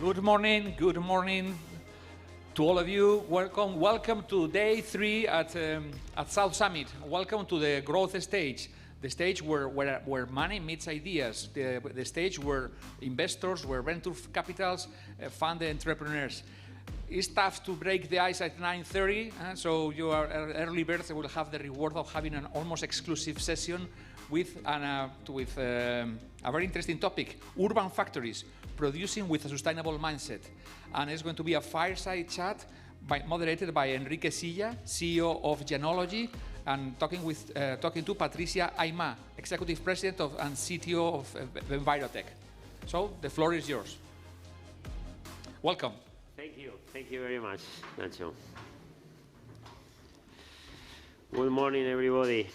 Good morning to all of you. Welcome to day 3 at South Summit. Welcome to the growth stage, the stage where money meets ideas, the stage where investors, where venture capitals fund the entrepreneurs. It's tough to break the ice at 9:30, so you are early birds will have the reward of having an almost exclusive session with a very interesting topic: urban factories, producing with a sustainable mindset. And it's going to be a fireside chat moderated by Enrique Silla, CEO of Genology, and talking to Patricia Aymá, Executive President and CTO of Envirotech. So the floor is yours. Welcome. Thank you very much, Nacho. Good morning, everybody.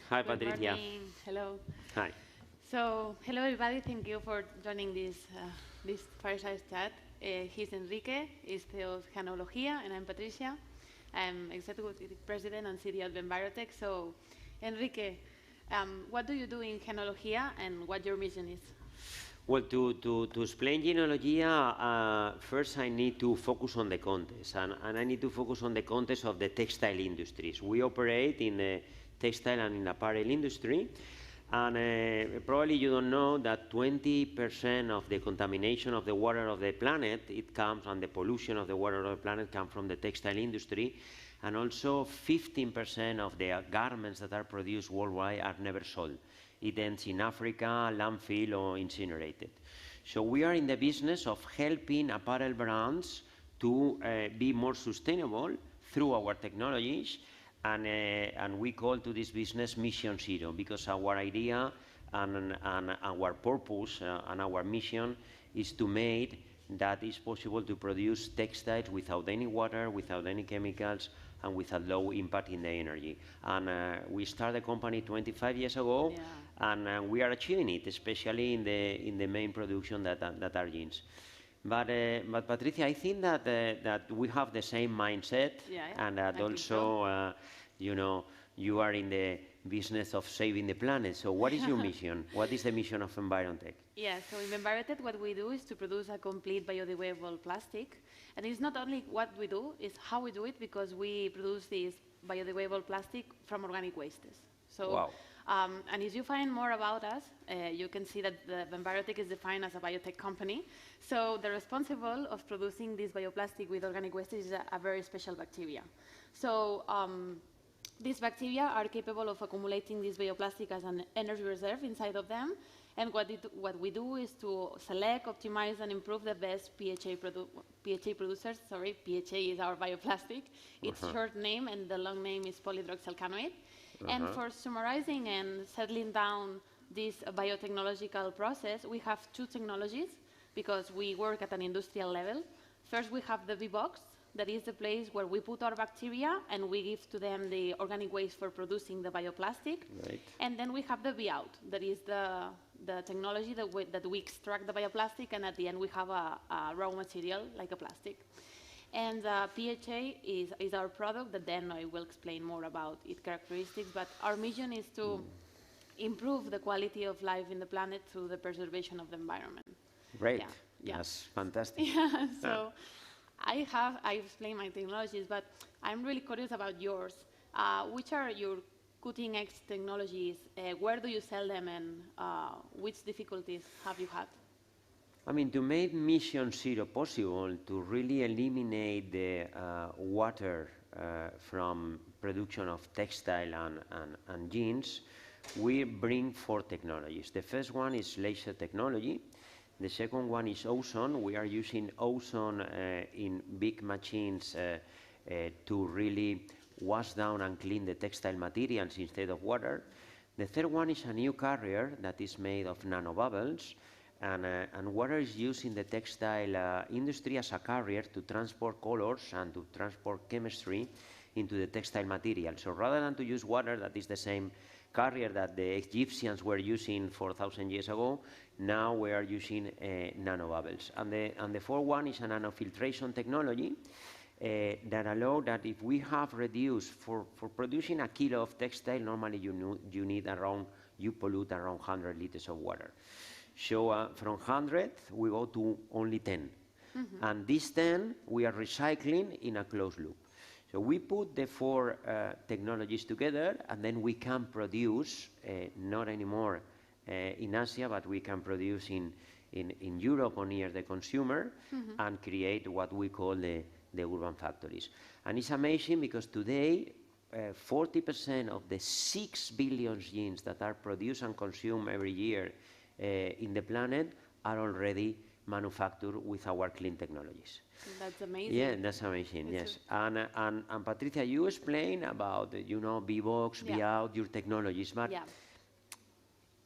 Hi, Patricia. Good morning. Hello. Hi. So, hello, everybody. Thank you for joining this fireside chat. He's Enrique, he's CEO of Genología, and I'm Patricia. I'm Executive President and CTO of Envirotech. So, Enrique, what do you do in Genología and what your mission is? Well, to explain Genología, first I need to focus on the context, and I need to focus on the context of the textile industries. We operate in the textile and in apparel industry, and probably you don't know that 20% of the contamination of the water of the planet, it comes, and the pollution of the water of the planet comes from the textile industry, and also 15% of the garments that are produced worldwide are never sold. It ends in Africa, landfill, or incinerated. So we are in the business of helping apparel brands to be more sustainable through our technologies, and we call to this business Mission Zero, because our idea and our purpose and our mission is to make that it's possible to produce textiles without any water, without any chemicals, and with a low impact in the energy. And we started the company 25 years ago, and we are achieving it, especially in the main production that are jeans. But Patricia, I think that we have the same mindset, and that also, you are in the business of saving the planet. So what is your mission? What is the mission of Envirotech? Yeah, so in Envirotech, what we do is to produce a complete biodegradable plastic. And it's not only what we do, it's how we do it, because we produce this biodegradable plastic from organic wastes. So, wow. And if you find more about us, you can see that Envirotech is defined as a biotech company. So the responsible of producing this bioplastic with organic waste is a very special bacteria. So these bacteria are capable of accumulating this bioplastic as an energy reserve inside of them. And what we do is to select, optimize, and improve the best PHA producers. Sorry, PHA is our bioplastic. It's short name, and the long name is polyhydroxyalkanoate. And for summarizing and settling down this biotechnological process, we have 2 technologies, because we work at an industrial level. First, we have the V-Box. That is the place where we put our bacteria and we give to them the organic waste for producing the bioplastic. Right. And then we have the V-Out. That is the technology that we extract the bioplastic, and at the end we have a raw material like a plastic. And PHA is our product that then I will explain more about its characteristics. But our mission is to improve the quality of life in the planet through the preservation of the environment. Great. Yeah. That's fantastic. Yeah, so I explained my technologies, but I'm really curious about yours. Which are your cutting-edge technologies? Where do you sell them, and which difficulties have you had? I mean, to make Mission Zero possible, to really eliminate the water from production of textile and jeans, we bring 4 technologies. The first one is laser technology. The second one is ozone. We are using ozone in big machines to really wash down and clean the textile materials instead of water. The third one is a new carrier that is made of nanobubbles, and water is used in the textile industry as a carrier to transport colors and to transport chemistry into the textile material. So rather than to use water, that is the same carrier that the Egyptians were using 4,000 years ago, now we are using nanobubbles. And the fourth one is a nanofiltration technology that allow that if we have reduced, for producing a kilo of textile, normally you pollute around 100 liters of water. So from 100, we go to only 10. And these 10, we are recycling in a closed loop. So we put the 4 technologies together, and then we can produce, not anymore in Asia, but we can produce in Europe or near the consumer, and create what we call the urban factories. And it's amazing because today, 40% of the 6 billion jeans that are produced and consumed every year in the planet are already manufactured with our clean technologies. That's amazing. Yeah, that's amazing, yes. And Patricia, you explained about, Bbox, Bout, your technologies, but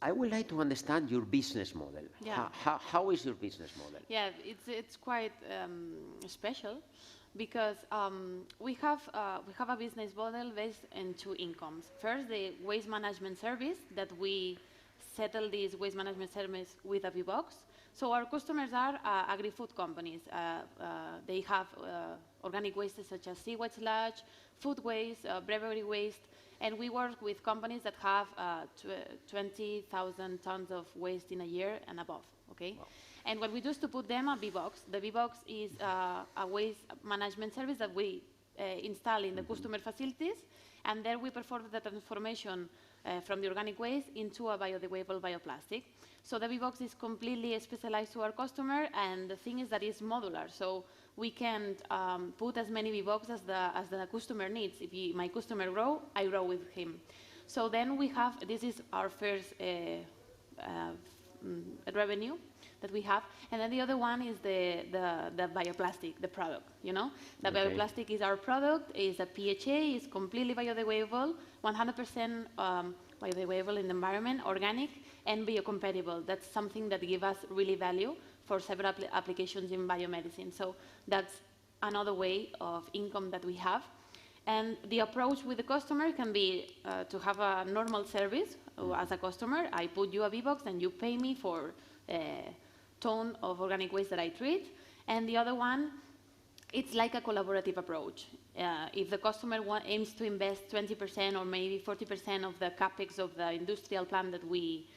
I would like to understand your business model. Yeah. How is your business model? Yeah, it's quite special because we have a business model based on 2 incomes. First, the waste management service that we settle this waste management service with a Bbox. So our customers are agri-food companies. They have organic waste such as sewage sludge, food waste, brewery waste, and we work with companies that have 20,000 tons of waste in a year and above, okay? Wow. And what we do is to put them a Bbox. The Bbox is a waste management service that we install in the customer facilities, and there we perform the transformation from the organic waste into a biodegradable bioplastic. So the Bbox is completely specialized to our customer, and the thing is that it's modular. So we can put as many Bbox as the customer needs. If my customer grow, I grow with him. So then we have, this is our first revenue that we have. And then the other one is the bioplastic, the product, The bioplastic is our product, is a PHA, is completely biodegradable, 100% biodegradable in the environment, organic, and biocompatible. That's something that gives us really value for several applications in biomedicine. So that's another way of income that we have. And the approach with the customer can be to have a normal service as a customer. I put you a Bbox and you pay me for a ton of organic waste that I treat. And the other one, it's like a collaborative approach. If the customer aims to invest 20% or maybe 40% of the capex of the industrial plant that we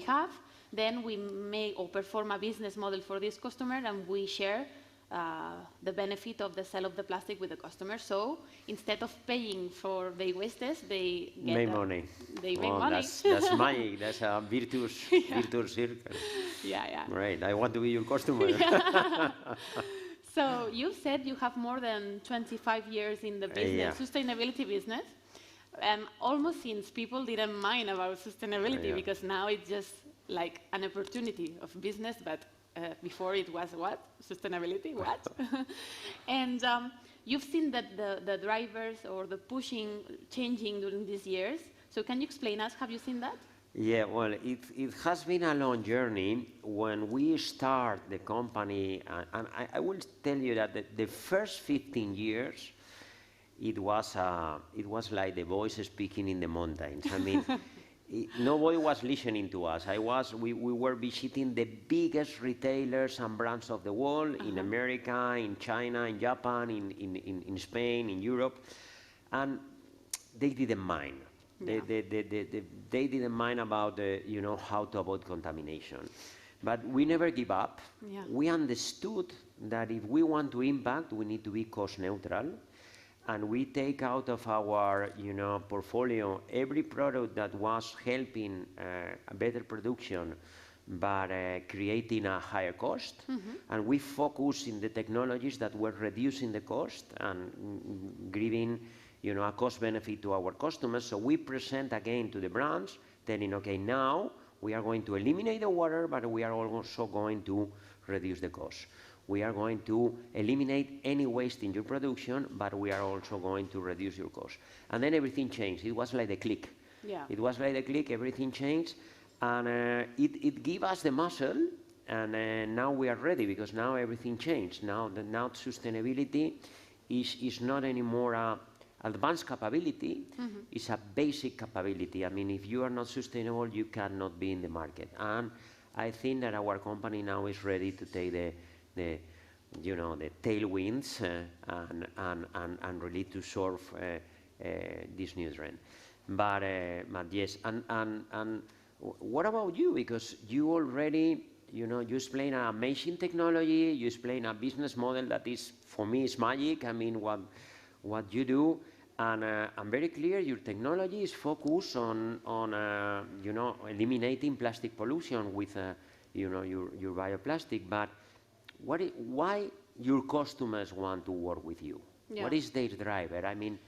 have, then we may perform a business model for this customer, and we share the benefit of the sale of the plastic with the customer. So instead of paying for the wastes, they get money. They make money. That's magic. That's a virtuous circle. Yeah. Right. I want to be your customer. So you said you have more than 25 years in the business, sustainability business, almost since people didn't mind about sustainability because now it's just like an opportunity of business, but before it was what? Sustainability, what? And you've seen that the drivers or the pushing changing during these years. So can you explain us, have you seen that? Yeah, well, it has been a long journey. When we start the company, and I will tell you that the first 15 years, it was like the voice speaking in the mountains. I mean, nobody was listening to us. We were visiting the biggest retailers and brands of the world in America, in China, in Japan, in Spain, in Europe, and they didn't mind. Yeah. They didn't mind about how to avoid contamination, but we never give up. Yeah. We understood that if we want to impact, we need to be cost neutral, and we take out of our portfolio every product that was helping a better production, but creating a higher cost, and we focus in the technologies that were reducing the cost and giving a cost benefit to our customers. So we present again to the brands, telling, okay, now we are going to eliminate the water, but we are also going to reduce the cost. We are going to eliminate any waste in your production, but we are also going to reduce your cost. And then everything changed. It was like a click. Yeah. It was like a click, everything changed, and it gave us the muscle, and now we are ready because now everything changed. Now sustainability is not anymore a advanced capability, is a basic capability. I mean, if you are not sustainable, you cannot be in the market. And I think that our company now is ready to take the tailwinds and really to surf this new trend. But yes, and what about you? Because you already you know, you explain an amazing technology, you explain a business model that is, for me, is magic. I mean, what you do, and I'm very clear. Your technology is focused on you know, eliminating plastic pollution with you know, your bioplastic. But why your customers want to work with you? Yeah. What is their driver? I mean,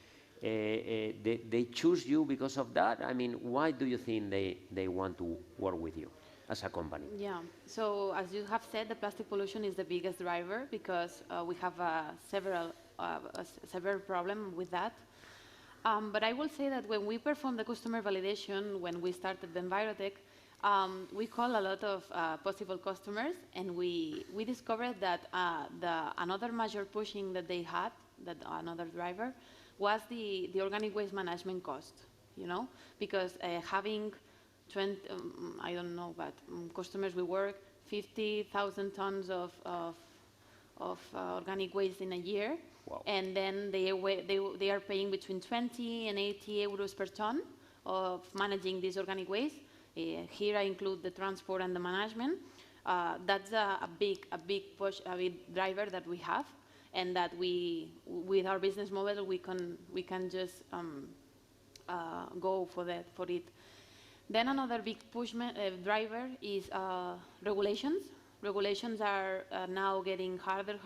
they choose you because of that. I mean, why do you think they want to work with you as a company? Yeah, so as you have said, the plastic pollution is the biggest driver because we have several problems with that. But I will say that when we performed the customer validation, when we started the Envirotech, we called a lot of possible customers, and we discovered that another major pushing that they had, that another driver, was the organic waste management cost, you know, because having 20, I don't know, but customers, we work 50,000 tons of organic waste in a year. Wow. And then they are paying between 20 and 80 euros per ton of managing this organic waste. Here I include the transport and the management. That's a big push, a big driver that we have, and that with our business model, we can just go for it. Then another big push driver is regulations. Regulations are now getting harder.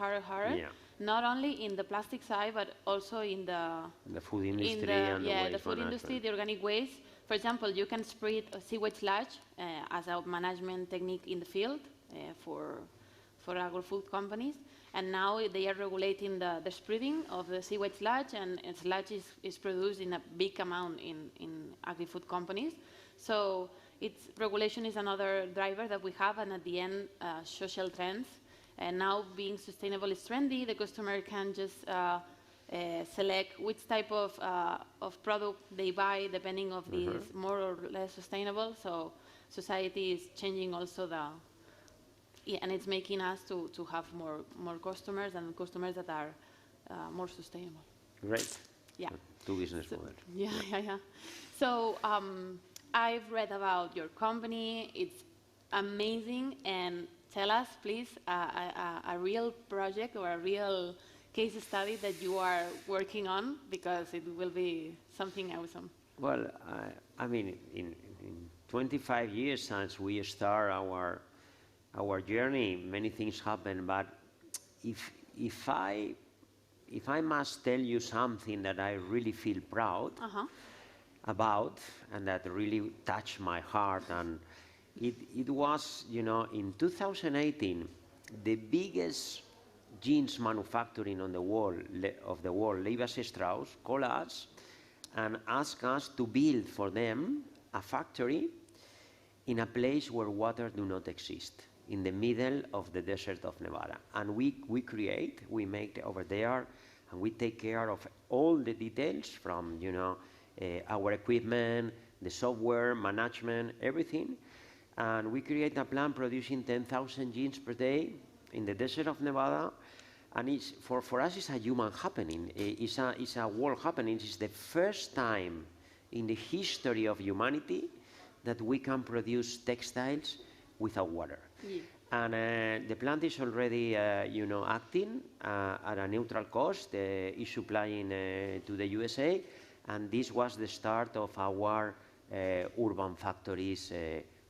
Yeah. Not only in the plastic side, but also in The food industry and the food industry, the organic waste. For example, you can spread sewage sludge as a management technique in the field for agro-food companies. And now they are regulating the spreading of the sewage sludge, and sludge is produced in a big amount in agri-food companies. So regulation is another driver that we have, and at the end, social trends. And now being sustainable is trendy. The customer can just select which type of product they buy depending of this more or less sustainable. So society is changing also and it's making us to have more customers, and customers that are more sustainable. Great. Yeah. Two business models. Yeah. So I've read about your company. It's amazing. And tell us, please, a real project or a real case study that you are working on, because it will be something awesome. Well, I mean, in 25 years since we start our journey, many things happen. But if I must tell you something that I really feel proud about, and that really touched my heart, and it was, you know, in 2018, the biggest jeans manufacturing on the world, Levi Strauss, called us and asked us to build for them a factory in a place where water do not exist, in the middle of the desert of Nevada. And we make over there, and we take care of all the details from, you know, our equipment, the software, management, everything. And we create a plant producing 10,000 jeans per day in the desert of Nevada. And it's, for us, it's a human happening. It's a world happening. It's the first time in the history of humanity that we can produce textiles without water. Yeah. And the plant is already, you know, acting at a neutral cost. Is supplying to the USA. And this was the start of our urban factories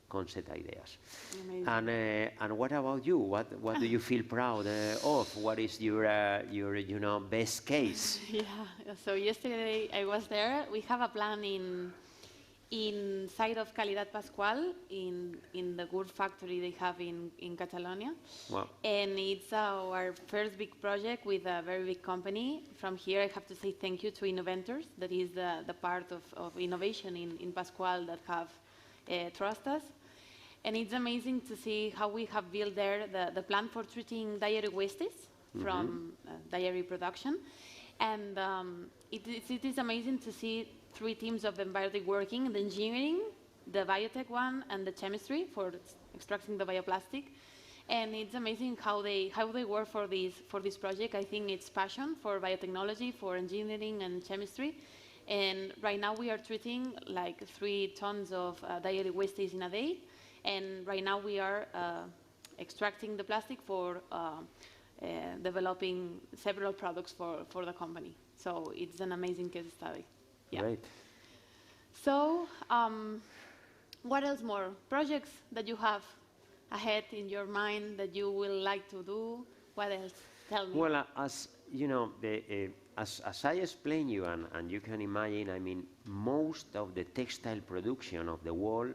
concept ideas. Amazing. And what about you? What do you feel proud of? What is your you know, best case? Yeah. So yesterday I was there. We have a plan inside of Calidad Pascual in the wood factory they have in Catalonia. Wow. And it's our first big project with a very big company. From here I have to say thank you to Innoventors. That is the part of innovation in Pascual that have trust us. And it's amazing to see how we have built there the plant for treating dairy wastes from dairy production. And it is amazing to see 3 teams of Envirotech working: the engineering, the biotech one, and the chemistry for extracting the bioplastic. And it's amazing how they work for this project. I think it's passion for biotechnology, for engineering and chemistry. And right now we are treating like 3 tons of dairy wastes in a day. And right now we are extracting the plastic for developing several products for the company. So it's an amazing case study. Yeah. Great. So what else more? Projects that you have ahead in your mind that you will like to do? What else? Tell me. Well, as you know, as I explained you, and you can imagine, I mean, most of the textile production of the world,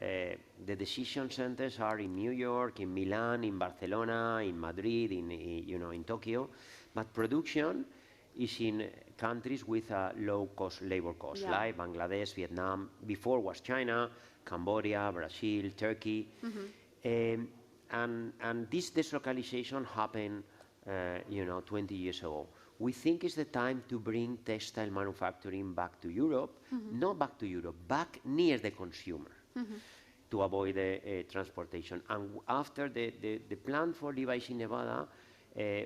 the decision centers are in New York, in Milan, in Barcelona, in Madrid, in Tokyo, but production is in countries with a low-cost labor cost, Yeah. like Bangladesh, Vietnam. Before was China, Cambodia, Brazil, Turkey. And this deslocalization happened, 20 years ago. We think it's the time to bring textile manufacturing back to Europe, not back to Europe, back near the consumer, to avoid the transportation. And after the plant for Levi's in Nevada,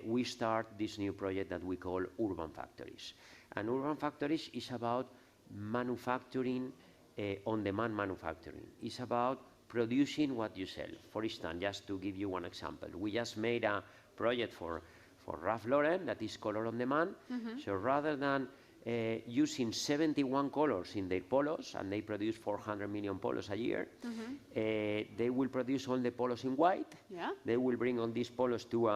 we start this new project that we call Urban Factories. And Urban Factories is about manufacturing, on-demand manufacturing. It's about producing what you sell. For instance, just to give you one example, we just made a project for Ralph Lauren that is color on demand. So rather than using 71 colors in their polos, and they produce 400 million polos a year, they will produce all the polos in white. Yeah. They will bring all these polos to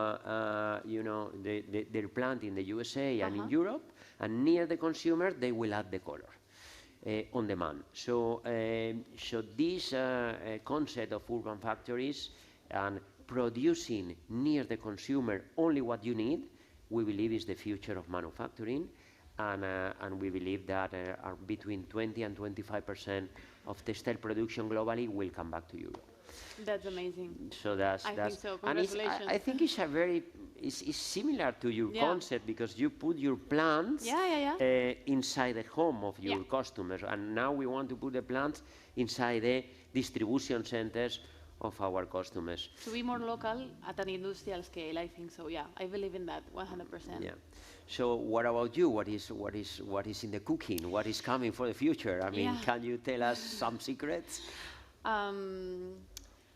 their plant in the USA and in Europe, and near the consumer they will add the color. On demand. So this concept of urban factories and producing near the consumer only what you need, we believe is the future of manufacturing, and we believe that between 20 and 25% of textile production globally will come back to Europe. That's amazing. So that's I think so. and Congratulations. I think it's a very it's similar to your Yeah. concept, because you put your plants inside the home of your customers, and now we want to put the plants inside the distribution centers of our customers. To be more local at an industrial scale, I think so. Yeah, I believe in that 100%. Yeah. So what about you? What is in the cooking? What is coming for the future? I mean, can you tell us some secrets?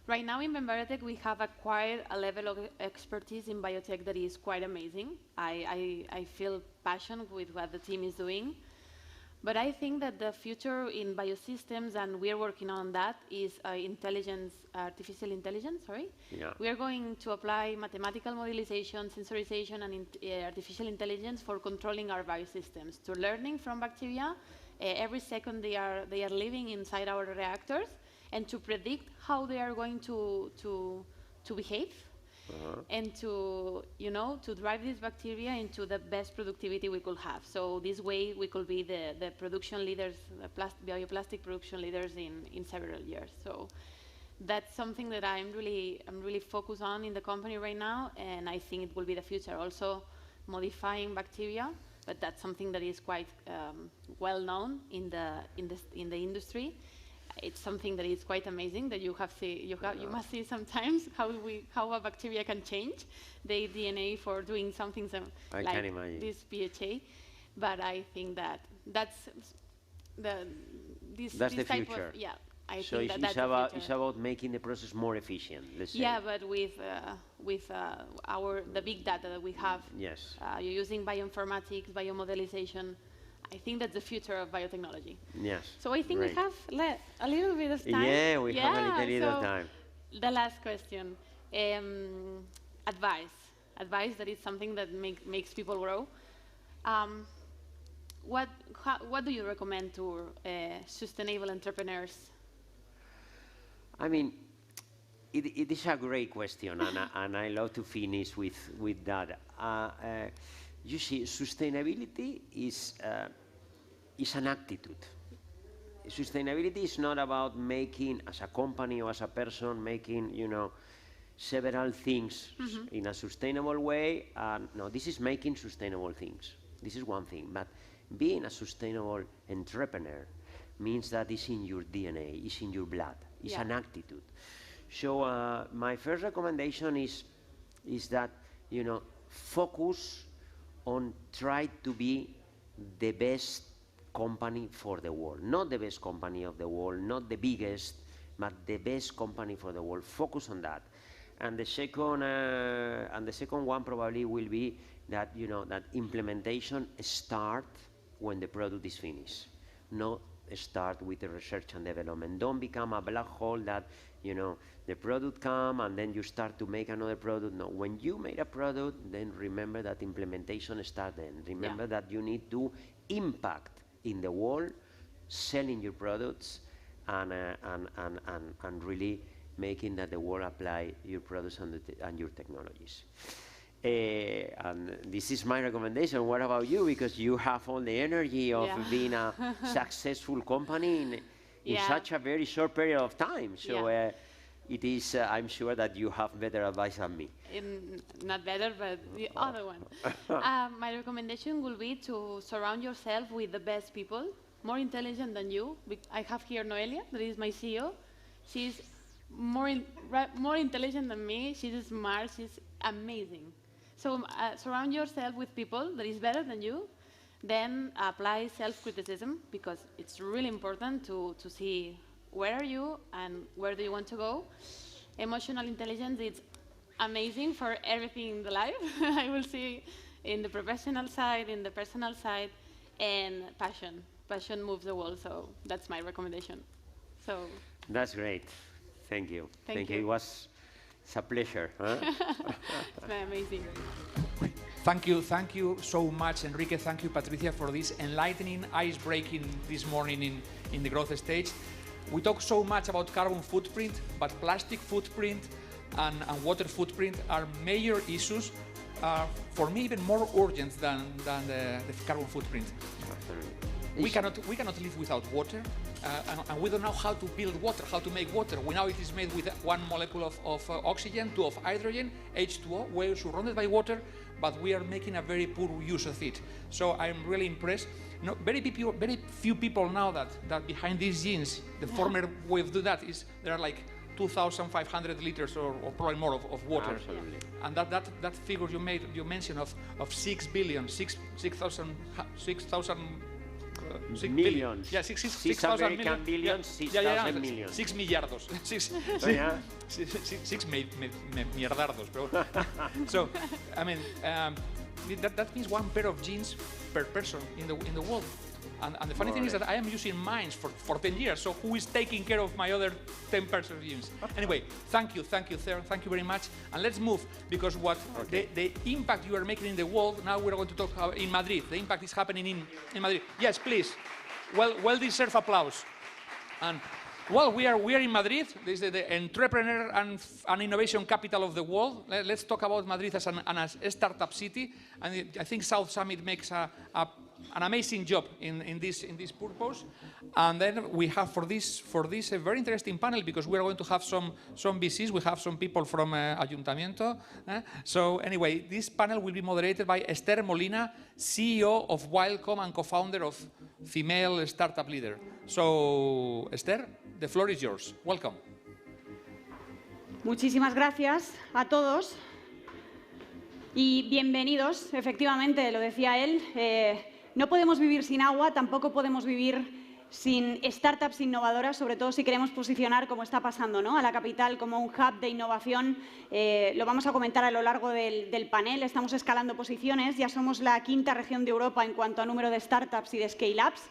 Right now in Benbarotech, we have acquired a level of expertise in biotech that is quite amazing. I feel passion with what the team is doing. But I think that the future in biosystems, and we're working on that, is artificial intelligence, sorry. Yeah. We are going to apply mathematical modelization, sensorization, and artificial intelligence for controlling our biosystems, to learning from bacteria every second they are living inside our reactors, and to predict how they are going to behave, and to drive these bacteria into the best productivity we could have. So this way we could be the production leaders, the bioplastic production leaders in several years. So that's something that I'm really focused on in the company right now, and I think it will be the future. Also modifying bacteria, but that's something that is quite well known in the industry. It's something that is quite amazing that you must see sometimes how a bacteria can change their DNA for doing something like this PHA. But I think that's the type future. of I So think that's it's about making the process more efficient, let's say. Yeah, but with the big data that we have, Yes. you're using bioinformatics, biomodelization. I think that's the future of biotechnology. Yes. So I think Great. we have a little bit of time. Yeah, we have a little bit of time. The last question. Advice that is something that makes people grow. What do you recommend to sustainable entrepreneurs? I mean, it is a great question, and I love to finish with that. You see, sustainability is an attitude. Sustainability is not about making, as a company or as a person, making several things in a sustainable way. No, this is making sustainable things. This is one thing. But being a sustainable entrepreneur means that it's in your DNA, it's in your blood, it's an attitude. So my first recommendation is that focus on try to be the best company for the world. Not the best company of the world, not the biggest, but the best company for the world. Focus on that. And the second one probably will be that, you know, that implementation start when the product is finished, not start with the research and development. Don't become a black hole that, you know, the product come and then you start to make another product. No, when you made a product, then remember that implementation starts then. Remember that you need to impact in the world, selling your products, and really making that the world apply your products and your technologies. And this is my recommendation. What about you? Because you have all the energy of being a successful company in such a very short period of time. So it is, I'm sure that you have better advice than me. Not better, but the other one. My recommendation will be to surround yourself with the best people, more intelligent than you. I have here Noelia, that is my CEO. She's more intelligent than me. She's smart. She's amazing. So surround yourself with people that is better than you. Then apply self-criticism, because it's really important to see where are you and where do you want to go. Emotional intelligence is amazing for everything in the life. I will see in the professional side, in the personal side, and passion. Passion moves the world, so that's my recommendation. So that's great. Thank you. Thank you. It's a pleasure. Huh? It's amazing. Thank you so much, Enrique. Thank you, Patricia, for this enlightening, ice-breaking this morning in the growth stage. We talk so much about carbon footprint, but plastic footprint and water footprint are major issues, for me even more urgent than the carbon footprint. We cannot live without water, and we don't know how to build water, how to make water. We know it is made with one molecule of oxygen, two of hydrogen, H2O. We're surrounded by water, but we are making a very poor use of it. So I'm really impressed. You know, very few people know that behind these genes, the former way of doing that is there are like 2,500 liters or probably more of water. Absolutely. And that figure you mentioned of 6 billion, 6,000 millions. Yeah, 6 American billions, 6,000 millions. 6 millardos. 6 millardardos. So, I mean, that means one pair of jeans per person in the world. And the funny thing is that I am using mine for 10 years, so who is taking care of my other 10 pairs of jeans? Anyway, thank you, Theo, thank you very much. And let's move, because the impact you are making in the world, now we're going to talk about in Madrid. The impact is happening in Madrid. Yes, please. Well-deserved applause. And well, we are in Madrid. This is the entrepreneur and innovation capital of the world. Let's talk about Madrid as a startup city. And I think South Summit makes an amazing job in this purpose. And then we have for this a very interesting panel, because we are going to have some VCs. We have some people from Ayuntamiento. So anyway, this panel will be moderated by Esther Molina, CEO of Wildcom and co-founder of Female Startup Leader. So Esther, the floor is yours. Welcome. Muchísimas gracias a todos y bienvenidos. Efectivamente, lo decía él, no podemos vivir sin agua, tampoco podemos vivir sin startups innovadoras, sobre todo si queremos posicionar, como está pasando, ¿no?, a la capital como un hub de innovación. Lo vamos a comentar a lo largo del panel. Estamos escalando posiciones, ya somos la quinta región de Europa en cuanto a número de startups y de scale-ups.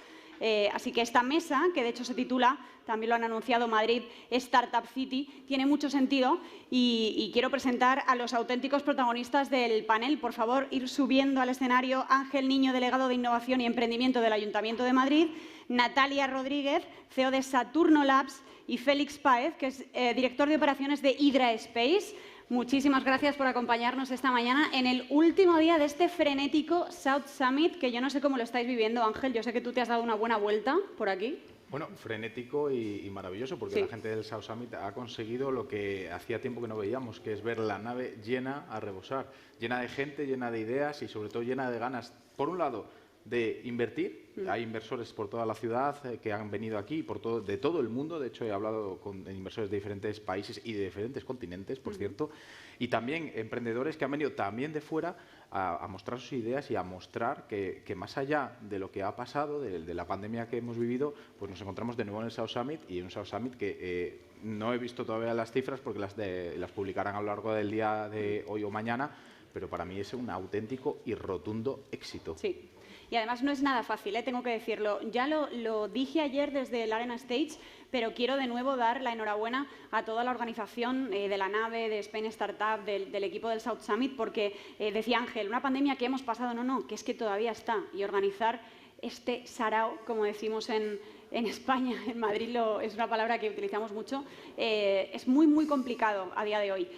Así que esta mesa, que de hecho se titula, también lo han anunciado, Madrid Startup City, tiene mucho sentido y quiero presentar a los auténticos protagonistas del panel. Por favor, ir subiendo al escenario Ángel Niño, delegado de Innovación y Emprendimiento del Ayuntamiento de Madrid, Natalia Rodríguez, CEO de Saturno Labs, y Félix Páez, que es director de operaciones de Hydra Space. Muchísimas gracias por acompañarnos esta mañana en el último día de este frenético South Summit, que yo no sé cómo lo estáis viviendo, Ángel. Yo sé que tú te has dado una buena vuelta por aquí. Bueno, frenético y maravilloso, porque la gente del South Summit ha conseguido lo que hacía tiempo que no veíamos, que es ver la nave llena a rebosar, llena de gente, llena de ideas y sobre todo llena de ganas, por un lado, de invertir. Hay inversores por toda la ciudad que han venido aquí, de todo el mundo. De hecho, he hablado con inversores de diferentes países y de diferentes continentes, por cierto. Y también emprendedores que han venido también de fuera a mostrar sus ideas y a mostrar que más allá de lo que ha pasado, de la pandemia que hemos vivido, pues nos encontramos de nuevo en el South Summit, y en un South Summit que no he visto todavía las cifras porque las publicarán a lo largo del día de hoy o mañana, pero para mí es un auténtico y rotundo éxito. Sí. Y además no es nada fácil, tengo que decirlo. Ya lo dije ayer desde el Arena Stage, pero quiero de nuevo dar la enhorabuena a toda la organización de la nave, de Spain Startup, del equipo del South Summit, porque decía Ángel, una pandemia que hemos pasado, no, que es que todavía está. Y organizar este sarao, como decimos en España, en Madrid es una palabra que utilizamos mucho, es muy, muy complicado a día de hoy.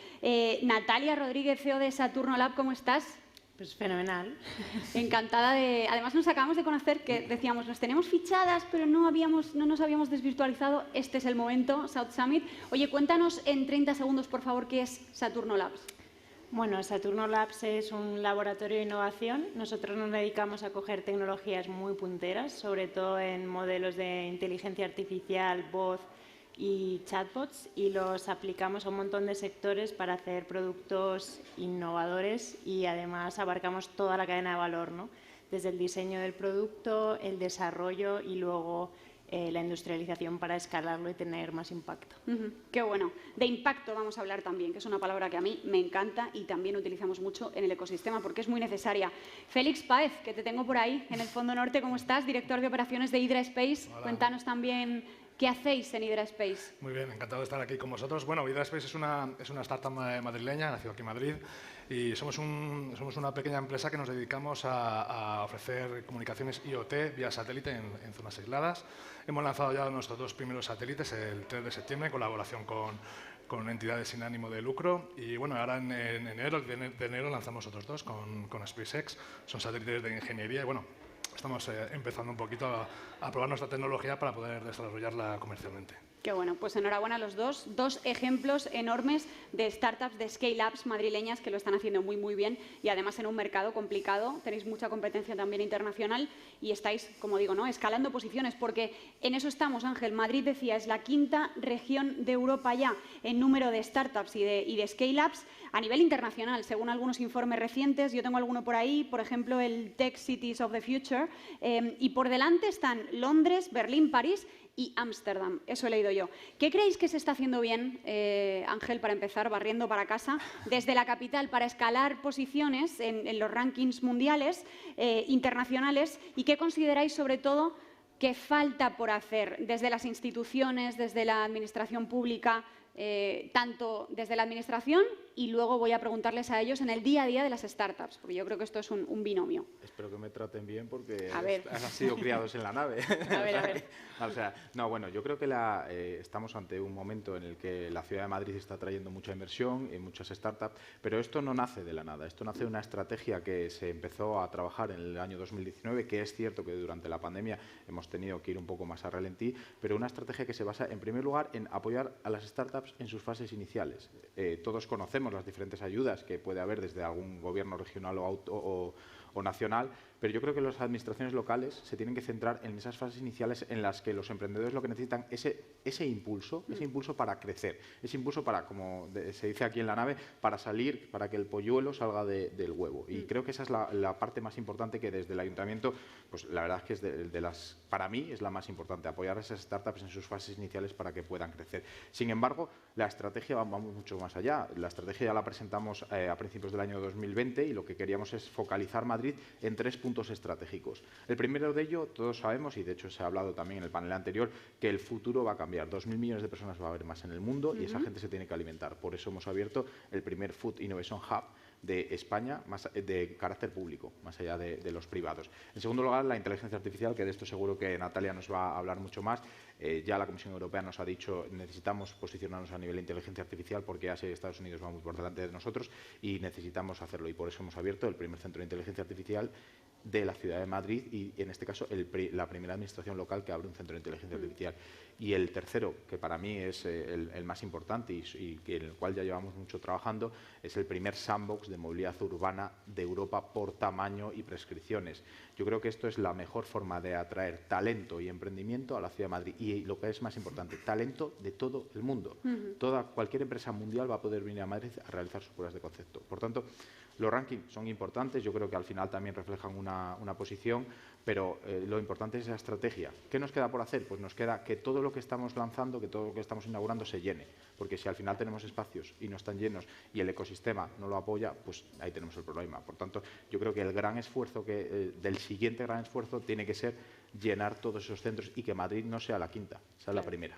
Natalia Rodríguez, CEO de Saturno Lab, ¿cómo estás? Pues fenomenal. Encantada de... Además nos acabamos de conocer que decíamos, nos tenemos fichadas, pero no nos habíamos desvirtualizado. Este es el momento, South Summit. Oye, cuéntanos en 30 segundos, por favor, ¿qué es Saturno Labs? Bueno, Saturno Labs es un laboratorio de innovación. Nosotros nos dedicamos a coger tecnologías muy punteras, sobre todo en modelos de inteligencia artificial, voz y chatbots, y los aplicamos a un montón de sectores para hacer productos innovadores y además abarcamos toda la cadena de valor, ¿no? Desde el diseño del producto, el desarrollo y luego la industrialización para escalarlo y tener más impacto. Qué bueno. De impacto vamos a hablar también, que es una palabra que a mí me encanta y también utilizamos mucho en el ecosistema porque es muy necesaria. Félix Páez, que te tengo por ahí en el Fondo Norte, ¿cómo estás? Director de operaciones de Hydra Space. Hola. Cuéntanos también qué hacéis en Hydra Space. Muy bien, encantado de estar aquí con vosotros. Bueno, Hydra Space es una startup madrileña, nació aquí en Madrid, y somos una pequeña empresa que nos dedicamos a ofrecer comunicaciones IoT vía satélite en zonas aisladas. Hemos lanzado ya nuestros 2 primeros satélites el 3 de septiembre en colaboración con entidades sin ánimo de lucro, y bueno, ahora en enero lanzamos otros 2 con SpaceX. Son satélites de ingeniería y bueno, estamos empezando un poquito a probar nuestra tecnología para poder desarrollarla comercialmente. Qué bueno, pues enhorabuena a los dos ejemplos enormes de startups, de scale-ups madrileñas que lo están haciendo muy, muy bien y además en un mercado complicado. Tenéis mucha competencia también internacional y estáis, como digo, ¿no?, escalando posiciones, porque en eso estamos, Ángel. Madrid, decía, es la 5ª región de Europa ya en número de startups y de scale-ups a nivel internacional, según algunos informes recientes. Yo tengo alguno por ahí, por ejemplo, el Tech Cities of the Future, y por delante están Londres, Berlín, París y Ámsterdam. Eso he leído yo. ¿Qué creéis que se está haciendo bien, Ángel, para empezar, barriendo para casa, desde la capital para escalar posiciones en los rankings mundiales, internacionales? ¿Y qué consideráis, sobre todo, que falta por hacer desde las instituciones, desde la administración pública, tanto desde la administración y luego voy a preguntarles a ellos en el día a día de las startups, porque yo creo que esto es un binomio. Espero que me traten bien porque han sido criados en la nave. A ver. O sea, no, bueno, yo creo que estamos ante un momento en el que la ciudad de Madrid está trayendo mucha inversión y muchas startups, pero esto no nace de la nada. Esto nace de una estrategia que se empezó a trabajar en el año 2019, que es cierto que durante la pandemia hemos tenido que ir un poco más a ralentí, pero una estrategia que se basa, en primer lugar, en apoyar a las startups en sus fases iniciales. Todos conocemos las diferentes ayudas que puede haber desde algún gobierno regional o nacional, pero yo creo que las administraciones locales se tienen que centrar en esas fases iniciales en las que los emprendedores lo que necesitan es ese impulso para crecer, ese impulso para, como se dice aquí en la nave, para salir, para que el polluelo salga del huevo. Y creo que esa es la parte más importante que desde el ayuntamiento, pues la verdad es que para mí es la más importante, apoyar a esas startups en sus fases iniciales para que puedan crecer. Sin embargo, la estrategia va mucho más allá. La estrategia ya la presentamos a principios del año 2020 y lo que queríamos es focalizar Madrid en 3 puntos estratégicos. El primero de ello, todos sabemos, y de hecho se ha hablado también en el panel anterior, que el futuro va a cambiar. 2.000 millones de personas va a haber más en el mundo y esa gente se tiene que alimentar. Por eso hemos abierto el primer Food Innovation Hub de España, de carácter público, más allá de los privados. En segundo lugar, la inteligencia artificial, que de esto seguro que Natalia nos va a hablar mucho más. Ya la Comisión Europea nos ha dicho necesitamos posicionarnos a nivel de inteligencia artificial porque Asia y Estados Unidos van muy por delante de nosotros y necesitamos hacerlo. Y por eso hemos abierto el primer centro de inteligencia artificial de la ciudad de Madrid y, en este caso, la primera administración local que abre un centro de inteligencia artificial. Y el tercero, que para mí es el más importante y en el cual ya llevamos mucho trabajando, es el primer sandbox de movilidad urbana de Europa por tamaño y prescripciones. Yo creo que esto es la mejor forma de atraer talento y emprendimiento a la ciudad de Madrid. Y lo que es más importante, talento de todo el mundo. Cualquier empresa mundial va a poder venir a Madrid a realizar sus pruebas de concepto. Por tanto, Los rankings son importantes, yo creo que al final también reflejan una posición, pero lo importante es la estrategia. ¿Qué nos queda por hacer? Pues nos queda que todo lo que estamos lanzando, que todo lo que estamos inaugurando se llene, porque si al final tenemos espacios y no están llenos y el ecosistema no lo apoya, pues ahí tenemos el problema. Por tanto, yo creo que el gran esfuerzo, del siguiente gran esfuerzo, tiene que ser llenar todos esos centros y que Madrid no sea la quinta, sea la primera.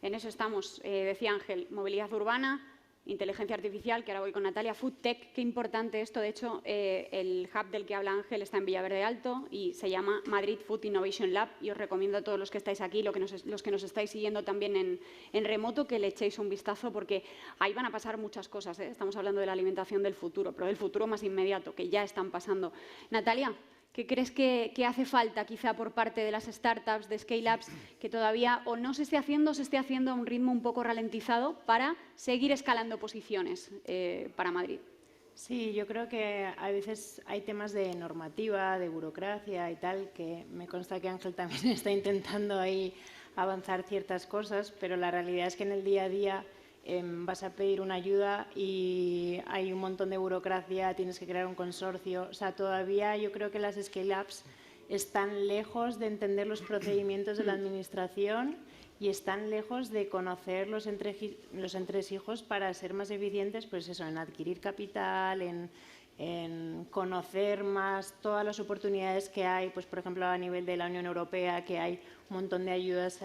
En eso estamos. Decía Ángel, movilidad urbana, inteligencia artificial, que ahora voy con Natalia, Food Tech, qué importante esto. De hecho, el hub del que habla Ángel está en Villaverde Alto y se llama Madrid Food Innovation Lab, y os recomiendo a todos los que estáis aquí, los que nos estáis siguiendo también en remoto, que le echéis un vistazo, porque ahí van a pasar muchas cosas, ¿eh? Estamos hablando de la alimentación del futuro, pero del futuro más inmediato, que ya están pasando. Natalia, ¿qué crees que hace falta quizá por parte de las startups, de scale-ups, que todavía o no se esté haciendo o se esté haciendo a un ritmo un poco ralentizado para seguir escalando posiciones para Madrid? Sí, yo creo que a veces hay temas de normativa, de burocracia y tal, que me consta que Ángel también está intentando ahí avanzar ciertas cosas, pero la realidad es que en el día a día vas a pedir una ayuda y hay un montón de burocracia, tienes que crear un consorcio. O sea, todavía yo creo que las scale-ups están lejos de entender los procedimientos de la administración y están lejos de conocer los entresijos para ser más eficientes, pues eso, en adquirir capital, en conocer más todas las oportunidades que hay, pues por ejemplo a nivel de la Unión Europea, que hay un montón de ayudas,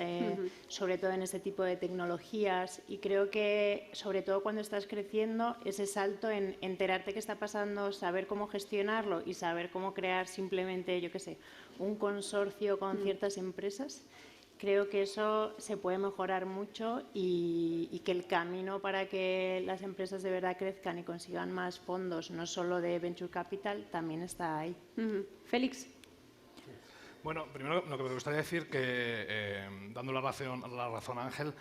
sobre todo en este tipo de tecnologías, y creo que sobre todo cuando estás creciendo, ese salto en enterarte qué está pasando, saber cómo gestionarlo y saber cómo crear simplemente, yo qué sé, un consorcio con ciertas empresas. Creo que eso se puede mejorar mucho y que el camino para que las empresas de verdad crezcan y consigan más fondos, no solo de Venture Capital, también está ahí. Félix. Bueno, primero lo que me gustaría decir que, dando la razón a Ángel,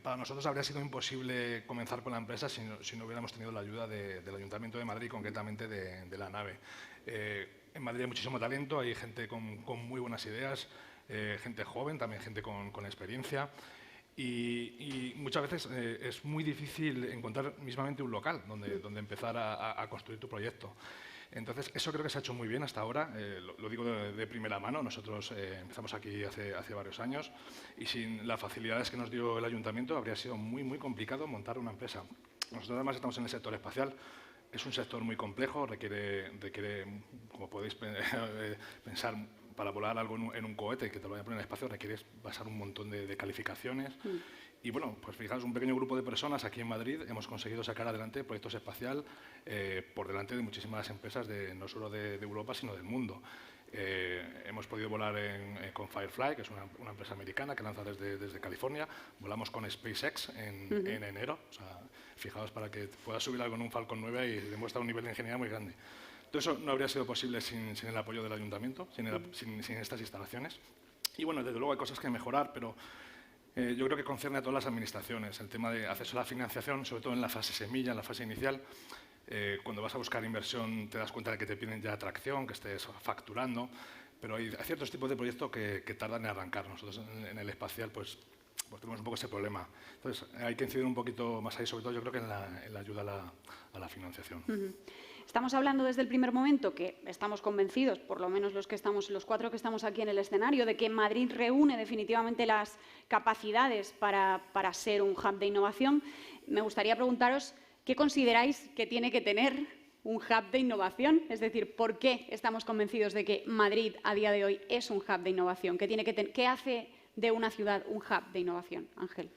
para nosotros habría sido imposible comenzar con la empresa si no hubiéramos tenido la ayuda del Ayuntamiento de Madrid, concretamente de la nave. En Madrid hay muchísimo talento, hay gente con muy buenas ideas, gente joven, también gente con experiencia, y muchas veces es muy difícil encontrar mismamente un local donde empezar a construir tu proyecto. Entonces, eso creo que se ha hecho muy bien hasta ahora, lo digo de primera mano. Nosotros empezamos aquí hace varios años y sin las facilidades que nos dio el ayuntamiento habría sido muy, muy complicado montar una empresa. Nosotros además estamos en el sector espacial. Es un sector muy complejo, requiere como podéis pensar, para volar algo en un cohete que te lo vayan a poner en el espacio, requieres pasar un montón de calificaciones. Y bueno, pues fijaos, un pequeño grupo de personas aquí en Madrid hemos conseguido sacar adelante proyectos espacial por delante de muchísimas empresas, no solo de Europa, sino del mundo. Hemos podido volar con Firefly, que es una empresa americana que lanza desde California. Volamos con SpaceX en enero. O sea, fijaos, para que puedas subir algo en un Falcon 9 y demuestra un nivel de ingeniería muy grande. Todo eso no habría sido posible sin el apoyo del ayuntamiento, sin estas instalaciones. Y bueno, desde luego hay cosas que mejorar, pero yo creo que concierne a todas las administraciones. El tema de acceso a la financiación, sobre todo en la fase semilla, en la fase inicial. Cuando vas a buscar inversión te das cuenta de que te piden ya atracción, que estés facturando, pero hay ciertos tipos de proyectos que tardan en arrancar. Nosotros en el espacial pues tenemos un poco ese problema. Entonces hay que incidir un poquito más ahí, sobre todo yo creo que en la ayuda a la financiación. Estamos hablando desde el primer momento, que estamos convencidos, por lo menos los cuatro que estamos aquí en el escenario, de que Madrid reúne definitivamente las capacidades para ser un hub de innovación. Me gustaría preguntaros qué consideráis que tiene que tener un hub de innovación, es decir, ¿por qué estamos convencidos de que Madrid a día de hoy es un hub de innovación? ¿Qué hace de una ciudad un hub de innovación, Ángel?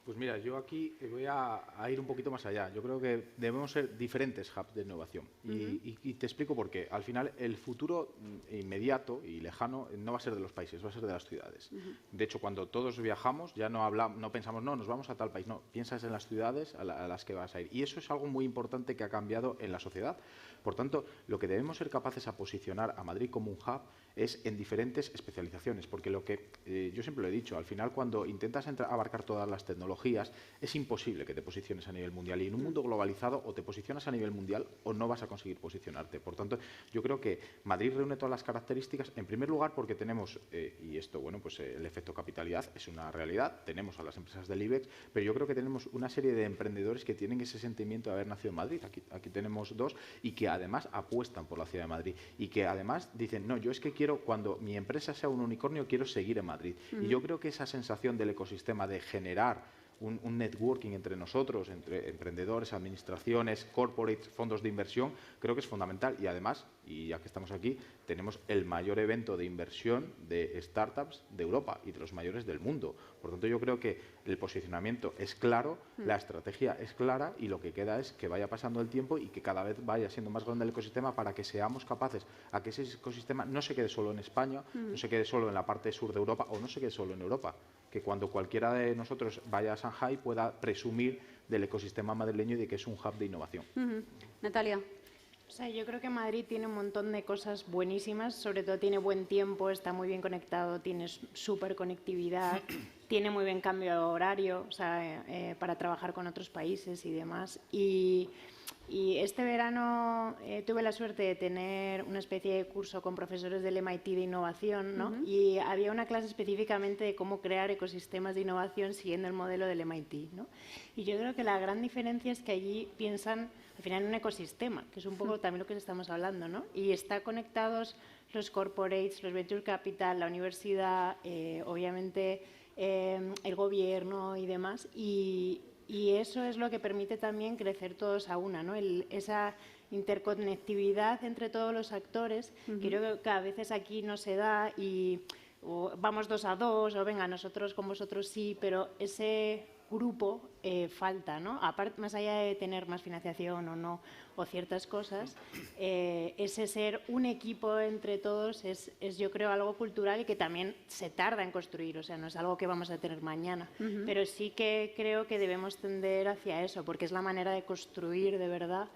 Pues mira, yo aquí voy a ir un poquito más allá. Yo creo que debemos ser diferentes hubs de innovación. Y te explico por qué. Al final, el futuro inmediato y lejano no va a ser de los países, va a ser de las ciudades. De hecho, cuando todos viajamos, ya no pensamos, no, nos vamos a tal país. No, piensas en las ciudades a las que vas a ir. Y eso es algo muy importante que ha cambiado en la sociedad. Por tanto, lo que debemos ser capaces a posicionar a Madrid como un hub es en diferentes especializaciones, porque lo que yo siempre lo he dicho, al final cuando intentas abarcar todas las tecnologías es imposible que te posiciones a nivel mundial, y en un mundo globalizado o te posicionas a nivel mundial o no vas a conseguir posicionarte. Por tanto, yo creo que Madrid reúne todas las características, en primer lugar porque tenemos, y esto, bueno, pues el efecto capitalidad es una realidad, tenemos a las empresas del IBEX, pero yo creo que tenemos una serie de emprendedores que tienen ese sentimiento de haber nacido en Madrid. Aquí tenemos dos, y que además apuestan por la ciudad de Madrid, y que además dicen, no, yo es que quiero, cuando mi empresa sea un unicornio, quiero seguir en Madrid. Y yo creo que esa sensación del ecosistema de generar un networking entre nosotros, entre emprendedores, administraciones, corporates, fondos de inversión, creo que es fundamental. Y además, y ya que estamos aquí, tenemos el mayor evento de inversión de startups de Europa y de los mayores del mundo. Por tanto, yo creo que el posicionamiento es claro, la estrategia es clara, y lo que queda es que vaya pasando el tiempo y que cada vez vaya siendo más grande el ecosistema, para que seamos capaces a que ese ecosistema no se quede solo en España, no se quede solo en la parte sur de Europa, o no se quede solo en Europa. Que cuando cualquiera de nosotros vaya a Shanghai pueda presumir del ecosistema madrileño y de que es un hub de innovación. Natalia. O sea, yo creo que Madrid tiene un montón de cosas buenísimas, sobre todo tiene buen tiempo, está muy bien conectado, tiene súper conectividad, tiene muy bien cambio horario, o sea, para trabajar con otros países y demás. Y este verano tuve la suerte de tener una especie de curso con profesores del MIT de innovación, ¿no? Y había una clase específicamente de cómo crear ecosistemas de innovación siguiendo el modelo del MIT, ¿no? Y yo creo que la gran diferencia es que allí piensan al final en un ecosistema, que es un poco también lo que estamos hablando, ¿no? Y está conectados los corporates, los venture capital, la universidad, obviamente el gobierno y demás, y eso es lo que permite también crecer todos a una, ¿no? Esa interconectividad entre todos los actores, que creo que a veces aquí no se da, y vamos 2 a 2, o venga, nosotros con vosotros sí, pero ese grupo falta, ¿no? Aparte, más allá de tener más financiación o no, o ciertas cosas, ese ser un equipo entre todos es yo creo algo cultural, y que también se tarda en construir, o sea, no es algo que vamos a tener mañana, pero sí que creo que debemos tender hacia eso, porque es la manera de construir de verdad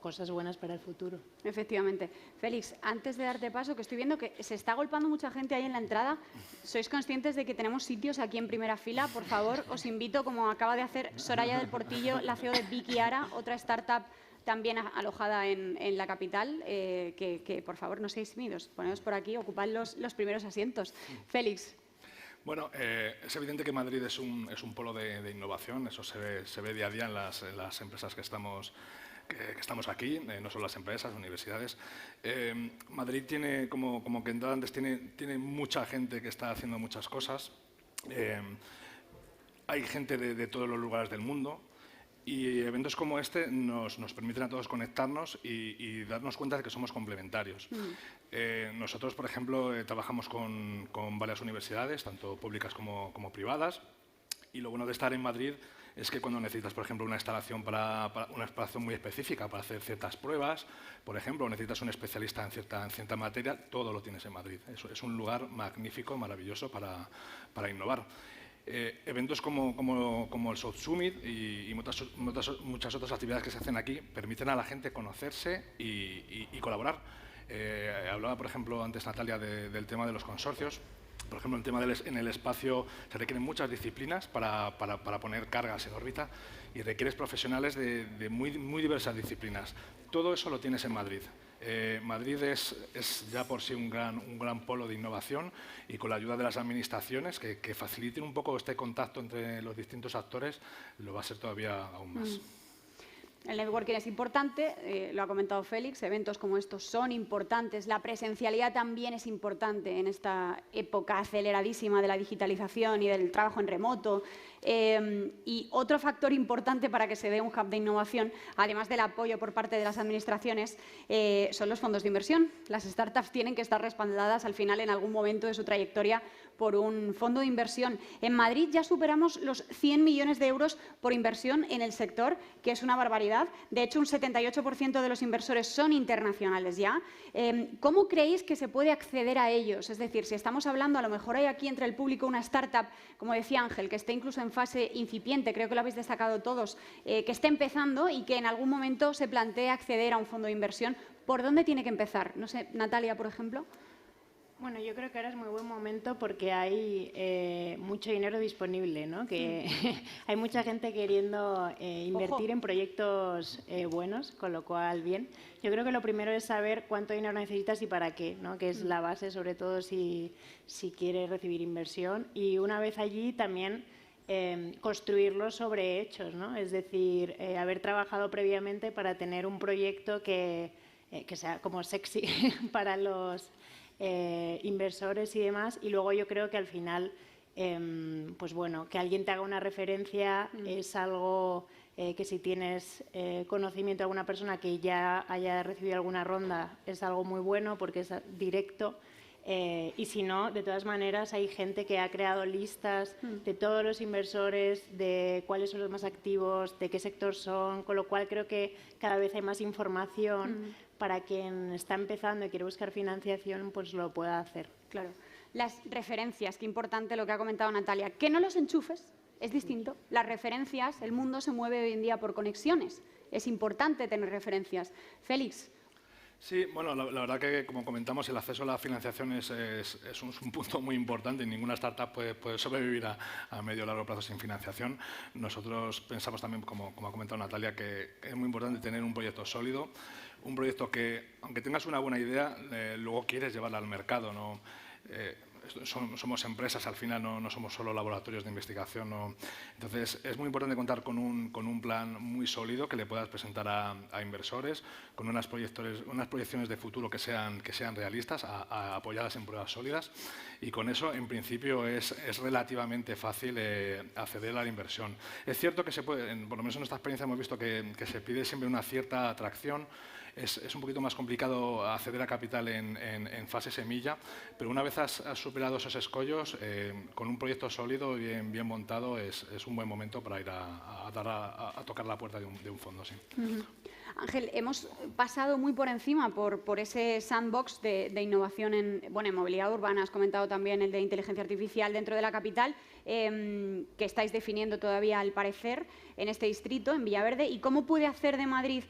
cosas buenas para el futuro. Efectivamente. Félix, antes de darte paso, que estoy viendo que se está agolpando mucha gente ahí en la entrada, ¿sois conscientes de que tenemos sitios aquí en primera fila? Por favor, os invito, como acaba de hacer Soraya del Portillo, la CEO de Vikiara, otra startup también alojada en la capital, que por favor no seáis tímidos, ponedos por aquí, ocupad los primeros asientos. Félix. Bueno, es evidente que Madrid es un polo de innovación, eso se ve día a día en las empresas que estamos aquí, no solo las empresas, universidades. Madrid tiene, como comentaba antes, tiene mucha gente que está haciendo muchas cosas. Hay gente de todos los lugares del mundo, y eventos como este nos permiten a todos conectarnos y darnos cuenta de que somos complementarios. Nosotros, por ejemplo, trabajamos con varias universidades, tanto públicas como privadas, y lo bueno de estar en Madrid es que cuando necesitas, por ejemplo, una instalación una instalación muy específica para hacer ciertas pruebas, por ejemplo, o necesitas un especialista en cierta materia, todo lo tienes en Madrid. Es un lugar magnífico, maravilloso para innovar. Eventos como el South Summit y muchas otras actividades que se hacen aquí permiten a la gente conocerse y colaborar. Hablaba, por ejemplo, antes Natalia del tema de los consorcios. Por ejemplo, en el espacio se requieren muchas disciplinas para poner cargas en órbita, y requieres profesionales de muy diversas disciplinas. Todo eso lo tienes en Madrid. Madrid es ya por sí un gran polo de innovación, y con la ayuda de las administraciones que faciliten un poco este contacto entre los distintos actores, lo va a ser todavía aún más. El networking es importante, lo ha comentado Félix, eventos como estos son importantes, la presencialidad también es importante en esta época aceleradísima de la digitalización y del trabajo en remoto. Y otro factor importante para que se dé un hub de innovación, además del apoyo por parte de las administraciones, son los fondos de inversión. Las startups tienen que estar respaldadas al final en algún momento de su trayectoria por un fondo de inversión. En Madrid ya superamos los 100 millones de euros por inversión en el sector, que es una barbaridad. globalidad. De hecho, un 78% de los inversores son internacionales ya. ¿Cómo creéis que se puede acceder a ellos? Es decir, si estamos hablando, a lo mejor hay aquí entre el público una startup, como decía Ángel, que esté incluso en fase incipiente, creo que lo habéis destacado todos, que esté empezando y que en algún momento se plantee acceder a un fondo de inversión. ¿Por dónde tiene que empezar? No sé, Natalia, por ejemplo. Bueno, yo creo que ahora es muy buen momento porque hay mucho dinero disponible, ¿no? Que hay mucha gente queriendo invertir en proyectos buenos, con lo cual, bien. Yo creo que lo primero es saber cuánto dinero necesitas y para qué, ¿no? Que es la base, sobre todo si quieres recibir inversión. Y una vez allí también construirlo sobre hechos, ¿no? Es decir, haber trabajado previamente para tener un proyecto que sea como sexy para los inversores y demás, y luego yo creo que al final pues bueno, que alguien te haga una referencia es algo que si tienes conocimiento de alguna persona que ya haya recibido alguna ronda es algo muy bueno porque es directo, y si no, de todas maneras hay gente que ha creado listas de todos los inversores, de cuáles son los más activos, de qué sector son, con lo cual creo que cada vez hay más información para quien está empezando y quiere buscar financiación, pues lo pueda hacer. Claro. Las referencias, qué importante lo que ha comentado Natalia. Que no los enchufes, es distinto. Las referencias, el mundo se mueve hoy en día por conexiones. Es importante tener referencias. Félix. Sí, bueno, la verdad que, como comentamos, el acceso a la financiación es un punto muy importante. Ninguna startup puede sobrevivir a medio o largo plazo sin financiación. Nosotros pensamos también, como ha comentado Natalia, que es muy importante tener un proyecto sólido, un proyecto que, aunque tengas una buena idea, luego quieres llevarla al mercado, ¿no? Somos empresas, al final no somos solo laboratorios de investigación, ¿no? Entonces es muy importante contar con un plan muy sólido que le puedas presentar a inversores, con unas proyecciones de futuro que sean realistas, apoyadas en pruebas sólidas, y con eso en principio es relativamente fácil acceder a la inversión. Es cierto que se puede, por lo menos en nuestra experiencia hemos visto que se pide siempre una cierta atracción. Es un poquito más complicado acceder a capital en fase semilla, pero una vez has superado esos escollos, con un proyecto sólido y bien montado, es un buen momento para ir a tocar la puerta de un fondo. Sí. Ángel, hemos pasado muy por encima por ese sandbox de innovación en movilidad urbana. Has comentado también el de inteligencia artificial dentro de la capital, que estáis definiendo todavía, al parecer, en este distrito, en Villaverde. ¿Y cómo puede hacer de Madrid?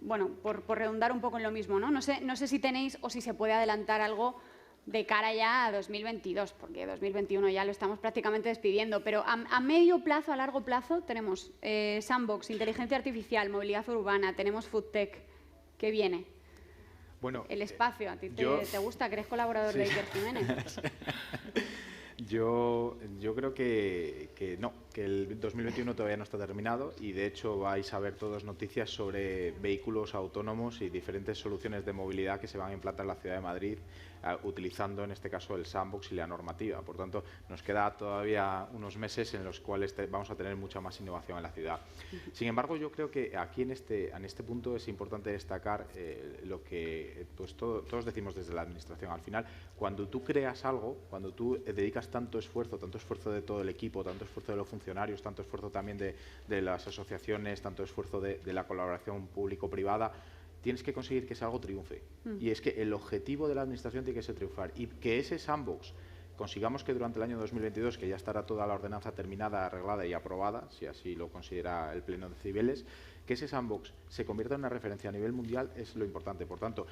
Bueno, por redundar un poco en lo mismo, ¿no? No sé si tenéis o si se puede adelantar algo de cara ya a 2022, porque 2021 ya lo estamos prácticamente despidiendo, pero a medio plazo, a largo plazo, tenemos sandbox, inteligencia artificial, movilidad urbana, tenemos foodtech. ¿Qué viene? Bueno, el espacio, ¿a ti te gusta? ¿Que eres colaborador de Iker Jiménez? Yo creo que no, que el 2021 todavía no está terminado, y de hecho vais a ver todas noticias sobre vehículos autónomos y diferentes soluciones de movilidad que se van a implantar en la ciudad de Madrid, utilizando en este caso el sandbox y la normativa. Por tanto, nos queda todavía unos meses en los cuales vamos a tener mucha más innovación en la ciudad. Sin embargo, yo creo que aquí en este punto es importante destacar lo que pues todos decimos desde la administración. Al final, cuando tú creas algo, cuando tú dedicas tanto esfuerzo de todo el equipo, tanto esfuerzo de los funcionarios, tanto esfuerzo también de las asociaciones, tanto esfuerzo de la colaboración público-privada, tienes que conseguir que ese algo triunfe. Y es que el objetivo de la administración tiene que ser triunfar, y que ese sandbox consigamos que durante el año 2022, que ya estará toda la ordenanza terminada, arreglada y aprobada, si así lo considera el Pleno de Cibeles, que ese sandbox se convierta en una referencia a nivel mundial es lo importante. Por tanto,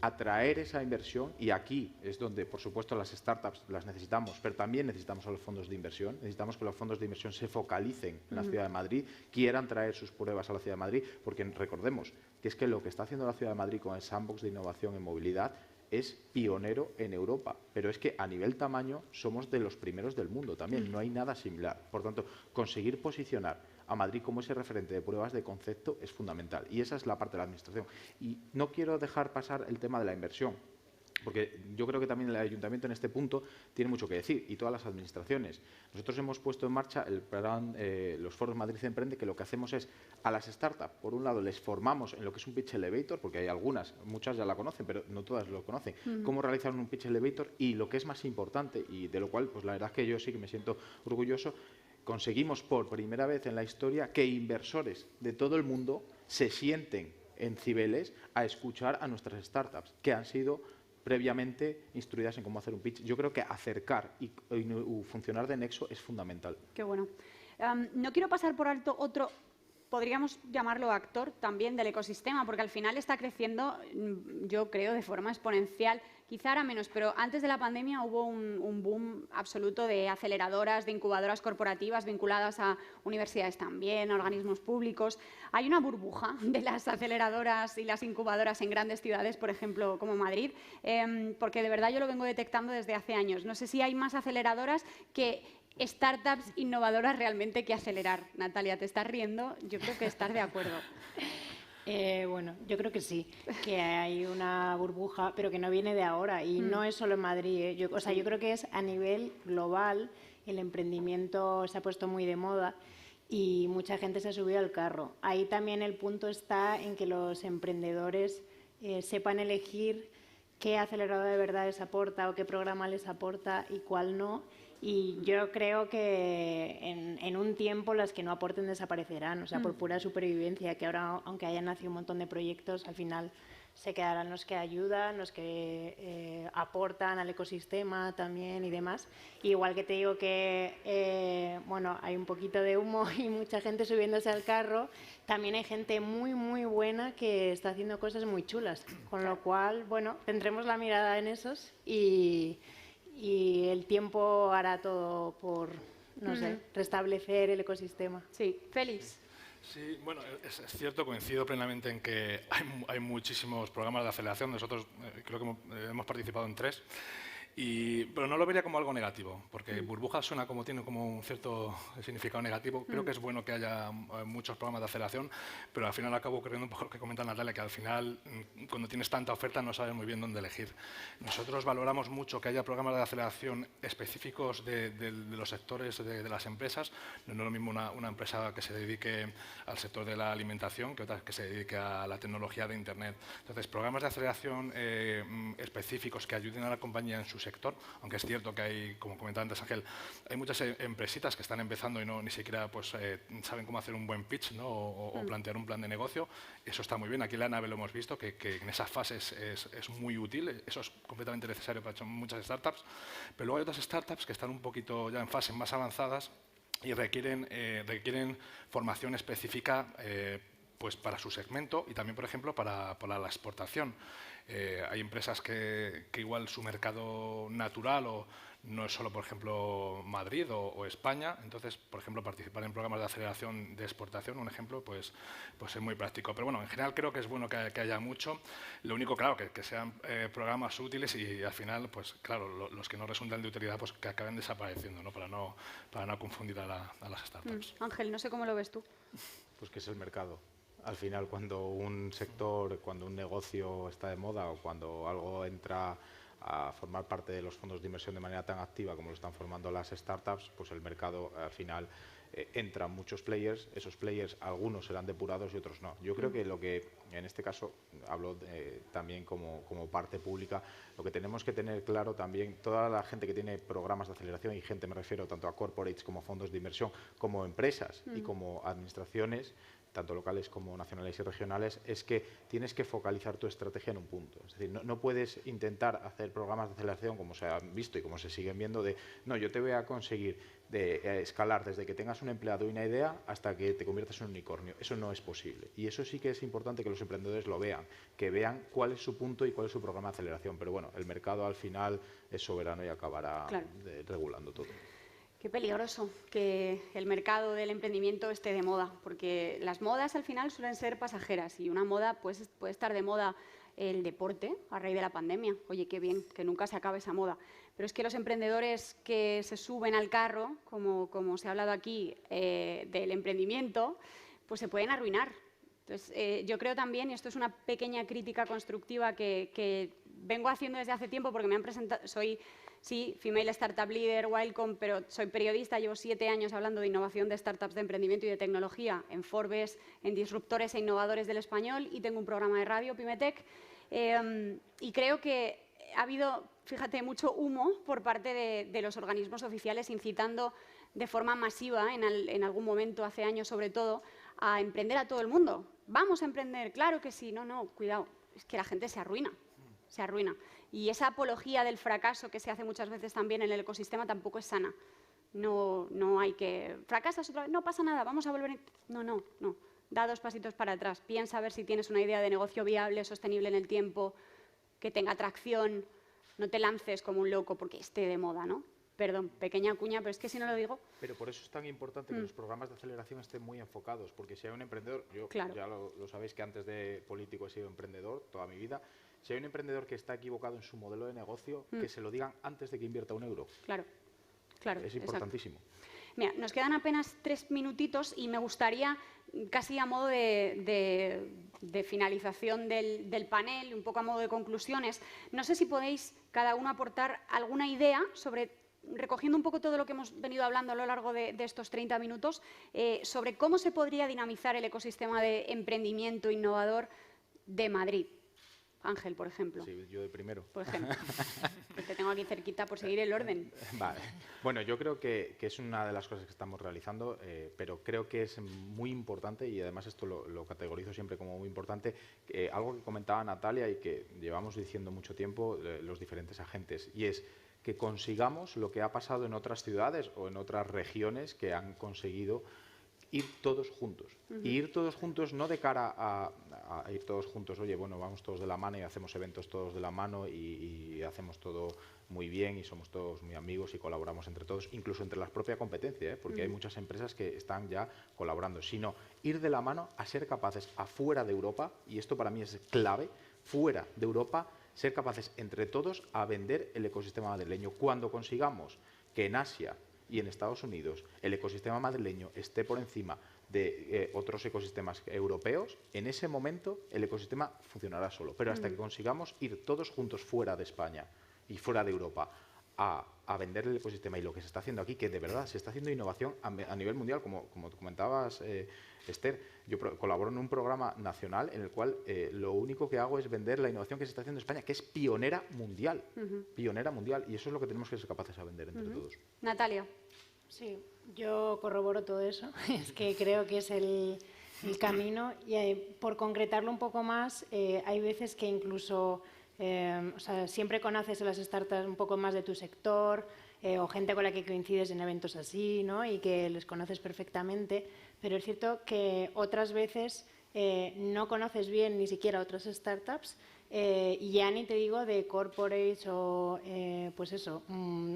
atraer esa inversión, y aquí es donde, por supuesto, las startups las necesitamos, pero también necesitamos a los fondos de inversión. Necesitamos que los fondos de inversión se focalicen en la ciudad de Madrid, quieran traer sus pruebas a la ciudad de Madrid, porque recordemos que es que lo que está haciendo la ciudad de Madrid con el sandbox de innovación en movilidad es pionero en Europa, pero es que a nivel tamaño somos de los primeros del mundo también, no hay nada similar. Por tanto, conseguir posicionar a Madrid como ese referente de pruebas de concepto es fundamental, y esa es la parte de la administración. Y no quiero dejar pasar el tema de la inversión, porque yo creo que también el Ayuntamiento en este punto tiene mucho que decir, y todas las administraciones. Nosotros hemos puesto en marcha el plan, los foros Madrid Emprende, que lo que hacemos es a las startups, por un lado, les formamos en lo que es un pitch elevator, porque hay algunas, muchas ya la conocen, pero no todas lo conocen, cómo realizar un pitch elevator, y lo que es más importante, y de lo cual, pues la verdad es que yo sí que me siento orgulloso, conseguimos por primera vez en la historia que inversores de todo el mundo se sienten en Cibeles a escuchar a nuestras startups, que han sido previamente instruidas en cómo hacer un pitch. Yo creo que acercar y funcionar de nexo es fundamental. Qué bueno. No quiero pasar por alto otro, podríamos llamarlo actor también del ecosistema, porque al final está creciendo, yo creo, de forma exponencial. Quizá ahora menos, pero antes de la pandemia hubo un boom absoluto de aceleradoras, de incubadoras corporativas vinculadas a universidades también, a organismos públicos. Hay una burbuja de las aceleradoras y las incubadoras en grandes ciudades, por ejemplo, como Madrid, porque de verdad yo lo vengo detectando desde hace años. No sé si hay más aceleradoras que startups innovadoras realmente que acelerar. Natalia, ¿te estás riendo? Yo creo que estás de acuerdo. Bueno, yo creo que sí, que hay una burbuja, pero que no viene de ahora y no es solo en Madrid. Yo creo que es a nivel global, el emprendimiento se ha puesto muy de moda y mucha gente se ha subido al carro. Ahí también el punto está en que los emprendedores sepan elegir qué acelerador de verdad les aporta o qué programa les aporta y cuál no. Y yo creo que en un tiempo las que no aporten desaparecerán, o sea, por pura supervivencia, que ahora, aunque hayan nacido un montón de proyectos, al final se quedarán los que ayudan, los que aportan al ecosistema también y demás. Igual que te digo que, bueno, hay un poquito de humo y mucha gente subiéndose al carro, también hay gente muy, muy buena que está haciendo cosas muy chulas, con lo cual, bueno, tendremos la mirada en esos y el tiempo hará todo por, no sé, restablecer el ecosistema. Sí, Félix. Sí, bueno, es cierto, coincido plenamente en que hay muchísimos programas de aceleración. Nosotros creo que hemos participado en 3. Pero no lo vería como algo negativo, porque burbuja suena como tiene como un cierto significado negativo. Creo que es bueno que haya muchos programas de aceleración, pero al final acabo creyendo un poco lo que comenta Natalia, que al final, cuando tienes tanta oferta, no sabes muy bien dónde elegir. Nosotros valoramos mucho que haya programas de aceleración específicos de los sectores de las empresas. No es lo mismo una empresa que se dedique al sector de la alimentación que otra que se dedique a la tecnología de Internet. Entonces, programas de aceleración específicos que ayuden a la compañía en sus sector, aunque es cierto que hay, como comentaba antes Ángel, hay muchas empresitas que están empezando y ni siquiera pues, saben cómo hacer un buen pitch, ¿no? o plantear un plan de negocio. Eso está muy bien. Aquí en la nave lo hemos visto, que en esas fases es muy útil. Eso es completamente necesario para muchas startups. Pero luego hay otras startups que están un poquito ya en fases más avanzadas y requieren formación específica pues para su segmento y también, por ejemplo, para la exportación. Hay empresas que igual su mercado natural no es solo, por ejemplo, Madrid o España. Entonces, por ejemplo, participar en programas de aceleración de exportación, un ejemplo, pues es muy práctico. Pero bueno, en general creo que es bueno que haya mucho. Lo único, claro, que sean programas útiles y al final, pues claro, los que no resultan de utilidad, pues que acaben desapareciendo, ¿no? Para no confundir a las startups. Ángel, no sé cómo lo ves tú. Pues que es el mercado. Al final, cuando un sector, cuando un negocio está de moda o cuando algo entra a formar parte de los fondos de inversión de manera tan activa como lo están formando las startups, pues el mercado al final entran muchos players, esos players algunos serán depurados y otros no. Yo creo que lo que, en este caso, hablo también como parte pública, lo que tenemos que tener claro también, toda la gente que tiene programas de aceleración, y gente me refiero tanto a corporates como fondos de inversión, como empresas y como administraciones, tanto locales como nacionales y regionales, es que tienes que focalizar tu estrategia en un punto. Es decir, no puedes intentar hacer programas de aceleración, como se han visto y como se siguen viendo, de no, yo te voy a conseguir de escalar desde que tengas un empleado y una idea hasta que te conviertas en un unicornio. Eso no es posible. Y eso sí que es importante que los emprendedores lo vean, que vean cuál es su punto y cuál es su programa de aceleración. Pero bueno, el mercado al final es soberano y acabará regulando todo. Qué peligroso que el mercado del emprendimiento esté de moda, porque las modas al final suelen ser pasajeras y una moda pues, puede estar de moda el deporte a raíz de la pandemia. Oye, qué bien, que nunca se acabe esa moda. Pero es que los emprendedores que se suben al carro, como se ha hablado aquí, del emprendimiento, pues se pueden arruinar. Entonces, yo creo también, y esto es una pequeña crítica constructiva que vengo haciendo desde hace tiempo porque me han presentado, soy Female Startup Leader, Wildcom, pero soy periodista, llevo 7 años hablando de innovación de startups de emprendimiento y de tecnología en Forbes, en Disruptores e Innovadores del Español y tengo un programa de radio, Pymetech, y creo que ha habido, fíjate, mucho humo por parte de los organismos oficiales incitando de forma masiva, en algún momento, hace años sobre todo, a emprender a todo el mundo. Vamos a emprender, claro que sí. No, cuidado, es que la gente se arruina. Se arruina. Y esa apología del fracaso que se hace muchas veces también en el ecosistema tampoco es sana. No hay que... ¿Fracasas otra vez? No pasa nada, vamos a volver... No. Da 2 pasitos para atrás. Piensa a ver si tienes una idea de negocio viable, sostenible en el tiempo, que tenga atracción. No te lances como un loco porque esté de moda, ¿no? Perdón, pequeña cuña, pero es que si no lo digo... Pero por eso es tan importante que los programas de aceleración estén muy enfocados, porque si hay un emprendedor, yo Claro. ya lo sabéis que antes de político he sido emprendedor toda mi vida, si hay un emprendedor que está equivocado en su modelo de negocio, que se lo digan antes de que invierta 1 euro. Claro, Es importantísimo. Mira, nos quedan apenas 3 minutitos y me gustaría, casi a modo de finalización del panel, un poco a modo de conclusiones, no sé si podéis cada uno aportar alguna idea sobre, recogiendo un poco todo lo que hemos venido hablando a lo largo de estos 30 minutos, sobre cómo se podría dinamizar el ecosistema de emprendimiento innovador de Madrid. Ángel, por ejemplo. Sí, yo de primero. Por ejemplo. Que te tengo aquí cerquita por seguir el orden. Vale. Bueno, yo creo que es una de las cosas que estamos realizando, pero creo que es muy importante, y además esto lo categorizo siempre como muy importante, algo que comentaba Natalia y que llevamos diciendo mucho tiempo los diferentes agentes, y es que consigamos lo que ha pasado en otras ciudades o en otras regiones que han conseguido ir todos juntos. Y ir todos juntos no de cara a ir todos juntos, oye, bueno, vamos todos de la mano y hacemos eventos todos de la mano y hacemos todo muy bien y somos todos muy amigos y colaboramos entre todos, incluso entre la propia competencia, porque hay muchas empresas que están ya colaborando, sino ir de la mano a ser capaces afuera de Europa, y esto para mí es clave, fuera de Europa, ser capaces entre todos a vender el ecosistema madrileño. Cuando consigamos que en Asia y en Estados Unidos el ecosistema madrileño esté por encima de otros ecosistemas europeos, en ese momento el ecosistema funcionará solo. Pero hasta que consigamos ir todos juntos fuera de España y fuera de Europa a vender el ecosistema y lo que se está haciendo aquí, que de verdad se está haciendo innovación a nivel mundial, como comentabas, Esther. Yo colaboro en un programa nacional en el cual lo único que hago es vender la innovación que se está haciendo en España, que es pionera mundial, pionera mundial, y eso es lo que tenemos que ser capaces de vender entre todos. Natalia. Sí, yo corroboro todo eso. Es que creo que es el camino, y por concretarlo un poco más, hay veces que incluso o sea, siempre conoces a las startups un poco más de tu sector, o gente con la que coincides en eventos así, ¿no? Y que les conoces perfectamente, pero es cierto que otras veces no conoces bien ni siquiera otras startups, y ya ni te digo de corporates o pues eso,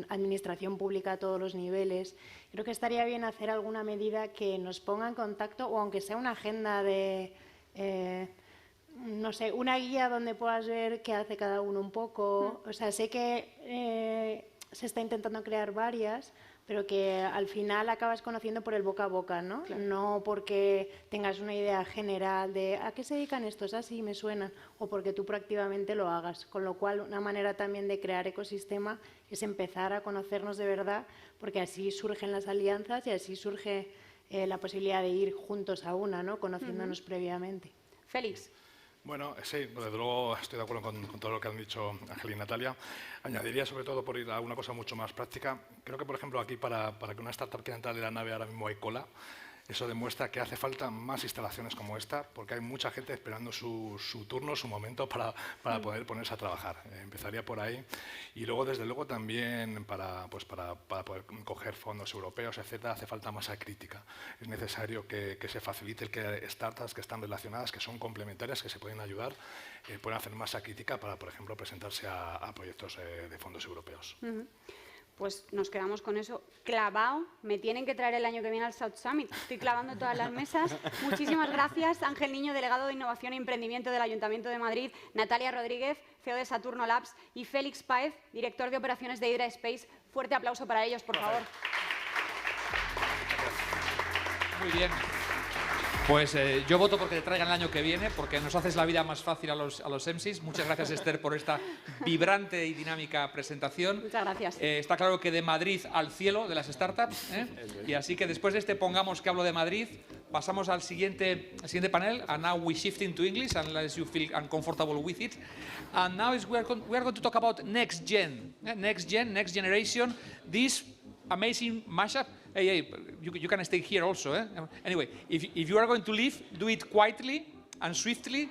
administración pública a todos los niveles. Creo que estaría bien hacer alguna medida que nos ponga en contacto, o aunque sea una agenda de no sé, una guía donde puedas ver qué hace cada uno un poco. O sea, sé que se está intentando crear varias, pero que al final acabas conociendo por el boca a boca, ¿no? Claro. No porque tengas una idea general de ¿a qué se dedican estos? Así me suenan, o porque tú proactivamente lo hagas. Con lo cual, una manera también de crear ecosistema es empezar a conocernos de verdad, porque así surgen las alianzas y así surge la posibilidad de ir juntos a una, ¿no? Conociéndonos previamente. Félix. Bueno, sí, desde luego estoy de acuerdo con todo lo que han dicho Ángel y Natalia. Añadiría sobre todo, por ir a una cosa mucho más práctica, creo que por ejemplo aquí para que una startup quiera entrar en la nave ahora mismo hay cola. Eso demuestra que hace falta más instalaciones como esta, porque hay mucha gente esperando su turno, su momento para poder ponerse a trabajar. Empezaría por ahí. Y luego, desde luego, también para poder coger fondos europeos, etcétera, hace falta masa crítica. Es necesario que se facilite el que startups que están relacionadas, que son complementarias, que se pueden ayudar, puedan hacer masa crítica para, por ejemplo, presentarse a proyectos de fondos europeos. Pues nos quedamos con eso clavado. Me tienen que traer el año que viene al South Summit. Estoy clavando todas las mesas. Muchísimas gracias, Ángel Niño, delegado de Innovación e Emprendimiento del Ayuntamiento de Madrid, Natalia Rodríguez, CEO de Saturno Labs, y Félix Páez, director de operaciones de Hydra Space. Fuerte aplauso para ellos, por favor. Muy bien. Pues yo voto porque te traigan el año que viene, porque nos haces la vida más fácil a los MCs. Muchas gracias, Esther, por esta vibrante y dinámica presentación. Muchas gracias. Está claro que de Madrid al cielo de las startups. Y así que después de este pongamos que hablo de Madrid, pasamos al siguiente panel. And now we shift into English, unless you feel uncomfortable with it. And now we are going to talk about next generation. This amazing mashup Hey, you can stay here also. Anyway, if you are going to leave, do it quietly and swiftly.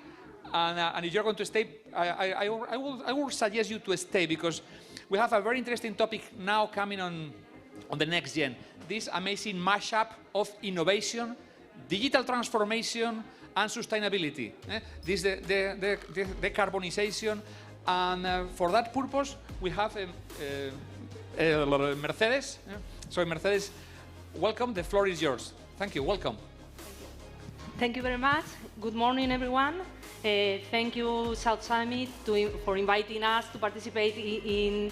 And if you're going to stay, I will suggest you to stay, because we have a very interesting topic now coming on the next gen. This amazing mashup of innovation, digital transformation, and sustainability. This the decarbonization, and for that purpose we have Mercedes. So Mercedes, welcome. The floor is yours. Thank you. Welcome. Thank you very much. Good morning, everyone. Thank you, South Summit, for inviting us to participate in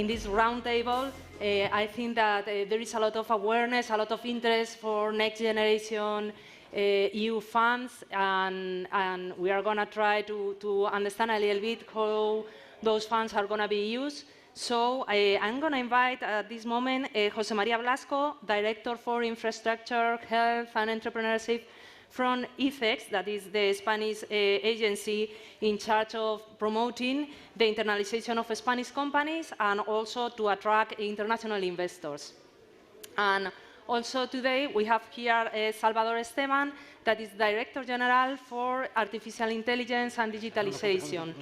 this roundtable. I think that there is a lot of awareness, a lot of interest for next generation EU funds, and we are going to try to understand a little bit how those funds are going to be used. So I'm going to invite at this moment José María Blasco, Director for Infrastructure, Health and Entrepreneurship from ICEX, that is the Spanish agency in charge of promoting the internalization of Spanish companies and also to attract international investors. And also today we have here Salvador Esteban, that is Director General for Artificial Intelligence and Digitalization.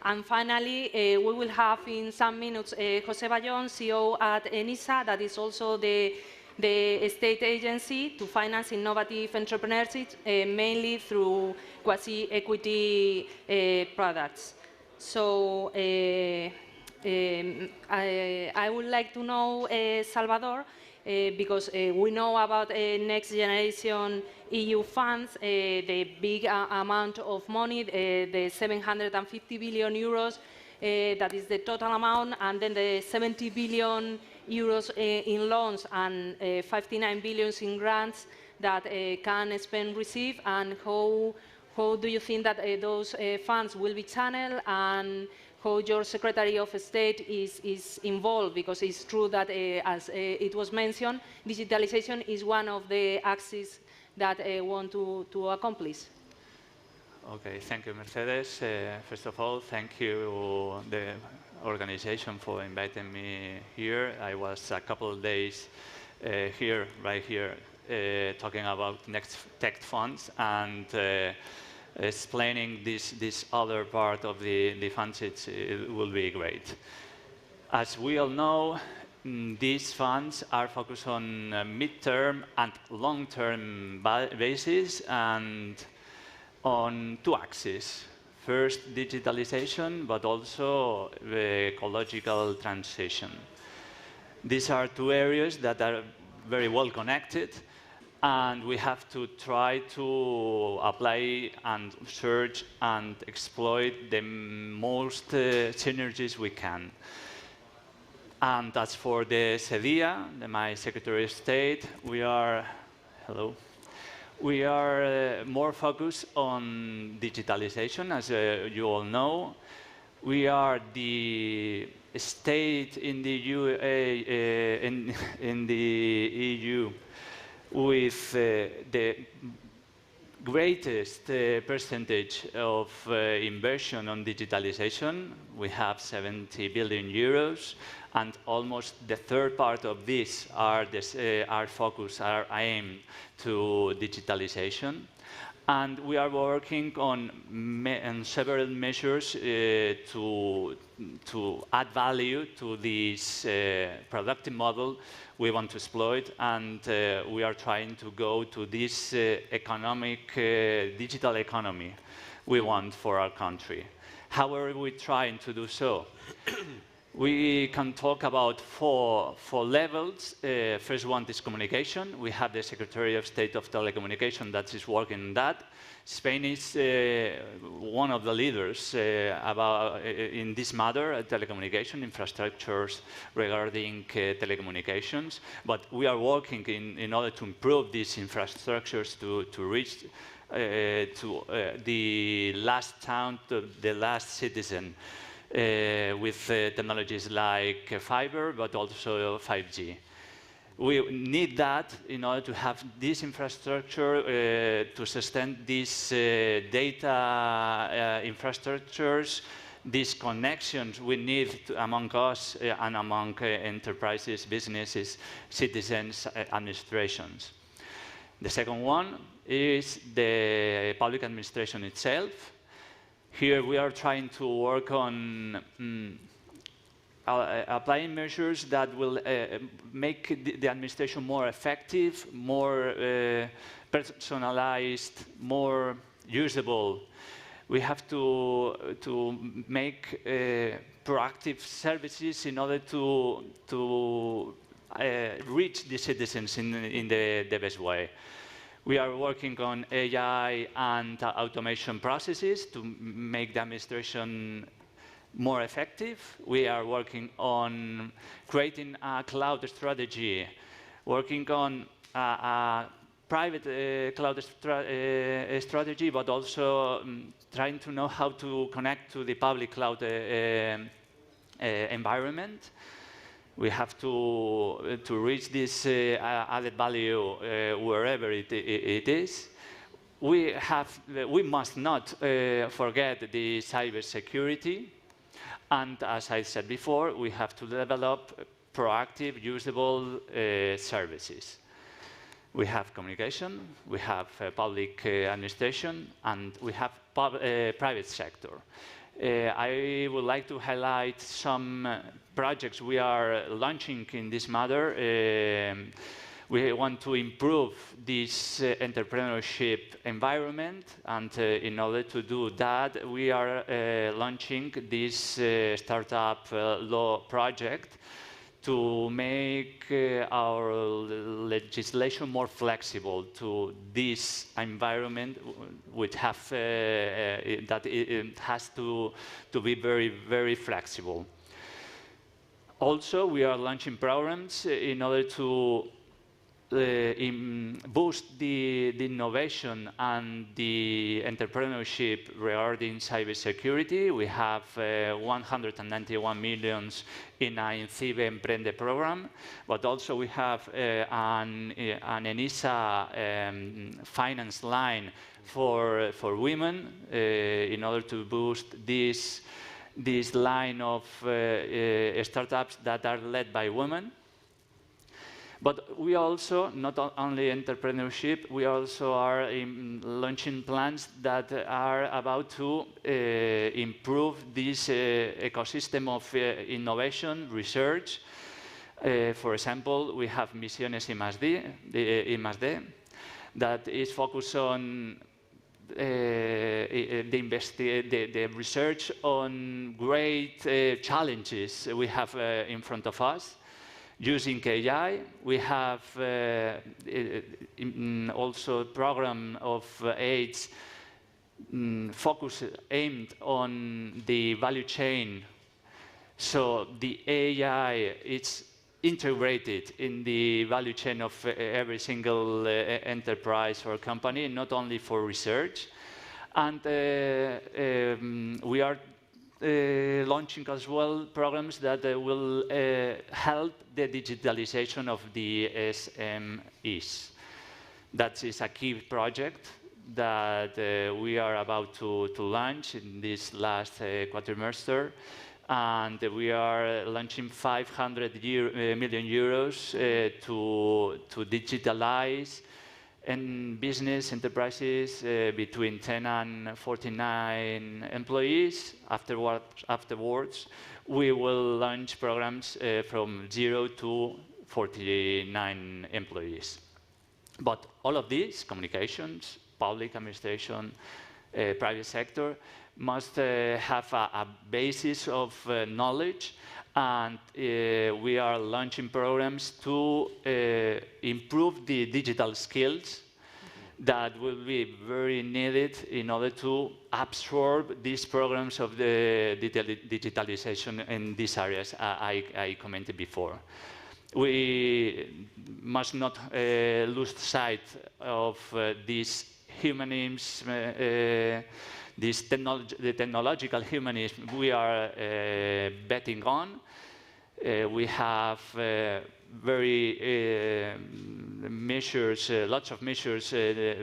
And finally, we will have in some minutes José Bayón, CEO at ENISA, that is also the state agency to finance innovative entrepreneurship, mainly through quasi-equity products. So I would like to know, Salvador, because we know about next generation EU funds, the big amount of money, the 750 billion euros, that is the total amount, and then the 70 billion euros in loans and 59 billion in grants that can Spain receive, and how do you think that those funds will be channeled, and how your Secretary of State is involved, because it's true that, as it was mentioned, digitalization is one of the axes that want to accomplish. Okay, thank you, Mercedes. First of all, thank you, the organization, for inviting me here. I was a couple of days right here, talking about next tech funds and explaining this other part of the funds. It will be great. As we all know, these funds are focused on mid-term and long-term basis, and on two axes. First, digitalization, but also the ecological transition. These are two areas that are very well connected, and we have to try to apply and search and exploit the most synergies we can. And as for the SEDIA, my Secretary of State, we are more focused on digitalization, as you all know. We are the state in the EU with the greatest percentage of inversion on digitalization. We have 70 billion euros, and almost the third part of this are our focus, our aim to digitalization. And we are working on several measures to add value to this productive model we want to exploit, and we are trying to go to this digital economy we want for our country. How are we trying to do so? We can talk about four levels. First one is communication. We have the Secretary of State of Telecommunication that is working on that. Spain is one of the leaders in this matter, telecommunication infrastructures regarding telecommunications. But we are working in order to improve these infrastructures to reach to the last town, to the last citizen. With technologies like fiber, but also 5G. We need that in order to have this infrastructure to sustain these data infrastructures these connections we need among us and among enterprises, businesses, citizens, administrations. The second one is the public administration itself. Here we are trying to work on applying measures that will make the administration more effective, more personalized, more usable. We have to make proactive services in order to reach the citizens in the best way. We are working on AI and automation processes to make the administration more effective. We are working on creating a cloud strategy, working on a private cloud strategy, but also trying to know how to connect to the public cloud environment. We have to reach this added value wherever it is. We must not forget the cybersecurity. And as I said before, we have to develop proactive, usable services. We have communication, we have public administration, and we have private sector. I would like to highlight some projects we are launching in this matter. We want to improve this entrepreneurship environment, and in order to do that, we are launching this startup law project to make our legislation more flexible to this environment, which have that it has to be very, very flexible. Also, we are launching programs in order to boost the innovation and the entrepreneurship regarding cybersecurity. We have 191 million in our INCIBE Emprende program, but also we have an ENISA finance line for women in order to boost this line of startups that are led by women. But we also, not only entrepreneurship, we also are launching plans that are about to improve this ecosystem of innovation, research. For example, we have Misiones I+D, that is focused on the research on great challenges we have in front of us. Using AI, we have also a program of aids aimed on the value chain. So the AI is integrated in the value chain of every single enterprise or company, not only for research. And we are launching as well programs that will help the digitalization of the SMEs. That is a key project that we are about to launch in this last quadrimester. And we are launching 500 million euros to digitalize and business enterprises between 10 and 49 employees. Afterwards, we will launch programs from 0 to 49 employees. But all of these, communications, public administration, private sector, must have a basis of knowledge, and we are launching programs to improve the digital skills that will be very needed in order to absorb these programs of the digitalization in these areas I commented before. We must not lose sight of these humanism, the technological humanism we are betting on. We have lots of measures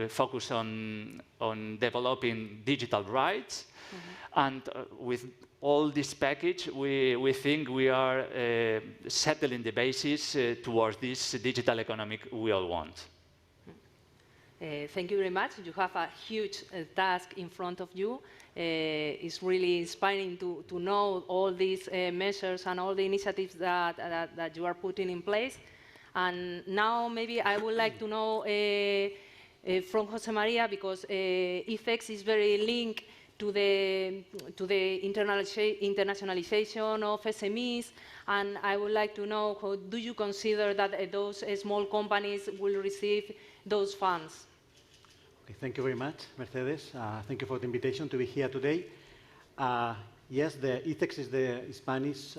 focused on developing digital rights. And with all this package, we think we are settling the basis towards this digital economic we all want. Thank you very much. You have a huge task in front of you. It's really inspiring to know all these measures and all the initiatives that you are putting in place. And now maybe I would like to know from Jose Maria, because IFEX is very linked to the internationalization of SMEs, and I would like to know, how do you consider that those small companies will receive those funds? Okay, thank you very much, Mercedes. Thank you for the invitation to be here today. Yes, the ICEX is the Spanish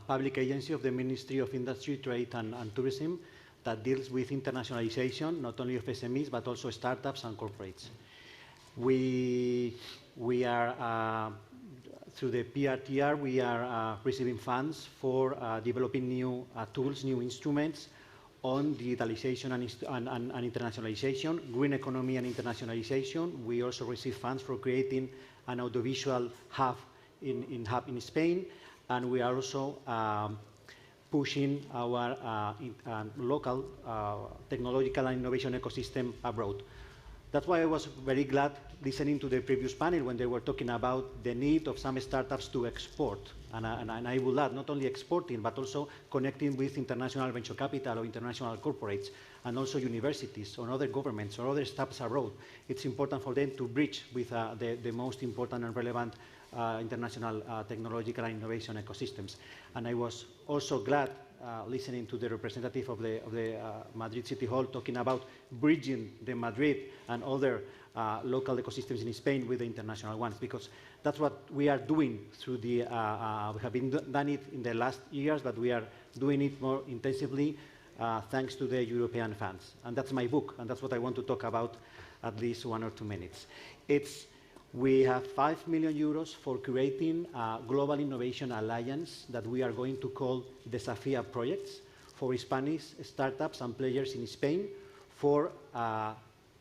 public agency of the Ministry of Industry, Trade and Tourism that deals with internationalization, not only of SMEs, but also startups and corporates. We are, through the PRTR, we are receiving funds for developing new tools, new instruments on digitalization and internationalization, green economy and internationalization. We also receive funds for creating an audiovisual hub in Spain, and we are also pushing our local technological and innovation ecosystem abroad. That's why I was very glad listening to the previous panel when they were talking about the need of some startups to export. And I will add, not only exporting, but also connecting with international venture capital or international corporates, and also universities or other governments or other startups abroad. It's important for them to bridge with the most important and relevant international technological and innovation ecosystems. And I was also glad listening to the representative of the Madrid City Hall talking about bridging the Madrid and other local ecosystems in Spain with the international ones, because that's what we are doing through the, we have been done it in the last years, but we are doing it more intensively thanks to the European funds. And that's my book, and that's what I want to talk about at least 1 or 2 minutes. We have 5 million euros for creating a global innovation alliance that we are going to call Desafía Projects for Spanish startups and players in Spain, for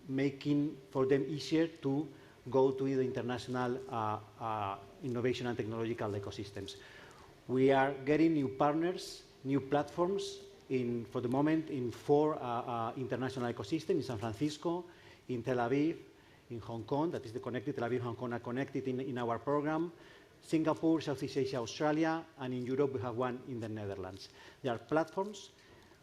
making for them easier to go to the international innovation and technological ecosystems. We are getting new partners, new platforms, for the moment in 4 international ecosystems, in San Francisco, in Tel Aviv, in Hong Kong, that is the connected, Tel Aviv, Hong Kong are connected in our program, Singapore, Southeast Asia, Australia, and in Europe we have one in the Netherlands. There are platforms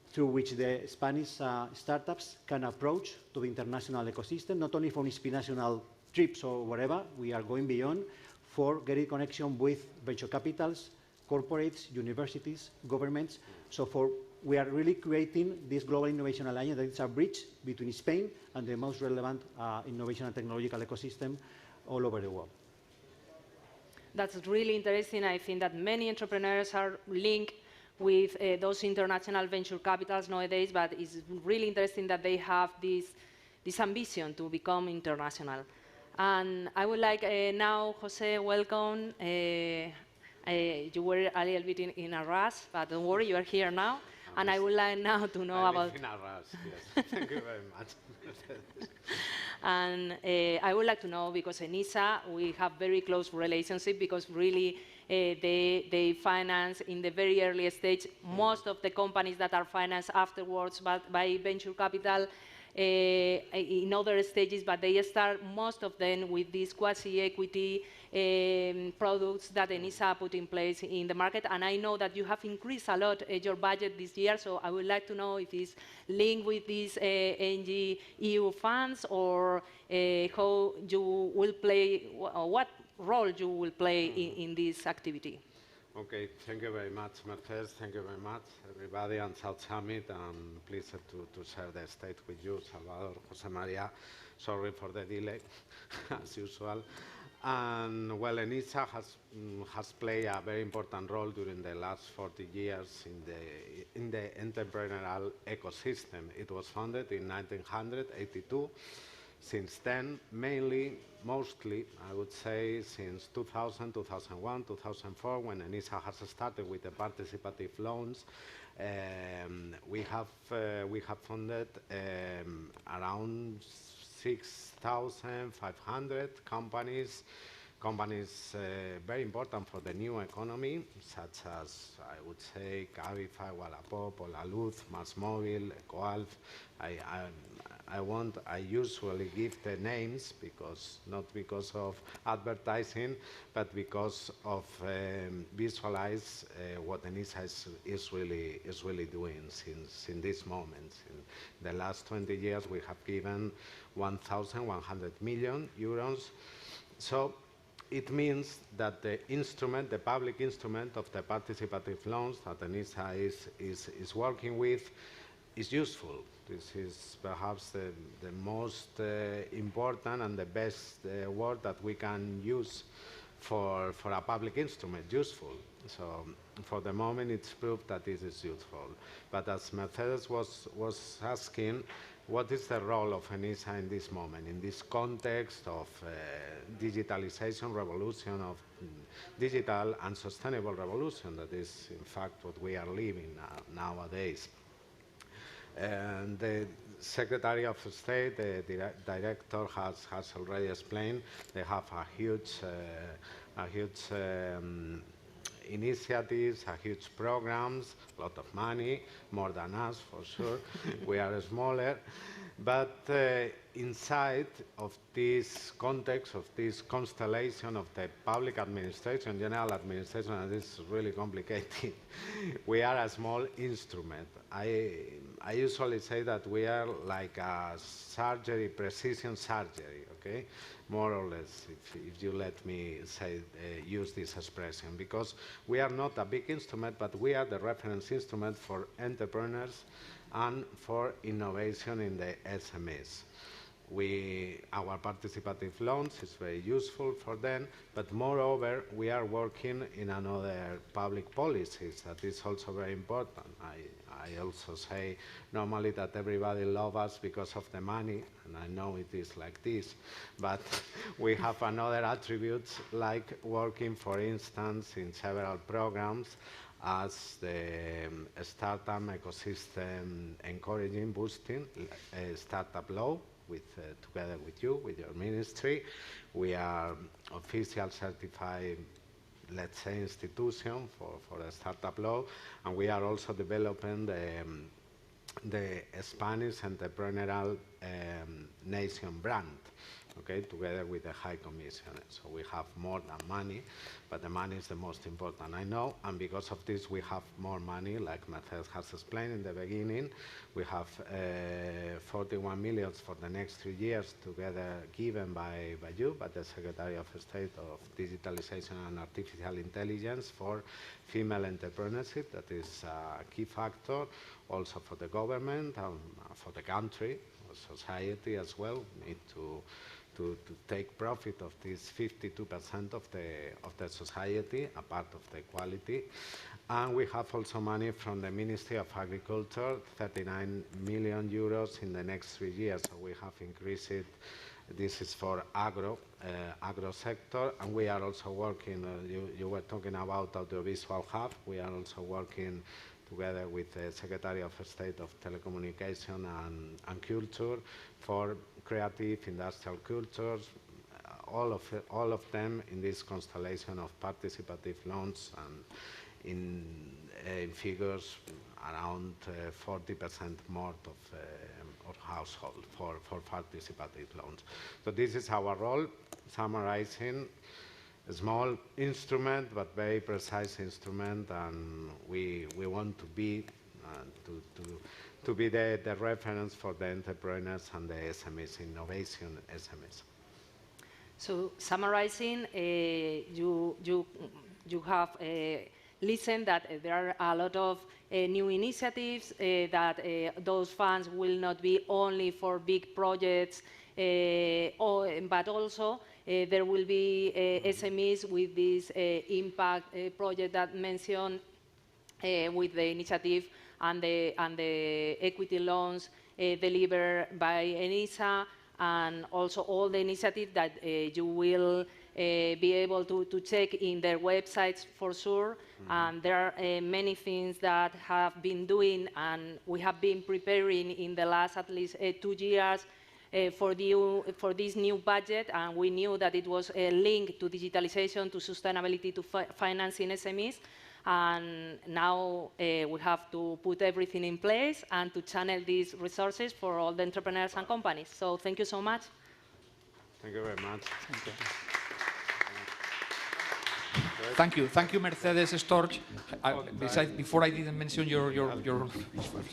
through which the Spanish startups can approach to the international ecosystem, not only for inspirational trips or whatever, we are going beyond for getting connection with venture capitals, corporates, universities, governments. So we are really creating this global innovation alliance that is a bridge between Spain and the most relevant innovation and technological ecosystem all over the world. That's really interesting. I think that many entrepreneurs are linked with those international venture capitals nowadays, but it's really interesting that they have this ambition to become international. And I would like now, Jose, welcome. You were a little bit in a rush, but don't worry, you are here now. And I would like now to know about... in a rush, yes. Thank you very much. And I would like to know, because ENISA, we have very close relationship, because really they finance in the very early stage most of the companies that are financed afterwards by venture capital in other stages, but they start most of them with these quasi-equity products that ENISA put in place in the market. And I know that you have increased a lot your budget this year, so I would like to know if it's linked with these NG EU funds, or how you will play, or what role you will play in this activity. Okay, thank you very much, Mercedes. Thank you very much, everybody, and South Summit. I'm pleased to share the stage with you, Salvador, Jose Maria. Sorry for the delay, as usual. And well, ENISA has played a very important role during the last 40 years in the entrepreneurial ecosystem. It was founded in 1982. Since then, mostly, I would say, since 2000, 2001, 2004, when ENISA has started with the participative loans, we have funded around 6,500 companies companies very important for the new economy, such as, I would say, Cabify, Wallapop, Olaluz, MassMobile, EcoAlf. I usually give the names not because of advertising, but because of visualize what Enisa is really doing since in this moment. In the last 20 years, we have given 1,100 million euros. So it means that the instrument, the public instrument of the participative loans that Enisa is working with is useful. This is perhaps the most important and the best word that we can use for a public instrument, useful. So for the moment, it's proof that this is useful. But as Mercedes was asking, what is the role of Enisa in this moment, in this context of digitalization revolution, of digital and sustainable revolution, that is, in fact, what we are living nowadays? And the Secretary of State, the director, has already explained. They have a huge initiatives, huge programs, a lot of money, more than us for sure. We are smaller. But inside of this context, of this constellation of the public administration, general administration, and this is really complicated, we are a small instrument. I usually say that we are like a surgery, precision surgery, okay? More or less, if you let me say, use this expression, because we are not a big instrument, but we are the reference instrument for entrepreneurs and for innovation in the SMEs. Our participative loans is very useful for them, but moreover, we are working in another public policies that is also very important. I also say normally that everybody loves us because of the money, and I know it is like this, but we have another attributes like working, for instance, in several programs as the startup ecosystem encouraging, boosting, startup law, together with you, with your ministry. We are official certified, let's say, institution for a startup law, and we are also developing the Spanish entrepreneurial nation brand, okay, together with the High Commissioner. So we have more than money, but the money is the most important, I know, and because of this we have more money, like Mercedes has explained in the beginning. We have 41 million for the next 3 years together given by you, by the Secretary of State of Digitalization and Artificial Intelligence for female entrepreneurship. That is a key factor also for the government and for the country, for society as well. We need to take profit of this 52% of the society, a part of the equality. And we have also money from the Ministry of Agriculture, 39 million euros in the next 3 years. So we have increased it. This is for agro sector, and we are also working, you were talking about audiovisual hub. We are also working together with the Secretary of State of Telecommunication and Culture for creative industrial cultures, all of them in this constellation of participative loans, and in figures around 40% more of household for participative loans. So this is our role, summarizing a small instrument, but very precise instrument, and we want to be the reference for the entrepreneurs and the SMEs, innovation SMEs. So summarizing, you have listened that there are a lot of new initiatives, that those funds will not be only for big projects, but also there will be SMEs with this impact project that mentioned with the initiative and the equity loans delivered by Enisa, and also all the initiatives that you will be able to check in their websites for sure. Mm-hmm. And there are many things that have been doing and we have been preparing in the last at least 2 years for this new budget, and we knew that it was linked to digitalization, to sustainability, to financing SMEs. And now we have to put everything in place and to channel these resources for all the entrepreneurs and companies. So thank you so much. Thank you very much. Thank you, Mercedes Storch. Before I didn't mention your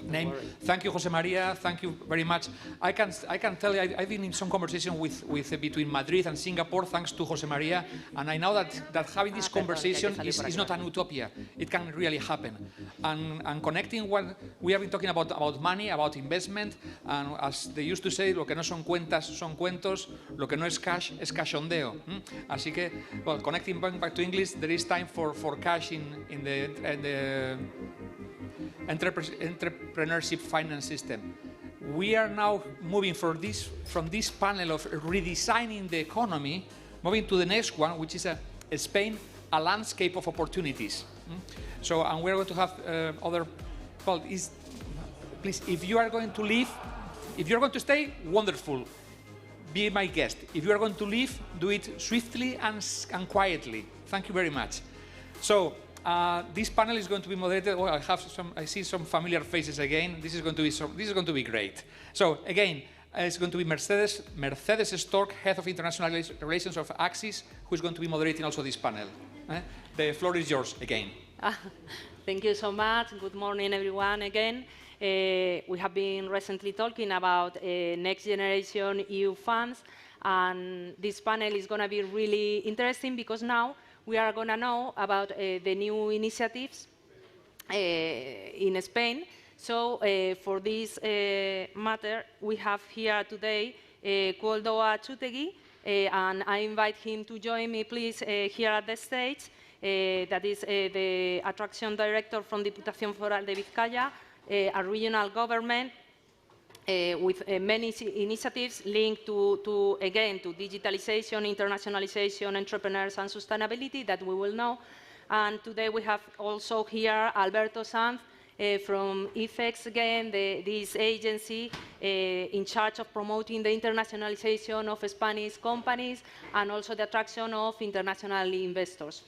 name. Thank you, Jose Maria. Thank you very much. I can tell you, I've been in some conversation between Madrid and Singapore, thanks to Jose Maria, and I know that having this conversation is not an utopia. It can really happen. And connecting what we have been talking about money, about investment, and as they used to say, lo que no son cuentas son cuentos, lo que no es cachondeo. Así que, well, connecting back to English, there is time for cash in the entrepreneurship finance system. We are now moving from this panel of redesigning the economy, moving to the next one, which is Spain, a landscape of opportunities. So, and we're going to have other. Well, please, if you are going to leave, if you're going to stay, wonderful. Be my guest. If you are going to leave, do it swiftly and quietly. Thank you very much. So this panel is going to be moderated. Oh, I see some familiar faces again. This is going to be great. So again, it's going to be Mercedes Storch, Head of International Relations of Axis, who is going to be moderating also this panel. The floor is yours again. Thank you so much. Good morning, everyone, again. We have been recently talking about next generation EU funds, and this panel is going to be really interesting because now we are going to know about the new initiatives in Spain. So for this matter, we have here today Koldo Atxutegi, and I invite him to join me, please, here at the stage. That is the Attraction Director from Diputación Foral de Vizcaya, a regional government with many initiatives linked to digitalization, internationalization, entrepreneurs, and sustainability that we will know. And today we have also here Alberto Sanz from IFEX, again, this agency in charge of promoting the internationalization of Spanish companies and also the attraction of international investors.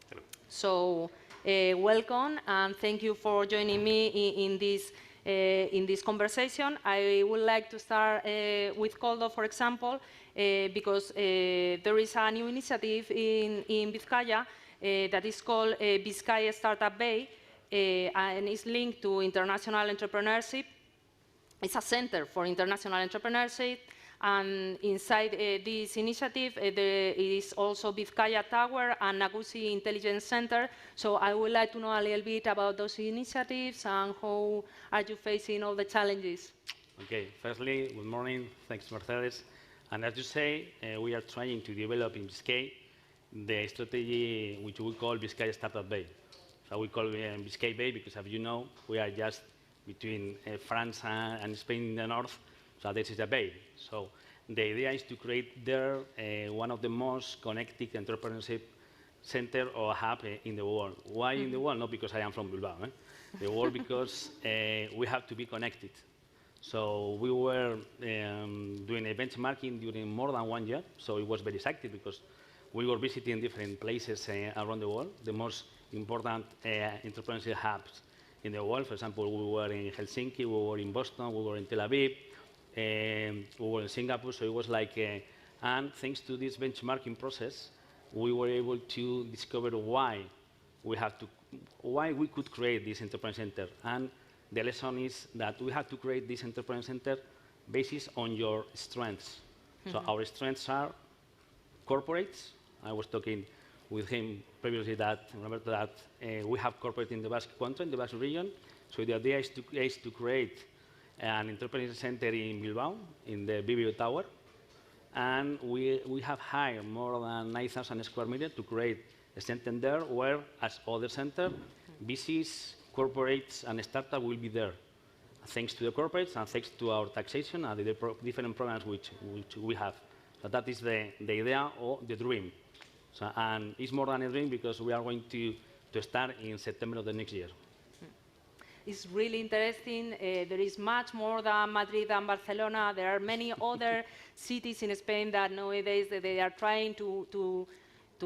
Hello. So welcome, and thank you for joining me in this conversation. I would like to start with Koldo, for example, because there is a new initiative in Vizcaya that is called Vizcaya Startup Bay, and is linked to international entrepreneurship. It's a center for international entrepreneurship, and inside this initiative, there is also Vizcaya Tower and Nagusi Intelligence Center. So I would like to know a little bit about those initiatives and how are you facing all the challenges? Okay, firstly, good morning. Thanks, Mercedes. And as you say, we are trying to develop in Vizcaya the strategy which we call Vizcaya Startup Bay. So we call it Vizcaya Bay because, as you know, we are just between France and Spain in the north. So this is a bay. So the idea is to create there one of the most connected entrepreneurship center or hub in the world. Why in the world? Not because I am from Bilbao. The world because we have to be connected. So we were doing a benchmarking during more than 1 year. So it was very exciting because we were visiting different places around the world, the most important entrepreneurship hubs in the world. For example, we were in Helsinki, we were in Boston, we were in Tel Aviv, we were in Singapore. So it was like, and thanks to this benchmarking process, we were able to discover why we could create this entrepreneur center. And the lesson is that we have to create this entrepreneur center based on your strengths. Mm-hmm. So our strengths are corporates. I was talking with him previously that we have corporate in the Basque Country, in the Basque region. So the idea is to create an entrepreneurship center in Bilbao, in the BBO Tower. And we have hired more than 9,000 square meters to create a center there where, as other centers, VCs, corporates, and startups will be there. Thanks to the corporates and thanks to our taxation and the different programs which we have. So that is the idea or the dream. So, and it's more than a dream because we are going to start in September of the next year. is really interesting. There is much more than Madrid and Barcelona. There are many other cities in Spain that nowadays they are trying to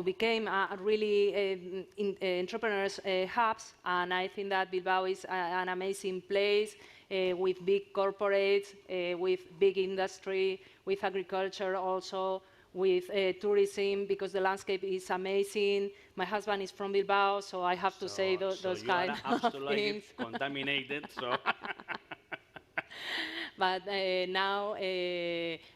become really entrepreneurs hubs, and I think that Bilbao is an amazing place with big corporates, with big industry, with agriculture also, with tourism, because the landscape is amazing. My husband is from Bilbao, so I have to say those kind of things. Absolutely contaminated. So. But now,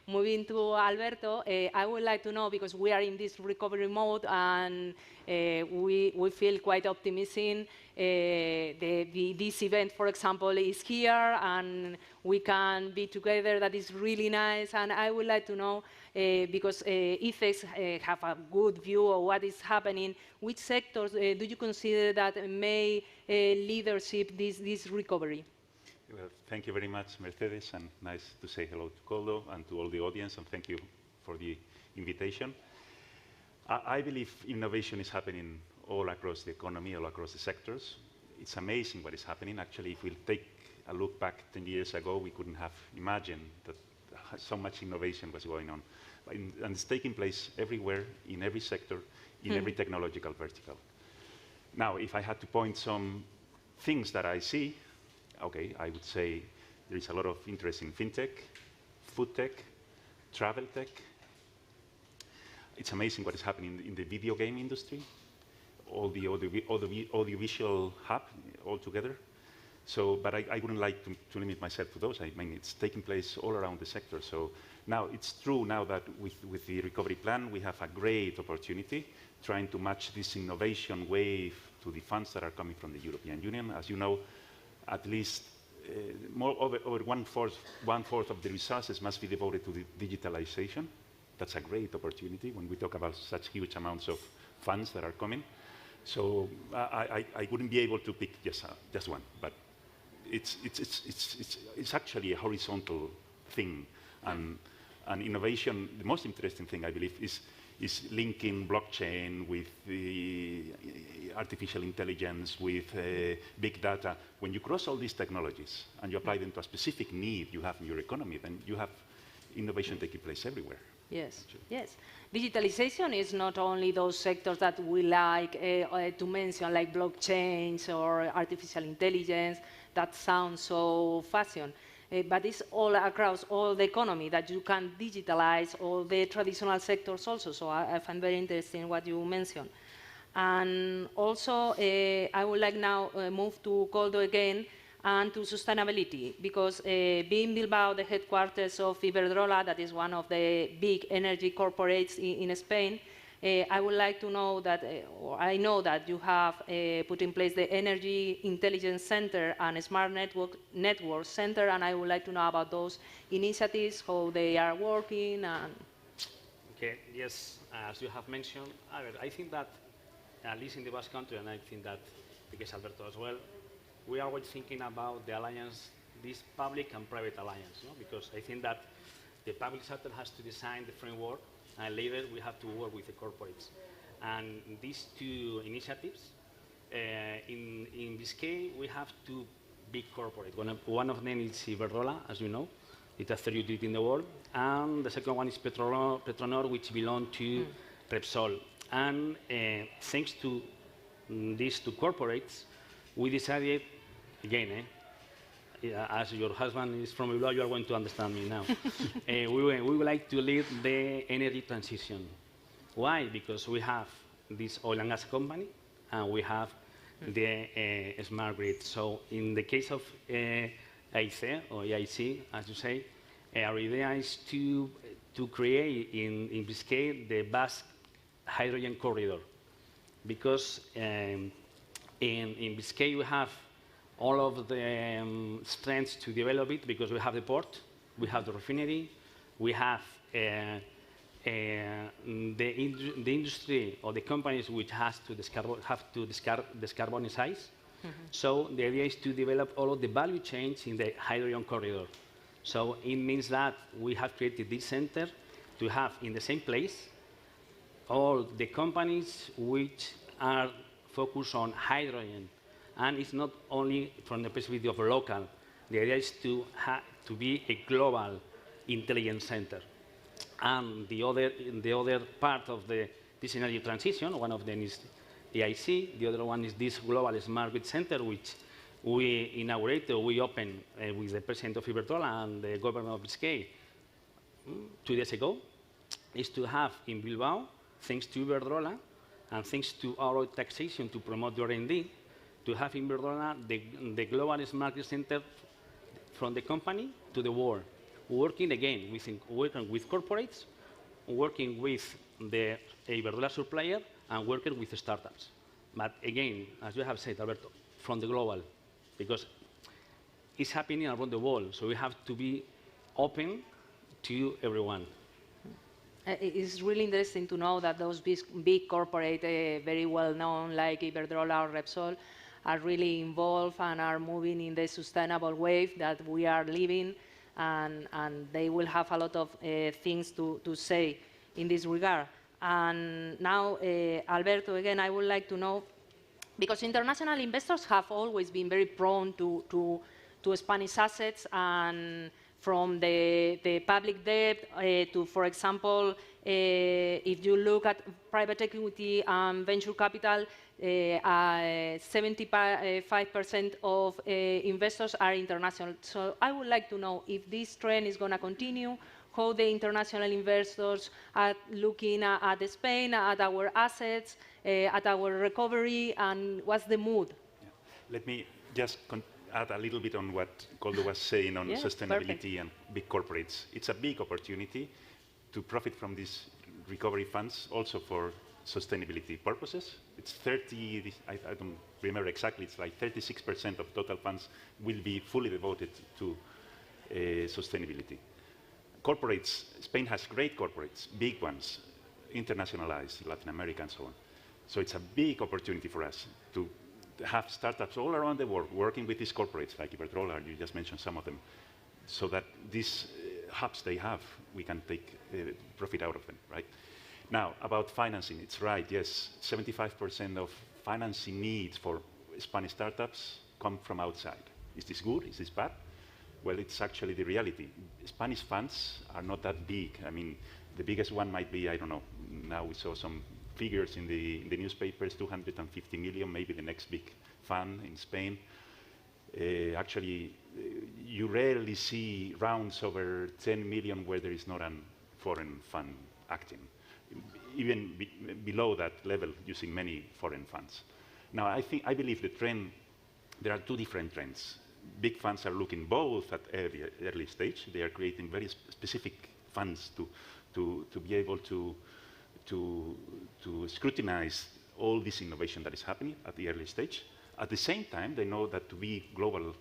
moving to Alberto, I would like to know, because we are in this recovery mode and we feel quite optimistic. This event, for example, is here and we can be together. That is really nice. And I would like to know, because ICEX have a good view of what is happening, which sectors do you consider that may leadership this recovery? Well, thank you very much, Mercedes, and nice to say hello to Koldo and to all the audience, and thank you for the invitation. I believe innovation is happening all across the economy, all across the sectors. It's amazing what is happening. Actually, if we take a look back 10 years ago, we couldn't have imagined that so much innovation was going on. And it's taking place everywhere, in every sector, in every technological vertical. Now, if I had to point some things that I see, okay, I would say there is a lot of interest in fintech, food tech, travel tech. It's amazing what is happening in the video game industry, all the audiovisual hub altogether. So, but I wouldn't like to limit myself to those. I mean, it's taking place all around the sector. So now it's true now that with the recovery plan, we have a great opportunity trying to match this innovation wave to the funds that are coming from the European Union. As you know, at least over one-fourth of the resources must be devoted to the digitalization. That's a great opportunity when we talk about such huge amounts of funds that are coming. So I wouldn't be able to pick just one, but it's actually a horizontal thing, and innovation. The most interesting thing, I believe, is linking blockchain with the artificial intelligence, with big data. When you cross all these technologies and you apply them to a specific need you have in your economy, then you have innovation taking place everywhere. Yes, yes. Digitalization is not only those sectors that we like to mention, like blockchains or artificial intelligence, that sounds so fashion. But it's all across all the economy that you can digitalize all the traditional sectors also. So I find very interesting what you mentioned. And also, I would like now move to Koldo again and to sustainability, because being Bilbao the headquarters of Iberdrola, that is one of the big energy corporates in Spain, I would like to know that, or I know that you have put in place the Energy Intelligence Center and Smart Network Center, and I would like to know about those initiatives, how they are working. And okay, yes, as you have mentioned, I think that, at least in the Basque Country, and I think that because Alberto as well, we are always thinking about the alliance, this public and private alliance, no? Because I think that the public sector has to design the framework, and later we have to work with the corporates. And these two initiatives, in this case, we have two big corporates. One of them is Iberdrola, as you know, it's a third utility in the world, and the second one is Petronor, which belongs to Repsol. And thanks to these two corporates, we decided, again, as your husband is from Bilbao, you are going to understand me now. We would like to lead the energy transition. Why? Because we have this oil and gas company, and we have the smart grid. So in the case of EIC, or EIC, as you say, our idea is to create in Biscay the Basque hydrogen corridor, because in Biscay we have all of the strengths to develop it, because we have the port, we have the refinery, we have the industry or the companies which have to decarbonize. So the idea is to develop all of the value chains in the hydrogen corridor. So it means that we have created this center to have in the same place all the companies which are focused on hydrogen And it's not only from the perspective of local. The idea is to be a global intelligence center. And the other part of this energy transition, one of them is EIC, the other one is this Global Smart Grid Center, which we inaugurated, we opened with the president of Iberdrola and the governor of Biscay 2 days ago, is to have in Bilbao, thanks to Iberdrola and thanks to our taxation to promote the R&D, to have in Iberdrola the Global Smart Grid Center from the company to the world, working again working with corporates, working with the Iberdrola supplier, and working with startups. But again, as you have said, Alberto, from the global, because it's happening around the world, so we have to be open to everyone. It's really interesting to know that those big corporate, very well known, like Iberdrola or Repsol, are really involved and are moving in the sustainable wave that we are living, and they will have a lot of things to say in this regard. And now, Alberto, again, I would like to know, because international investors have always been very prone to Spanish assets, and from the public debt to, for example, if you look at private equity and venture capital, 75% of investors are international. So I would like to know if this trend is going to continue, how the international investors are looking at Spain, at our assets, at our recovery, and what's the mood? Yeah. Let me just add a little bit on what Koldo was saying on sustainability and big corporates. It's a big opportunity to profit from these recovery funds also for sustainability purposes. It's 30, I don't remember exactly, it's like 36% of total funds will be fully devoted to sustainability. Corporates, Spain has great corporates, big ones, internationalized, Latin America and so on. So it's a big opportunity for us to have startups all around the world working with these corporates like Iberdrola, you just mentioned some of them, so that these hubs they have, we can take profit out of them, right? Now, about financing, it's right, yes, 75% of financing needs for Spanish startups come from outside. Is this good? Is this bad? Well, it's actually the reality. Spanish funds are not that big. I mean, the biggest one might be, I don't know, now we saw some figures in the newspapers, 250 million, maybe the next big fund in Spain. Actually, you rarely see rounds over 10 million where there is not a foreign fund acting. Even below that level, using many foreign funds. Now, I believe the trend, there are two different trends. Big funds are looking both at early stage. They are creating very specific funds to be able to scrutinize all this innovation that is happening at the early stage. At the same time, they know that to be global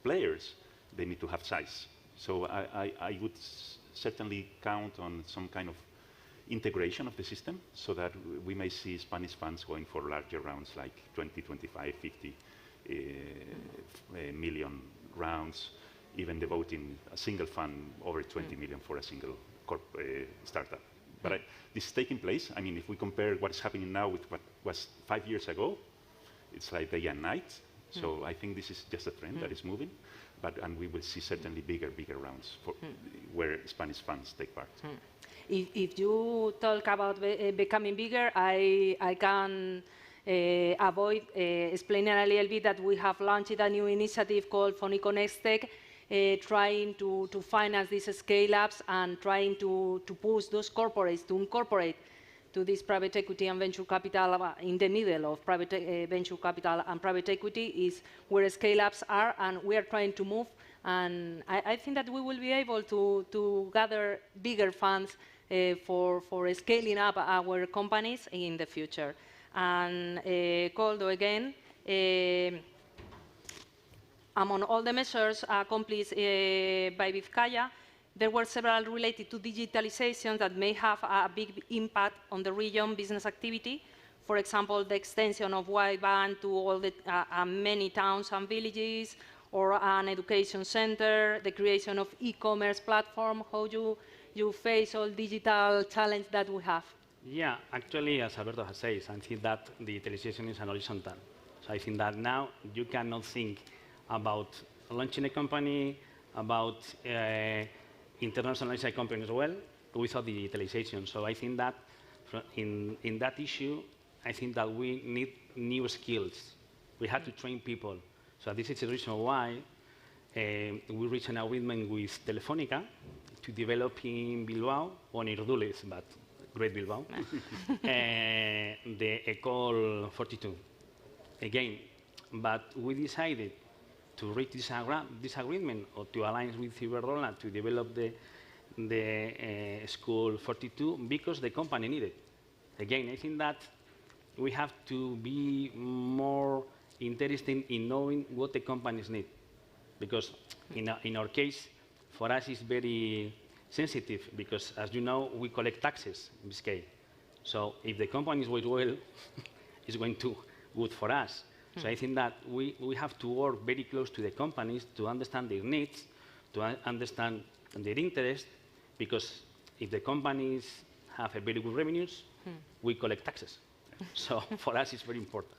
players, they need to have size. So I would certainly count on some kind of integration of the system so that we may see Spanish funds going for larger rounds like 20, 25, 50 million rounds, even devoting a single fund over 20 million for a single startup. But this is taking place. I mean, if we compare what is happening now with what was 5 years ago, it's like day and night. So I think this is just a trend that is moving. And we will see certainly bigger rounds for where Spanish funds take part. If you talk about becoming bigger, I can avoid explaining a little bit that we have launched a new initiative called Fonico Nextech, trying to finance these scale-ups and trying to push those corporates to incorporate to this private equity and venture capital. In the middle of private venture capital and private equity is where scale-ups are, and we are trying to move. And I think that we will be able to gather bigger funds for scaling up our companies in the future. And Koldo, again, among all the measures accomplished by Vizcaya, there were several related to digitalization that may have a big impact on the region business activity. For example, the extension of wideband to all the many towns and villages, or an education center, the creation of e-commerce platform. How you face all digital challenge that we have? Yeah, actually, as Alberto has said, I think that digitalization is an horizontal. So I think that now you cannot think about launching a company, about internationalizing a company as well, without digitalization. So I think that in that issue, I think that we need new skills. We have to train people. So this is the reason why we reached an agreement with Telefónica to develop in Bilbao, or in Urduliz, but Great Bilbao, the Ecole 42. Again, but we decided to reach this agreement or to align with Iberdrola to develop the School 42 because the company needed. Again, I think that we have to be more interested in knowing what the companies need, because in our case, for us it's very sensitive because, as you know, we collect taxes in Biscay. So if the company is doing well, it's going to good for us. So I think that we have to work very close to the companies to understand their needs, to understand their interest, because if the companies have a very good revenues, we collect taxes. So for us, it's very important.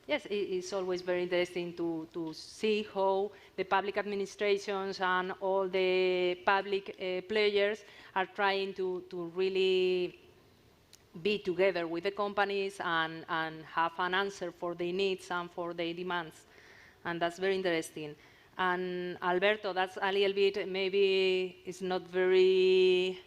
Yes, it's always very interesting to see how the public administrations and all the public players are trying to really be together with the companies and have an answer for their needs and for their demands. And that's very interesting. And Alberto, that's a little bit, maybe it's not very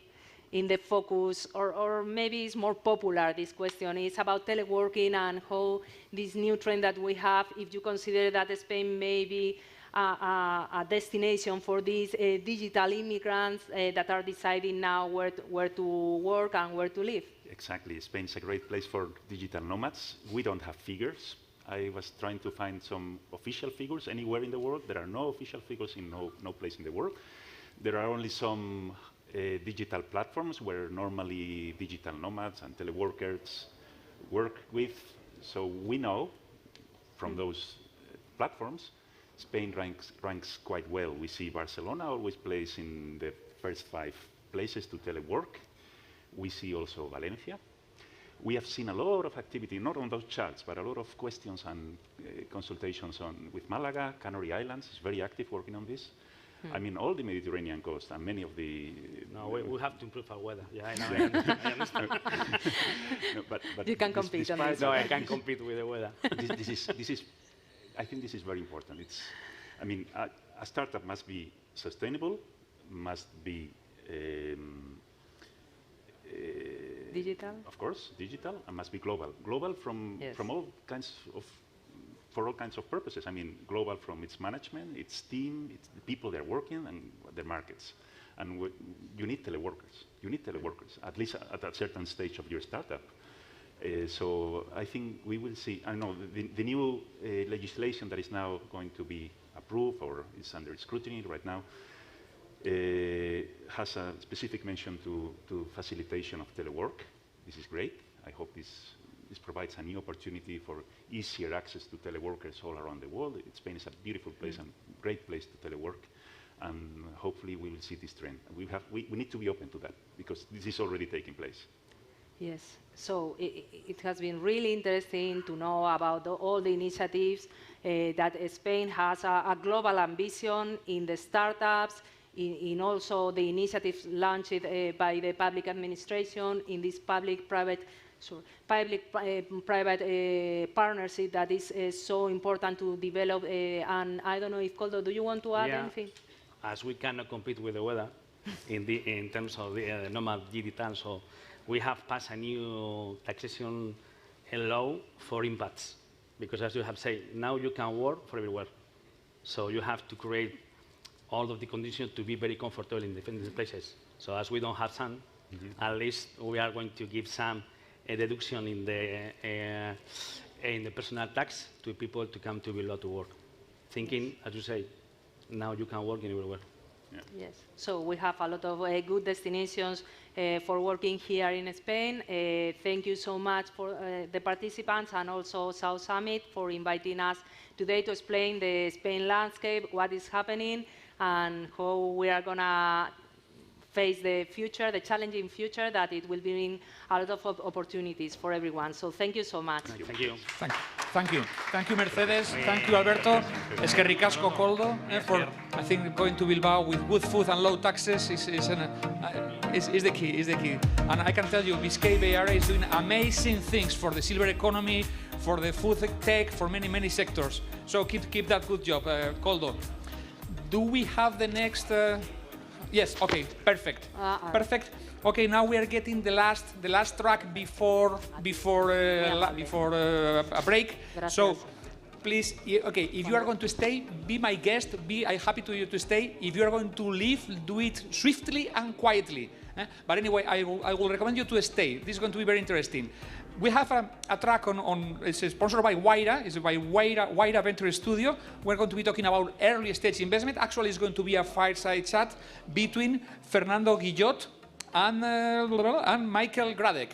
in the focus, or maybe it's more popular, this question. It's about teleworking and how this new trend that we have, if you consider that Spain may be a destination for these digital immigrants that are deciding now where to work and where to live. Exactly. Spain's a great place for digital nomads. We don't have figures. I was trying to find some official figures anywhere in the world. There are no official figures in no place in the world. There are only some digital platforms where normally digital nomads and teleworkers work with. So we know from those platforms, Spain ranks quite well. We see Barcelona always plays in the first 5 places to telework. We see also Valencia. We have seen a lot of activity, not on those charts, but a lot of questions and consultations with Malaga, Canary Islands is very active working on this. I mean, all the Mediterranean coast and many of the... No, we have to improve our weather. Yeah, I understand. No, but you can compete on this. No, I can compete with the weather. I think this is very important. I mean, a startup must be sustainable, must be... digital? Of course, digital, and must be global. Global from all kinds of... for all kinds of purposes. I mean, global from its management, its team, it's the people they're working, and their markets. And you need teleworkers. You need teleworkers, at least at a certain stage of your startup. So I think we will see, I know, the new legislation that is now going to be approved or is under scrutiny right now has a specific mention to facilitation of telework. This is great. I hope this provides a new opportunity for easier access to teleworkers all around the world. Spain is a beautiful place and great place to telework, and hopefully we will see this trend. We need to be open to that, because this is already taking place. Yes, so it has been really interesting to know about all the initiatives that Spain has a global ambition in the startups, in also the initiatives launched by the public administration in this public-private partnership that is so important to develop. And I don't know if Koldo, do you want to add anything? As we cannot compete with the weather in terms of the nomad digital, so we have passed a new taxation law for impacts, because as you have said, now you can work for everywhere. So you have to create all of the conditions to be very comfortable in different places. So as we don't have sun, at least we are going to give some deduction in the personal tax to people to come to Bilbao to work. Thinking, as you say, now you can work everywhere. Yeah. Yes. So we have a lot of good destinations for working here in Spain. Thank you so much for the participants and also South Summit for inviting us today to explain the Spain landscape, what is happening, and how we are going to face the future, the challenging future, that it will bring a lot of opportunities for everyone. So thank you so much. Thank you. Thank you. Thank you, Mercedes. Thank you, Alberto. Eskerrik asko, Koldo, for, I think, going to Bilbao with good food and low taxes is the key. And I can tell you, Biscay Bay Area is doing amazing things for the silver economy, for the food tech, for many, many sectors. So keep that good job, Koldo. Do we have the next? Yes. Okay. Perfect. Perfect. Okay. Now we are getting the last track before a break. Gracias. So please, okay. If you are going to stay, be my guest. I'm happy to stay. If you are going to leave, do it swiftly and quietly. But anyway, I will recommend you to stay. This is going to be very interesting. We have a track it's sponsored by Wayra. It's by Wayra Venture Studio. We're going to be talking about early stage investment. Actually, it's going to be a fireside chat between Fernando Guillot and Michael Gradek.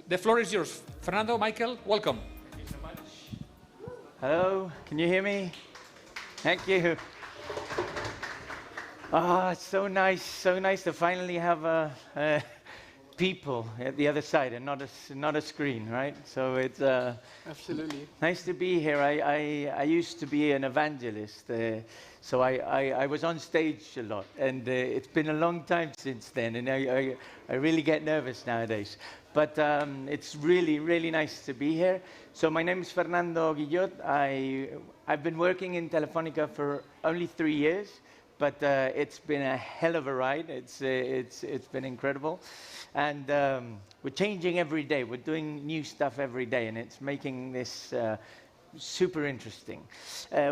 The floor is yours. Fernando, Michael, welcome. Thank you so much. Hello, can you hear me? Thank you. It's so nice to finally have people at the other side and not a screen, right? So it's absolutely nice to be here. I used to be an evangelist, so I was on stage a lot, and it's been a long time since then, and I really get nervous nowadays. But it's really nice to be here. So my name is Fernando Guillot. I've been working in Telefónica for only 3 years, but it's been a hell of a ride. It's been incredible. And we're changing every day. We're doing new stuff every day, and it's making this super interesting.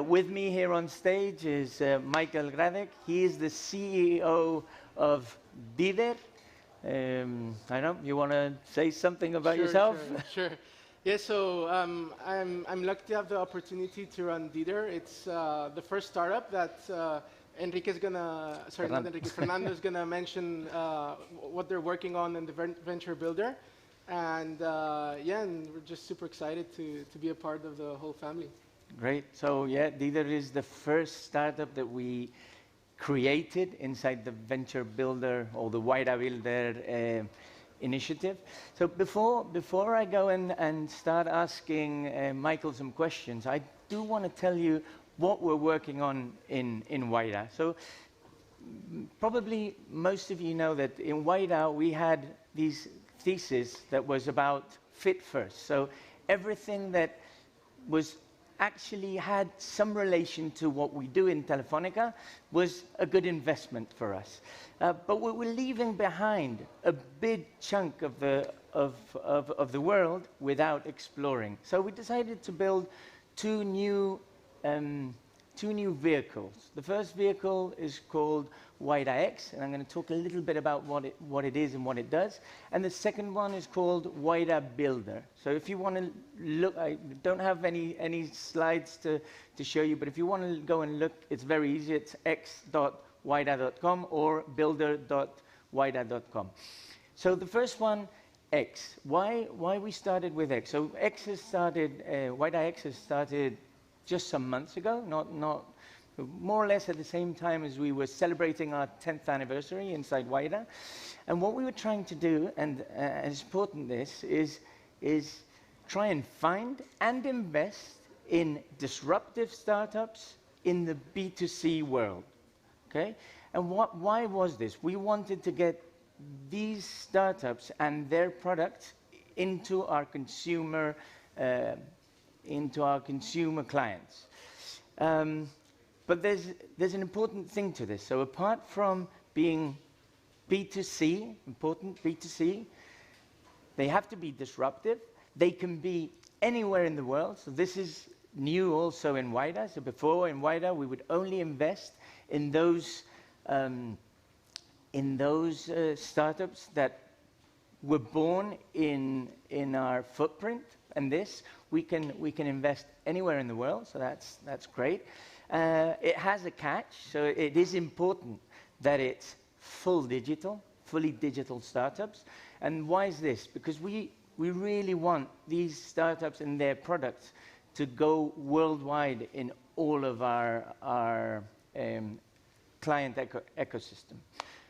With me here on stage is Michael Gradek. He is the CEO of Dider. I don't know, you want to say something about yourself? Sure. Yeah, so I'm lucky to have the opportunity to run Dider. It's the first startup that Fernando's gonna mention what they're working on in the Venture Builder, and and we're just super excited to be a part of the whole family. Great. So yeah, Dider is the first startup that we created inside the Venture Builder or the Wayra Builder initiative. So before I go and start asking Michael some questions, I do want to tell you what we're working on in Wayra. So probably most of you know that in Wayra we had these thesis that was about fit first. So everything that was actually had some relation to what we do in Telefónica was a good investment for us. But we were leaving behind a big chunk of the world without exploring. So we decided to build two new vehicles. The first vehicle is called Wayra X, and I'm going to talk a little bit about what it is and what it does. And the second one is called Wayra Builder. So if you want to look, I don't have any slides to show you, but if you want to go and look, it's very easy. It's x.wayra.com or builder.wayra.com. So the first one, X. Why we started with X? So Wayra X has started just some months ago, not more or less at the same time as we were celebrating our 10th anniversary inside Wayra. And what we were trying to do, and as important this, is try and find and invest in disruptive startups in the B2C world, okay? And why was this? We wanted to get these startups and their products into our consumer clients. But there's an important thing to this. So apart from being B2C, important B2C, they have to be disruptive. They can be anywhere in the world. So this is new also in Wayra. So before in Wayra, we would only invest in those startups that were born in our footprint. And this, we can invest anywhere in the world, so that's great. It has a catch, so it is important that it's fully digital startups. And why is this? Because we really want these startups and their products to go worldwide in all of our client ecosystem.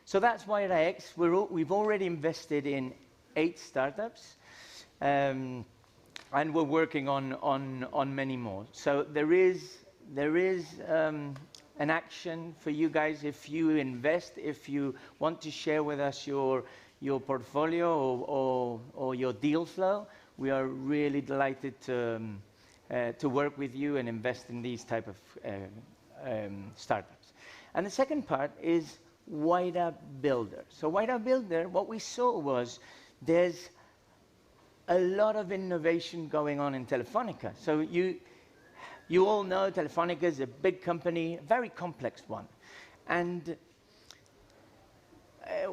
So that's WireX. We've already invested in 8 startups, and we're working on many more. So there is an action for you guys if you invest, if you want to share with us your portfolio or your deal flow. We are really delighted to work with you and invest in these type of startups. And the second part is Wayra Builder. So Wayra Builder, what we saw was there's a lot of innovation going on in Telefonica. So you all know Telefonica is a big company, a very complex one. And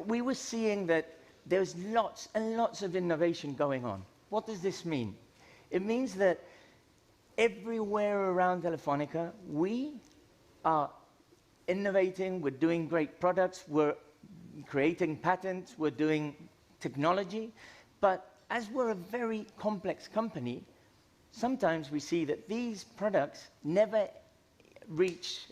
we were seeing that there's lots and lots of innovation going on. What does this mean? It means that everywhere around Telefonica, we are innovating, we're doing great products, we're creating patents, we're doing technology. But as we're a very complex company, sometimes we see that these products never reach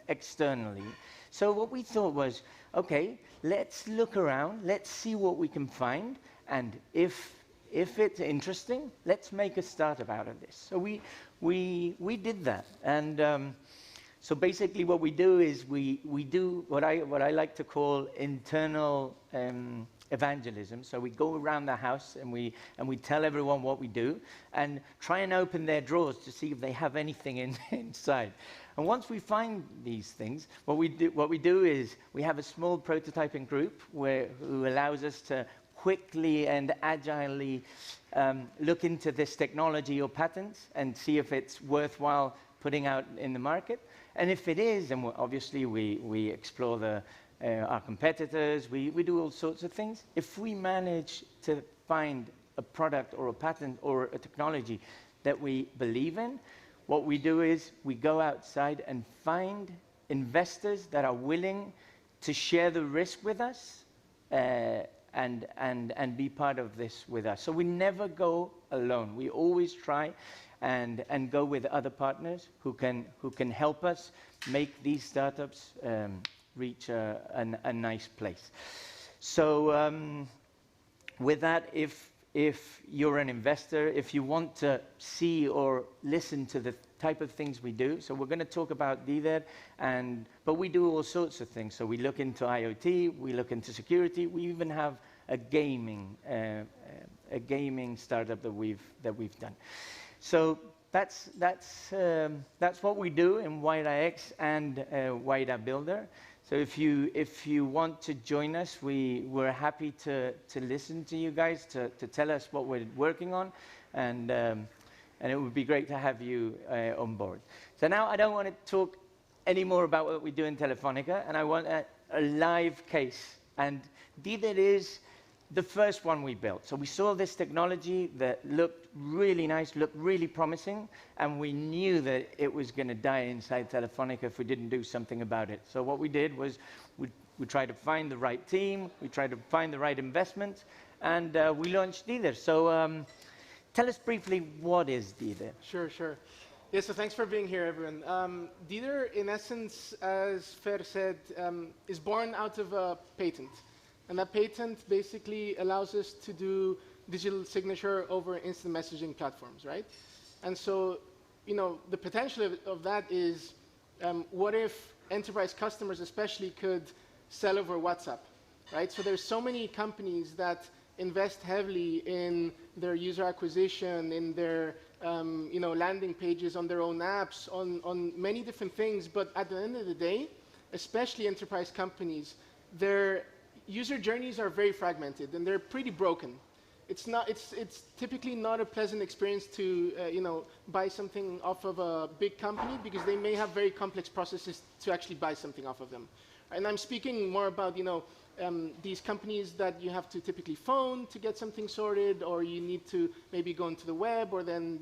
externally. So what we thought was, okay, let's look around, let's see what we can find, and if it's interesting, let's make a startup out of this. So we did that, and so basically what we do is we do what I like to call internal evangelism. So we go around the house and we tell everyone what we do and try and open their drawers to see if they have anything inside. And once we find these things, what we do is we have a small prototyping group who allows us to quickly and agilely look into this technology or patents and see if it's worthwhile putting out in the market. And if it is, then obviously we explore our competitors, we do all sorts of things. If we manage to find a product or a patent or a technology that we believe in, what we do is we go outside and find investors that are willing to share the risk with us and be part of this with us. So we never go alone. We always try and go with other partners who can help us make these startups reach a nice place. So with that, if you're an investor, if you want to see or listen to the type of things we do, so we're going to talk about DDER, but we do all sorts of things. So we look into IoT, we look into security, we even have a gaming startup that we've done. So that's what we do in WireX and Wayra Builder. So if you want to join us, we're happy to listen to you guys, to tell us what we're working on, and it would be great to have you on board. So now I don't want to talk any more about what we do in Telefonica, and I want a live case. And DDER is the first one we built. So we saw this technology that looked really nice, looked really promising, and we knew that it was going to die inside Telefonica if we didn't do something about it. So what we did was we tried to find the right team, we tried to find the right investment, and we launched DDER. So tell us briefly, what is DDER? Sure. Yeah, so thanks for being here, everyone. DDER, in essence, as Fer said, is born out of a patent. And that patent basically allows us to do digital signature over instant messaging platforms, right? And so, the potential of that is, what if enterprise customers especially could sell over WhatsApp, right? So there's so many companies that invest heavily in their user acquisition, in their landing pages, on their own apps, on many different things. But at the end of the day, especially enterprise companies, their user journeys are very fragmented and they're pretty broken. It's typically not a pleasant experience to buy something off of a big company, because they may have very complex processes to actually buy something off of them. And I'm speaking more about these companies that you have to typically phone to get something sorted, or you need to maybe go into the web, or then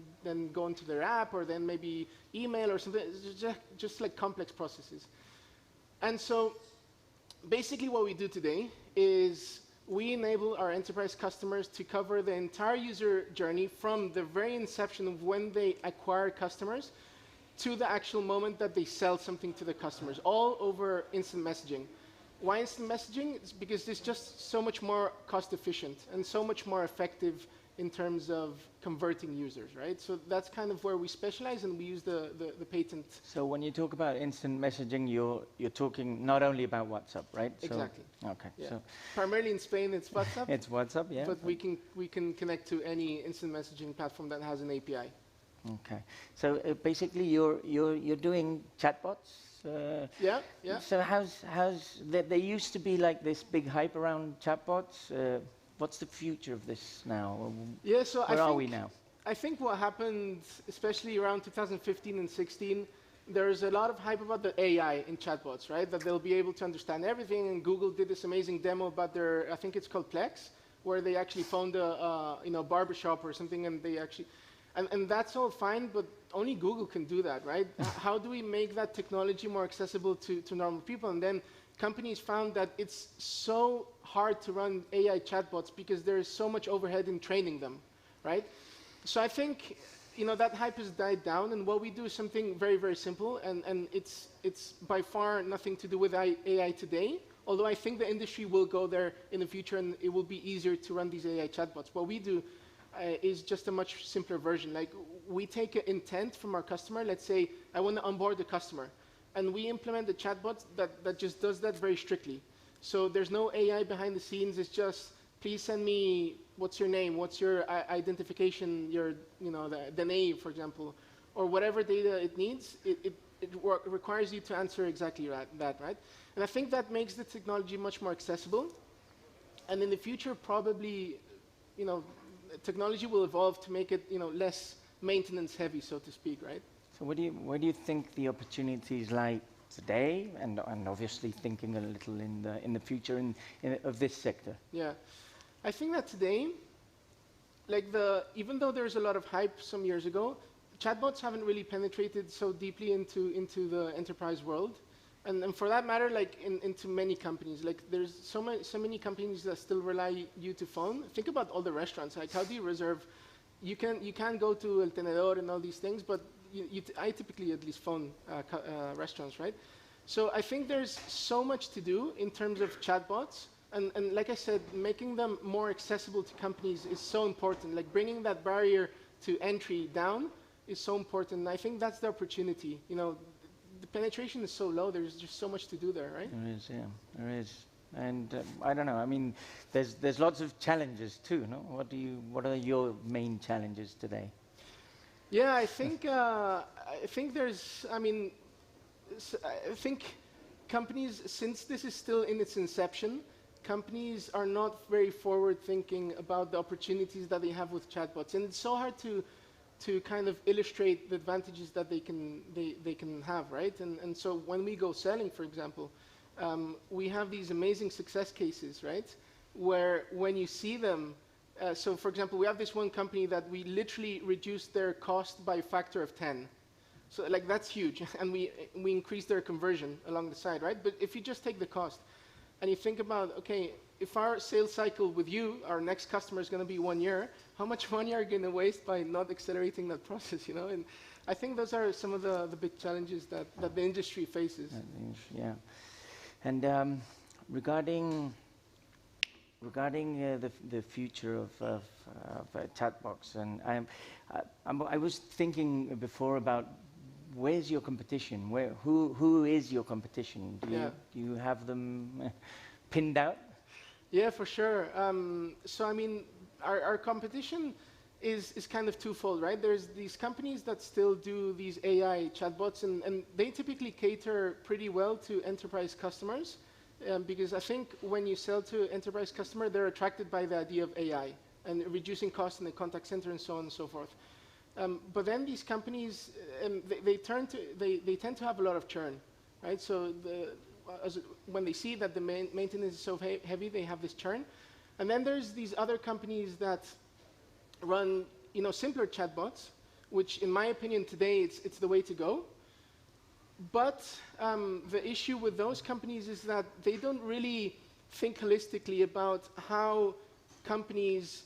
go into their app, or then maybe email or something. It's just like complex processes. And so basically what we do today is we enable our enterprise customers to cover the entire user journey from the very inception of when they acquire customers to the actual moment that they sell something to the customers, all over instant messaging. Why instant messaging? It's because it's just so much more cost efficient and so much more effective in terms of converting users, right? So that's kind of where we specialize, and we use the patent. So when you talk about instant messaging, you're talking not only about WhatsApp, right? Exactly. So, okay. Yeah. So primarily in Spain, it's WhatsApp. it's WhatsApp, yeah. But we can connect to any instant messaging platform that has an API. Okay. So basically, you're doing chatbots. Yeah, yeah. So there used to be like this big hype around chatbots. What's the future of this now? Yeah, so where are we now? I think what happened, especially around 2015 and 16, there's a lot of hype about the AI in chatbots, right? That they'll be able to understand everything. And Google did this amazing demo about their, I think it's called Plex, where they actually found a barbershop or something, and they actually. And that's all fine, but only Google can do that, right? How do we make that technology more accessible to normal people? And then companies found that it's so hard to run AI chatbots because there is so much overhead in training them, right? So I think that hype has died down, and what we do is something very, very simple, and it's by far nothing to do with AI today, although I think the industry will go there in the future, and it will be easier to run these AI chatbots. What we do is just a much simpler version. Like, we take an intent from our customer. Let's say I want to onboard the customer, and we implement the chatbot that just does that very strictly. So there's no AI behind the scenes. It's just, please send me what's your name, what's your identification, your the name, for example, or whatever data it needs. It requires you to answer exactly that, right? And I think that makes the technology much more accessible. And in the future, probably, technology will evolve to make it, less maintenance heavy, so to speak, right? So where do you think the opportunities lie today, and obviously thinking a little in the future of this sector? Yeah, I think that today, even though there's a lot of hype some years ago, chatbots haven't really penetrated so deeply into the enterprise world. And for that matter, into many companies, there's so many companies that still rely you to phone. Think about all the restaurants. Like, how do you reserve? You can go to El Tenedor and all these things, but I typically at least phone restaurants, right? So I think there's so much to do in terms of chatbots, and like I said, making them more accessible to companies is so important. Like, bringing that barrier to entry down is so important. And I think that's the opportunity. The penetration is so low. There's just so much to do there, right? There is, yeah, there is. And I don't know. I mean, there's lots of challenges too, no? What are your main challenges today? Yeah, I think there's. I think companies, since this is still in its inception, companies are not very forward-thinking about the opportunities that they have with chatbots, and it's so hard to kind of illustrate the advantages that they can have, right? And so when we go selling, for example, we have these amazing success cases, right? Where when you see them, so for example, we have this one company that we literally reduced their cost by a factor of 10. So that's huge, and we increased their conversion along the side, right? But if you just take the cost, and you think about, okay, if our sales cycle with you, our next customer is going to be 1 year, how much money are you going to waste by not accelerating that process, And I think those are some of the big challenges that the industry faces. Yeah. And regarding the future of chatbots, and I was thinking before about where's your competition? Who is your competition? Do you have them pinned out? Yeah, for sure. So I mean, our competition is kind of twofold, right? There's these companies that still do these AI chatbots, and they typically cater pretty well to enterprise customers, because I think when you sell to enterprise customer, they're attracted by the idea of AI and reducing costs in the contact center and so on and so forth. But then these companies, they tend to have a lot of churn, right? So when they see that the maintenance is so heavy, they have this churn. And then there's these other companies that run, simpler chatbots, which in my opinion today, it's the way to go. But the issue with those companies is that they don't really think holistically about how companies,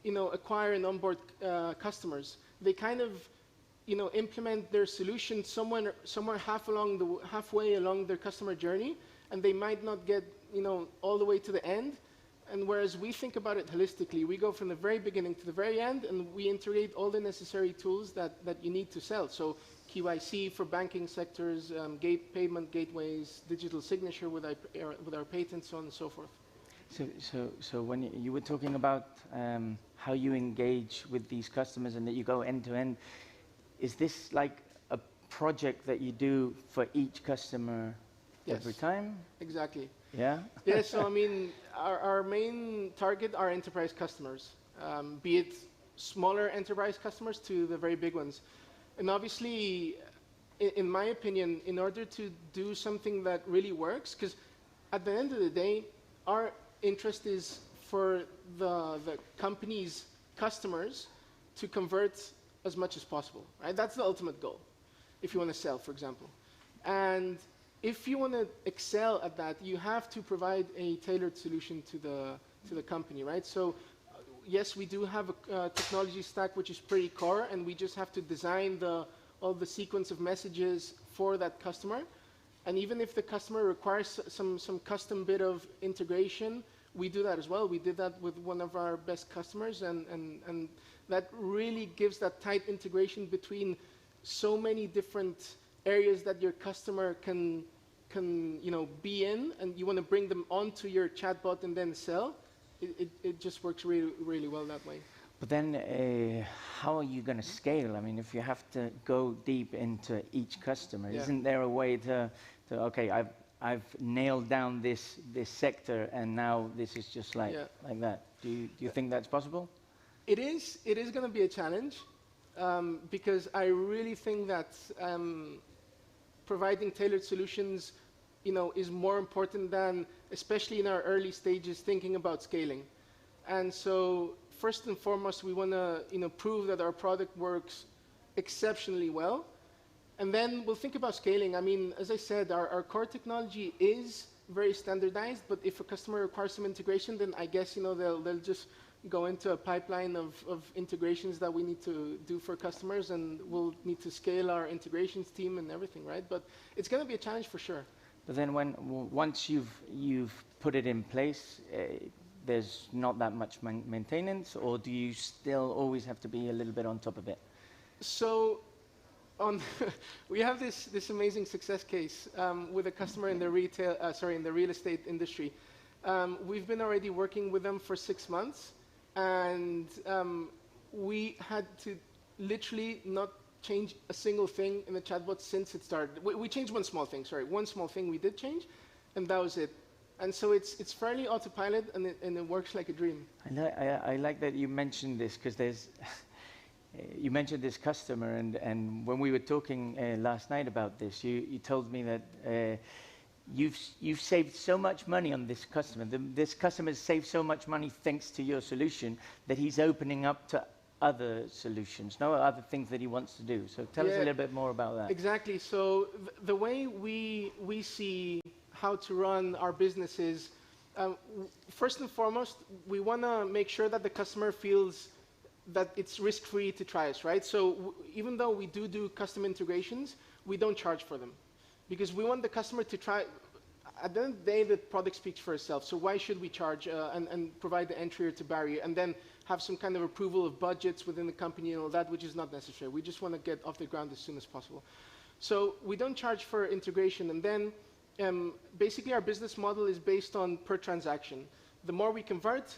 acquire and onboard customers. They kind of, implement their solution somewhere halfway along their customer journey, and they might not get, all the way to the end. And whereas we think about it holistically, we go from the very beginning to the very end, and we integrate all the necessary tools that you need to sell. So KYC for banking sectors, payment gateways, digital signature with our patents, so on and so forth. So when you were talking about how you engage with these customers and that you go end to end, is this like a project that you do for each customer every time? Exactly. Yeah? Yeah, so I mean, our main target are enterprise customers, be it smaller enterprise customers to the very big ones. And obviously, in my opinion, in order to do something that really works, because at the end of the day, our interest is for the company's customers to convert as much as possible, right? That's the ultimate goal, if you want to sell, for example. And if you want to excel at that, you have to provide a tailored solution to the company, right? So yes, we do have a technology stack which is pretty core, and we just have to design all the sequence of messages for that customer. And even if the customer requires some custom bit of integration, we do that as well. We did that with one of our best customers, and that really gives that tight integration between so many different areas that your customer can be in, and you want to bring them onto your chatbot and then sell. It just works really, really well that way. But then how are you going to scale? I mean, if you have to go deep into each customer, isn't there a way to okay, I've nailed down this sector, and now this is just like that. Do you think that's possible? It is going to be a challenge, because I really think that providing tailored solutions, is more important than, especially in our early stages, thinking about scaling. And so first and foremost, we want to prove that our product works exceptionally well. And then we'll think about scaling. I mean, as I said, our core technology is very standardized, but if a customer requires some integration, then I guess they'll just go into a pipeline of integrations that we need to do for customers, and we'll need to scale our integrations team and everything, right? But it's going to be a challenge for sure. But then once you've put it in place, there's not that much maintenance, or do you still always have to be a little bit on top of it? So we have this amazing success case with a customer in the real estate industry. We've been already working with them for 6 months, and we had to literally not change a single thing in the chatbot since it started. We changed one small thing we did change, and that was it. And so it's fairly autopilot, and it works like a dream. I like that you mentioned this, because there's you mentioned this customer, and when we were talking last night about this, you told me that you've saved so much money on this customer. This customer saved so much money thanks to your solution that he's opening up to other solutions, other things that he wants to do. So tell us a little bit more about that. Exactly. So the way we see how to run our business is, first and foremost, we want to make sure that the customer feels that it's risk-free to try us, right? So even though we do custom integrations, we don't charge for them, because we want the customer to try. At the end of the day, the product speaks for itself. So why should we charge and provide the entry to barrier, and then have some kind of approval of budgets within the company and all that, which is not necessary. We just want to get off the ground as soon as possible. So we don't charge for integration. And then basically our business model is based on per transaction. The more we convert,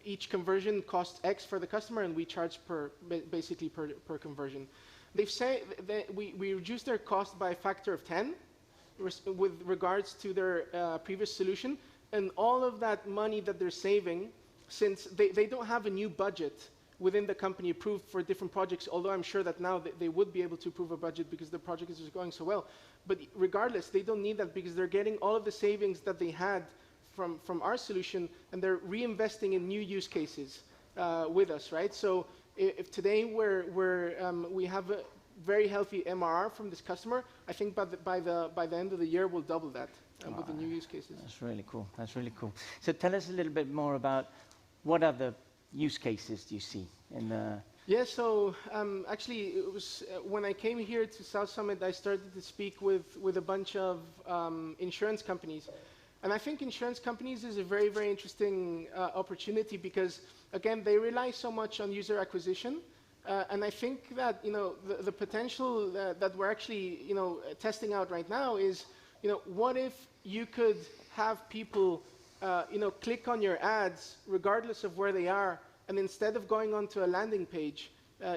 each conversion costs X for the customer, and we charge basically per conversion. They've said that we reduce their cost by a factor of 10 with regards to their previous solution, and all of that money that they're saving, since they don't have a new budget within the company approved for different projects, although I'm sure that now they would be able to approve a budget because the project is just going so well. But regardless, they don't need that, because they're getting all of the savings that they had from our solution, and they're reinvesting in new use cases with us, right? So if today we have a very healthy MRR from this customer, I think by the end of the year we'll double that with the new use cases. That's really cool. That's really cool. So tell us a little bit more about what other use cases do you see in the Yeah, so actually, it was when I came here to South Summit, I started to speak with a bunch of insurance companies. And I think insurance companies is a very, very interesting opportunity because, again, they rely so much on user acquisition. And I think that, the potential that we're actually, testing out right now is, what if you could have people, click on your ads regardless of where they are, and instead of going onto a landing page,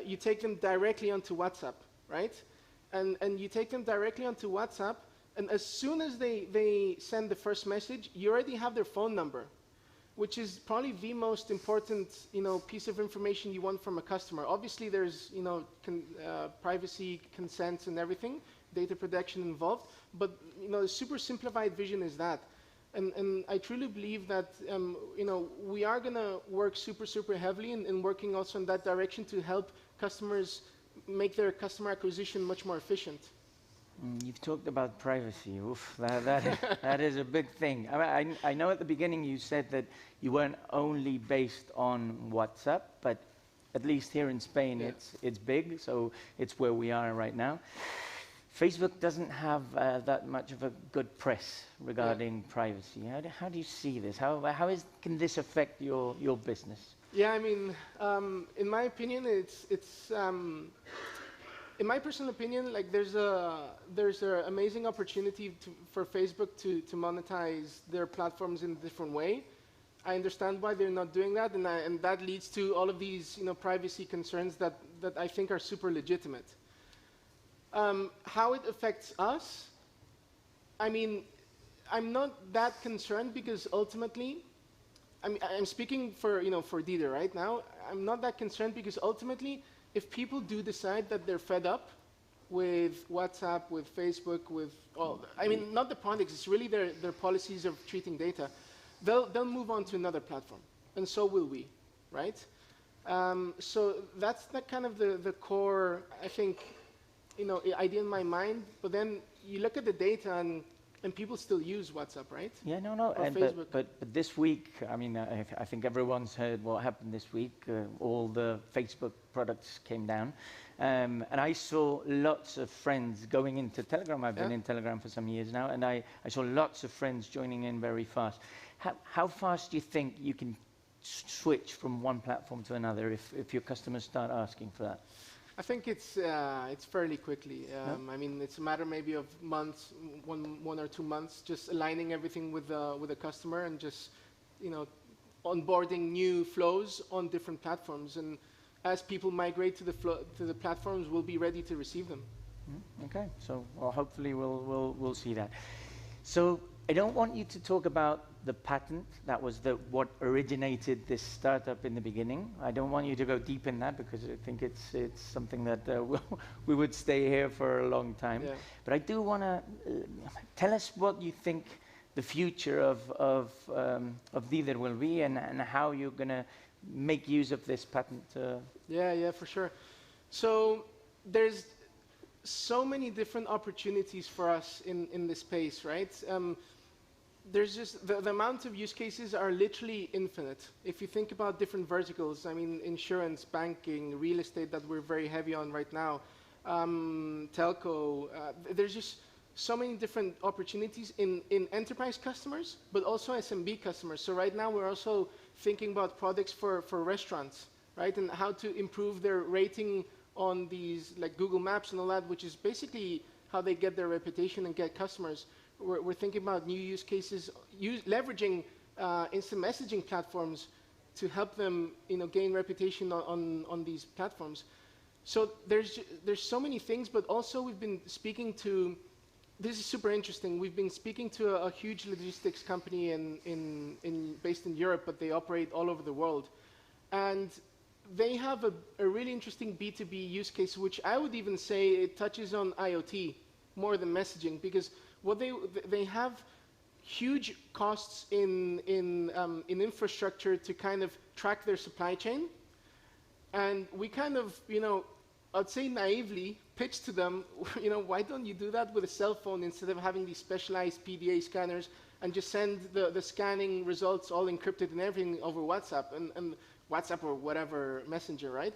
you take them directly onto WhatsApp, right? And you take them directly onto WhatsApp, and as soon as they send the first message, you already have their phone number, which is probably the most important, piece of information you want from a customer. Obviously, there's, privacy, consents, and everything, data protection involved, but, the super simplified vision is that. And I truly believe that we are going to work super heavily in working also in that direction to help customers make their customer acquisition much more efficient. You've talked about privacy. Oof, that is a big thing. I know at the beginning you said that you weren't only based on WhatsApp, but at least here in Spain, it's big, so it's where we are right now. Facebook doesn't have that much of a good press regarding privacy. How do you see this? How can this affect your business? Yeah, I mean, in my opinion, in my personal opinion, like there's an amazing opportunity for Facebook to monetize their platforms in a different way. I understand why they're not doing that, and that leads to all of these privacy concerns that I think are super legitimate. How it affects us, I mean, I'm not that concerned because ultimately, I'm speaking for Dieter right now. I'm not that concerned because ultimately, if people do decide that they're fed up with WhatsApp, with Facebook, with all, I mean, not the products, it's really their policies of treating data, they'll move on to another platform, and so will we, right? So that's kind of the core, I think, idea in my mind, but then you look at the data and people still use WhatsApp, right? Yeah, no. But this week, I mean, I think everyone's heard what happened this week. All the Facebook products came down. And I saw lots of friends going into Telegram. I've been in Telegram for some years now, and I saw lots of friends joining in very fast. How fast do you think you can switch from one platform to another if your customers start asking for that? I think it's fairly quickly. I mean, it's a matter maybe of months, one or 2 months, just aligning everything with the customer and just, onboarding new flows on different platforms. And as people migrate to the platforms, we'll be ready to receive them. Okay, so hopefully we'll see that. So I don't want you to talk about the patent. That was what originated this startup in the beginning. I don't want you to go deep in that because I think it's something that we would stay here for a long time. Yeah. But I do want to tell us what you think the future of Dieter will be and how you're going to make use of this patent. Yeah, for sure. So there's so many different opportunities for us in this space, right? There's just the amount of use cases are literally infinite. If you think about different verticals, I mean, insurance, banking, real estate that we're very heavy on right now, telco, there's just so many different opportunities in enterprise customers, but also SMB customers. So right now we're also thinking about products for restaurants, right? And how to improve their rating on these, like Google Maps and all that, which is basically how they get their reputation and get customers. We're thinking about new use cases, leveraging instant messaging platforms to help them, gain reputation on these platforms. So there's so many things, but also we've been speaking to. This is super interesting. We've been speaking to a huge logistics company based in Europe, but they operate all over the world, and they have a really interesting B2B use case, which I would even say it touches on IoT more than messaging, because what they have huge costs in infrastructure to kind of track their supply chain, and we kind of, I'd say naively pitched to them, why don't you do that with a cell phone instead of having these specialized PDA scanners and just send the scanning results all encrypted and everything over WhatsApp and WhatsApp or whatever messenger, right?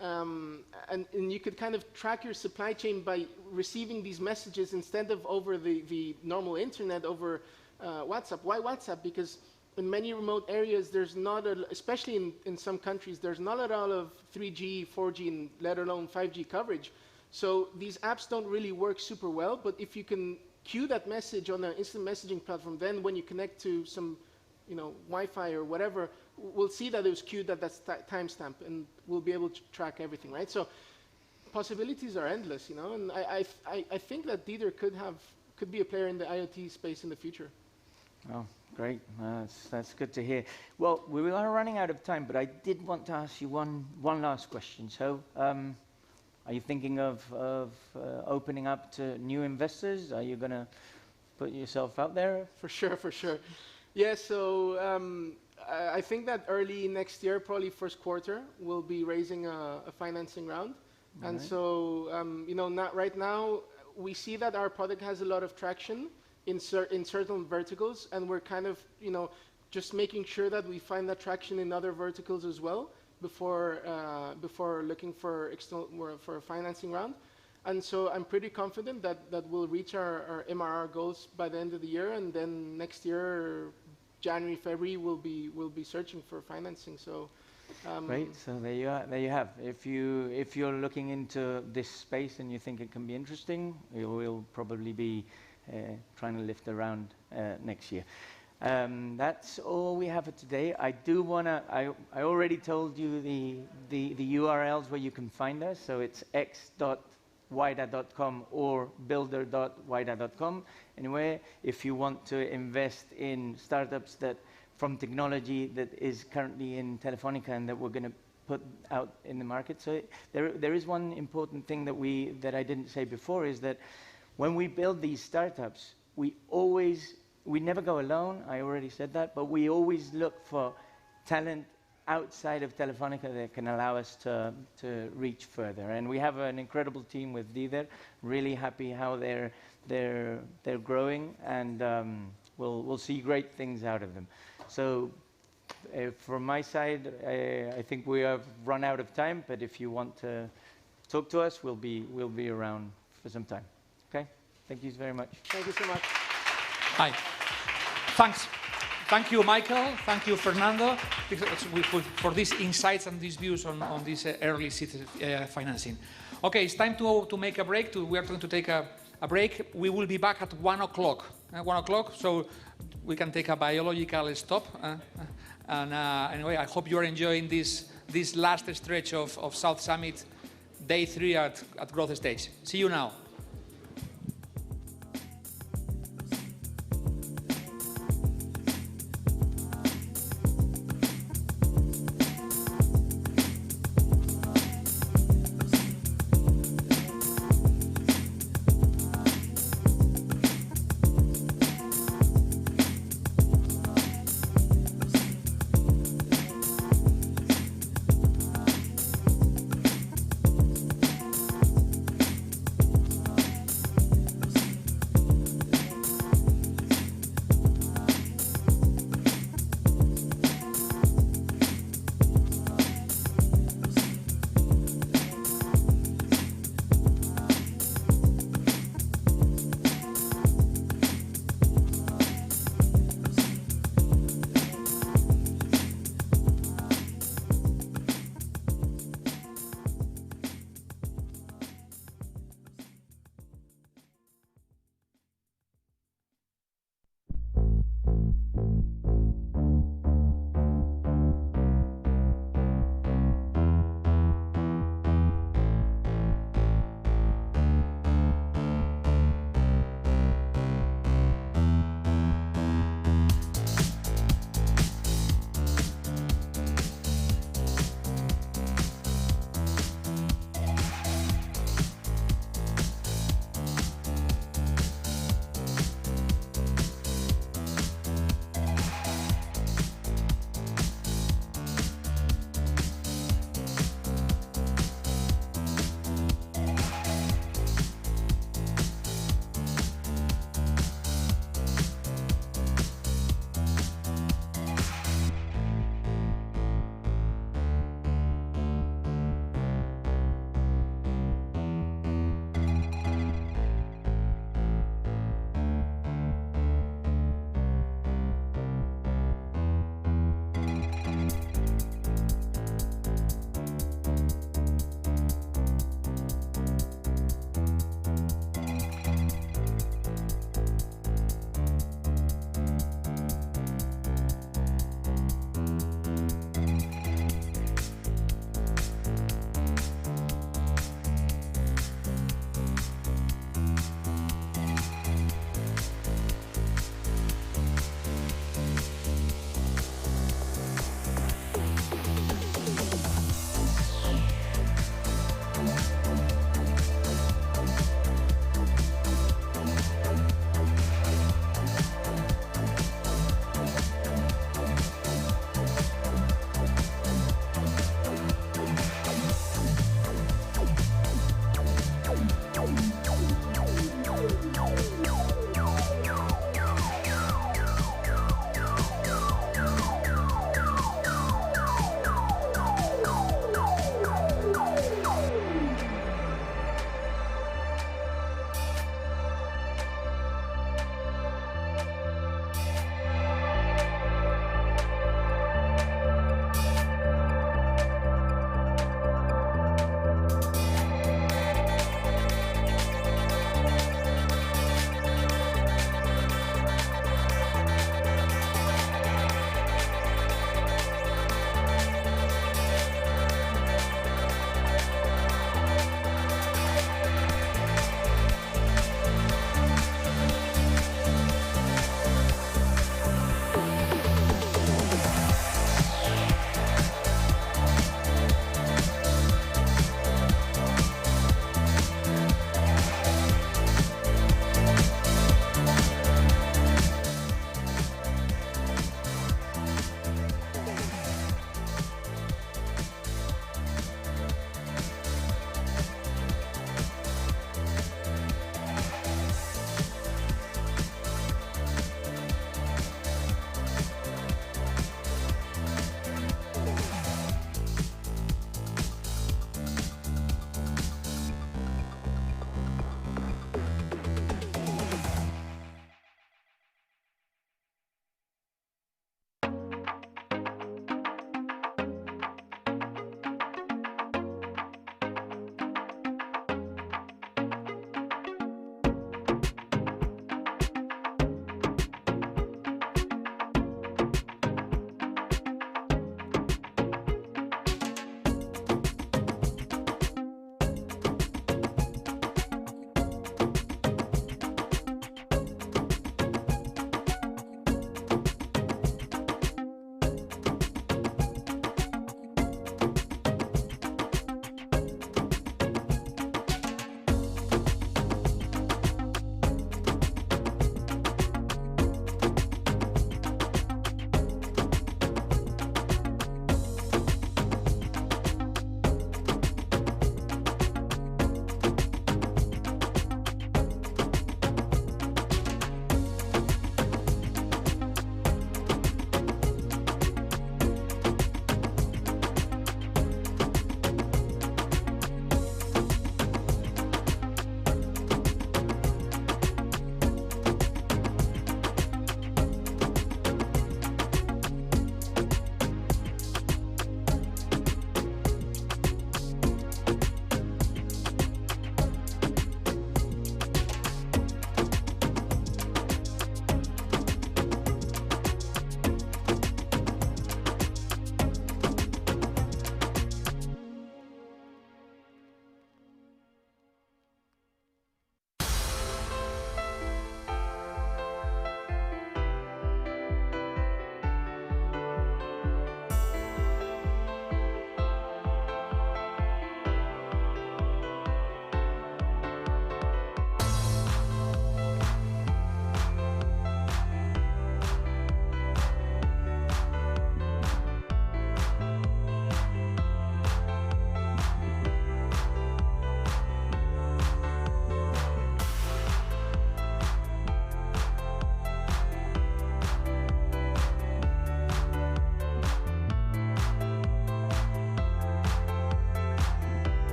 and you could kind of track your supply chain by receiving these messages instead of over the normal internet, over WhatsApp. Why WhatsApp? Because in many remote areas, there's not, especially in some countries, there's not a lot of 3G, 4G, and let alone 5G coverage. So these apps don't really work super well, but if you can queue that message on an instant messaging platform, then when you connect to some Wi-Fi or whatever, we'll see that it was queued at that timestamp, and we'll be able to track everything, right? So possibilities are endless, and I think that Dieter could be a player in the IoT space in the future. Oh, great. That's good to hear. Well, we are running out of time, but I did want to ask you one last question. So, are you thinking of opening up to new investors? Are you going to put yourself out there? For sure. Yeah, so I think that early next year, probably first quarter, we'll be raising a financing round. All and right. so, not right now, we see that our product has a lot of traction in certain verticals, and we're kind of, just making sure that we find that traction in other verticals as well before looking for a financing round. And so I'm pretty confident that we'll reach our MRR goals by the end of the year, and then next year, January, February, we'll be searching for financing. So. Great. So there you have. If you're looking into this space and you think it can be interesting, we'll probably be trying to lift around next year. That's all we have for today. I do wanna. I already told you the URLs where you can find us. So it's x.wida.com or builder.wida.com. Anyway, if you want to invest in startups from technology that is currently in Telefonica and that we're going to put out in the market. So there is one important thing that I didn't say before, is that when we build these startups, we never go alone. I already said that, but we always look for talent outside of Telefonica that can allow us to reach further. And we have an incredible team with Dieter. Really happy how they're growing, and we'll see great things out of them. So from my side, I think we have run out of time, but if you want to talk to us, we'll be around for some time. Okay? Thank you very much. Thank you so much. Hi. Thanks. Thank you, Michael. Thank you, Fernando, for these insights and these views on this early seed financing. Okay, it's time to make a break. We are going to take a break. We will be back at 1 o'clock. 1 o'clock, so we can take a biological stop. Anyway, I hope you are enjoying this last stretch of South Summit, day 3 at Growth Stage. See you now.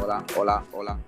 Hola, hola, hola.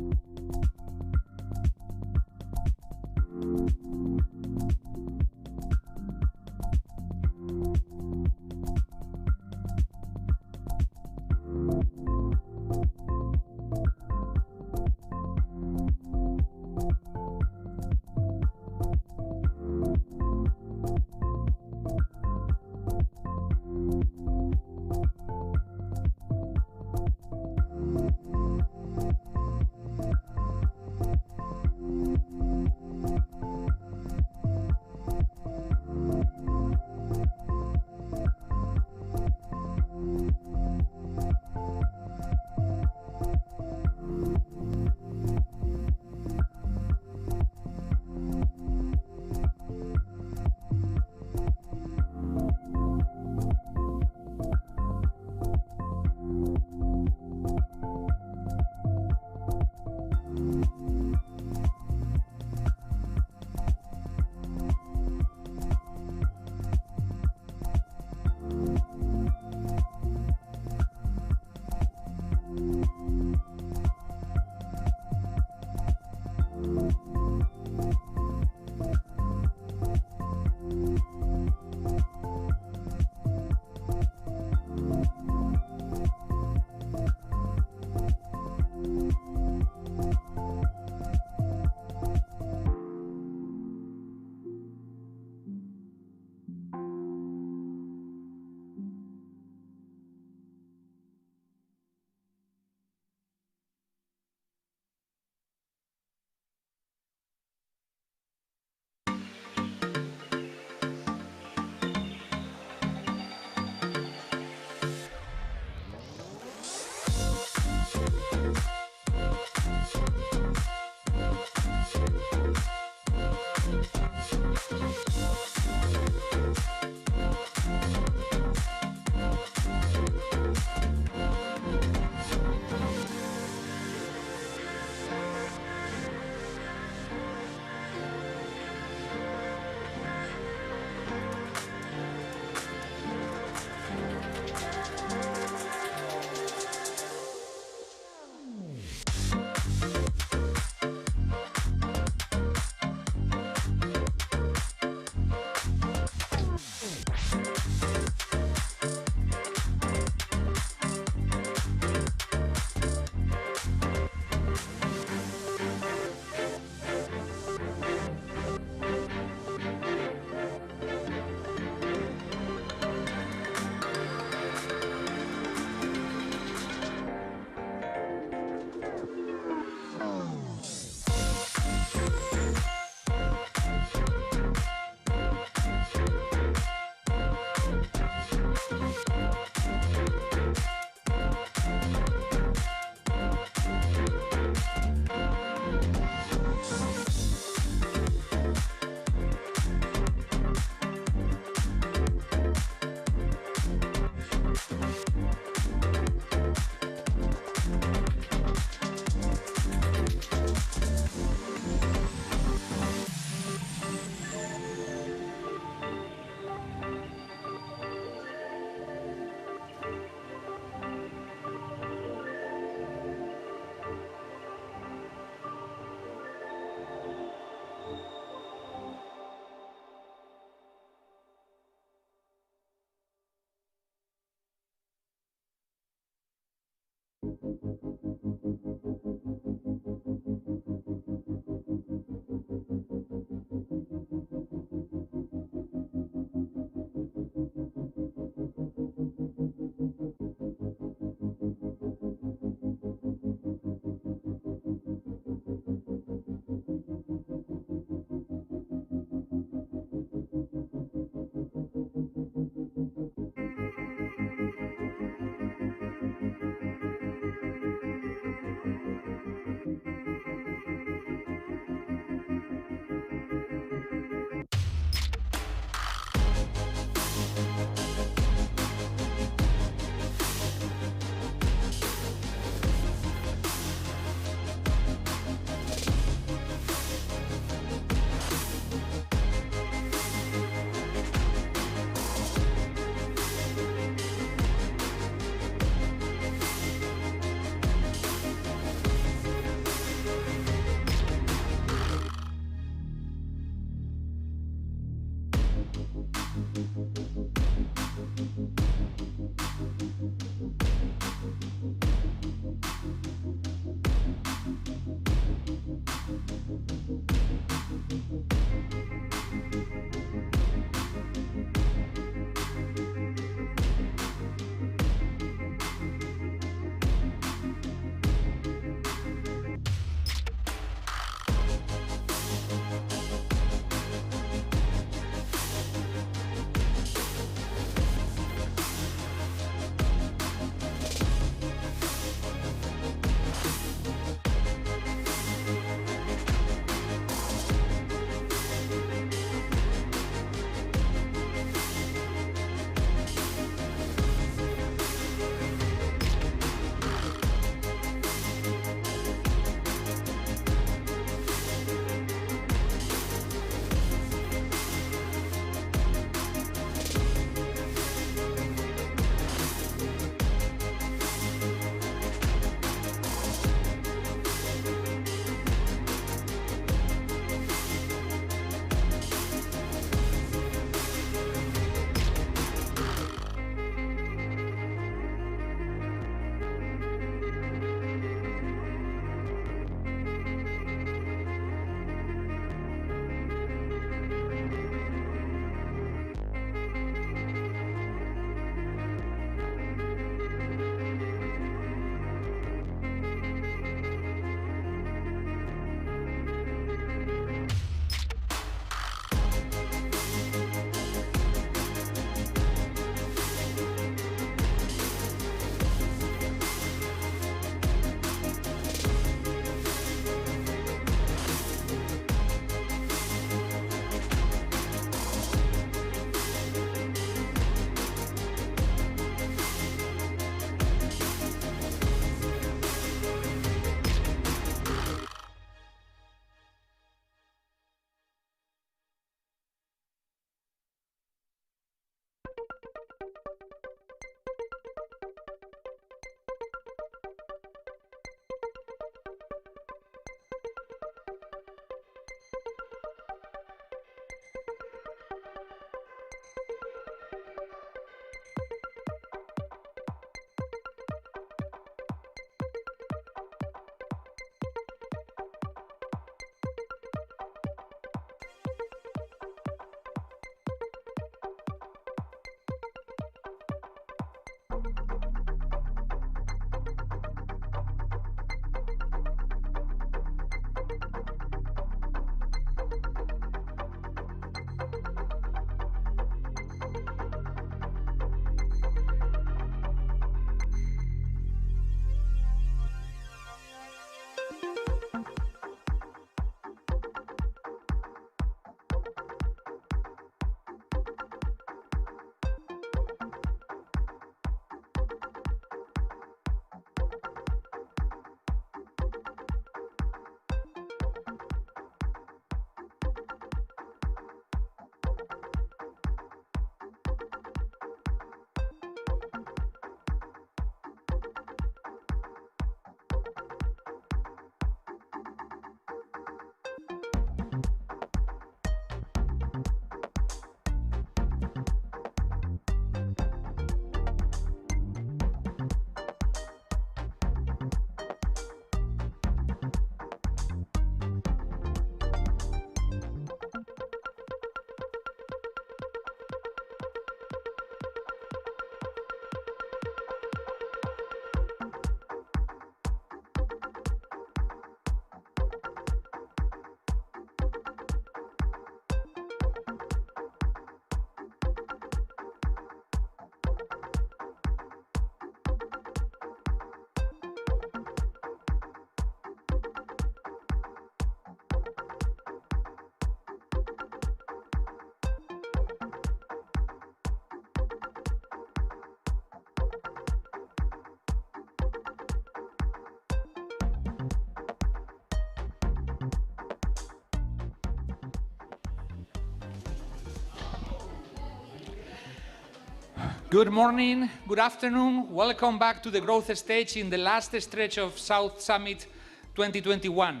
Good morning, good afternoon. Welcome back to the growth stage in the last stretch of South Summit 2021.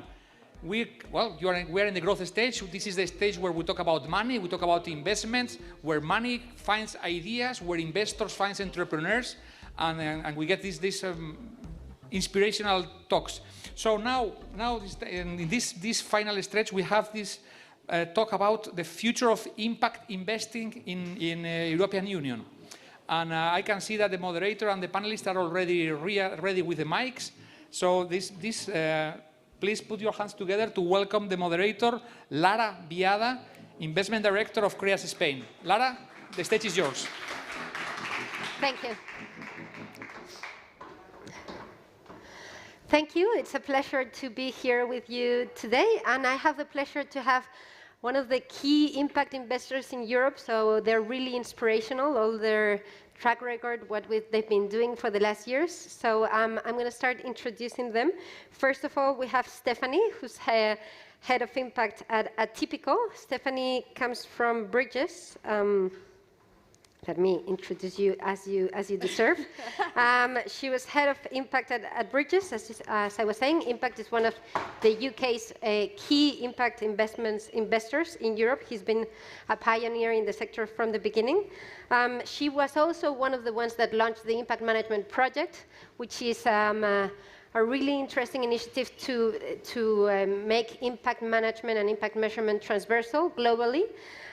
We are in the growth stage. This is the stage where we talk about money, we talk about investments, where money finds ideas, where investors find entrepreneurs, and we get these inspirational talks. So now in this final stretch, we have this talk about the future of impact investing in European Union. And I can see that the moderator and the panelists are already ready with the mics. So please put your hands together to welcome the moderator, Lara Viada, Investment Director of CREAS Spain. Lara, the stage is yours. Thank you. Thank you. It's a pleasure to be here with you today. And I have the pleasure to have one of the key impact investors in Europe. So they're really inspirational, all their track record, what they've been doing for the last years. So I'm going to start introducing them. First of all, we have Stephanie, who's head of impact at Atypical. Stephanie comes from Bridges. Let me introduce you as you deserve. She was head of impact at Bridges. As I was saying, Impact is one of the UK's key impact investors in Europe. He's been a pioneer in the sector from the beginning. She was also one of the ones that launched the Impact Management Project, which is a really interesting initiative to make impact management and impact measurement transversal globally.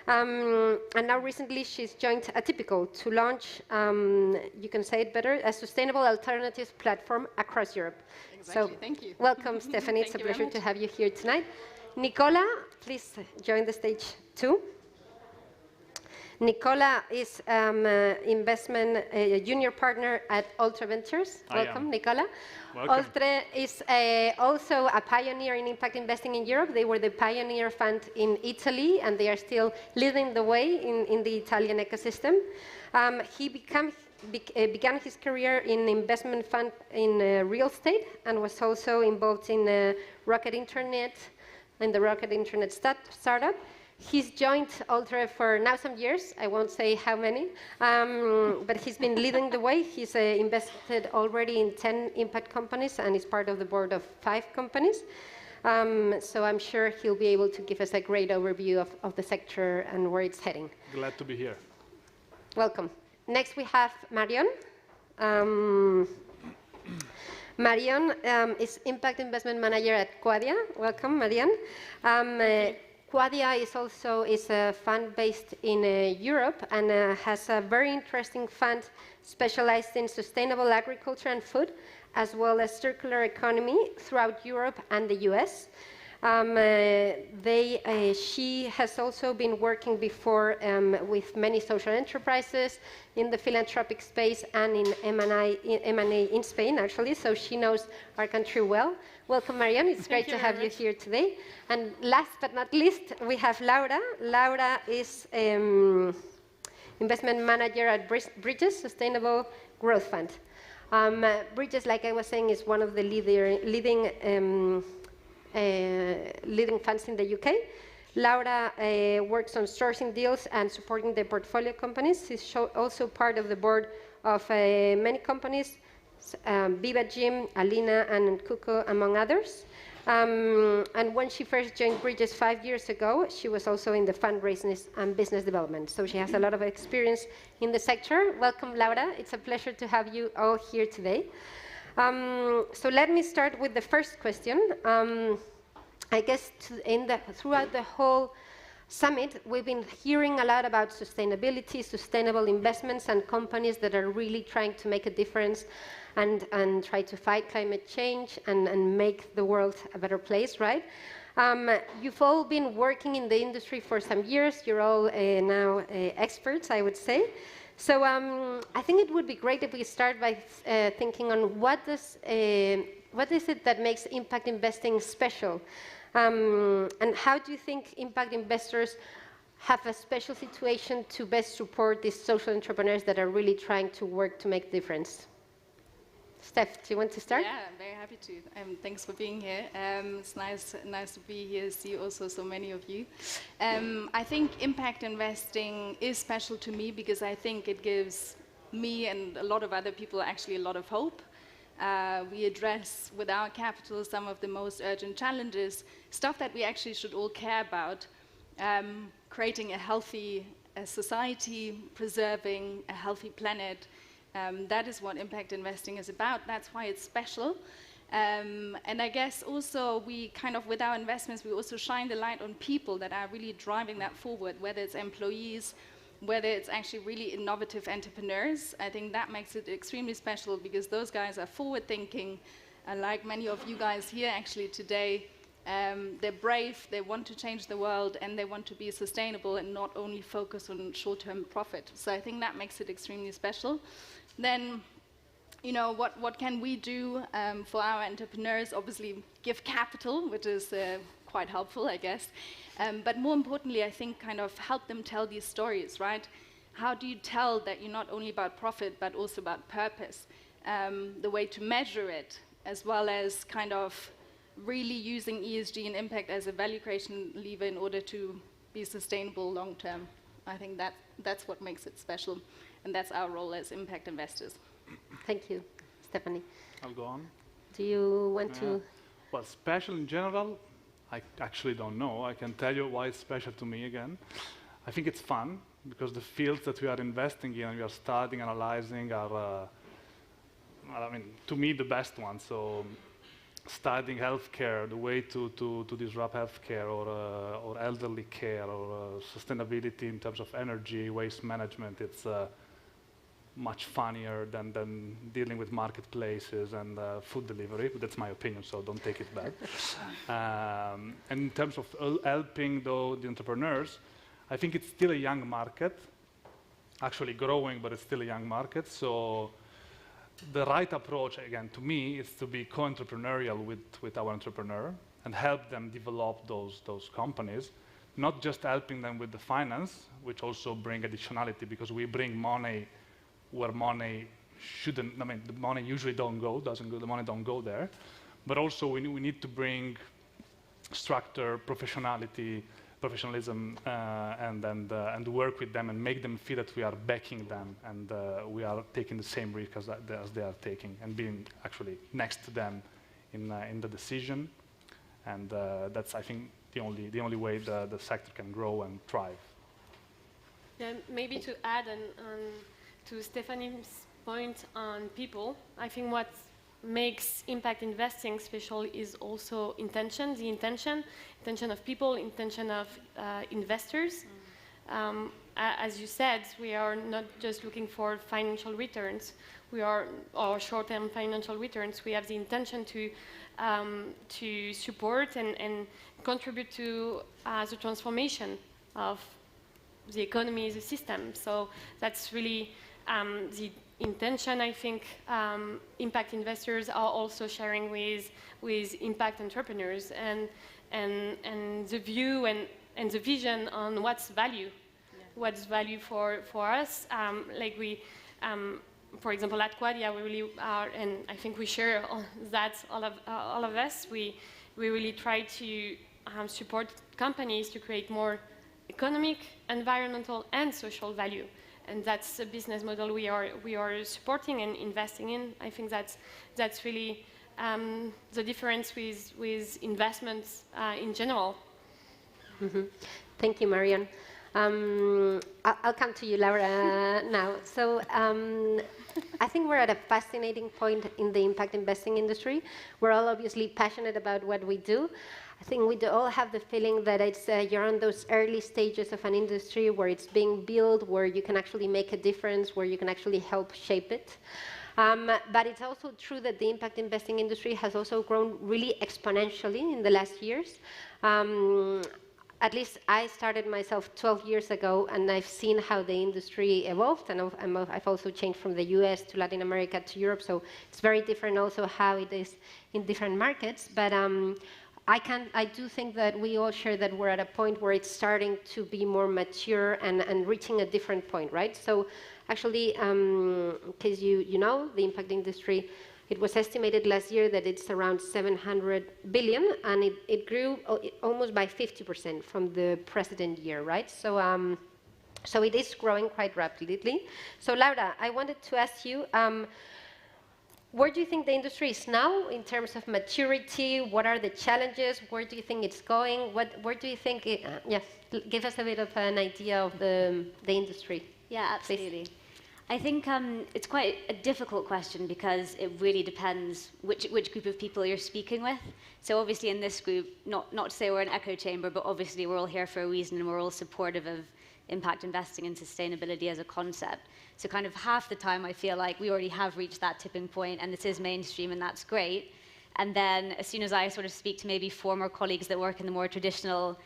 And now recently she's joined Atypical to launch, you can say it better, a sustainable alternatives platform across Europe. Exactly. So thank you. Welcome, Stephanie. It's a pleasure to have you here tonight. Nicola, please join the stage too. Nicola is investment junior partner at Ultra Ventures. Welcome, Nicola. Welcome. Ultra is also a pioneer in impact investing in Europe. They were the pioneer fund in Italy, and they are still leading the way in the Italian ecosystem. He began his career in investment fund in real estate, and was also involved in Rocket Internet, in the Rocket Internet startup. He's joined Ultra for now some years. I won't say how many, but he's been leading the way. He's invested already in 10 impact companies and is part of the board of 5 companies. So I'm sure he'll be able to give us a great overview of the sector and where it's heading. Glad to be here. Welcome. Next we have Marion. Marion is Impact Investment Manager at Quadia. Welcome, Marion. Quadia is a fund based in Europe and has a very interesting fund specialized in sustainable agriculture and food, as well as circular economy throughout Europe and the US. She has also been working before with many social enterprises in the philanthropic space and in M&A in Spain, actually, so she knows our country well. Welcome, Marianne. It's great to have you here today. And last but not least, we have Laura. Laura is investment manager at Bridges Sustainable Growth Fund. Bridges, like I was saying, is one of the leading funds in the UK. Laura works on sourcing deals and supporting the portfolio companies. She's also part of the board of many companies, Viva Gym, Alina, and Kuko, among others. And when she first joined Bridges 5 years ago, she was also in the fundraising and business development. So she has a lot of experience in the sector. Welcome, Laura. It's a pleasure to have you all here today. So let me start with the first question. I guess throughout the whole summit, we've been hearing a lot about sustainability, sustainable investments, and companies that are really trying to make a difference and try to fight climate change and make the world a better place, right? You've all been working in the industry for some years. You're all now experts, I would say. So I think it would be great if we start by thinking on what is it that makes impact investing special? And how do you think impact investors have a special situation to best support these social entrepreneurs that are really trying to work to make a difference? Steph, do you want to start? Yeah, I'm very happy to. Thanks for being here. It's nice to be here, see also so many of you. I think impact investing is special to me because I think it gives me and a lot of other people actually a lot of hope. We address with our capital some of the most urgent challenges, stuff that we actually should all care about, creating a healthy society, preserving a healthy planet. That is what impact investing is about. That's why it's special. And I guess also we kind of, with our investments, we also shine the light on people that are really driving that forward, whether it's employees, whether it's actually really innovative entrepreneurs. I think that makes it extremely special because those guys are forward-thinking, and like many of you guys here actually today, they're brave, they want to change the world, and they want to be sustainable and not only focus on short-term profit. So I think that makes it extremely special. Then, you know, what can we do for our entrepreneurs? Obviously, give capital, which is quite helpful, I guess. But more importantly, I think kind of help them tell these stories, right? How do you tell that you're not only about profit, but also about purpose? The way to measure it, as well as kind of really using ESG and impact as a value creation lever in order to be sustainable long term. I think that's what makes it special, and that's our role as impact investors. Thank you, Stephanie. I'll go on. Do you want to? Well, special in general, I actually don't know. I can tell you why it's special to me again. I think it's fun because the fields that we are investing in and we are studying, analyzing are, I mean, to me, the best ones. So studying healthcare, the way to disrupt healthcare or elderly care or sustainability in terms of energy, waste management, it's much funnier than dealing with marketplaces and food delivery. But that's my opinion, so don't take it bad. And in terms of helping the entrepreneurs, I think it's still a young market, actually growing, but it's still a young market. So the right approach, again, to me, is to be co-entrepreneurial with our entrepreneur and help them develop those companies, not just helping them with the finance, which also bring additionality because we bring money where money shouldn't, I mean, the money usually the money don't go there, but also we need to bring structure, professionalism, and work with them and make them feel that we are backing them and we are taking the same risk as they are taking and being actually next to them in the decision. And that's, I think, the only way the sector can grow and thrive. Yeah, maybe to add on to Stephanie's point on people, I think what makes impact investing special is also intention, the intention of people, intention of investors. As you said, we are not just looking for financial returns, or short-term financial returns. We have the intention to support and contribute to the transformation of the economy, the system. So that's really the intention. I think impact investors are also sharing with impact entrepreneurs and the view and the vision on what's value, what's value for us. Like we, for example, at Quadia, we really are, and I think we share that all of us. We really try to support companies to create more economic, environmental, and social value. And that's a business model we are supporting and investing in. I think that's really the difference with investments in general. Mm-hmm. Thank you, Marion. I'll come to you, Laura, now. So I think we're at a fascinating point in the impact investing industry. We're all obviously passionate about what we do. I think we all have the feeling that it's you're on those early stages of an industry where it's being built, where you can actually make a difference, where you can actually help shape it. But it's also true that the impact investing industry has also grown really exponentially in the last years. At least I started myself 12 years ago, and I've seen how the industry evolved, and I've also changed from the US to Latin America to Europe, so it's very different also how it is in different markets. But I do think that we all share that we're at a point where it's starting to be more mature and reaching a different point, right? So actually, in case you know, the impact industry, it was estimated last year that it's around 700 billion, and it grew almost by 50% from the precedent year, right? So So it is growing quite rapidly. So Laura, I wanted to ask you, where do you think the industry is now in terms of maturity? What are the challenges? Where do you think it's going? Where do you think yes, give us a bit of an idea of the industry. Yeah, absolutely. I think it's quite a difficult question because it really depends which group of people you're speaking with. So obviously in this group, not to say we're an echo chamber, but obviously we're all here for a reason and we're all supportive of impact investing and sustainability as a concept. So kind of half the time I feel like we already have reached that tipping point and this is mainstream and that's great. And then as soon as I sort of speak to maybe former colleagues that work in the more traditional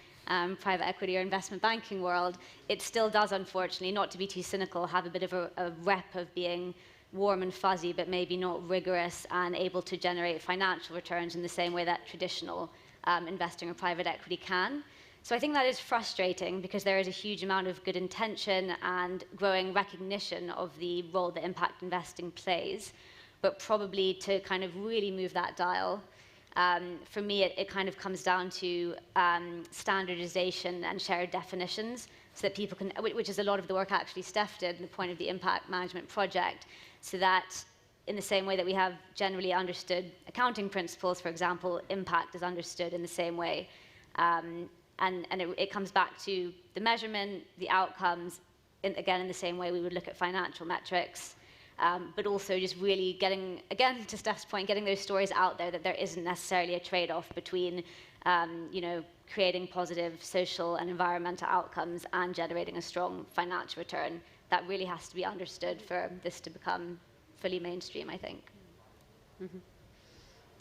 private equity or investment banking world, it still does, unfortunately, not to be too cynical, have a bit of a rep of being warm and fuzzy, but maybe not rigorous and able to generate financial returns in the same way that traditional investing or private equity can. So I think that is frustrating because there is a huge amount of good intention and growing recognition of the role that impact investing plays, but probably to kind of really move that dial, for me, it kind of comes down to standardization and shared definitions so that people can, which is a lot of the work actually Steph did in the point of the impact management project, so that in the same way that we have generally understood accounting principles, for example, impact is understood in the same way. And it comes back to the measurement, the outcomes, again, in the same way we would look at financial metrics, but also just really getting, again, to Steph's point, getting those stories out there that there isn't necessarily a trade-off between, creating positive social and environmental outcomes and generating a strong financial return. That really has to be understood for this to become fully mainstream, I think. Mm-hmm.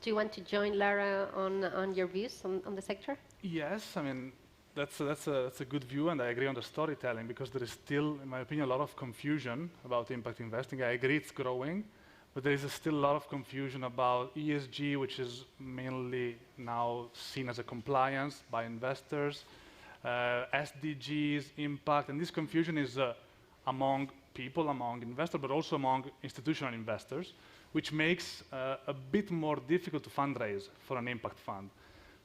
Do you want to join Lara on your views on the sector? Yes, I mean, that's a good view, and I agree on the storytelling, because there is still, in my opinion, a lot of confusion about impact investing. I agree it's growing, but there is still a lot of confusion about ESG, which is mainly now seen as a compliance by investors, SDGs, impact, and this confusion is among people, among investors, but also among institutional investors, which makes a bit more difficult to fundraise for an impact fund.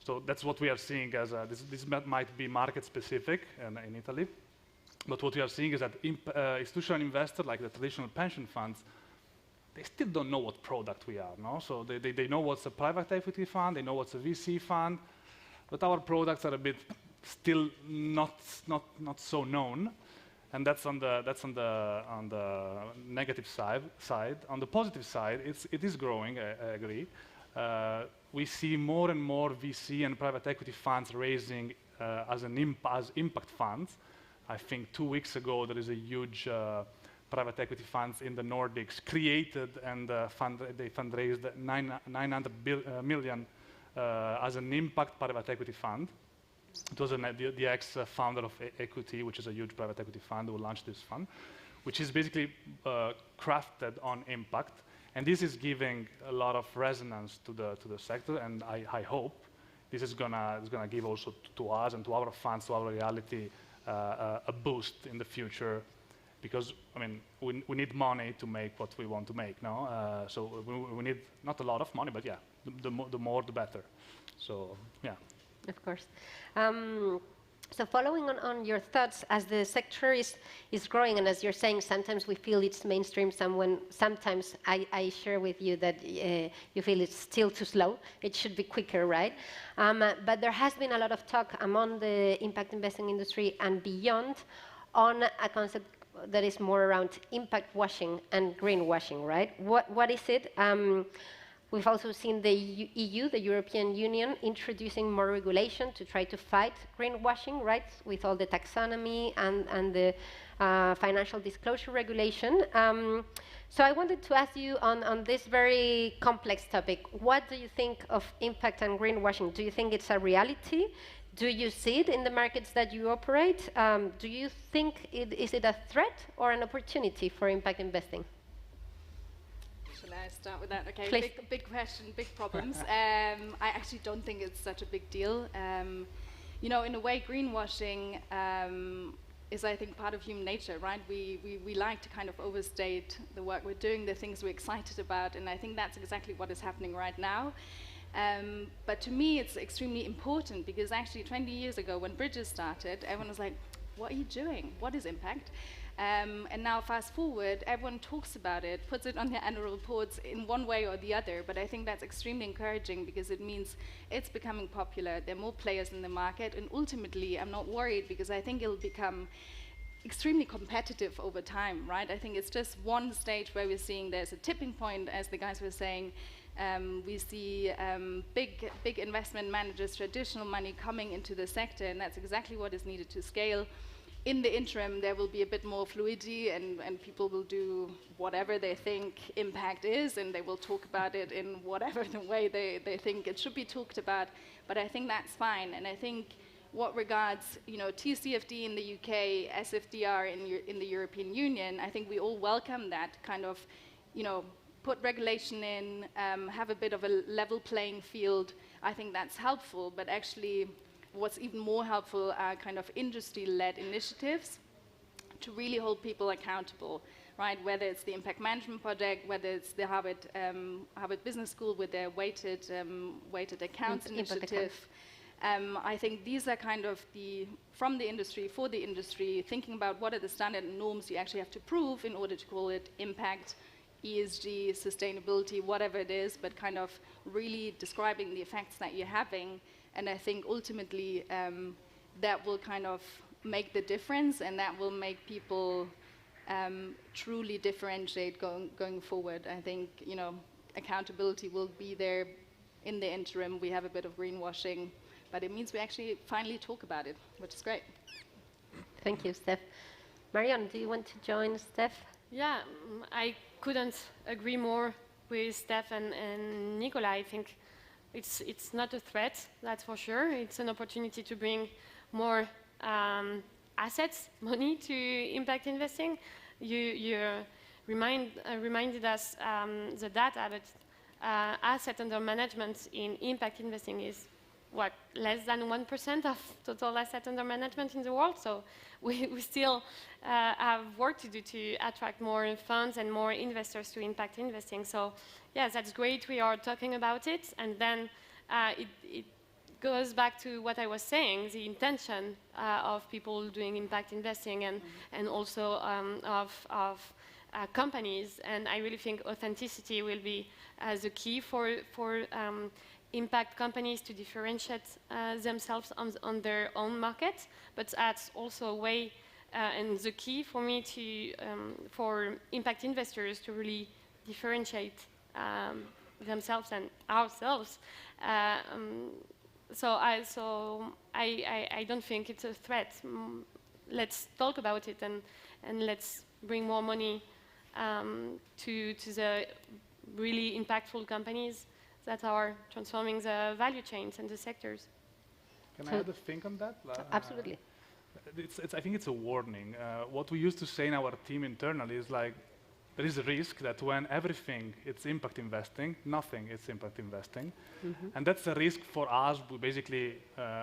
So that's what we are seeing as this might be market specific in Italy, but what we are seeing is that institutional investors, like the traditional pension funds, they still don't know what product we are, no? So they know what's a private equity fund, they know what's a VC fund, but our products are a bit still not so known. And that's on the negative side. On the positive side, it is growing. I agree. We see more and more VC and private equity funds raising as impact funds. I think 2 weeks ago there is a huge private equity funds in the Nordics created, and they fundraised 900 million as an impact private equity fund. It was the ex-founder of Equity, which is a huge private equity fund, who launched this fund, which is basically crafted on impact. And this is giving a lot of resonance to the sector, and I hope this is gonna give also to us and to our funds, to our reality, a boost in the future, because I mean we need money to make what we want to make, no? So we need not a lot of money, but yeah, the more the better. So yeah. Of course. So following on your thoughts, as the sector is growing, and as you're saying, sometimes we feel it's mainstream, sometimes I share with you that you feel it's still too slow. It should be quicker, right? But there has been a lot of talk among the impact investing industry and beyond on a concept that is more around impact washing and greenwashing, right? What is it? We've also seen the EU, the European Union, introducing more regulation to try to fight greenwashing, right, with all the taxonomy and the financial disclosure regulation. So I wanted to ask you on this very complex topic, what do you think of impact and greenwashing? Do you think it's a reality? Do you see it in the markets that you operate? Do you think is it a threat or an opportunity for impact investing? Shall I start with that? Okay, Please. big question, big problems. I actually don't think it's such a big deal. In a way, greenwashing is, I think, part of human nature, right? We like to kind of overstate the work we're doing, the things we're excited about, and I think that's exactly what is happening right now. But to me, it's extremely important, because actually 20 years ago, when Bridges started, everyone was like, what are you doing? What is impact? And now fast forward, everyone talks about it, puts it on their annual reports in one way or the other, but I think that's extremely encouraging because it means it's becoming popular, there are more players in the market, and ultimately I'm not worried because I think it'll become extremely competitive over time, right? I think it's just one stage where we're seeing there's a tipping point, as the guys were saying. We see big investment managers, traditional money coming into the sector, and that's exactly what is needed to scale. In the interim, there will be a bit more fluidity, and people will do whatever they think impact is, and they will talk about it in whatever the way they think it should be talked about. But I think that's fine, and I think what regards, TCFD in the UK, SFDR in the European Union, I think we all welcome that kind of, put regulation in, have a bit of a level playing field. I think that's helpful, but actually, what's even more helpful are kind of industry-led initiatives to really hold people accountable, right? Whether it's the Impact Management Project, whether it's the Harvard Business School with their weighted accounts initiative. I think these are kind of from the industry, for the industry, thinking about what are the standard norms you actually have to prove in order to call it impact, ESG, sustainability, whatever it is, but kind of really describing the effects that you're having. And I think ultimately that will kind of make the difference, and that will make people truly differentiate going forward. I think accountability will be there. In the interim, we have a bit of greenwashing, but it means we actually finally talk about it, which is great. Thank you, Steph. Marion, do you want to join Steph? Yeah, I couldn't agree more with Steph and Nicola. I think it's not a threat, that's for sure. It's an opportunity to bring more assets, money to impact investing. You reminded us the data, but asset under management in impact investing is less than 1% of total asset under management in the world. So we still have work to do to attract more funds and more investors to impact investing. So yes, that's great. We are talking about it, and then it goes back to what I was saying: the intention of people doing impact investing, and also of companies. And I really think authenticity will be the key for impact companies to differentiate themselves on their own market, but that's also a way and the key for me for impact investors to really differentiate themselves and ourselves. So I don't think it's a threat. Let's talk about it and let's bring more money to the really impactful companies that are transforming the value chains and the sectors. Can I add a thing on that? Absolutely. I think it's a warning. What we used to say in our team internally is like, there is a risk that when everything is impact investing, nothing is impact investing. Mm-hmm. And that's a risk for us. We basically,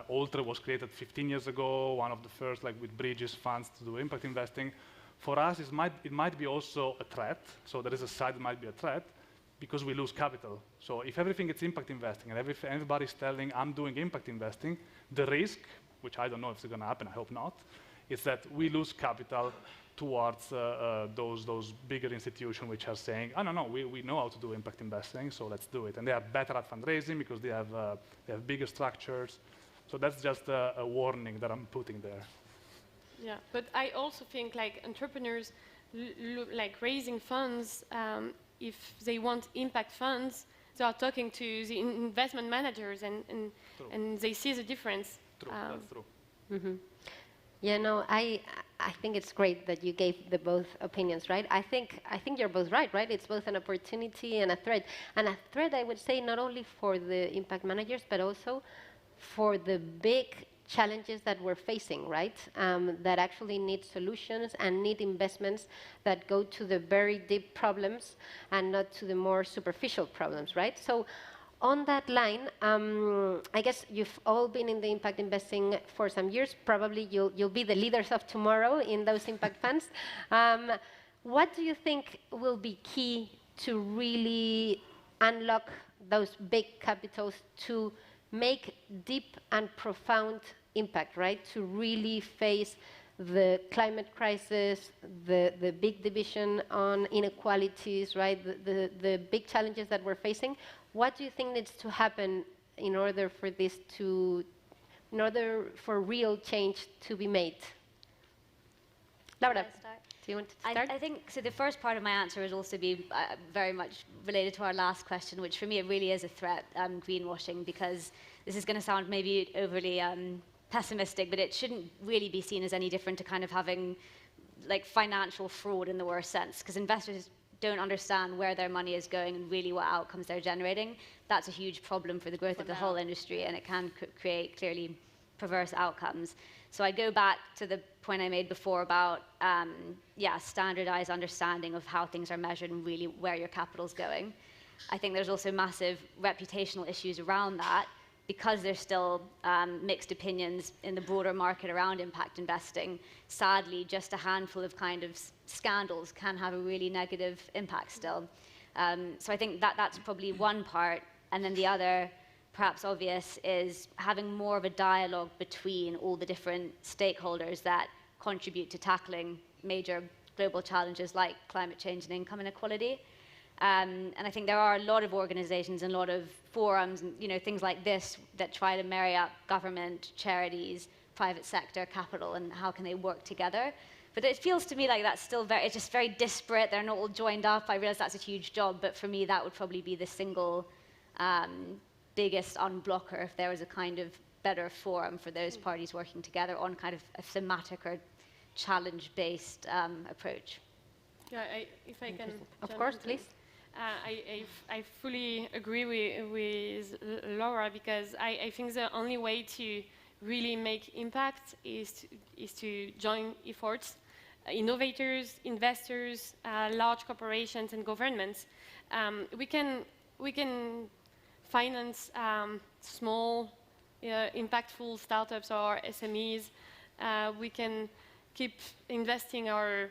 Altra was created 15 years ago, one of the first, like with Bridges funds to do impact investing. For us, it might be also a threat. So there is a side that might be a threat, because we lose capital. So if everything is impact investing and everybody's telling I'm doing impact investing, the risk, which I don't know if it's going to happen, I hope not, is that we lose capital towards those bigger institutions which are saying, oh, no, we know how to do impact investing, so let's do it. And they are better at fundraising because they have bigger structures. So that's just a warning that I'm putting there. Yeah, but I also think like entrepreneurs like raising funds, if they want impact funds, they are talking to the investment managers and they see the difference. True, that's true. Mm-hmm. Yeah, no, I think it's great that you gave the both opinions, right? I think you're both right? It's both an opportunity and a threat. And a threat, I would say, not only for the impact managers, but also for the big challenges that we're facing, right? That actually need solutions and need investments that go to the very deep problems and not to the more superficial problems, right? So on that line, I guess you've all been in the impact investing for some years. Probably you'll be the leaders of tomorrow in those impact funds. What do you think will be key to really unlock those big capitals to make deep and profound impact, right? To really face the climate crisis, the big division on inequalities, right? The big challenges that we're facing. What do you think needs to happen in order for this to, in order for real change to be made? Laura, do you want to start? I think, so the first part of my answer would also be very much related to our last question, which for me it really is a threat, greenwashing, because this is going to sound maybe overly pessimistic, but it shouldn't really be seen as any different to kind of having like financial fraud in the worst sense, because investors don't understand where their money is going and really what outcomes they're generating. That's a huge problem for the growth of the whole industry, and it can create clearly perverse outcomes. So I go back to the point I made before about, standardized understanding of how things are measured and really where your capital's going. I think there's also massive reputational issues around that, because there's still mixed opinions in the broader market around impact investing. Sadly, just a handful of kind of scandals can have a really negative impact still. So I think that's probably one part. And then the other, perhaps obvious, is having more of a dialogue between all the different stakeholders that contribute to tackling major global challenges like climate change and income inequality. And I think there are a lot of organizations and a lot of forums and things like this that try to marry up government, charities, private sector, capital, and how can they work together. But it feels to me like that's still it's just very disparate. They're not all joined up. I realize that's a huge job, but for me that would probably be the single biggest unblocker if there was a kind of better forum for those parties working together on kind of a thematic or challenge-based approach. Yeah, if I can. Of course, please. I fully agree with Laura, because I think the only way to really make impact is to join efforts, innovators, investors, large corporations and governments. We can finance small, impactful startups or SMEs. We can keep investing our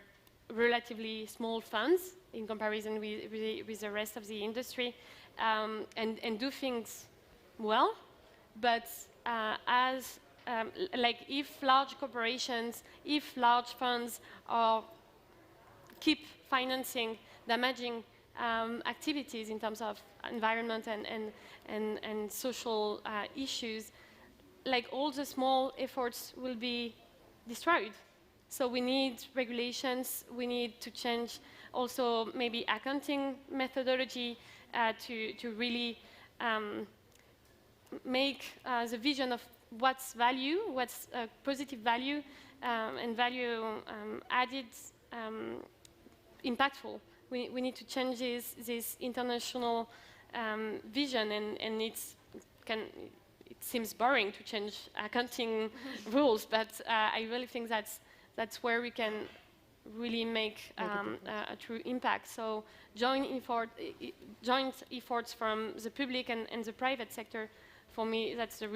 relatively small funds in comparison with the rest of the industry, and do things well. But if large corporations, if large funds keep financing damaging activities in terms of environment and social issues, like all the small efforts will be destroyed. So we need regulations, we need to change also maybe accounting methodology to really make the vision of what's value, what's positive value, and value added impactful. We need to change this international vision, and it seems boring to change accounting rules, but I really think that's where we can really make a true impact. So joint efforts from the public and the private sector, for me, that's the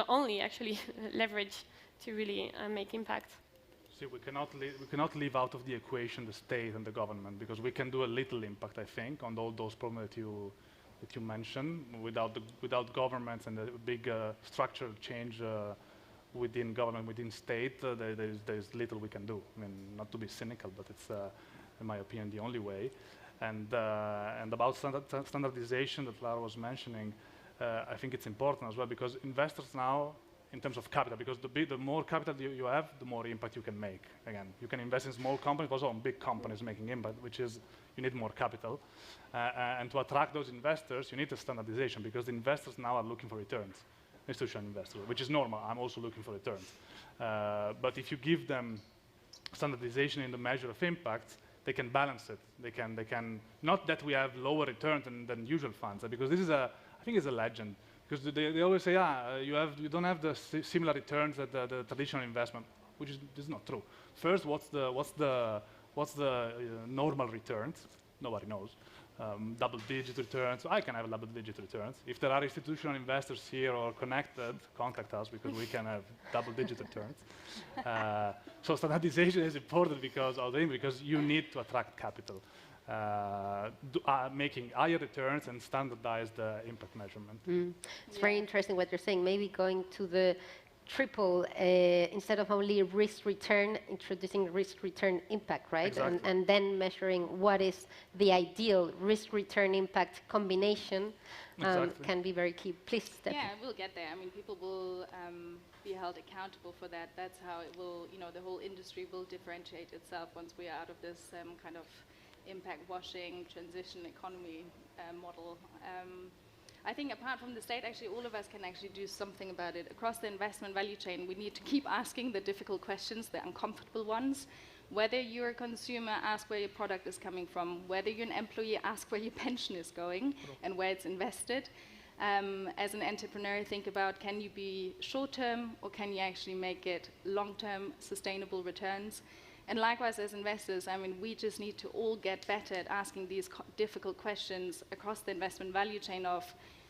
only actually leverage to really make impact. See, we cannot leave out of the equation the state and the government, because we can do a little impact, I think, on all those problems that you mentioned. Without governments and a big structural change within government, within state, there's little we can do. I mean, not to be cynical, but it's, in my opinion, the only way. And about standardization that Lara was mentioning, I think it's important as well, because investors now, in terms of capital, because the more capital you have, the more impact you can make. Again, you can invest in small companies, but also on big companies making impact, which is, you need more capital. And to attract those investors, you need a standardization, because the investors now are looking for returns. Institutional investors, which is normal. I'm also looking for returns. But if you give them standardization in the measure of impact, they can balance it. They can not that we have lower returns than usual funds, because this is I think it's a legend. Because they always say, you don't have the similar returns at the traditional investment, which is not true. First, what's the normal returns? Nobody knows. Double-digit returns. I can have double-digit returns. If there are institutional investors here or connected, contact us, because we can have double-digit returns. So standardization is important because you need to attract capital. Making higher returns and standardize the impact measurement. It's very interesting what you're saying. Maybe going to the triple, instead of only risk return, introducing risk return impact, right? Exactly. And then measuring what is the ideal risk return impact combination can be very key. Please, Steph. Yeah, we'll get there. I mean, people will be held accountable for that. That's how it will, the whole industry will differentiate itself once we are out of this kind of impact washing transition economy model. I think apart from the state, actually all of us can actually do something about it. Across the investment value chain, we need to keep asking the difficult questions, the uncomfortable ones. Whether you're a consumer, ask where your product is coming from. Whether you're an employee, ask where your pension is going and where it's invested. As an entrepreneur, think about, can you be short-term or can you actually make it long-term sustainable returns? And likewise, as investors, I mean, we just need to all get better at asking these difficult questions across the investment value chain of,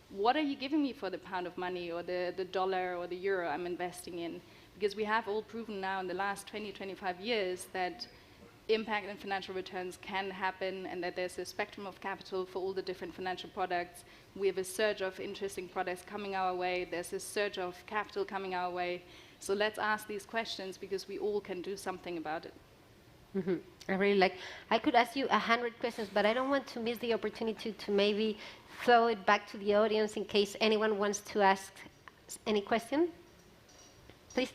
what are you giving me for the pound of money or the dollar or the euro I'm investing in? Because we have all proven now in the last 20, 25 years that impact and financial returns can happen and that there's a spectrum of capital for all the different financial products. We have a surge of interesting products coming our way. There's a surge of capital coming our way. So let's ask these questions because we all can do something about it. Mm-hmm. I really like. I could ask you 100 questions, but I don't want to miss the opportunity to maybe throw it back to the audience in case anyone wants to ask any question. Please.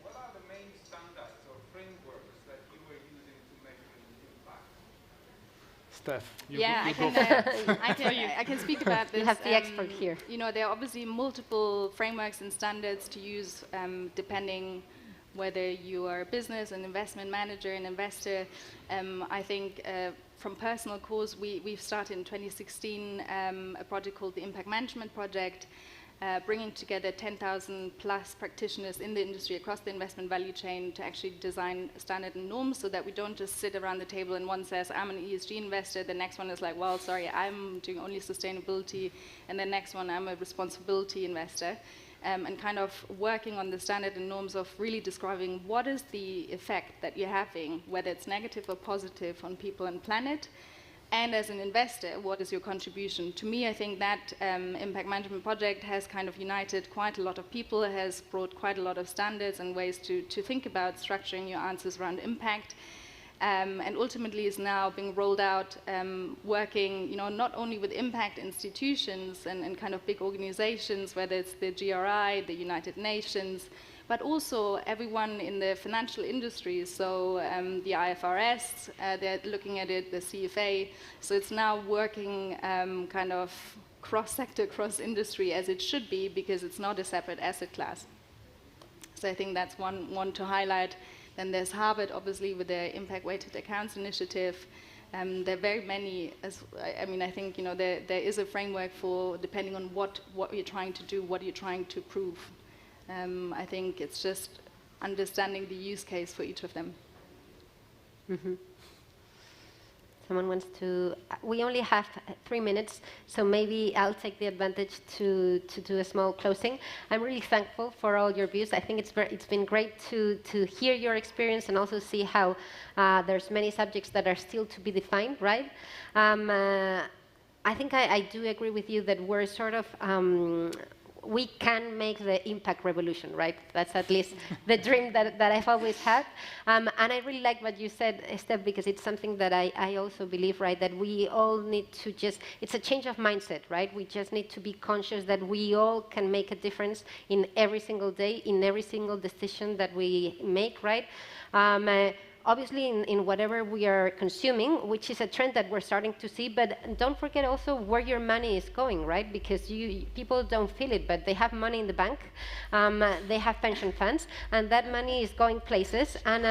What are the main standards or frameworks that you were using to measure the impact? Steph, I can speak about this. You have the expert here. There are obviously multiple frameworks and standards to use depending whether you are a business, an investment manager, an investor. I think from personal cause, we've started in 2016 a project called the Impact Management Project, bringing together 10,000 plus practitioners in the industry across the investment value chain to actually design standard and norms so that we don't just sit around the table and one says, I'm an ESG investor, the next one is like, well, sorry, I'm doing only sustainability, and the next one, I'm a responsibility investor. And kind of working on the standard and norms of really describing what is the effect that you're having, whether it's negative or positive on people and planet, and as an investor, what is your contribution? To me, I think that Impact Management Project has kind of united quite a lot of people, has brought quite a lot of standards and ways to think about structuring your answers around impact. And ultimately is now being rolled out, working, not only with impact institutions and kind of big organizations, whether it's the GRI, the United Nations, but also everyone in the financial industry. So the IFRS, they're looking at it, the CFA. So it's now working kind of cross-sector, cross-industry as it should be because it's not a separate asset class. So I think that's one to highlight. Then there's Harvard, obviously, with their impact-weighted accounts initiative. There are very many. I think there is a framework for depending on what you're trying to do, what you're trying to prove. I think it's just understanding the use case for each of them. Mm-hmm. Someone wants to... We only have 3 minutes, so maybe I'll take the advantage to do a small closing. I'm really thankful for all your views. I think it's been great to hear your experience and also see how there's many subjects that are still to be defined, right? I think I do agree with you that we're sort of... we can make the impact revolution, right? That's at least the dream that I've always had. And I really like what you said, Steph, because it's something that I also believe, right? That we all need to it's a change of mindset, right? We just need to be conscious that we all can make a difference in every single day, in every single decision that we make, right? Obviously, in whatever we are consuming, which is a trend that we're starting to see, but don't forget also where your money is going, right? Because people don't feel it, but they have money in the bank, they have pension funds, and that money is going places. And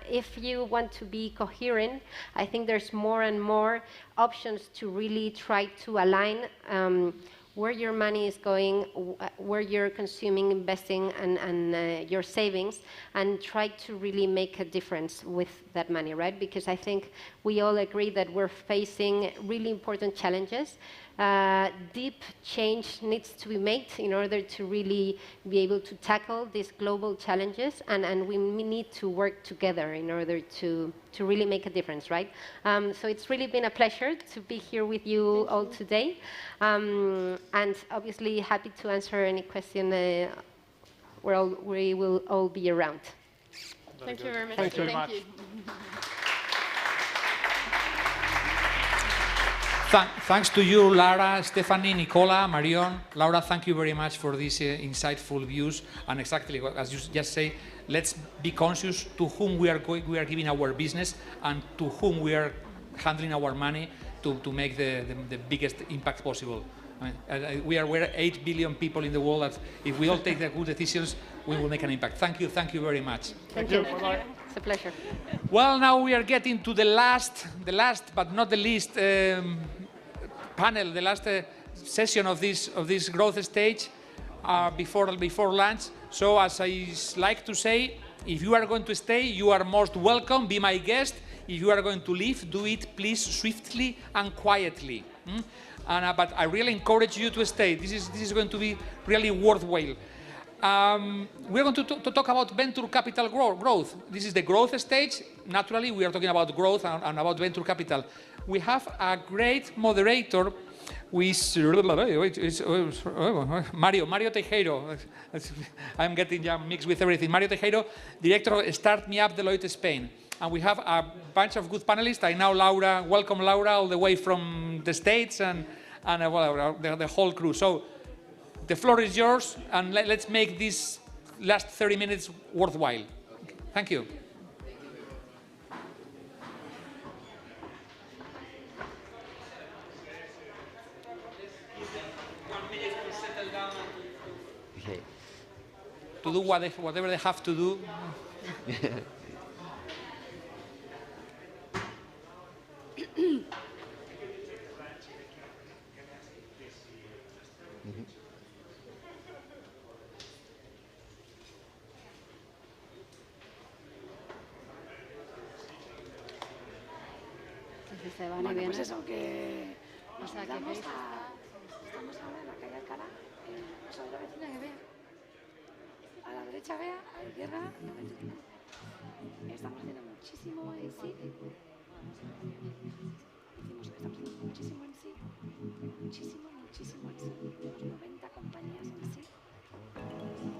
if you want to be coherent, I think there's more and more options to really try to align where your money is going, where you're consuming, investing, and your savings, and try to really make a difference with that money, right? Because I think we all agree that we're facing really important challenges. Deep change needs to be made in order to really be able to tackle these global challenges, and we need to work together in order to really make a difference, right? So it's really been a pleasure to be here with you all today, and obviously happy to answer any question we will all be around. Thank you very much. Thank you very much. Thanks to you, Laura, Stephanie, Nicola, Marion. Laura, thank you very much for these insightful views. And exactly as you just say, let's be conscious to whom we are giving our business and to whom we are handling our money to make the biggest impact possible. I mean, we're 8 billion people in the world. That if we all take the good decisions, we will make an impact. Thank you very much. Thank you. Bye-bye. It's a pleasure. Well, now we are getting to the last but not the least panel, the last session of this growth stage before lunch. So as I like to say, if you are going to stay, you are most welcome. Be my guest. If you are going to leave, do it please swiftly and quietly. But I really encourage you to stay. This is going to be really worthwhile. We're going to talk about venture capital growth. This is the growth stage. Naturally, we are talking about growth and about venture capital. We have a great moderator, Mario Tejero. I'm getting mixed with everything. Mario Tejero, director of Start Me Up Deloitte Spain. And we have a bunch of good panelists. I know Laura, welcome Laura, all the way from the States and the whole crew. So the floor is yours, and let's make this last 30 minutes worthwhile. Thank you. Okay. To do whatever they have to do. Bueno, pues eso, que nos damos estamos ahora en la calle Alcalá, sobre la vecina que vea, a la derecha vea, a la izquierda, estamos haciendo muchísimo en sí, decimos que estamos haciendo muchísimo en sí, muchísimo en sí, tenemos 90 compañías en sí,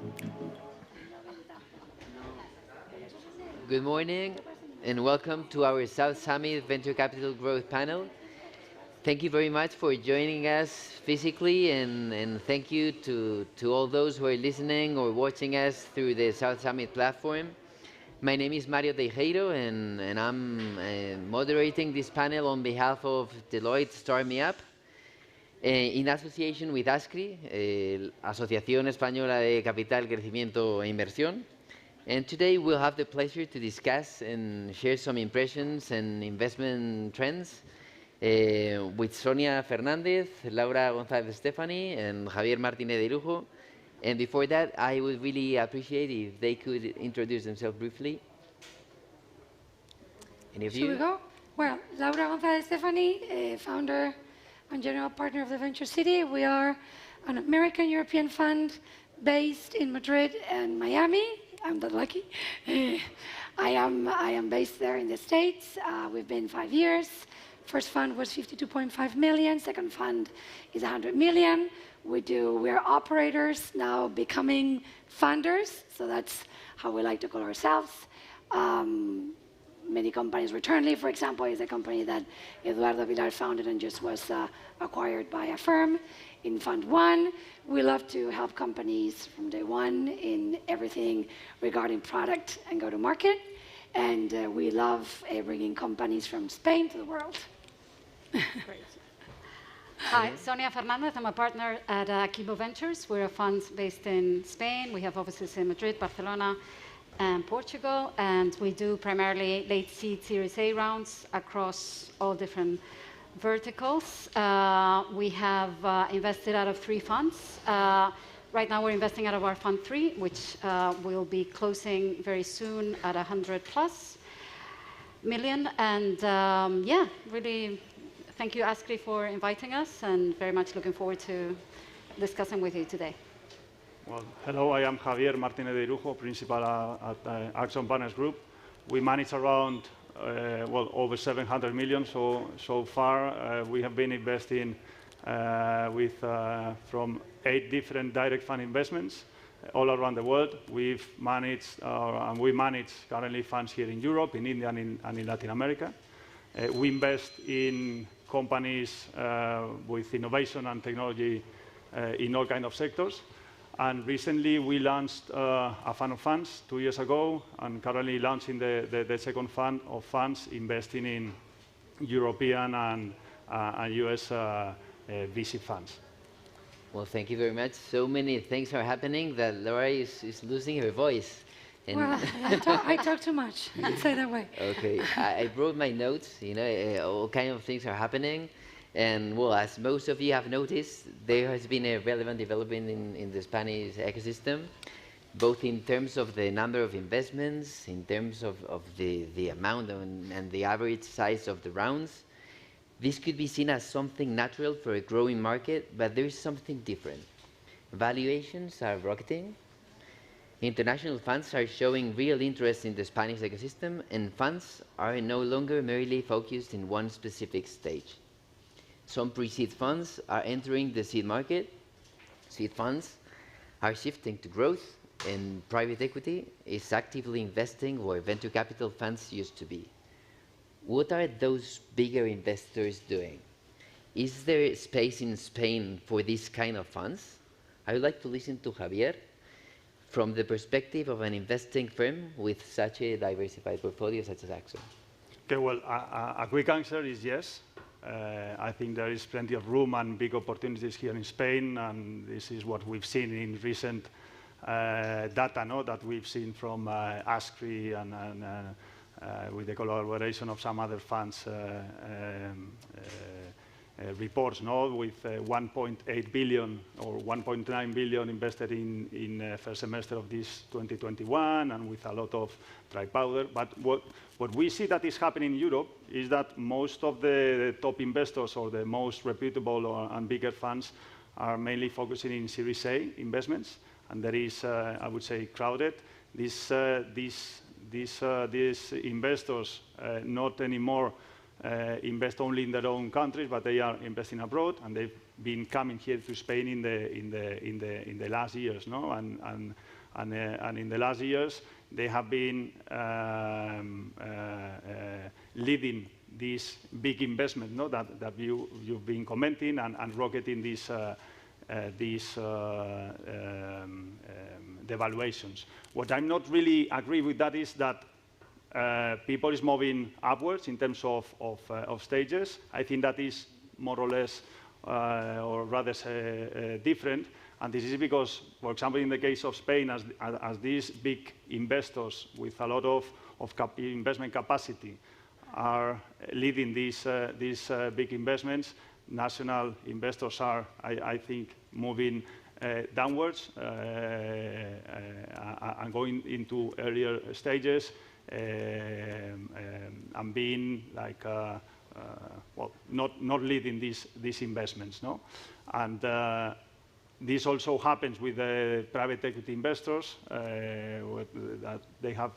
90, Good morning and welcome to our South Summit Venture Capital Growth Panel. Thank you very much for joining us physically, and thank you to all those who are listening or watching us through the South Summit platform. My name is Mario Tejero, and I'm moderating this panel on behalf of Deloitte Start Me Up, in association with ASCRI, Asociación Española de Capital, Crecimiento e Inversión. And today we'll have the pleasure to discuss and share some impressions and investment trends with Sonia Fernandez, Laura González Stephanie, and Javier Martínez de Irujo. And before that, I would really appreciate if they could introduce themselves briefly. Any of you? Should we go? Well, Laura González Stephanie, founder and general partner of the Venture City. We are an American-European fund based in Madrid and Miami. I'm that lucky. I am based there in the States. We've been 5 years. First fund was 52.5 million. Second fund is 100 million. We're operators now becoming funders. So that's how we like to call ourselves. Many companies, Returnly, for example, is a company that Eduardo Villar founded and just was acquired by a firm. In Fund 1, we love to help companies from day one in everything regarding product and go-to-market. And we love bringing companies from Spain to the world. Great. Hi, Sonia Fernandez. I'm a partner at Kibo Ventures. We're a fund based in Spain. We have offices in Madrid, Barcelona, and Portugal. And we do primarily late seed Series A rounds across all different verticals. We have invested out of 3 funds. Right now we're investing out of our Fund 3, which will be closing very soon at 100+ million. And yeah, really thank you, ASCRI, for inviting us, and very much looking forward to discussing with you today. Well, hello, I am Javier Martínez de Irujo, principal at Axon Partners Group. We manage around over 700 million so far. We have been investing from 8 different direct fund investments, all around the world. We've managed, and we manage currently funds here in Europe, in India, and in Latin America. We invest in companies with innovation and technology in all kinds of sectors. And recently we launched a fund of funds 2 years ago, and currently launching the second fund of funds investing in European and US VC funds. Well, thank you very much. So many things are happening that Laura is losing her voice. And well, I talk too much. Let's say that way. Okay, I wrote my notes. You know, all kinds of things are happening. And well, as most of you have noticed, there has been a relevant development in the Spanish ecosystem, both in terms of the number of investments, in terms of the amount and the average size of the rounds. This could be seen as something natural for a growing market, but there is something different. Valuations are rocketing. International funds are showing real interest in the Spanish ecosystem, and funds are no longer merely focused in one specific stage. Some pre-seed funds are entering the seed market. Seed funds are shifting to growth, and private equity is actively investing where venture capital funds used to be. What are those bigger investors doing? Is there space in Spain for this kind of funds? I would like to listen to Javier from the perspective of an investing firm with such a diversified portfolio such as Axon. Okay, well, a quick answer is yes. I think there is plenty of room and big opportunities here in Spain, and this is what we've seen in recent data that we've seen from ASCRI and with the collaboration of some other funds reports, with 1.8 billion or 1.9 billion invested in first semester of this 2021, and with a lot of dry powder. But what we see that is happening in Europe is that most of the top investors or the most reputable and bigger funds are mainly focusing in Series A investments, and that is, I would say, crowded. These investors not anymore invest only in their own countries, but they are investing abroad, and they've been coming here to Spain in the last years, and in the last years they have been leading this big investment, that you've been commenting and rocketing these devaluations. What I'm not really agree with that is that people is moving upwards in terms of stages. I think that is more or less, or rather different. And this is because, for example, in the case of Spain, as these big investors with a lot of investment capacity are leading these big investments, national investors are, I think, moving downwards and going into earlier stages. And being like, not leading these investments, And this also happens with the private equity investors, that they have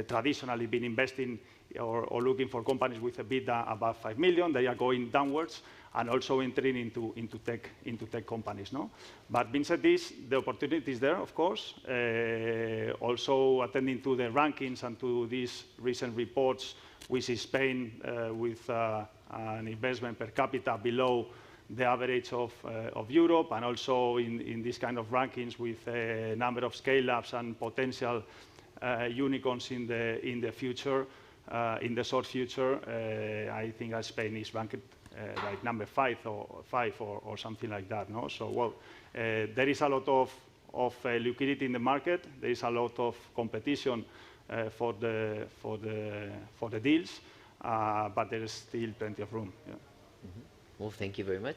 traditionally been investing or looking for companies with EBITDA above 5 million. They are going downwards and also entering into tech companies, But being said this, the opportunity is there, of course. Also attending to the rankings and to these recent reports, we see Spain with an investment per capita below the average of Europe, and also in this kind of rankings with a number of scale-ups and potential unicorns in the future, in the short future. I think Spain is ranked like number 5 or something like that. So well, there is a lot of liquidity in the market. There is a lot of competition for the deals, but there is still plenty of room. Yeah. Mm-hmm. Well, thank you very much.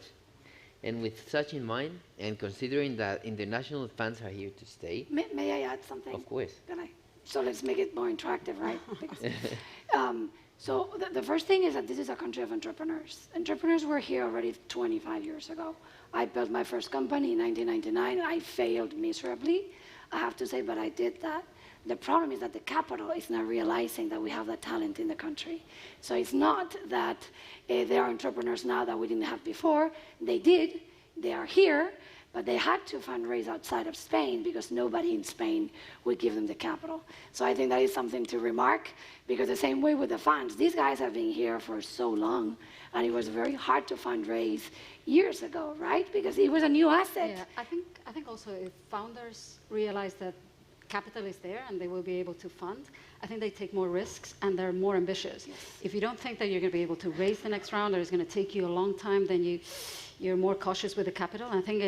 And with such in mind, and considering that international funds are here to stay... May I add something? Of course. So let's make it more interactive, right? Because, so the first thing is that this is a country of entrepreneurs. Entrepreneurs were here already 25 years ago. I built my first company in 1999. I failed miserably, I have to say, but I did that. The problem is that the capital is not realizing that we have that talent in the country. So it's not that there are entrepreneurs now that we didn't have before. They did. They are here. but they had to fundraise outside of Spain because nobody in Spain would give them the capital. So I think that is something to remark, because the same way with the funds, these guys have been here for so long, and it was very hard to fundraise years ago, right? Because it was a new asset. Yeah, I think also if founders realize that capital is there and they will be able to fund, I think they take more risks and they're more ambitious. Yes. If you don't think that you're going to be able to raise the next round, or it's going to take you a long time, then you're more cautious with the capital. I think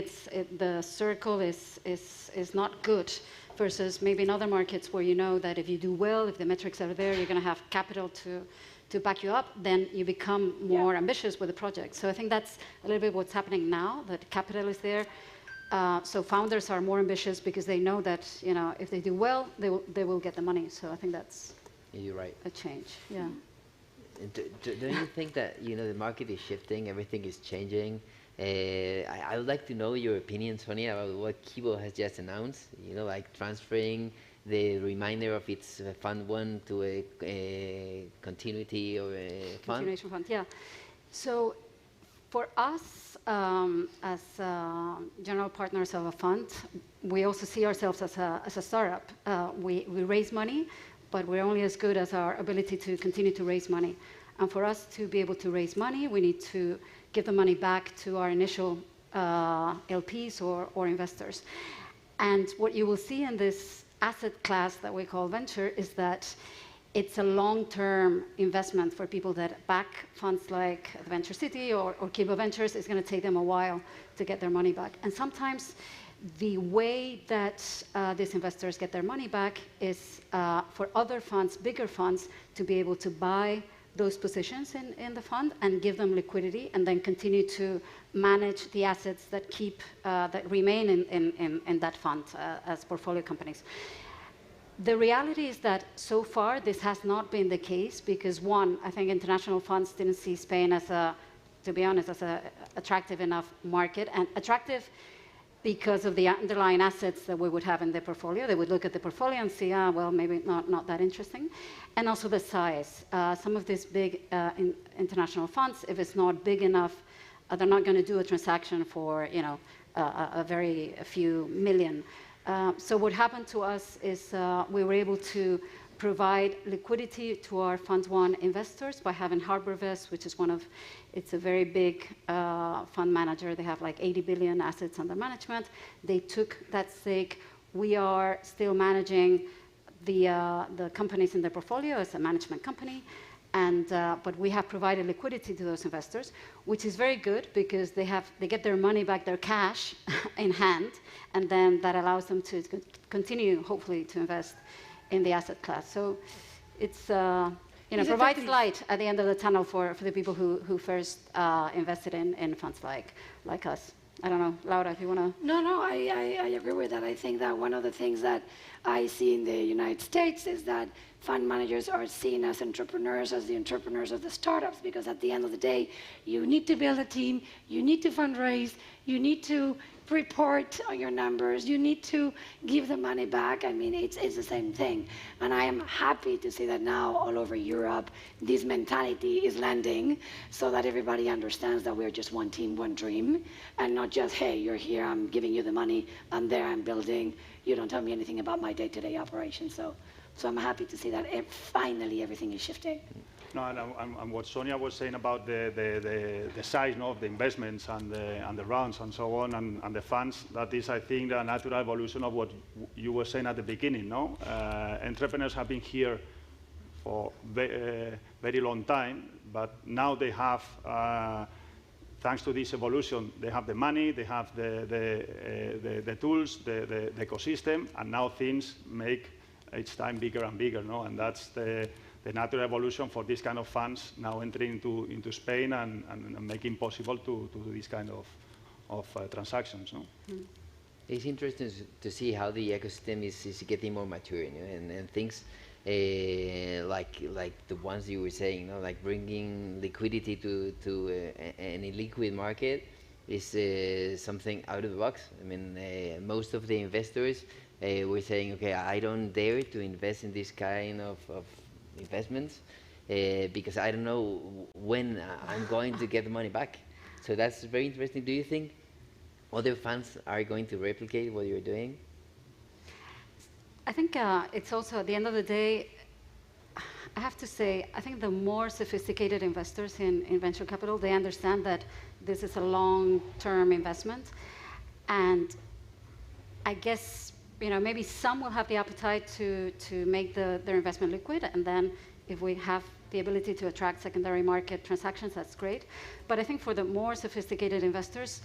the circle is not good, versus maybe in other markets where you know that if you do well, if the metrics are there, you're going to have capital to back you up, then you become more ambitious with the project. So I think that's a little bit what's happening now, that capital is there. So founders are more ambitious because they know that, you know, if they do well, they will get the money. So I think that's You're right. a change. Yeah. Don't you think that, you know, the market is shifting, everything is changing? I would like to know your opinion, Sonia, about what Kibo has just announced, you know, like transferring the remainder of its Fund 1 to a continuity or a fund? Continuation fund, yeah. So for us, as general partners of a fund, we also see ourselves as a startup. We raise money, but we're only as good as our ability to continue to raise money. And for us to be able to raise money, we need to give the money back to our initial LPs or investors. And what you will see in this asset class that we call venture is that it's a long-term investment for people that back funds like Venture City or Kibo Ventures. It's going to take them a while to get their money back. And sometimes the way that these investors get their money back is for other funds, bigger funds, to be able to buy those positions in the fund and give them liquidity, and then continue to manage the assets that that remain in that fund as portfolio companies. The reality is that so far this has not been the case because, one, I think international funds didn't see Spain as to be honest, as an attractive enough market, and attractive because of the underlying assets that we would have in the portfolio. They would look at the portfolio and see, well, maybe not that interesting. And also the size. Some of these big international funds, if it's not big enough, they're not going to do a transaction for, you know, a few million. So what happened to us is we were able to provide liquidity to our Fund 1 investors by having HarbourVest, which is it's a very big fund manager. They have like 80 billion assets under management. They took that stake. We are still managing the companies in their portfolio as a management company. But we have provided liquidity to those investors, which is very good because they get their money back, their cash in hand, and then that allows them to continue, hopefully, to invest in the asset class. So it's provides light at the end of the tunnel for the people who first invested in funds like us. I don't know, Laura, if you want to... No, I agree with that. I think that one of the things that I see in the United States is that fund managers are seen as entrepreneurs, as the entrepreneurs of the startups, because at the end of the day, you need to build a team, you need to fundraise, you need to report on your numbers, you need to give the money back. I mean, it's the same thing. And I am happy to see that now all over Europe, this mentality is landing so that everybody understands that we're just one team, one dream, and not just, hey, you're here, I'm giving you the money, I'm there, I'm building, you don't tell me anything about my day-to-day operation. So I'm happy to see that finally everything is shifting. No, and what Sonia was saying about the size of the investments and the rounds and so on and the funds, that is, I think, the natural evolution of what you were saying at the beginning. No, entrepreneurs have been here for very long time, but now they have, thanks to this evolution, they have the money, they have the tools, the ecosystem, and now things make each time bigger and bigger. No, and that's the natural evolution for this kind of funds now entering into Spain and making possible to do this kind of transactions. No? Mm. It's interesting to see how the ecosystem is getting more mature, you know, and things like the ones you were saying, you know, like bringing liquidity to an illiquid market is something out of the box. I mean, most of the investors were saying, okay, I don't dare to invest in this kind of investments because I don't know when I'm going to get the money back. So that's very interesting. Do you think other funds are going to replicate what you're doing? I think it's also, at the end of the day, I have to say, I think the more sophisticated investors in venture capital, they understand that this is a long-term investment. And I guess, maybe some will have the appetite to make their investment liquid. And then if we have the ability to attract secondary market transactions, that's great. But I think for the more sophisticated investors,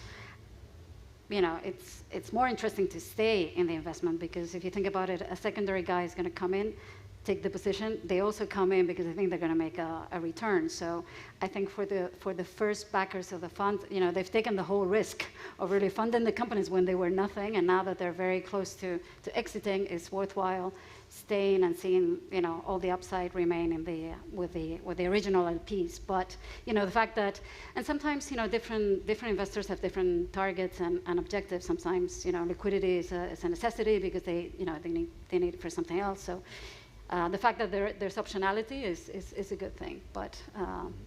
it's more interesting to stay in the investment, because if you think about it, a secondary guy is going to come in, take the position. They also come in because I think they're going to make a return. So I think for the first backers of the fund, they've taken the whole risk of really funding the companies when they were nothing, and now that they're very close to exiting, it's worthwhile staying and seeing all the upside remain in with the original LPs. But the fact that, and sometimes different investors have different targets and objectives. Sometimes liquidity is a necessity because they need it for something else. So the fact that there's optionality is a good thing, but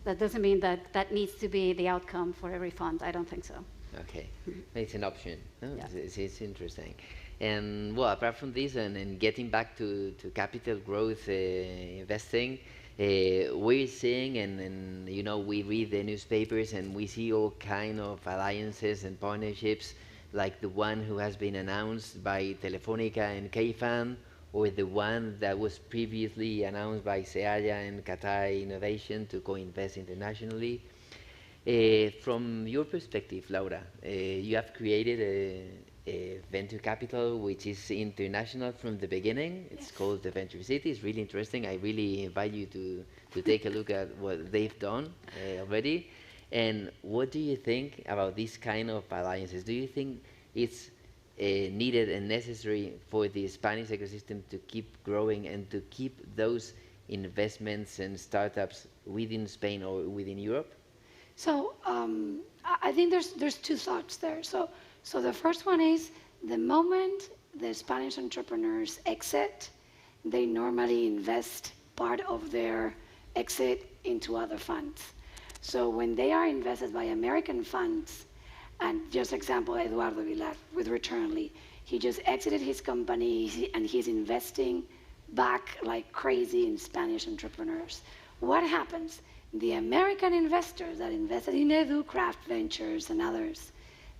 that doesn't mean that needs to be the outcome for every fund. I don't think so. Okay, it's an option. No, yeah. It's interesting. And well, apart from this, and getting back to capital growth investing, we're seeing, and we read the newspapers and we see all kind of alliances and partnerships, like the one who has been announced by Telefónica and KFAN, or the one that was previously announced by Seaya and Qatar Innovation to co-invest internationally. From your perspective, Laura, you have created a venture capital which is international from the beginning. It's called the Venture City. It's really interesting. I really invite you to take a look at what they've done already. And what do you think about these kind of alliances? Do you think it's needed and necessary for the Spanish ecosystem to keep growing and to keep those investments and startups within Spain or within Europe? So I think there's two thoughts there. So the first one is, the moment the Spanish entrepreneurs exit, they normally invest part of their exit into other funds. So when they are invested by American funds, and just example, Eduardo Vilar with Returnly, he just exited his company and he's investing back like crazy in Spanish entrepreneurs. What happens? The American investors that invested in Edu, Craft Ventures, and others,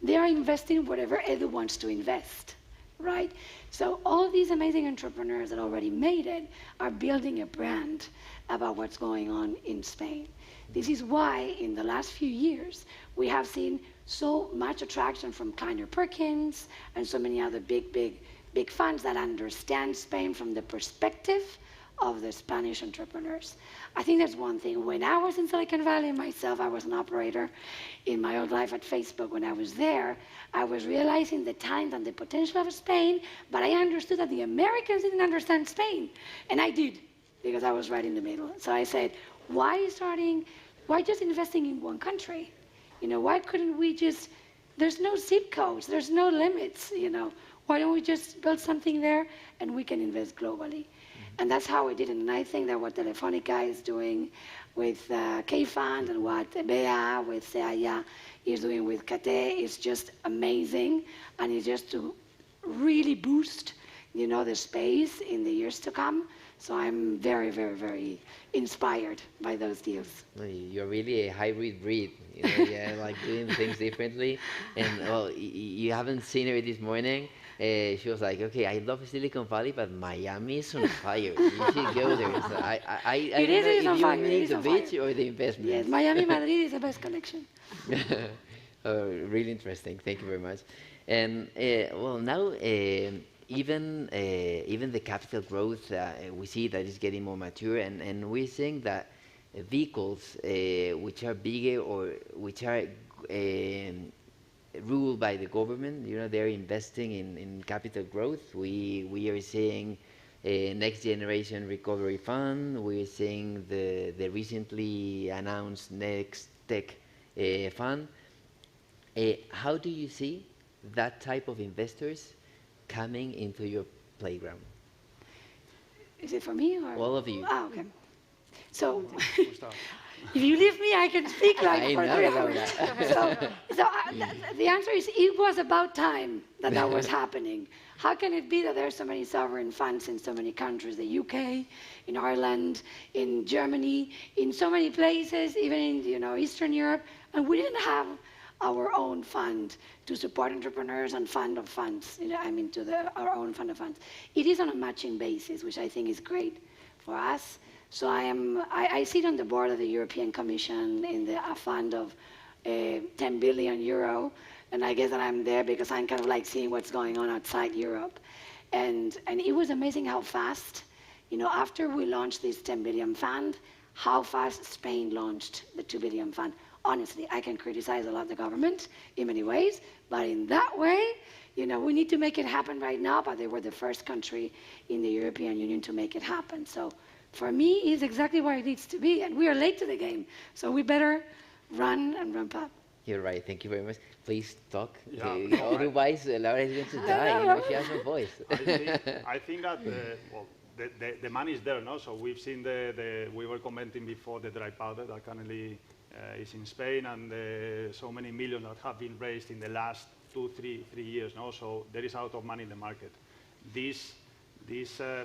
they are investing whatever Edu wants to invest, right? So all of these amazing entrepreneurs that already made it are building a brand about what's going on in Spain. This is why in the last few years, we have seen so much attraction from Kleiner Perkins and so many other big funds that understand Spain from the perspective of the Spanish entrepreneurs. I think that's one thing. When I was in Silicon Valley myself, I was an operator in my old life at Facebook. When I was there, I was realizing the talent and the potential of Spain, but I understood that the Americans didn't understand Spain. And I did, because I was right in the middle. So I said, why just investing in one country? Why couldn't we just, there's no zip codes, there's no limits, Why don't we just build something there and we can invest globally? And that's how we did it. And I think that what Telefónica is doing with KFAN and what Bea with Seaya is doing with Cate is just amazing. And it's just to really boost, the space in the years to come. So I'm very, very, very inspired by those deals. You're really a hybrid breed, like doing things differently. And well, you haven't seen her this morning. She was like, okay, I love Silicon Valley, but Miami is on fire. You should go there. So I don't know if you mean the beach or the investment. Yes, Miami, Madrid is the best connection. Really interesting. Thank you very much. And well, now even the capital growth, we see that it's getting more mature, and we're seeing that vehicles which are bigger or which are ruled by the government, they're investing in capital growth. We are seeing Next Generation Recovery Fund. We're seeing the recently announced Next Tech Fund. How do you see that type of investors coming into your playground? Is it for me or? All of you. Okay. So, If you leave me, I can speak like I for know, 3 Laura. hours. The answer is it was about time that that was happening. How can it be that there are so many sovereign funds in so many countries, the UK, in Ireland, in Germany, in so many places, even in Eastern Europe, and we didn't have our own fund to support entrepreneurs and fund of funds. Our own fund of funds. It is on a matching basis, which I think is great for us. So I sit on the board of the European Commission in a fund of 10 billion euro, and I guess that I'm there because I'm kind of like seeing what's going on outside Europe. And it was amazing how fast, after we launched this 10 billion fund, how fast Spain launched the 2 billion fund. Honestly, I can criticize a lot the government in many ways, but in that way, we need to make it happen right now, but they were the first country in the European Union to make it happen. So for me, it's exactly where it needs to be, and we are late to the game, so we better run and ramp up. You're right. Thank you very much. Please talk. Yeah. Otherwise, Laura is going to die. She has no voice. I think that the money is there, no? So we've seen we were commenting before the dry powder that currently is in Spain, and so many millions that have been raised in the last 2-3 years, no? So there is a lot of money in the market. These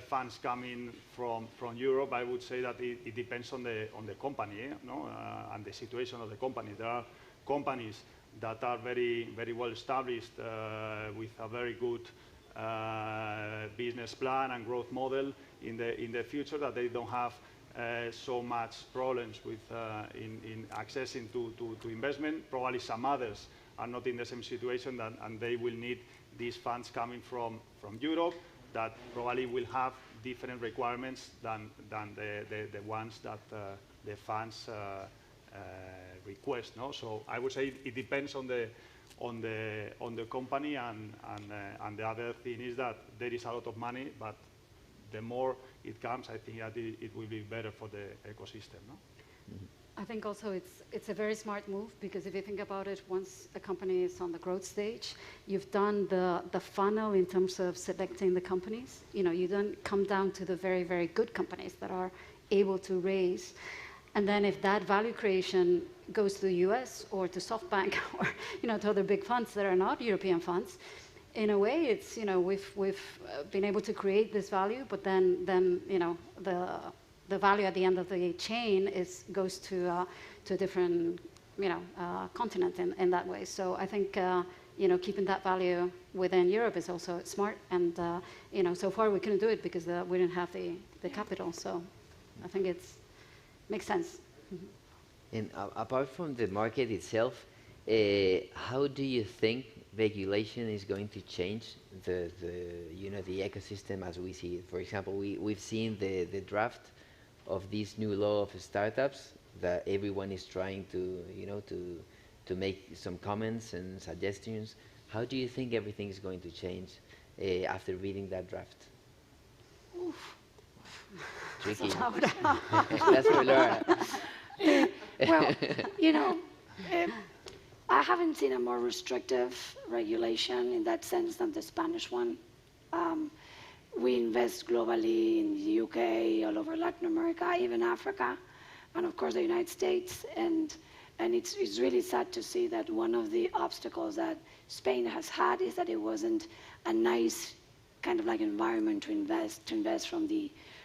funds coming from Europe, I would say that it depends on the company, no? And the situation of the company. There are companies that are very, very well established with a very good business plan and growth model in the future, that they don't have so much problems with in accessing to investment. Probably some others are not in the same situation, and they will need these funds coming from Europe that probably will have different requirements than the ones that the funds request. No, so I would say it depends on the company, and the other thing is that there is a lot of money, but the more it comes, I think that it will be better for the ecosystem. No? I think also it's a very smart move, because if you think about it, once a company is on the growth stage, you've done the funnel in terms of selecting the companies. You don't come down to the very, very good companies that are able to raise. And then if that value creation goes to the US or to SoftBank or to other big funds that are not European funds, in a way it's we've been able to create this value, but then the value at the end of the chain goes to a different continent in that way. So I think keeping that value within Europe is also smart, and so far we couldn't do it because we didn't have the capital. So I think it makes sense. And apart from the market itself, how do you think regulation is going to change the ecosystem as we see it? For example, we've seen the draft of this new law of startups that everyone is trying to make some comments and suggestions. How do you think everything is going to change after reading that draft? Oof. Tricky. That's for Laura. Well, I haven't seen a more restrictive regulation in that sense than the Spanish one. We invest globally in the UK, all over Latin America, even Africa, and of course the United States. And it's really sad to see that one of the obstacles that Spain has had is that it wasn't a nice kind of like environment to invest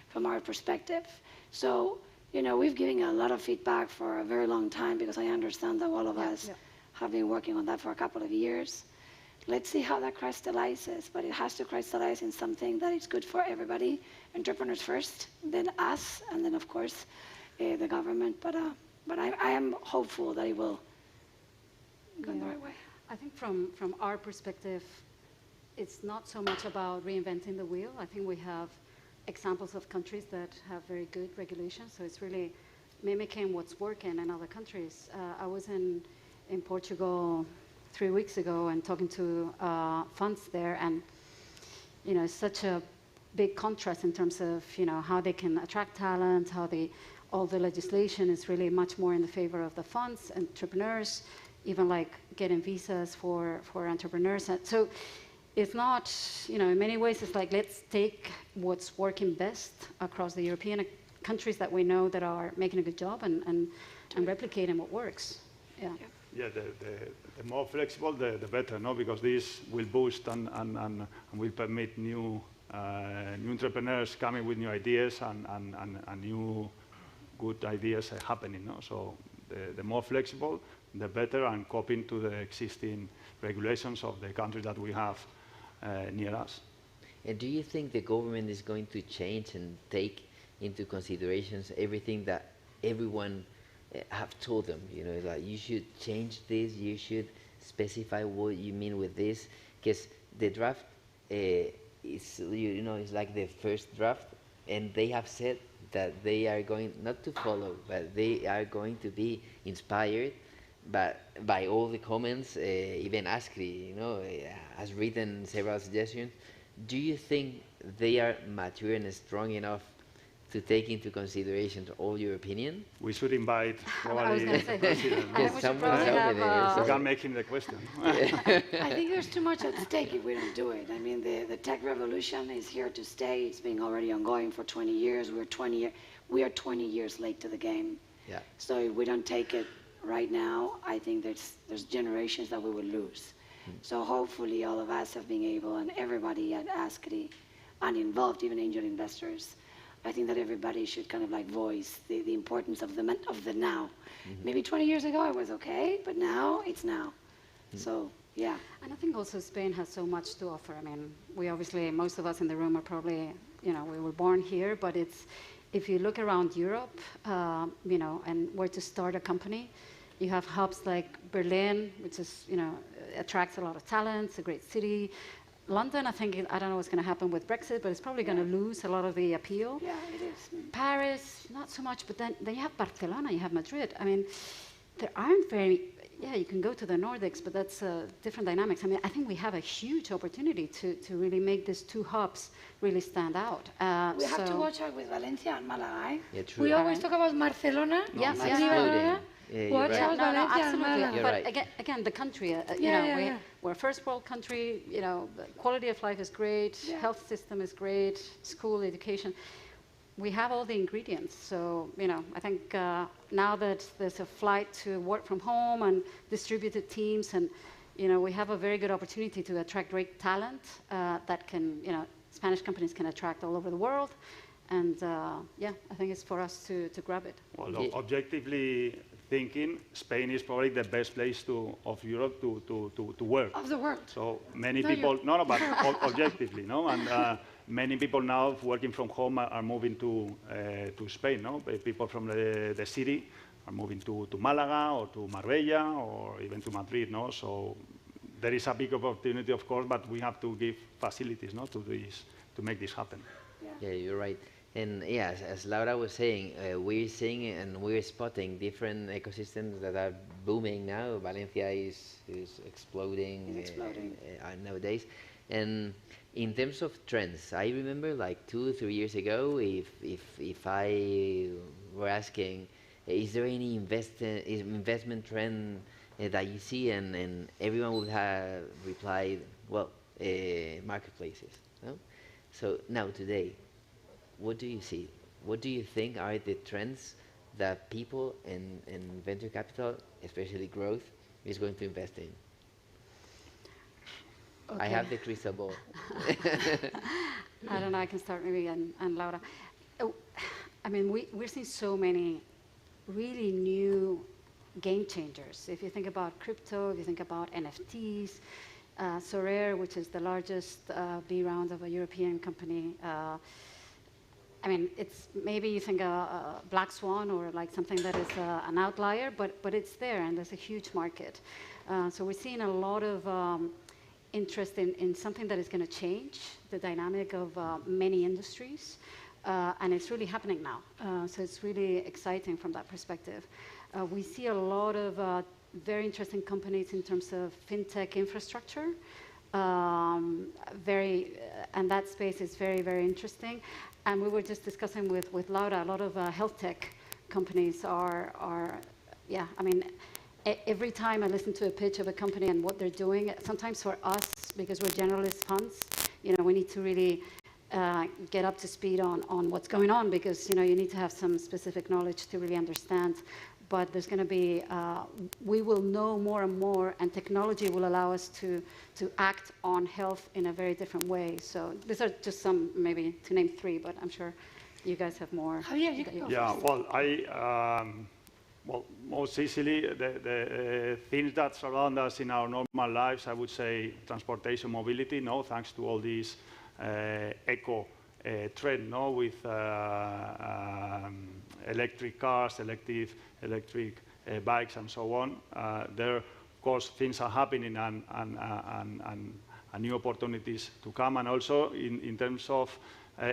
from our perspective. So, we've given a lot of feedback for a very long time, because I understand that all of us have been working on that for a couple of years. Let's see how that crystallizes, but it has to crystallize in something that is good for everybody. Entrepreneurs first, then us, and then of course the government. But I am hopeful that it will go in the right way. I think from our perspective, it's not so much about reinventing the wheel. I think we have examples of countries that have very good regulations, so it's really mimicking what's working in other countries. I was in Portugal 3 weeks ago and talking to funds there, and it's such a big contrast in terms of how they can attract talent, how all the legislation is really much more in the favor of the funds, entrepreneurs, even like getting visas for entrepreneurs. So it's not, in many ways it's like, let's take what's working best across the European countries that we know that are making a good job and replicating what works. Yeah. Yeah, the more flexible, the better, no? Because this will boost and will permit new entrepreneurs coming with new ideas and new good ideas happening, no? So the more flexible, the better, and coping to the existing regulations of the countries that we have near us. And do you think the government is going to change and take into considerations everything that everyone have told them? You know, like you should change this, you should specify what you mean with this, because the draft is, you know, it's like the first draft, and they have said that they are going not to follow, but they are going to be inspired by all the comments. Even Askri, you know, has written several suggestions. Do you think they are mature and strong enough to take into consideration all your opinion? We should invite probably the president. Yes, someone over there. So we can make him the question. I think there's too much at stake if we don't do it. I mean, the tech revolution is here to stay. It's been already ongoing for 20 years. We are 20 years late to the game. Yeah. So if we don't take it right now, I think there's generations that we will lose. So hopefully all of us have been able, and everybody at Askri and involved, even angel investors, I think that everybody should kind of like voice the importance of the now. Maybe 20 years ago it was okay, but now it's now. So, yeah. And I think also Spain has so much to offer. I mean, we obviously, most of us in the room are probably, you know, we were born here, but it's, if you look around Europe, you know, and where to start a company, you have hubs like Berlin, which is, you know, attracts a lot of talent, it's a great city. London, I think, I don't know what's going to happen with Brexit, but it's probably going to lose a lot of the appeal. Yeah, it is. Paris, not so much, but then you have Barcelona, you have Madrid. I mean, there aren't very, yeah, you can go to the Nordics, but that's different dynamics. I mean, I think we have a huge opportunity to really make these two hubs really stand out. We have to watch out with Valencia and Malaga. Yeah, true. We always talk about Barcelona. Yes, yes. Exploding. Watch out, Valencia and Malaga. You're but right. again, the country, we're a first world country, you know, the quality of life is great, health system is great, school, education. We have all the ingredients. So, you know, I think now that there's a flight to work from home and distributed teams, and, you know, we have a very good opportunity to attract great talent that can, you know, Spanish companies can attract all over the world. And, yeah, I think it's for us to grab it. Well, objectively thinking, Spain is probably the best place of Europe to work. Of the world. So many people, but objectively, no? And many people now working from home are moving to Spain, no? People from the city are moving to Malaga or to Marbella or even to Madrid, no? So there is a big opportunity, of course, but we have to give facilities, no, to make this happen. Yeah, you're right. And yeah, as Laura was saying, we're seeing and we're spotting different ecosystems that are booming now. Valencia is exploding, nowadays. And in terms of trends, I remember like 2 or 3 years ago, if I were asking, is there any investment trend that you see, and everyone would have replied, well, marketplaces. No? So now today, what do you see? What do you think are the trends that people in venture capital, especially growth, is going to invest in? Okay. I have the crystal ball. I don't know, I can start maybe, and Laura. Oh, I mean, we're seeing so many really new game changers. If you think about crypto, if you think about NFTs, Sorare, which is the largest B round of a European company. I mean, it's maybe you think a black swan or like something that is an outlier, but it's there, and there's a huge market. So we're seeing a lot of interest in something that is going to change the dynamic of many industries, and it's really happening now. So it's really exciting from that perspective. We see a lot of very interesting companies in terms of fintech infrastructure. And that space is very, very interesting. And we were just discussing with Laura, a lot of health tech companies are, yeah, I mean, every time I listen to a pitch of a company and what they're doing, sometimes for us, because we're generalist funds, you know, we need to really get up to speed on what's going on, because you need to have some specific knowledge to really understand. But there's going to be, we will know more and more, and technology will allow us to act on health in a very different way. So these are just some, maybe to name 3, but I'm sure you guys have more. Javier, you can go Yeah, first. well, well, most easily, the things that surround us in our normal lives, I would say transportation, mobility, thanks to all these eco trend, with electric cars, electric bikes, and so on. There, of course, things are happening and new opportunities to come. And also, in terms of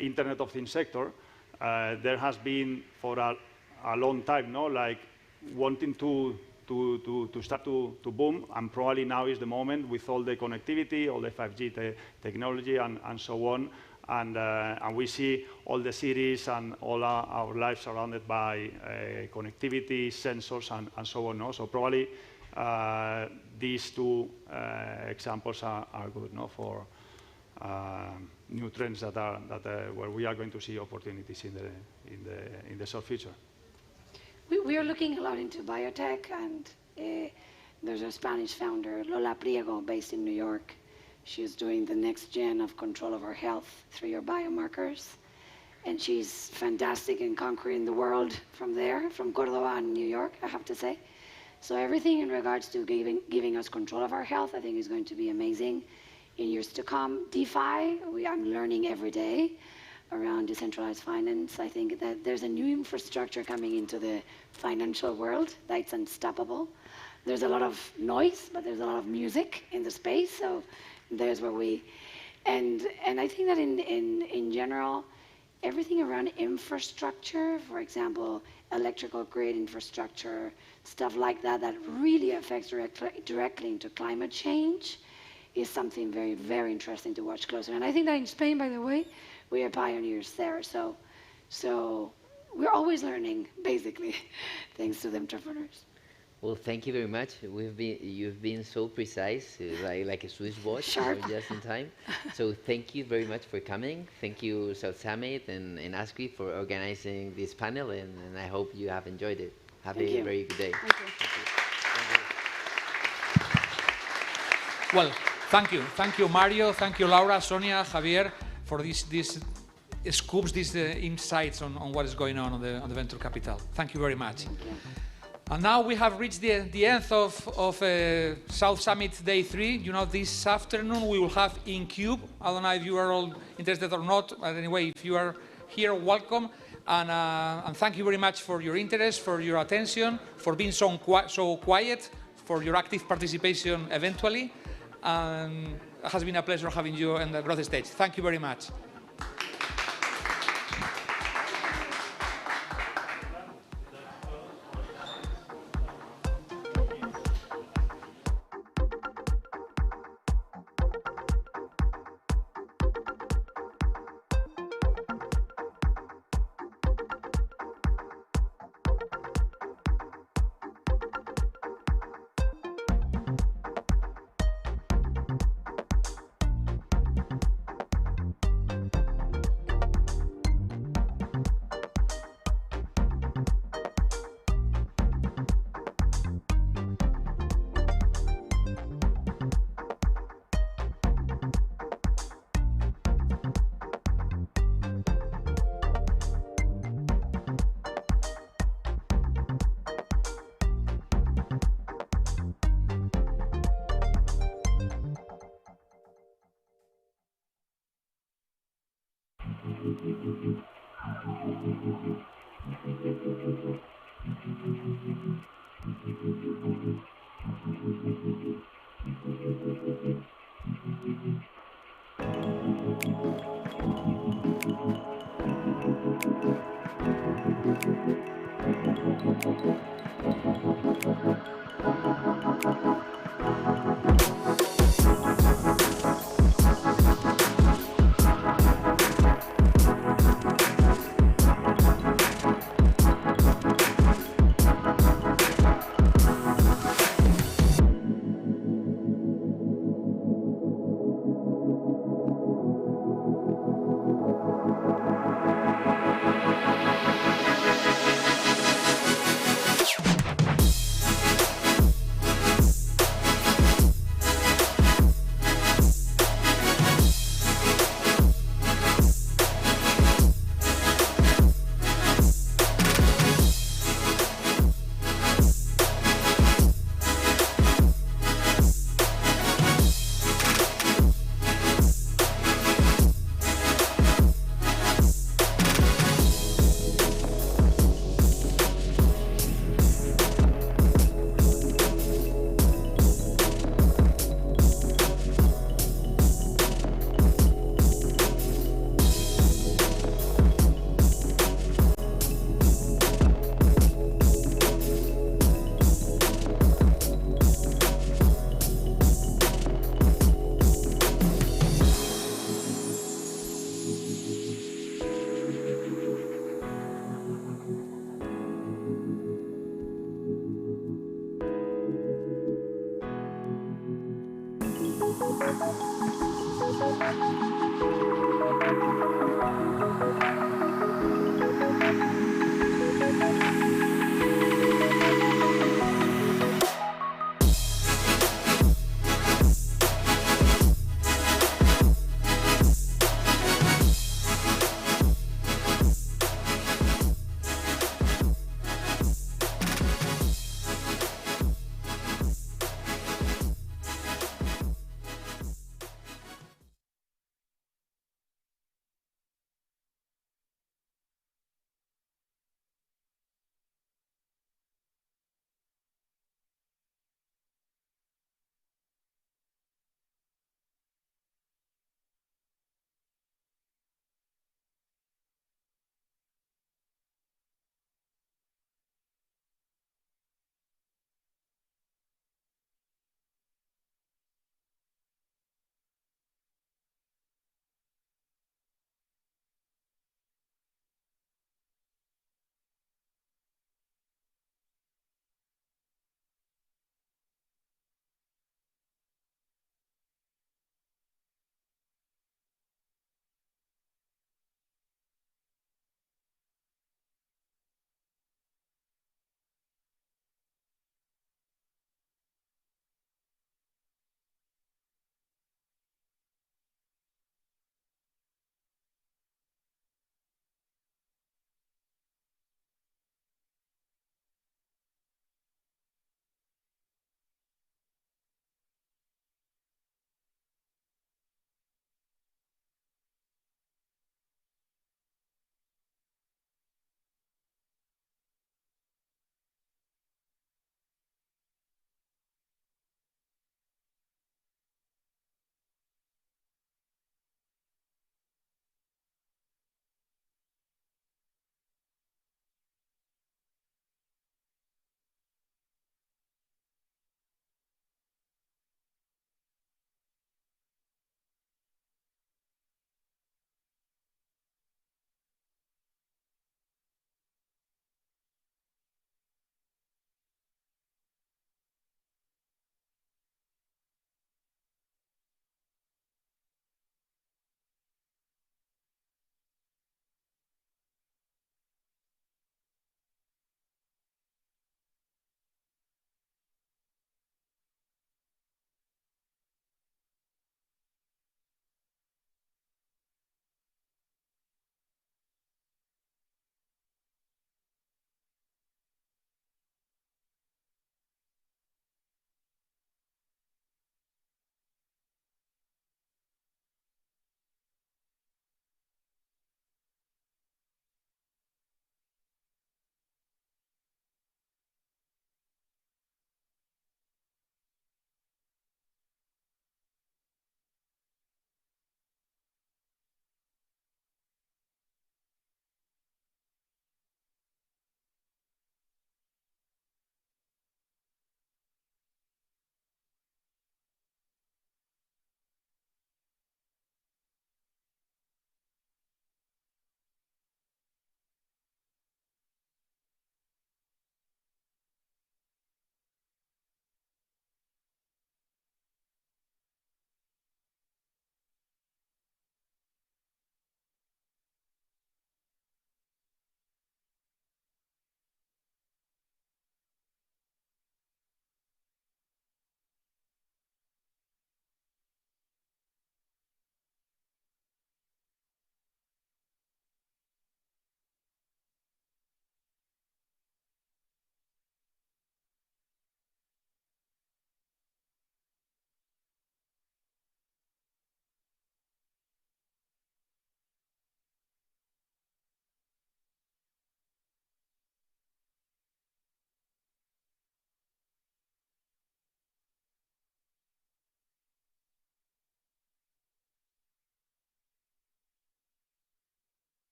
Internet of Things sector, there has been for a long time, like wanting to start to boom, and probably now is the moment with all the connectivity, all the 5G technology, and so on. And we see all the cities and all our lives surrounded by connectivity, sensors, and so on. So probably these 2 examples are good, for new trends where we are going to see opportunities in the short future. We are looking a lot into biotech, and there's a Spanish founder, Lola Priego, based in New York. She's doing the next gen of control of our health through your biomarkers. And she's fantastic in conquering the world from there, from Cordoba and New York, I have to say. So everything in regards to giving us control of our health, I think is going to be amazing in years to come. DeFi, I'm learning every day around decentralized finance. I think that there's a new infrastructure coming into the financial world that's unstoppable. There's a lot of noise, but there's a lot of music in the space. So there's where and I think that in general, everything around infrastructure, for example, electrical grid infrastructure, stuff like that, that really affects directly into climate change, is something very, very interesting to watch closer. And I think that in Spain, by the way, we are pioneers there. So we're always learning, basically, thanks to the entrepreneurs. Well, thank you very much. You've been so precise, like a Swiss watch, just in time. So thank you very much for coming. Thank you, South Summit and ASCRI, for organizing this panel, and I hope you have enjoyed it. Have a very good day. Thank you. Well, thank you, Mario. Thank you, Laura, Sonia, Javier, for these scoops, these insights on what is going on the venture capital. Thank you very much. And now we have reached the end of South Summit Day 3. This afternoon we will have InCube. I don't know if you are all interested or not, but anyway, if you are here, welcome. And thank you very much for your interest, for your attention, for being so quiet, for your active participation eventually. And it has been a pleasure having you on the growth stage. Thank you very much.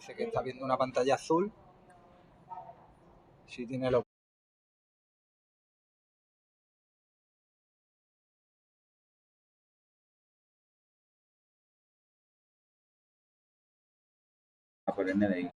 dice que está viendo una pantalla azul. Si tiene la por el NDI.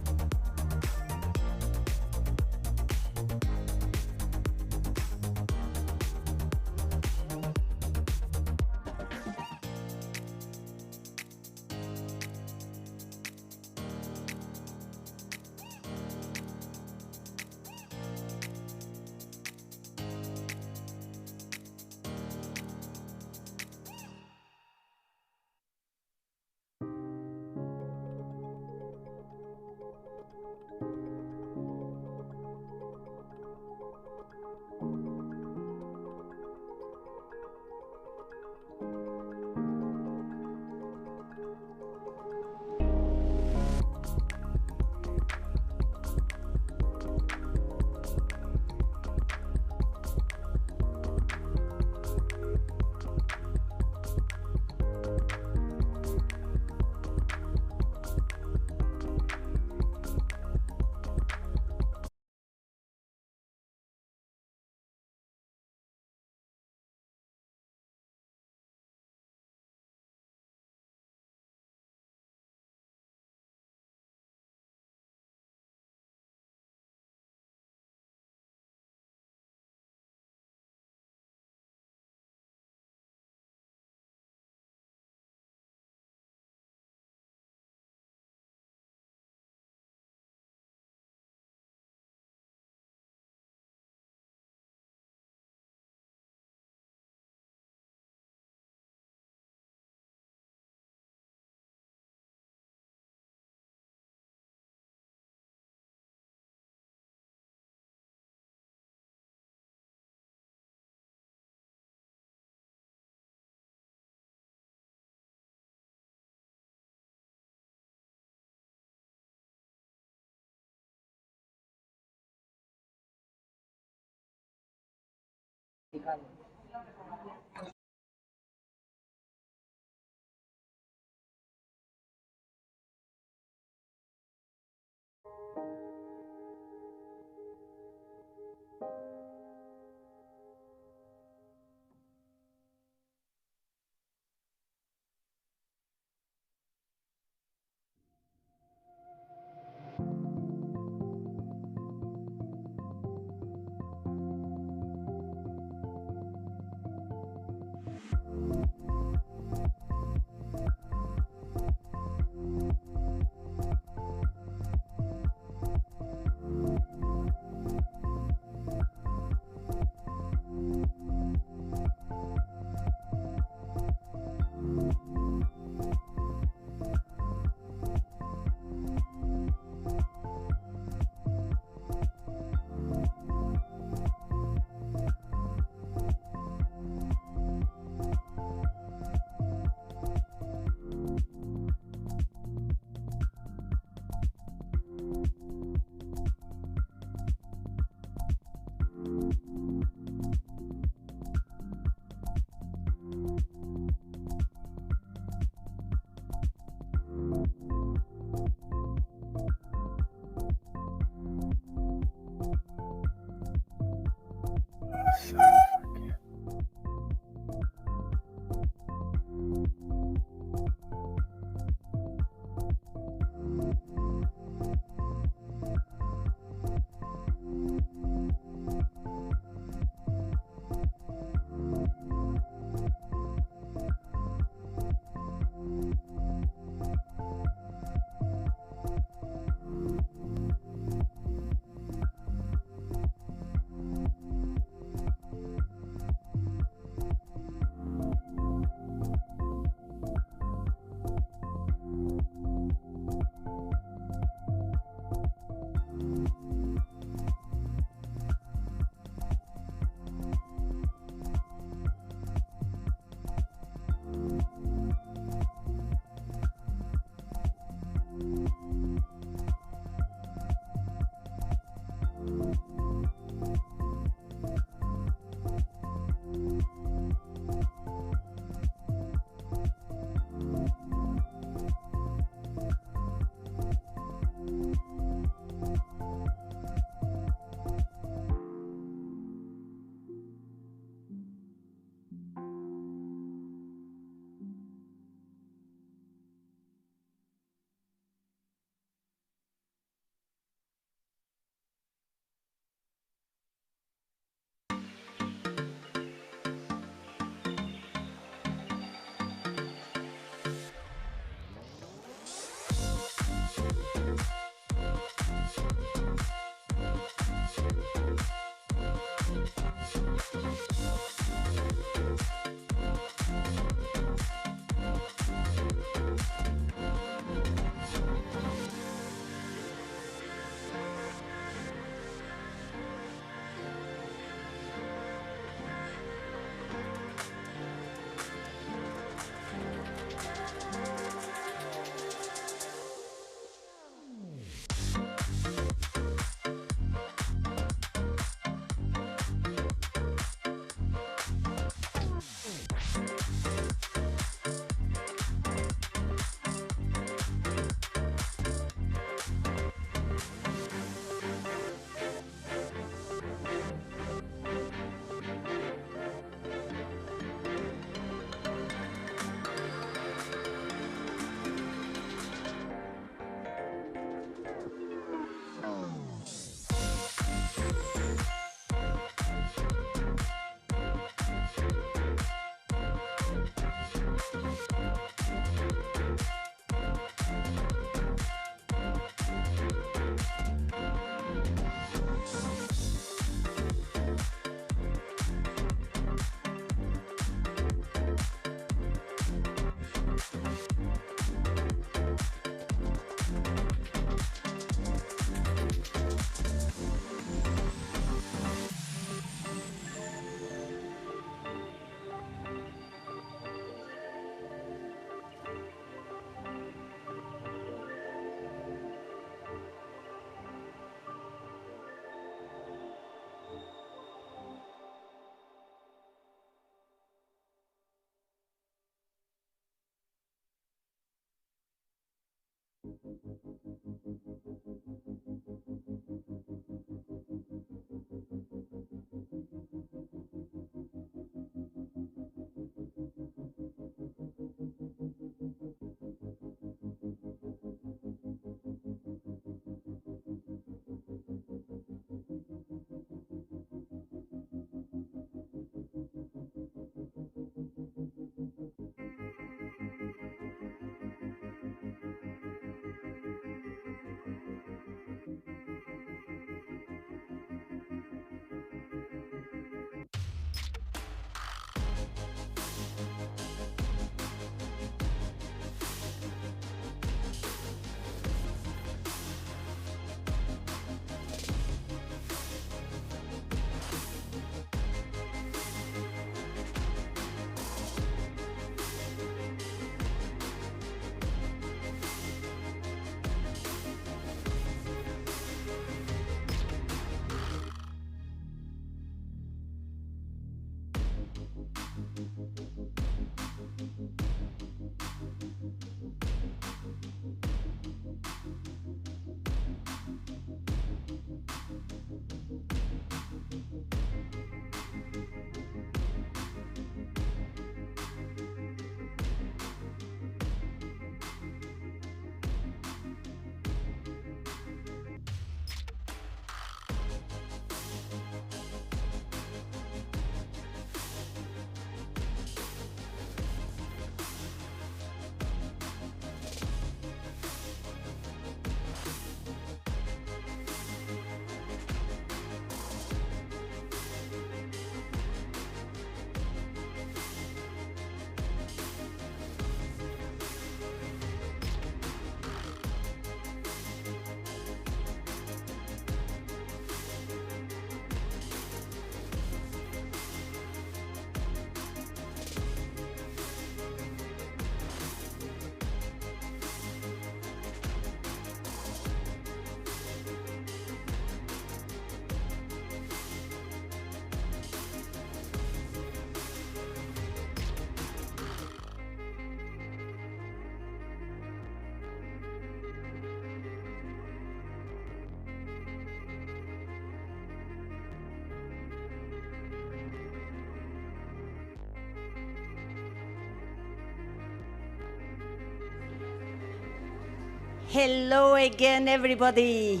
Hello again, everybody,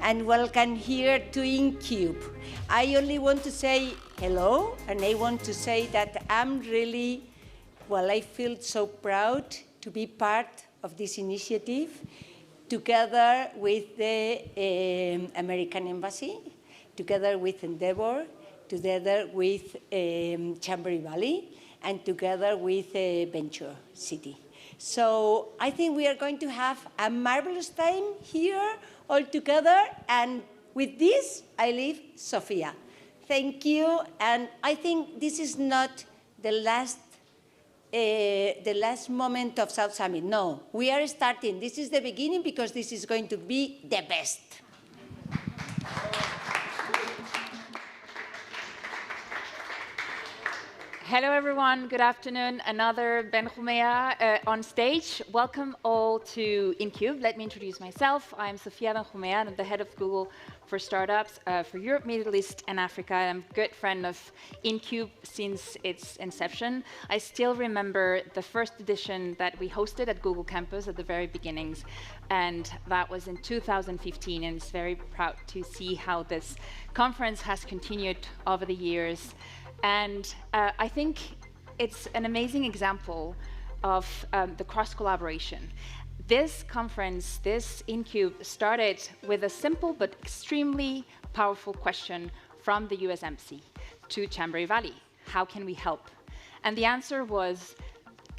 and welcome here to InCube. I only want to say hello, and I want to say that I'm really, well, I feel so proud to be part of this initiative, together with the American Embassy, together with Endeavor, together with Chambéry Valley, and together with Venture City. So I think we are going to have a marvelous time here all together. And with this, I leave Sofia. Thank you. And I think this is not the last moment of South Summit. No, we are starting. This is the beginning because this is going to be the best. Hello, everyone. Good afternoon. Another Benjumea on stage. Welcome all to InCube. Let me introduce myself. I'm Sofia Benjumea. I'm the head of Google for Startups for Europe, Middle East, and Africa. I'm a good friend of InCube since its inception. I still remember the first edition that we hosted at Google Campus at the very beginnings, and that was in 2015. And it's very proud to see how this conference has continued over the years. And I think it's an amazing example of the cross-collaboration. This conference, this InCube, started with a simple but extremely powerful question from the US Embassy to Chambéry Valley. How can we help? And the answer was,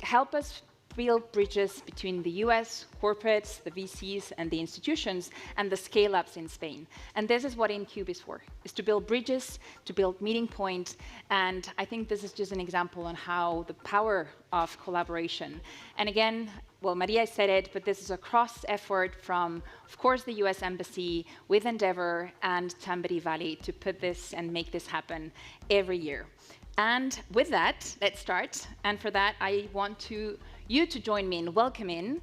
help us build bridges between the US corporates, the VCs, and the institutions, and the scale-ups in Spain. And this is what InCube is for, is to build bridges, to build meeting points. And I think this is just an example on how the power of collaboration. And again, well, Maria said it, but this is a cross-effort from, of course, the US Embassy with Endeavor and Chambéry Valley to put this and make this happen every year. And with that, let's start. And for that, I want you to join me in welcoming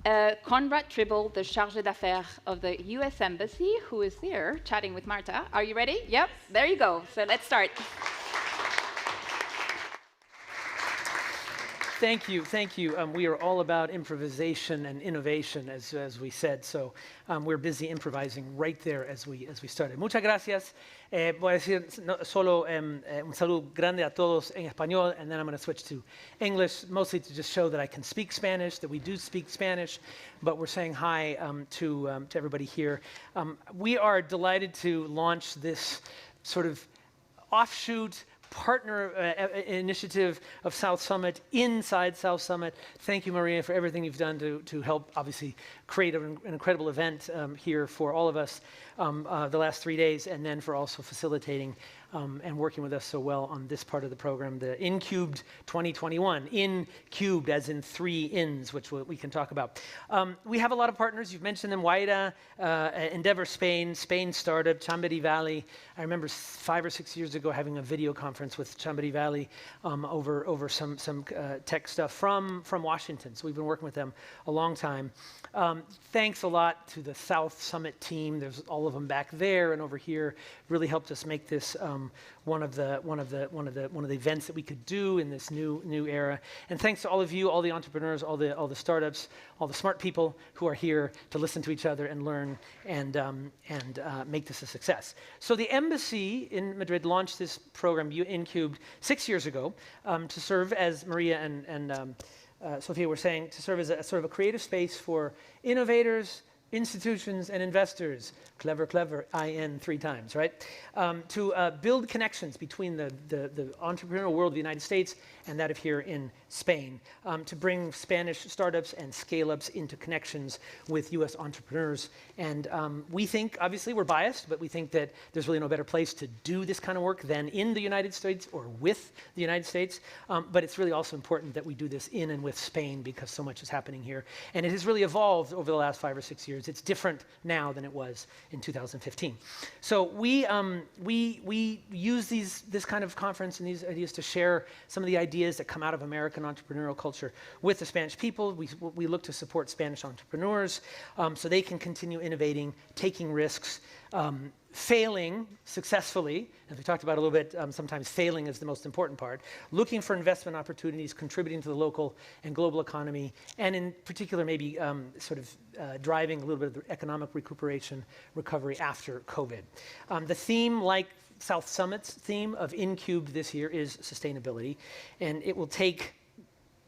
Conrad Tribble, the chargé d'affaires of the US Embassy, who is here chatting with Marta. Are you ready? Yep, there you go. So let's start. Thank you, thank you. We are all about improvisation and innovation, as we said. So we're busy improvising right there as we started. Muchas gracias. Voy a decir solo un saludo grande a todos en español, and then I'm going to switch to English, mostly to just show that I can speak Spanish, that we do speak Spanish, but we're saying hi to everybody here. We are delighted to launch this sort of offshoot partner initiative of South Summit inside South Summit. Thank you, Maria, for everything you've done to help, obviously, create an incredible event here for all of us the last 3 days, and then for also facilitating and working with us so well on this part of the program, the InCubed 2021. InCubed, as in 3 ins, which we can talk about. We have a lot of partners. You've mentioned them: Wayra, Endeavor Spain, Spain Startup, Chamberí Valley. I remember 5 or 6 years ago having a video conference with Chamberí Valley over some tech stuff from Washington. So we've been working with them a long time. Thanks a lot to the South Summit team. There's all of them back there and over here. Really helped us make this one of the events that we could do in this new era. And thanks to all of you, all the entrepreneurs, all the startups, all the smart people who are here to listen to each other and learn and make this a success. So the embassy in Madrid launched this program, InCubed, 6 years ago to serve, as Maria and Sophia were saying, to serve as a sort of a creative space for innovators, institutions, and investors. Clever, IN 3 times, right? To build connections between the entrepreneurial world of the United States and that of here in Spain, to bring Spanish startups and scale-ups into connections with US entrepreneurs. And we think, obviously we're biased, but we think that there's really no better place to do this kind of work than in the United States or with the United States. But it's really also important that we do this in and with Spain, because so much is happening here. And it has really evolved over the last 5 or 6 years. It's different now than it was in 2015. So we use this kind of conference and these ideas to share some of the ideas that come out of American entrepreneurial culture with the Spanish people. We look to support Spanish entrepreneurs so they can continue innovating, taking risks, failing successfully, as we talked about a little bit, sometimes failing is the most important part, looking for investment opportunities, contributing to the local and global economy, and in particular maybe driving a little bit of the economic recovery after COVID. The theme, like South Summit's theme of InCubed this year, is sustainability, and it will take,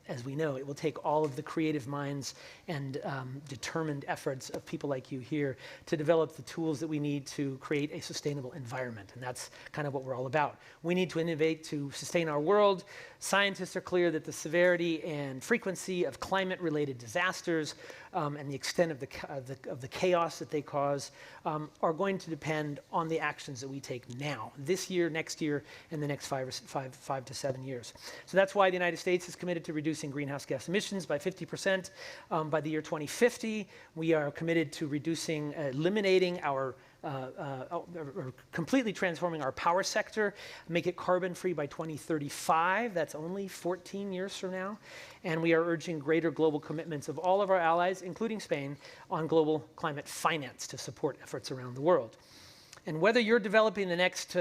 as we know, it will take all of the creative minds and determined efforts of people like you here to develop the tools that we need to create a sustainable environment. And that's kind of what we're all about. We need to innovate to sustain our world. Scientists are clear that the severity and frequency of climate-related disasters and the extent of the chaos that they cause are going to depend on the actions that we take now, this year, next year, and the next 5 to 7 years. So that's why the United States is committed to reducing greenhouse gas emissions by 50% by the year 2050. We are committed to reducing, eliminating our or completely transforming our power sector, make it carbon-free by 2035. That's only 14 years from now. And we are urging greater global commitments of all of our allies, including Spain, on global climate finance to support efforts around the world. And whether you're developing the next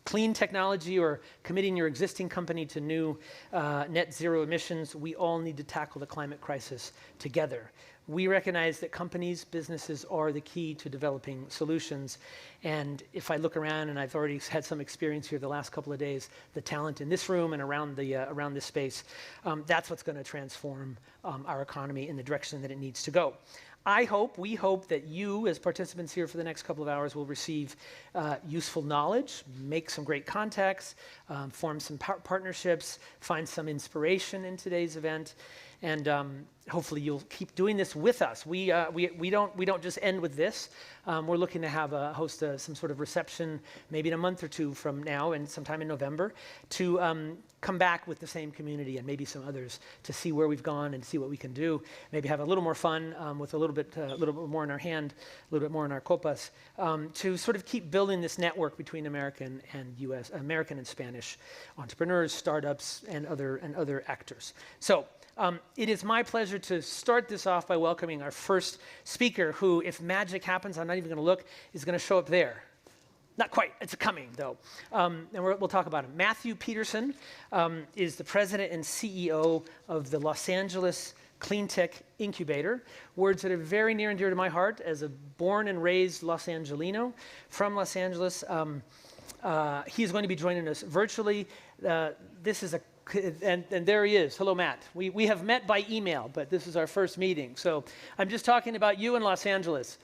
clean technology or committing your existing company to new net zero emissions, we all need to tackle the climate crisis together. We recognize that companies, businesses are the key to developing solutions. And if I look around, and I've already had some experience here the last couple of days, the talent in this room and around this space, that's what's going to transform our economy in the direction that it needs to go. We hope that you, as participants here for the next couple of hours, will receive useful knowledge, make some great contacts, form some partnerships, find some inspiration in today's event, and hopefully you'll keep doing this with us. We don't just end with this. We're looking to host some sort of reception, maybe in a month or two from now, and sometime in November, to come back with the same community and maybe some others to see where we've gone and see what we can do. Maybe have a little more fun with a little bit more in our hand, a little bit more in our copas, to sort of keep building this network between American and Spanish entrepreneurs, startups, and other actors. So It is my pleasure to start this off by welcoming our first speaker, who, if magic happens, I'm not even going to look, is going to show up there. Not quite. It's coming, though. And we'll talk about him. Matthew Peterson is the president and CEO of the Los Angeles Clean Tech Incubator, words that are very near and dear to my heart as a born and raised Los Angelino from Los Angeles. He's going to be joining us virtually. This is and there he is. Hello, Matt. We have met by email, but this is our first meeting. So I'm just talking about you in Los Angeles.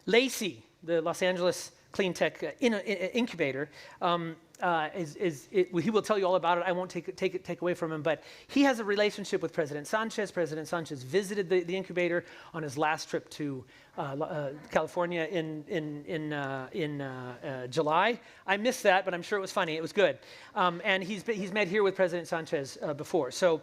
Lacey, the Los Angeles Clean Tech Incubator, he will tell you all about it. I won't take away from him, but he has a relationship with President Sanchez. President Sanchez visited the incubator on his last trip to California in July. I missed that, but I'm sure it was funny. It was good. And he's met here with President Sanchez before. So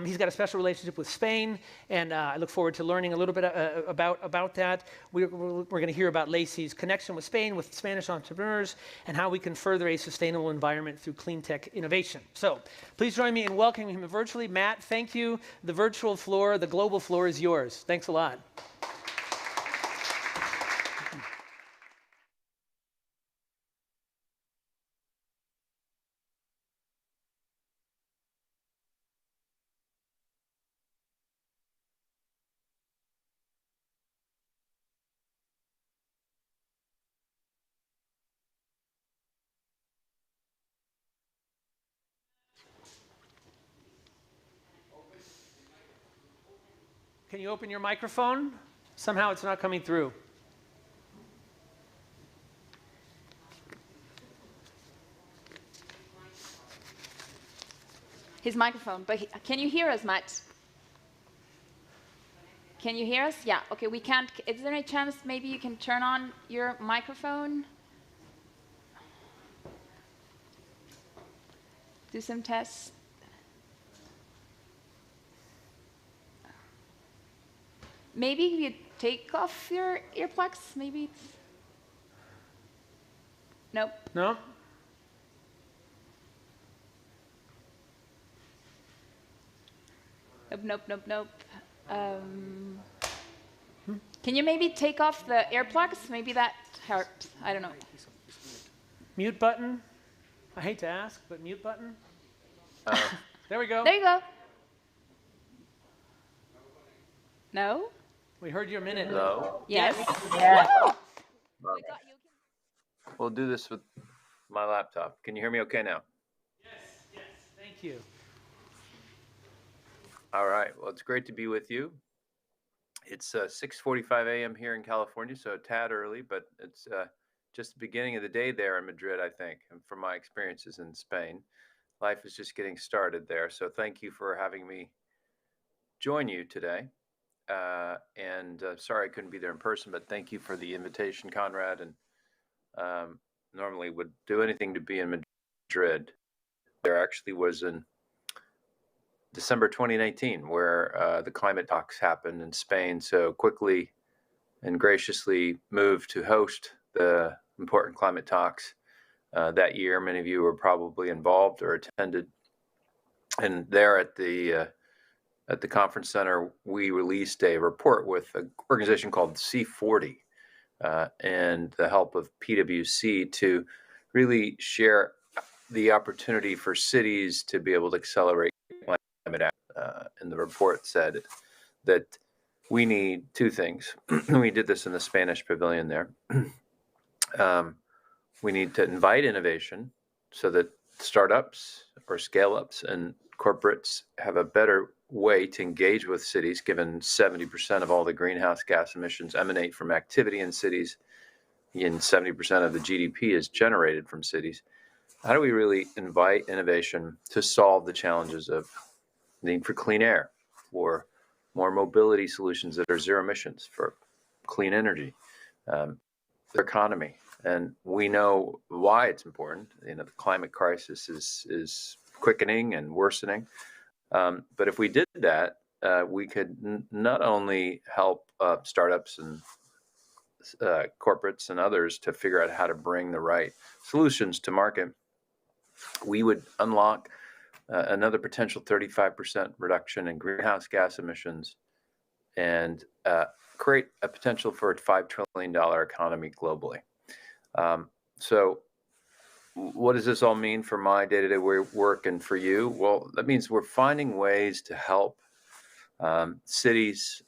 he's got a special relationship with Spain, and I look forward to learning a little bit about that. We're going to hear about Lacey's connection with Spain, with Spanish entrepreneurs, and how we can further a sustainable environment through clean tech innovation. So please join me in welcoming him virtually. Matt, thank you. The virtual floor, the global floor is yours. Thanks a lot. Can you open your microphone? Somehow it's not coming through. His microphone, but can you hear us, Matt? Can you hear us? Yeah, okay, we can't. Is there any chance maybe you can turn on your microphone? Do some tests. Maybe you take off your earplugs, maybe it's... Nope. No? Nope. Can you maybe take off the earplugs? Maybe that helps. I don't know. Mute button. I hate to ask, but mute button. There we go. There you go. No? We heard your minute. Hello? Yes. Yeah. We'll do this with my laptop. Can you hear me okay now? Yes, thank you. All right. Well, it's great to be with you. It's 6:45 a.m. here in California, so a tad early, but it's just the beginning of the day there in Madrid, I think, and from my experiences in Spain. Life is just getting started there, so thank you for having me join you today. Sorry I couldn't be there in person, but thank you for the invitation, Conrad, and normally would do anything to be in Madrid. There actually was in December 2019 where the climate talks happened in Spain, so quickly and graciously moved to host the important climate talks that year. Many of you were probably involved or attended. And there at the conference center, we released a report with an organization called C40 and the help of PwC to really share the opportunity for cities to be able to accelerate climate action. And the report said that we need two things. We did this in the Spanish pavilion there. We need to invite innovation so that startups or scale-ups and corporates have a better way to engage with cities, given 70% of all the greenhouse gas emissions emanate from activity in cities, and 70% of the GDP is generated from cities. How do we really invite innovation to solve the challenges of the need for clean air, for more mobility solutions that are zero emissions, for clean energy, the economy? And we know why it's important. You know, the climate crisis is quickening and worsening. But if we did that, we could not only help startups and corporates and others to figure out how to bring the right solutions to market, we would unlock another potential 35% reduction in greenhouse gas emissions, and create a potential for a $5 trillion economy globally. So what does this all mean for my day-to-day work and for you? Well, that means we're finding ways to help cities,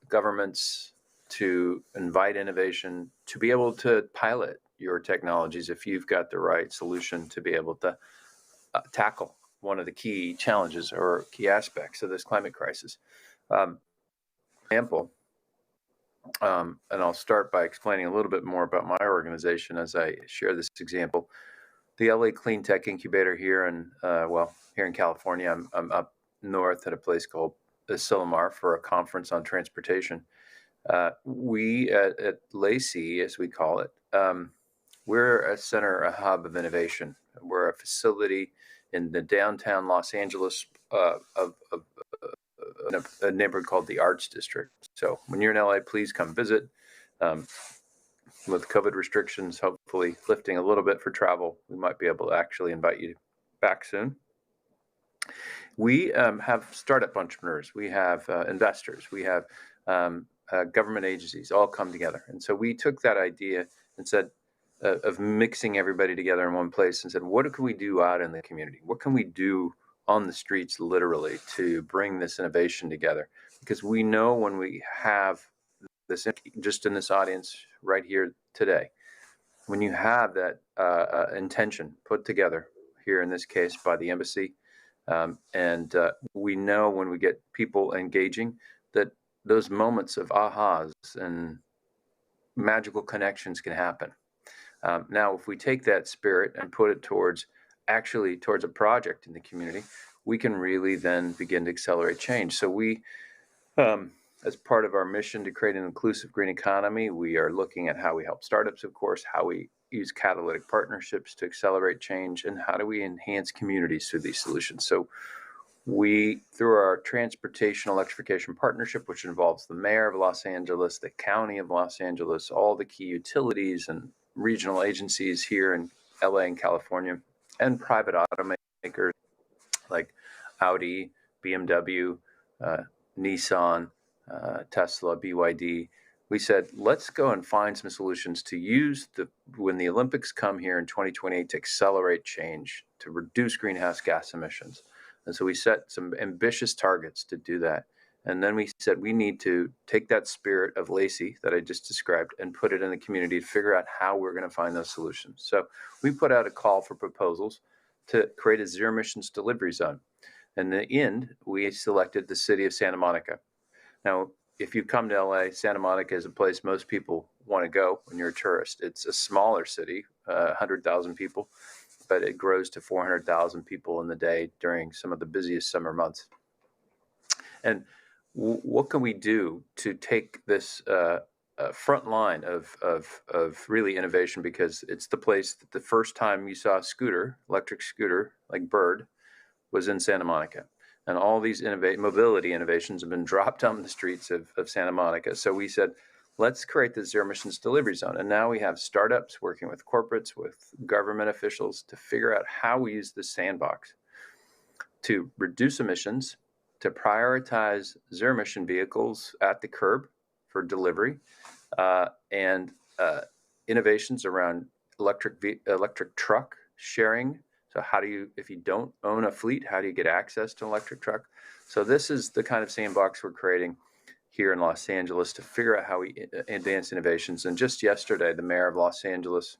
governments to invite innovation, to be able to pilot your technologies if you've got the right solution to be able to tackle one of the key challenges or key aspects of this climate crisis. Example, and I'll start by explaining a little bit more about my organization as I share this example. The LA Clean Tech Incubator here in, here in California, I'm up north at a place called Silomar for a conference on transportation. We at LACI, as we call it, we're a center, a hub of innovation. We're a facility in the downtown Los Angeles of a neighborhood called the Arts District. So when you're in LA, please come visit. With COVID restrictions hopefully lifting a little bit for travel, we might be able to actually invite you back soon. We have startup entrepreneurs, we have investors, we have government agencies all come together. And so we took that idea and said, of mixing everybody together in one place and said, what can we do out in the community? What can we do on the streets literally to bring this innovation together? Because we know when we have this, just in this audience right here today, when you have that intention put together here in this case by the embassy, and we know when we get people engaging that those moments of ahas and magical connections can happen. Now, if we take that spirit and put it towards a project in the community, we can really then begin to accelerate change. So we, as part of our mission to create an inclusive green economy, we are looking at how we help startups, of course, how we use catalytic partnerships to accelerate change, and how do we enhance communities through these solutions. So we, through our Transportation Electrification Partnership, which involves the mayor of Los Angeles, the county of Los Angeles, all the key utilities and regional agencies here in LA and California, and private automakers like Audi, BMW, Nissan, Tesla, BYD. We said, let's go and find some solutions to use when the Olympics come here in 2028 to accelerate change, to reduce greenhouse gas emissions. And so we set some ambitious targets to do that. And then we said we need to take that spirit of LACI that I just described and put it in the community to figure out how we're going to find those solutions. So we put out a call for proposals to create a zero emissions delivery zone. In the end, we selected the city of Santa Monica. Now, if you come to LA, Santa Monica is a place most people want to go when you're a tourist. It's a smaller city, 100,000 people, but it grows to 400,000 people in the day during some of the busiest summer months. And what can we do to take this front line of really innovation? Because it's the place that the first time you saw a scooter, electric scooter like Bird, was in Santa Monica. And all these mobility innovations have been dropped on the streets of Santa Monica. So we said, let's create the zero emissions delivery zone. And now we have startups working with corporates, with government officials to figure out how we use this sandbox to reduce emissions, to prioritize zero emission vehicles at the curb for delivery, and innovations around electric truck sharing. So how do you, if you don't own a fleet, how do you get access to an electric truck? So this is the kind of sandbox we're creating here in Los Angeles to figure out how we advance innovations. And just yesterday, the mayor of Los Angeles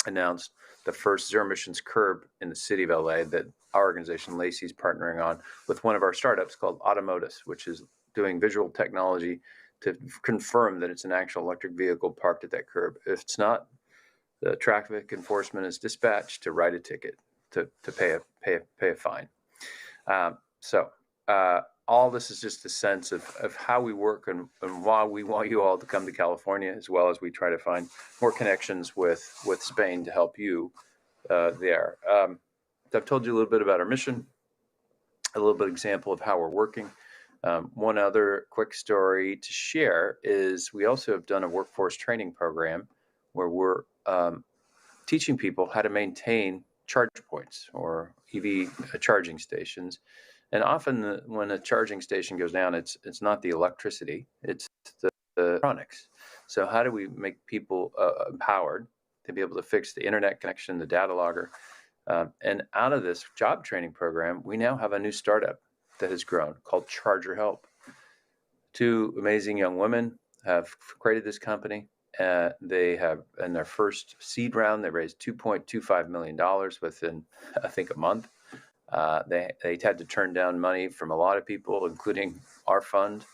announced the first zero emissions curb in the city of LA that our organization, LACI, is partnering on with one of our startups called Automotus, which is doing visual technology to confirm that it's an actual electric vehicle parked at that curb. If it's not, the traffic enforcement is dispatched to write a ticket, to pay a fine. All this is just a sense of how we work and why we want you all to come to California, as well as we try to find more connections with Spain to help you there. I've told you a little bit about our mission, a little bit example of how we're working. One other quick story to share is we also have done a workforce training program where we're teaching people how to maintain charge points or EV charging stations. And often when a charging station goes down, it's not the electricity, it's the electronics. So how do we make people empowered to be able to fix the internet connection, the data logger? And out of this job training program, we now have a new startup that has grown called Charger Help. Two amazing young women have created this company. They have, in their first seed round, they raised $2.25 million within, I think, a month. They had to turn down money from a lot of people, including our fund.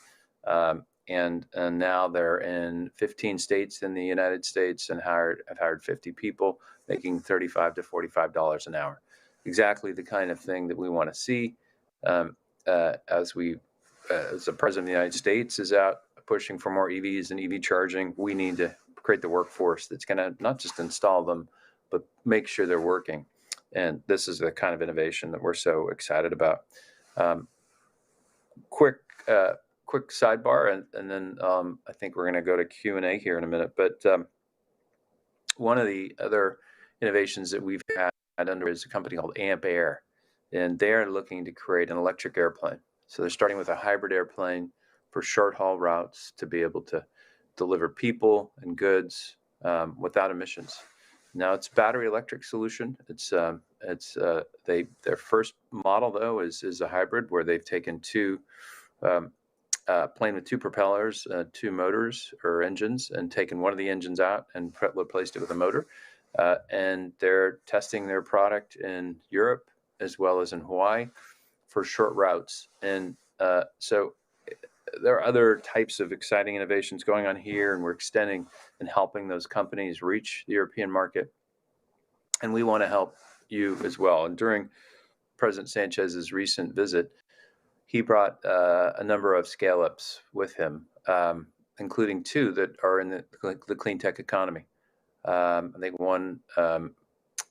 And now they're in 15 states in the United States and have hired 50 people, making $35 to $45 an hour. Exactly the kind of thing that we want to see as the President of the United States is out pushing for more EVs and EV charging. We need to create the workforce that's going to not just install them, but make sure they're working. And this is the kind of innovation that we're so excited about. Quick sidebar, and then I think we're going to go to Q&A here in a minute. But one of the other innovations that we've had under is a company called Amp Air, and they're looking to create an electric airplane. So they're starting with a hybrid airplane for short haul routes to be able to deliver people and goods without emissions. Now it's battery electric solution. Their first model though is a hybrid where they've taken two plane with two propellers, two motors or engines, and taken one of the engines out and replaced it with a motor. And they're testing their product in Europe as well as in Hawaii for short routes. And so there are other types of exciting innovations going on here, and we're extending and helping those companies reach the European market. And we want to help you as well. And during President Sanchez's recent visit, he brought a number of scale-ups with him, including two that are in the clean tech economy. I think one,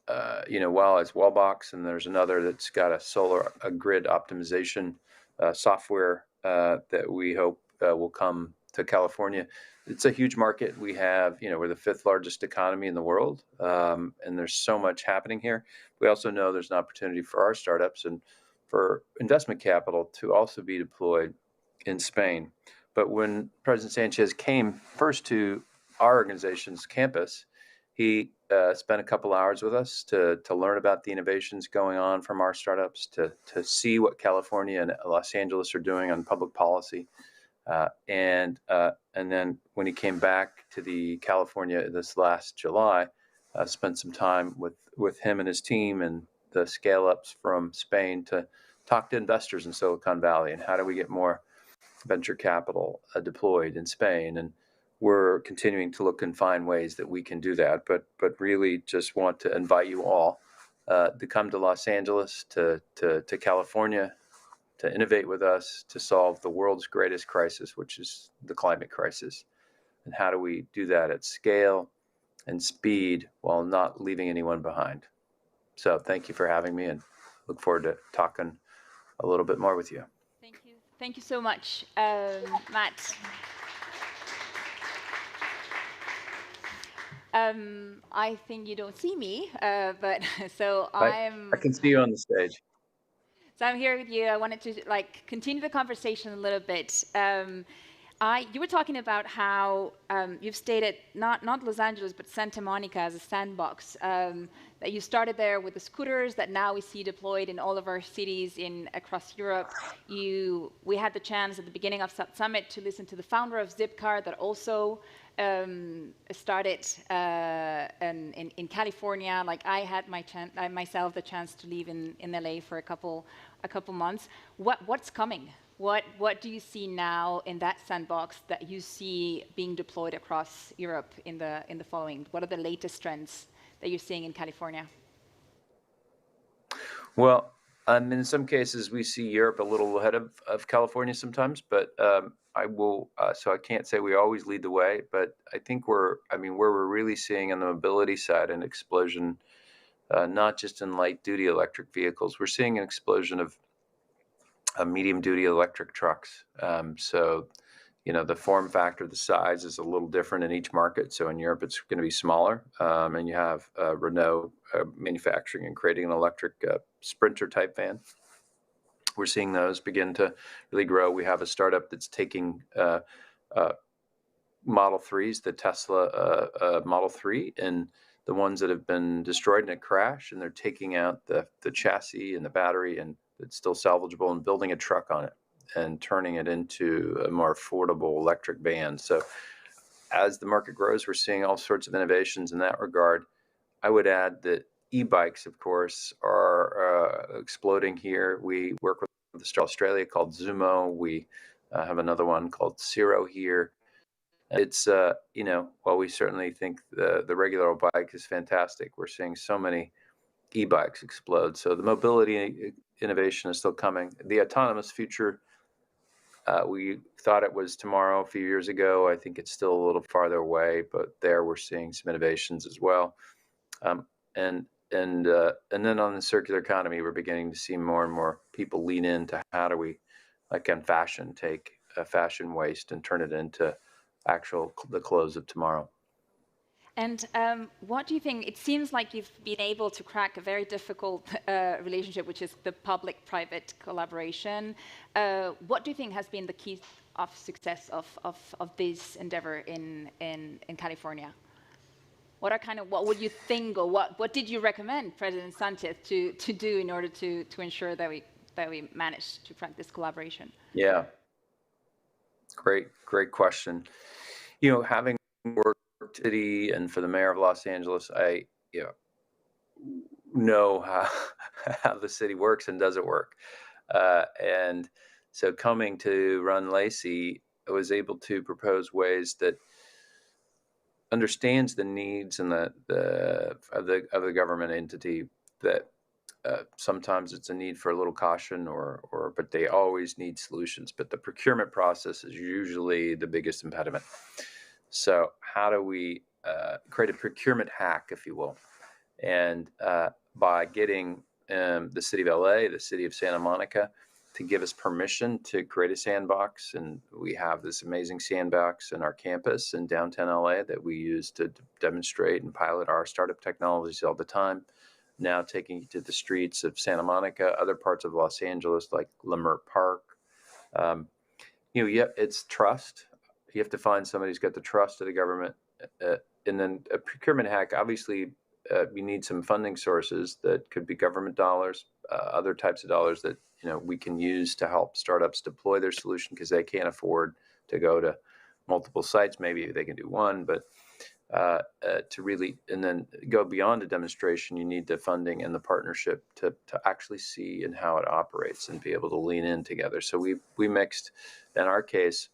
is Wellbox, and there's another that's got a grid optimization software that we hope will come to California. It's a huge market. We have, we're the 5th largest economy in the world, and there's so much happening here. We also know there's an opportunity for our startups and for investment capital to also be deployed in Spain. But when President Sanchez came first to our organization's campus, he spent a couple hours with us to learn about the innovations going on from our startups, to see what California and Los Angeles are doing on public policy. And then when he came back to the California this last July, spent some time with him and his team and the scale-ups from Spain to talk to investors in Silicon Valley and how do we get more venture capital deployed in Spain. And we're continuing to look and find ways that we can do that, but really just want to invite you all to come to Los Angeles, to California, to innovate with us, to solve the world's greatest crisis, which is the climate crisis. And how do we do that at scale and speed while not leaving anyone behind? So thank you for having me, and look forward to talking a little bit more with you. Thank you. Thank you so much, Matt. I think you don't see me, but so I can see you on the stage. So I'm here with you. I wanted to continue the conversation a little bit. You were talking about how you've stated not Los Angeles, but Santa Monica as a sandbox. That you started there with the scooters that now we see deployed in all of our cities across Europe. We had the chance at the beginning of Summit to listen to the founder of Zipcar that also started in California. I had myself the chance to live in LA for a couple months. What's coming? What do you see now in that sandbox that you see being deployed across Europe in the following? What are the latest trends that you're seeing in California? Well, in some cases we see Europe a little ahead of California sometimes, but so I can't say we always lead the way, but I think where we're really seeing on the mobility side an explosion, not just in light duty electric vehicles, we're seeing an explosion of medium duty electric trucks. So the form factor, the size is a little different in each market. So in Europe, it's going to be smaller. And you have Renault manufacturing and creating an electric Sprinter type van. We're seeing those begin to really grow. We have a startup that's taking Model 3s, the Tesla Model 3, and the ones that have been destroyed in a crash, and they're taking out the chassis and the battery, and it's still salvageable, and building a truck on it and turning it into a more affordable electric van. So as the market grows, we're seeing all sorts of innovations in that regard. I would add that e-bikes, of course, are exploding here. We work with Australia called Zumo. We have another one called Ciro here. It's, while we certainly think the regular bike is fantastic, we're seeing so many e-bikes explode. So the mobility innovation is still coming. The autonomous future, we thought it was tomorrow a few years ago. I think it's still a little farther away, but there we're seeing some innovations as well. And then on the circular economy, we're beginning to see more and more people lean into how do we, like on fashion, take fashion waste and turn it into the clothes of tomorrow. And what do you think? It seems like you've been able to crack a very difficult relationship, which is the public-private collaboration. What do you think has been the key of success of this endeavor in California? What would you think, or what did you recommend President Sanchez to do in order to ensure that we managed to crack this collaboration? Yeah, great question. Having worked city and for the mayor of Los Angeles, I know how the city works and does it work. And so coming to run LACI, I was able to propose ways that understands the needs and of the government entity, that sometimes it's a need for a little caution, but they always need solutions. But the procurement process is usually the biggest impediment. So how do we create a procurement hack, if you will? And by getting the city of LA, the city of Santa Monica, to give us permission to create a sandbox. And we have this amazing sandbox in our campus in downtown LA that we use to demonstrate and pilot our startup technologies all the time. Now taking it to the streets of Santa Monica, other parts of Los Angeles, like Leimert Park. It's trust. You have to find somebody who's got the trust of the government. And then a procurement hack, obviously, you need some funding sources that could be government dollars, other types of dollars that we can use to help startups deploy their solution because they can't afford to go to multiple sites. Maybe they can do one, but to really, and then go beyond a demonstration, you need the funding and the partnership to actually see and how it operates and be able to lean in together. So we mixed, in our case,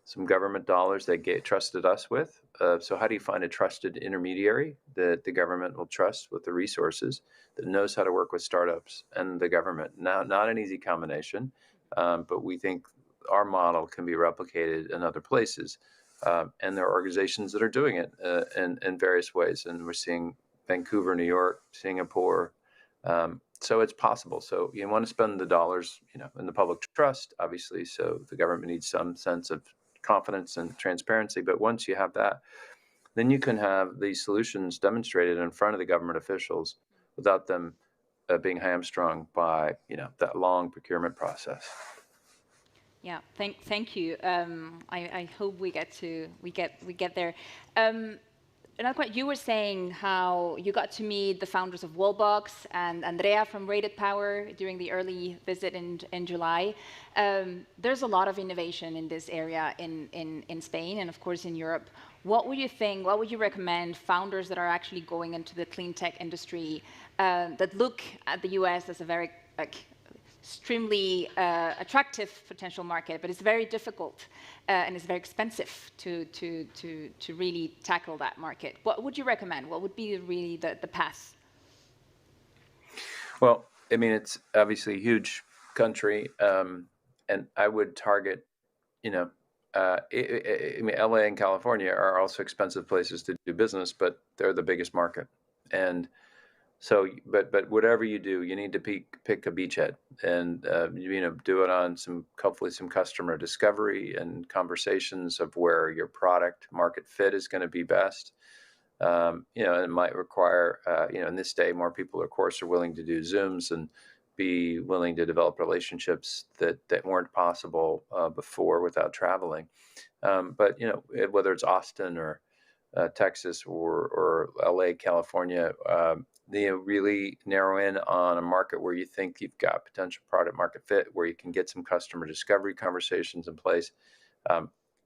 some government dollars they trusted us with. So how do you find a trusted intermediary that the government will trust with the resources, that knows how to work with startups and the government? Now, not an easy combination, but we think our model can be replicated in other places. And there are organizations that are doing it in various ways. And we're seeing Vancouver, New York, Singapore. So it's possible. So you want to spend the dollars, in the public trust, obviously. So the government needs some sense of confidence and transparency. But once you have that, then you can have these solutions demonstrated in front of the government officials without them being hamstrung by, that long procurement process. Yeah, thank you. I hope we get there. Another question, you were saying how you got to meet the founders of Wallbox and Andrea from Rated Power during the early visit in July. There's a lot of innovation in this area in Spain and of course in Europe. What would you recommend founders that are actually going into the clean tech industry that look at the US as a very extremely attractive potential market, but it's very difficult and it's very expensive to really tackle that market? What would you recommend? What would be really the path? Well, it's obviously a huge country, and I would target, LA and California are also expensive places to do business, but they're the biggest market. And So, but whatever you do, you need to pick a beachhead and do it on hopefully some customer discovery and conversations of where your product market fit is going to be best. It might require in this day more people, of course, are willing to do Zooms and be willing to develop relationships that weren't possible before without traveling. But whether it's Austin or Texas or LA, California, really narrow in on a market where you think you've got potential product market fit, where you can get some customer discovery conversations in place.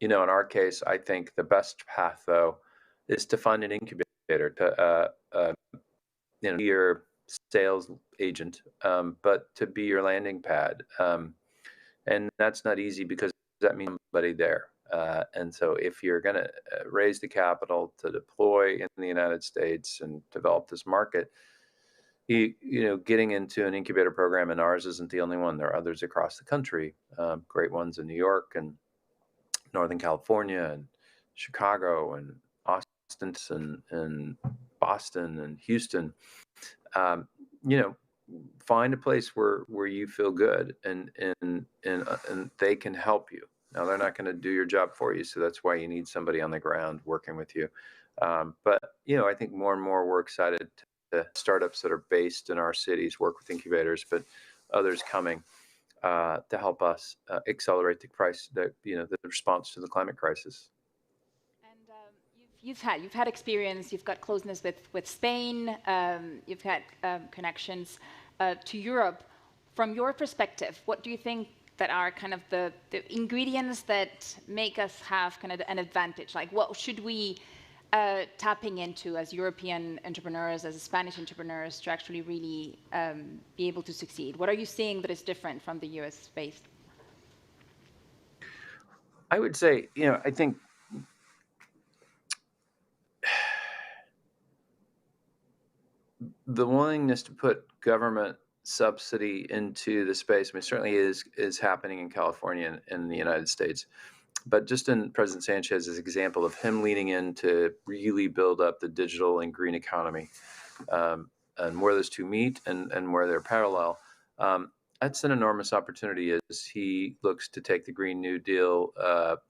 In our case, I think the best path, though, is to find an incubator to be your sales agent, but to be your landing pad. And that's not easy because that means somebody there. And so if you're going to raise the capital to deploy in the United States and develop this market, getting into an incubator program, and ours isn't the only one. There are others across the country, great ones in New York and Northern California and Chicago and Austin and Boston and Houston. Find a place where you feel good and they can help you. Now, they're not going to do your job for you, so that's why you need somebody on the ground working with you. But I think more and more we're excited to startups that are based in our cities work with incubators, but others coming to help us accelerate the response to the climate crisis. You've had experience. You've got closeness with Spain. You've had connections to Europe. From your perspective, what do you think that are kind of the ingredients that make us have kind of an advantage? Like, what should we tapping into as European entrepreneurs, as Spanish entrepreneurs, to actually really be able to succeed? What are you seeing that is different from the US space? I would say, I think the willingness to put government subsidy into the space, certainly is happening in California and in the United States. But just in President Sanchez's example of him leaning in to really build up the digital and green economy, and where those two meet and where they're parallel, that's an enormous opportunity as he looks to take the Green New Deal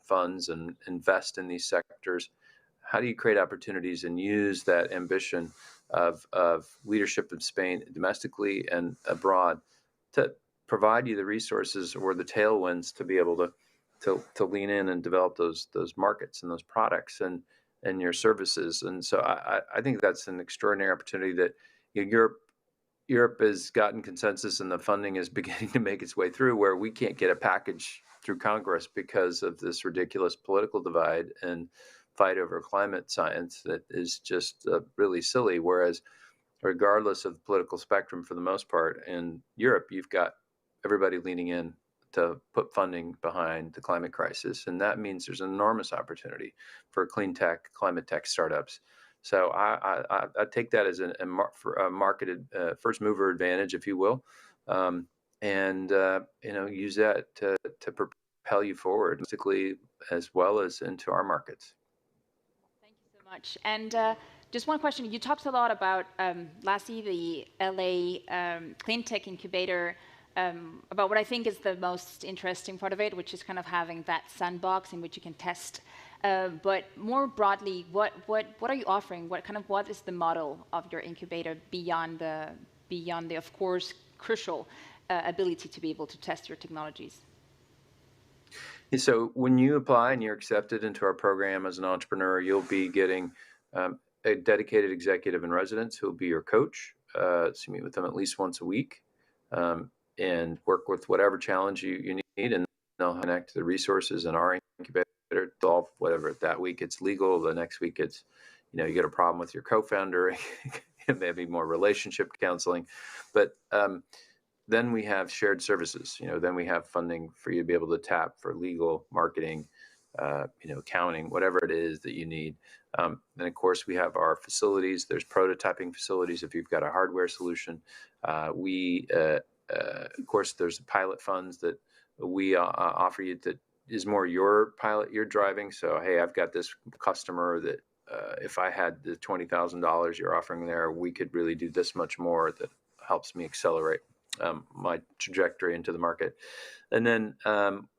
funds and invest in these sectors. How do you create opportunities and use that ambition of leadership in Spain domestically and abroad to provide you the resources or the tailwinds to be able to lean in and develop those markets and those products and your services? And so I think that's an extraordinary opportunity that Europe has gotten consensus and the funding is beginning to make its way through, where we can't get a package through Congress because of this ridiculous political divide and fight over climate science that is just really silly. Whereas regardless of the political spectrum, for the most part, in Europe, you've got everybody leaning in to put funding behind the climate crisis. And that means there's an enormous opportunity for clean tech, climate tech startups. So I take that as a marketed first mover advantage, if you will, and use that to propel you forward, domestically as well as into our markets. Much. And just one question. You talked a lot about Lassi, the LA Clean Tech Incubator, about what I think is the most interesting part of it, which is kind of having that sandbox in which you can test. But more broadly, what are you offering? What is the model of your incubator beyond the of course crucial ability to be able to test your technologies? So when you apply and you're accepted into our program as an entrepreneur, you'll be getting a dedicated executive in residence who will be your coach. So you meet with them at least once a week and work with whatever challenge you need, and they'll connect the resources in our incubator to solve whatever. That week it's legal, the next week it's, you get a problem with your co-founder, maybe more relationship counseling. But then we have shared services. Then we have funding for you to be able to tap for legal, marketing, accounting, whatever it is that you need. Then of course we have our facilities. There's prototyping facilities if you've got a hardware solution. Of course, there's pilot funds that we offer you that is more your pilot you're driving. So hey, I've got this customer that if I had the $20,000 you're offering there, we could really do this much more that helps me accelerate my trajectory into the market. And then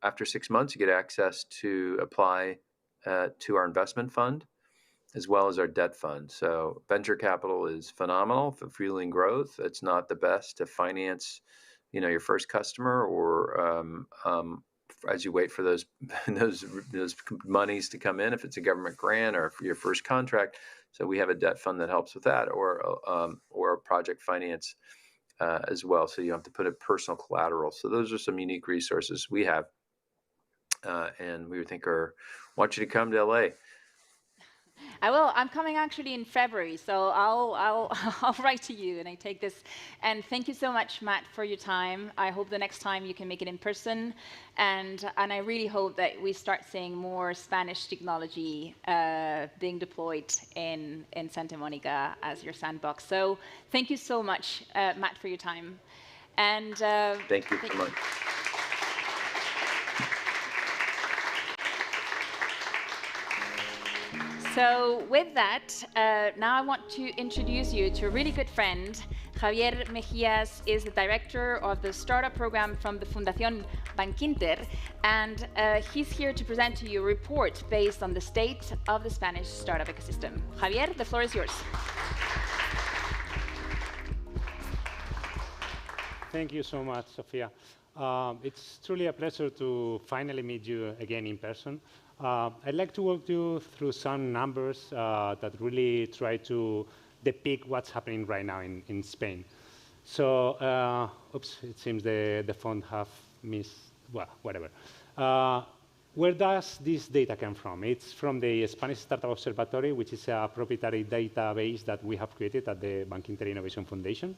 after 6 months, you get access to apply to our investment fund as well as our debt fund. So venture capital is phenomenal for fueling growth. It's not the best to finance, your first customer or as you wait for those those monies to come in, if it's a government grant or for your first contract. So we have a debt fund that helps with that, or project finance as well. So you have to put a personal collateral. So those are some unique resources we have, and we want you to come to LA. I will. I'm coming actually in February, so I'll write to you and I take this. And thank you so much, Matt, for your time. I hope the next time you can make it in person, and I really hope that we start seeing more Spanish technology being deployed in Santa Monica as your sandbox. So thank you so much, Matt, for your time. And thank you so much. So with that, now I want to introduce you to a really good friend. Javier Mejías is the director of the startup program from the Fundación Bankinter, and he's here to present to you a report based on the state of the Spanish startup ecosystem. Javier, the floor is yours. Thank you so much, Sofia. It's truly a pleasure to finally meet you again in person. I'd like to walk you through some numbers that really try to depict what's happening right now in Spain. So, oops, it seems the font have missed, well, whatever. Where does this data come from? It's from the Spanish Startup Observatory, which is a proprietary database that we have created at the Bankinter Innovation Foundation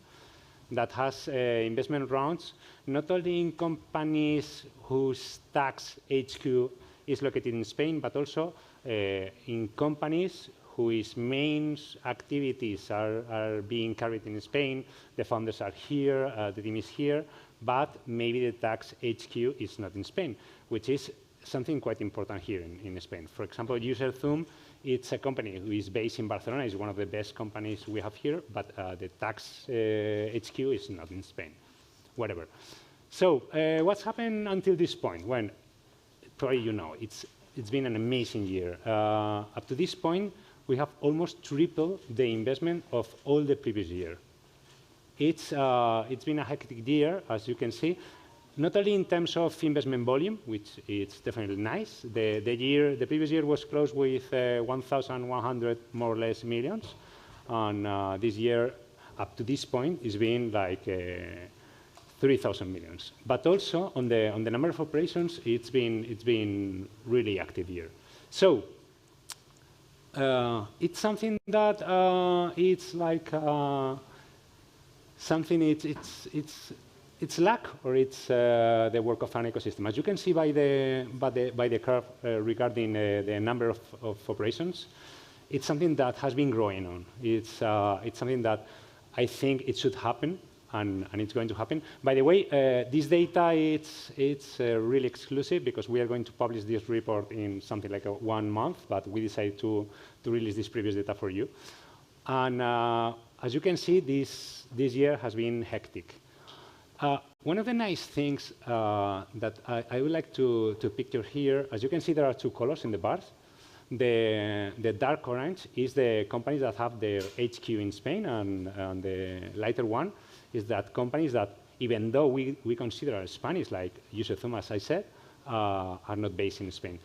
that has investment rounds, not only in companies whose tax HQ is located in Spain, but also in companies whose main activities are being carried in Spain. The founders are here, the team is here, but maybe the tax HQ is not in Spain, which is something quite important here in Spain. For example, UserZoom, it's a company who is based in Barcelona. It's one of the best companies we have here, but the tax HQ is not in Spain, whatever. So what's happened until this point? When probably you know, it's been an amazing year. Up to this point, we have almost tripled the investment of all the previous year. It's been a hectic year, as you can see, not only in terms of investment volume, which is definitely nice. The previous year was closed with 1,100 more or less millions, and this year, up to this point, it's been like 3,000 millions. But also on the number of operations, it's been really active year. So it's something that it's like something it's luck, or it's the work of an ecosystem. As you can see by the curve regarding the number of operations, it's something that has been growing on. It's something that I think it should happen. And it's going to happen. By the way, this data, it's really exclusive because we are going to publish this report in something like 1 month, but we decided to release this previous data for you. And as you can see, this year has been hectic. One of the nice things that I would like to picture here, as you can see, there are two colors in the bars. The dark orange is the companies that have their HQ in Spain, and the lighter one is that companies that, even though we consider as Spanish, like UserZoom, as I said, are not based in Spain.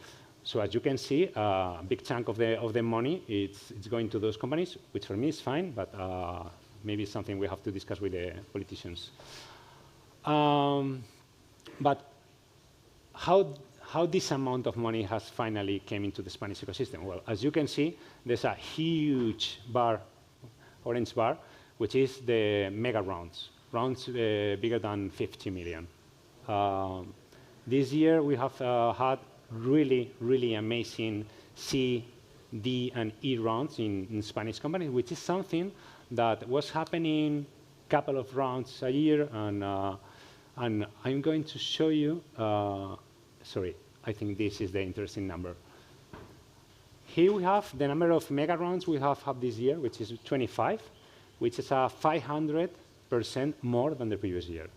So as you can see, a big chunk of the money it's going to those companies, which for me is fine, but maybe it's something we have to discuss with the politicians. But how this amount of money has finally came into the Spanish ecosystem? Well, as you can see, there's a huge bar, orange bar, which is the mega rounds bigger than 50 million. This year, we have had really, really amazing C, D, and E rounds in Spanish companies, which is something that was happening a couple of rounds a year, and I'm going to show you, sorry, I think this is the interesting number. Here we have the number of mega rounds we have had this year, which is 25, which is 500% more than the previous year.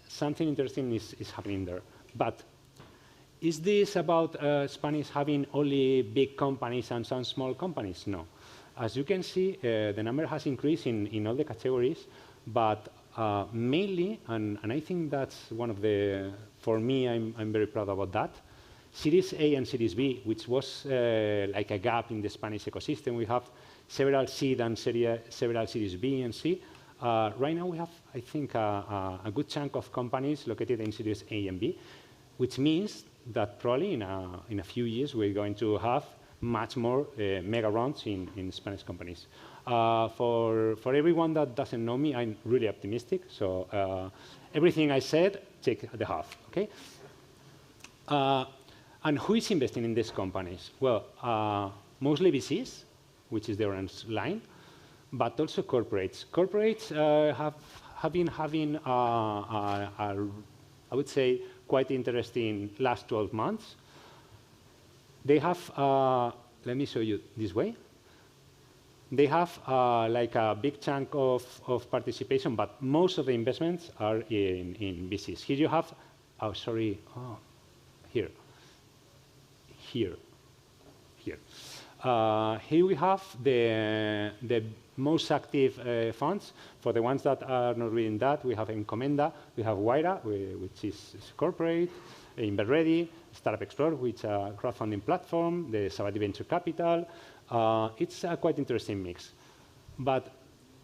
Something interesting is happening there. But is this about Spanish having only big companies and some small companies? No. As you can see, the number has increased in all the categories, but mainly, and I think that's one of the, for me, I'm very proud about that, Series A and Series B, which was like a gap in the Spanish ecosystem. We have several seed and several Series B and C. Right now we have, I think, a good chunk of companies located in Series A and B, which means that probably in a few years we're going to have much more mega rounds in Spanish companies. For everyone that doesn't know me, I'm really optimistic. So everything I said, take the half, okay? And who is investing in these companies? Well, mostly VCs, which is the orange line, but also corporates. Corporates have been having, I would say, quite interesting last 12 months. They have, let me show you this way. They have like a big chunk of participation, but most of the investments are in VCs. Here you have, oh, sorry, oh, here. Here. Here we have the most active funds. For the ones that are not reading that, we have Encomenda, we have Wayra, which is corporate, InvestReady, Startup Explorer, which is a crowdfunding platform, the Sabadell Venture Capital. It's a quite interesting mix. But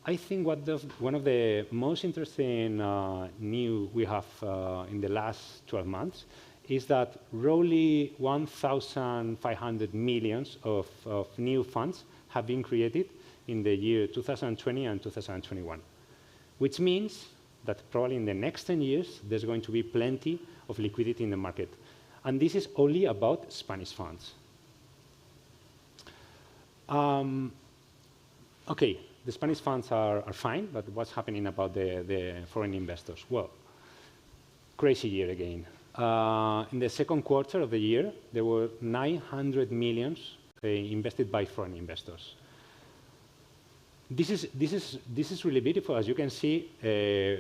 I think one of the most interesting new we have in the last 12 months is that roughly 1,500 million of new funds have been created in the year 2020 and 2021, which means that probably in the next 10 years, there's going to be plenty of liquidity in the market. And this is only about Spanish funds. Okay, the Spanish funds are fine, but what's happening about the foreign investors? Well, crazy year again. In the second quarter of the year, there were 900 million invested by foreign investors. This is really beautiful. As you can see,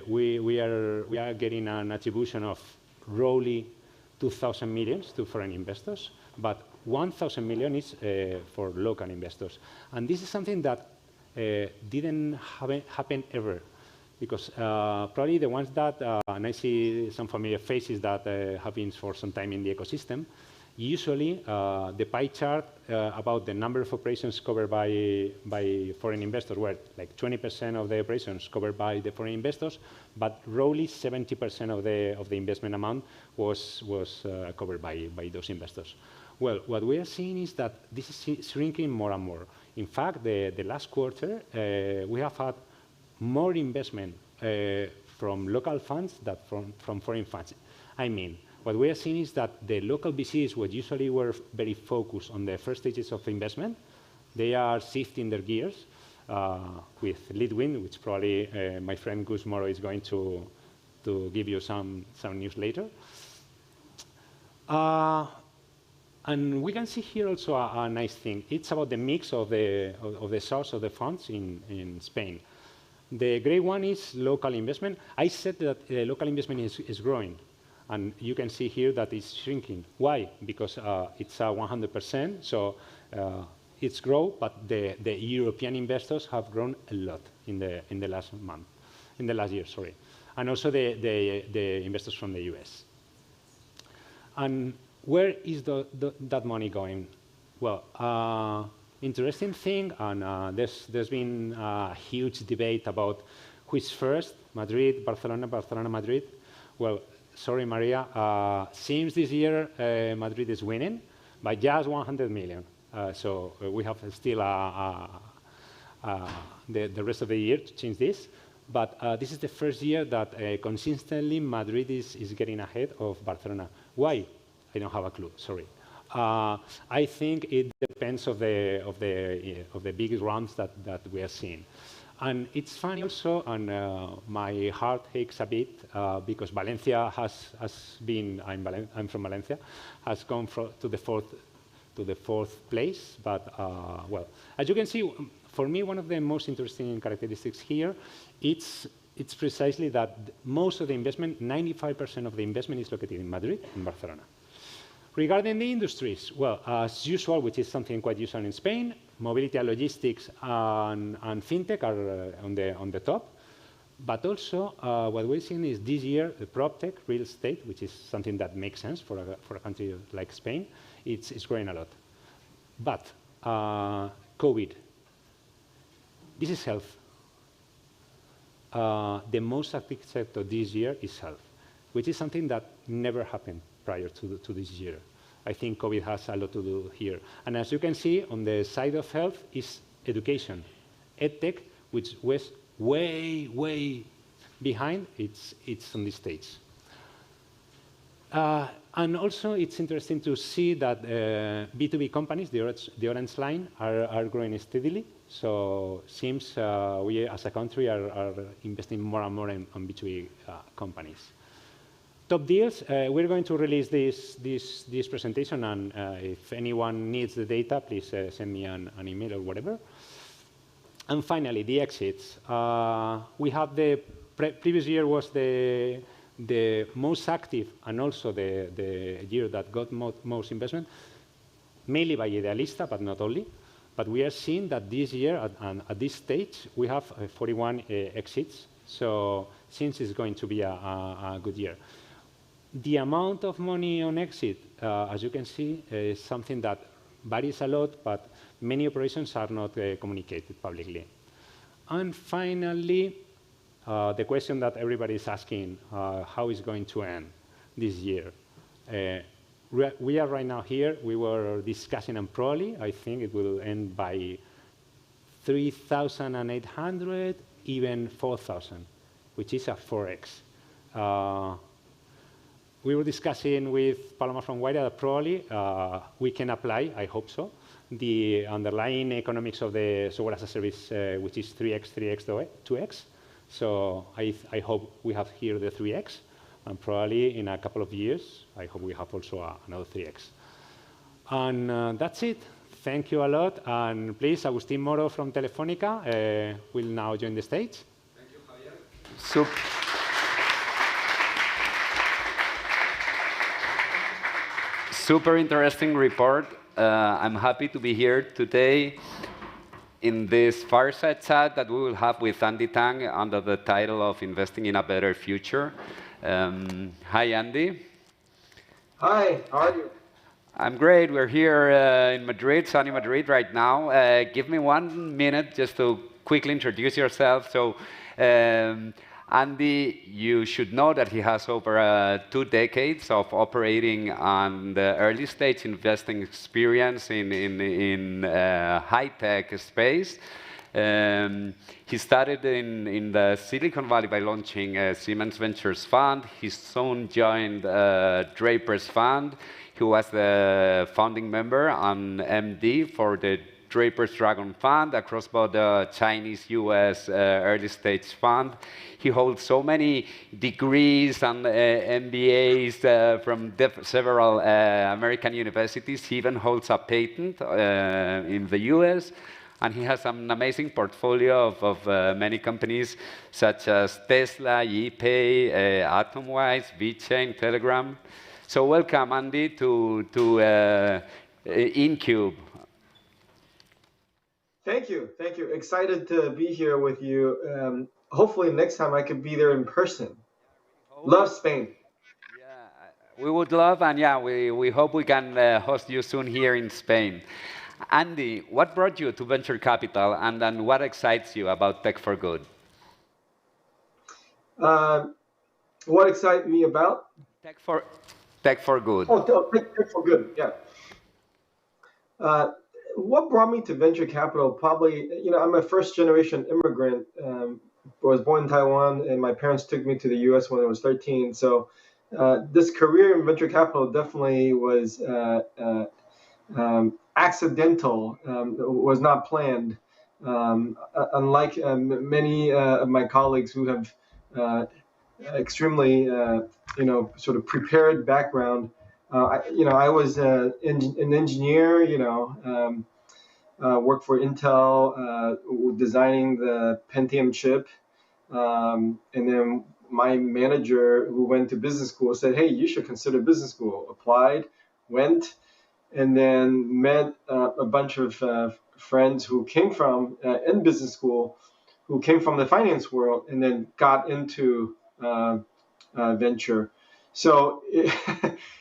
we are getting an attribution of roughly 2,000 million to foreign investors, but 1,000 million is for local investors. And this is something that didn't happen ever. Because probably the ones that, and I see some familiar faces that have been for some time in the ecosystem, usually the pie chart about the number of operations covered by foreign investors were like 20% of the operations covered by the foreign investors, but roughly 70% of the investment amount was covered by those investors. Well, what we are seeing is that this is shrinking more and more. In fact, the last quarter, we have had more investment from local funds than from foreign funds. I mean, what we are seeing is that the local VCs, which usually were very focused on the first stages of investment, they are shifting their gears with Leadwind, which probably my friend Gus Moro is going to give you some news later. And we can see here also a nice thing. It's about the mix of the source of the funds in Spain. The gray one is local investment. I said that local investment is growing. And you can see here that it's shrinking. Why? Because it's 100%, so it's grown, but the European investors have grown a lot in the last year, sorry. And also the investors from the US. And where is that money going? Well, interesting thing, and there's been a huge debate about who is first, Madrid, Barcelona, Madrid. Well, sorry, Maria, seems this year Madrid is winning by just 100 million. So we have still the rest of the year to change this. But this is the first year that consistently Madrid is getting ahead of Barcelona. Why? I don't have a clue, sorry. I think it depends of the big rounds that we are seeing. And it's funny also, and my heart aches a bit because Valencia has been, I'm from Valencia, has gone to the the 4th place. But well, as you can see, for me, one of the most interesting characteristics here, it's precisely that most of the investment, 95% of the investment is located in Madrid and Barcelona. Regarding the industries, well, as usual, which is something quite usual in Spain, mobility and logistics and fintech are on the top. But also, what we're seeing is this year, the PropTech, real estate, which is something that makes sense for a country like Spain, it's growing a lot. But COVID, this is health. The most active sector this year is health, which is something that never happened prior to this year. I think COVID has a lot to do here. And as you can see, on the side of health is education. EdTech, which was way behind, it's on this stage. And also, it's interesting to see that B2B companies, the orange line, are growing steadily. So seems we as a country are investing more and more on B2B companies. Top deals, we're going to release this presentation, and if anyone needs the data, please send me an email or whatever. And finally, the exits. We have the previous year was the most active and also the year that got most investment, mainly by Idealista, but not only. But we are seeing that this year, at this stage, we have 41 exits. So since it's going to be a good year. The amount of money on exit, as you can see, is something that varies a lot, but many operations are not communicated publicly. And finally, the question that everybody is asking, how is it going to end this year? We are right now here. We were discussing, and probably, I think it will end by 3,800, even 4,000, which is a 4x. We were discussing with Paloma from Guaira that probably we can apply, I hope so, the underlying economics of the software as a service, which is 3x, 2x. So I hope we have here the 3x. And probably in a couple of years, I hope we have also another 3x. And that's it. Thank you a lot. And please, Agustín Moro from Telefónica will now join the stage. Thank you, Javier. Super interesting report. I'm happy to be here today in this fireside chat that we will have with Andy Tang under the title of Investing in a Better Future. Hi, Andy. Hi, how are you? I'm great. We're here in Madrid, sunny Madrid right now. Give me 1 minute just to quickly introduce yourself. So, Andy, you should know that he has over 2 decades of operating and early stage investing experience in high-tech space. He started in the Silicon Valley by launching Siemens Ventures Fund. He soon joined Draper's Fund. He was the founding member and MD for the Draper's Dragon Fund, a cross-border Chinese-US early-stage fund. He holds so many degrees and MBAs from several American universities. He even holds a patent in the US. And he has an amazing portfolio of many companies, such as Tesla, ePay, Atomwise, VeChain, Telegram. So welcome, Andy, to InCube. Thank you. Thank you. Excited to be here with you. Hopefully next time I could be there in person. Love Spain. Yeah, we would love, and yeah, we hope we can host you soon here in Spain. Andy, what brought you to venture capital, and then what excites you about Tech for Good? What excites me about? Tech for Good. Oh, Tech for Good, yeah. What brought me to venture capital? Probably, I'm a first-generation immigrant. Was born in Taiwan, and my parents took me to the U.S. when I was 13. So this career in venture capital definitely was accidental, was not planned. Unlike many of my colleagues who have extremely, sort of prepared background, I was an engineer, worked for Intel, designing the Pentium chip. And then my manager, who went to business school, said, hey, you should consider business school. Applied, went, and then met a bunch of friends who came from in business school, who came from the finance world, and then got into venture. So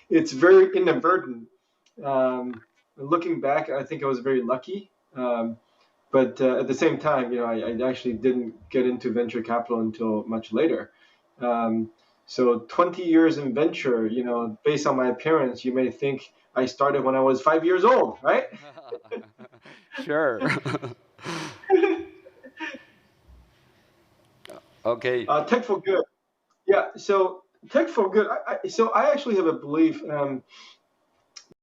it's very inadvertent. Looking back, I think I was very lucky. But at the same time, I actually didn't get into venture capital until much later. So 20 years in venture, based on my appearance, you may think I started when I was 5 years old, right? Sure. Okay. Tech for good. Yeah, so Tech for good. I actually have a belief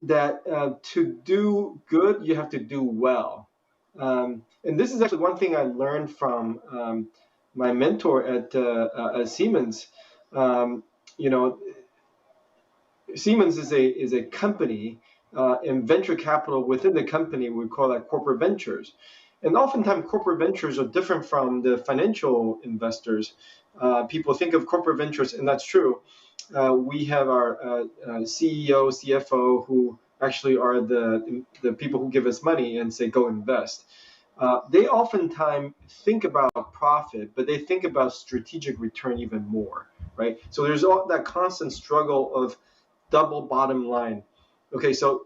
that to do good, you have to do well. And this is actually one thing I learned from my mentor at Siemens. Siemens is a company, and venture capital within the company, we call that corporate ventures. And oftentimes corporate ventures are different from the financial investors. People think of corporate ventures, and that's true. We have our CEO, CFO, who actually are the people who give us money and say, go invest. They oftentimes think about profit, but they think about strategic return even more, right? So there's all that constant struggle of double bottom line. Okay, so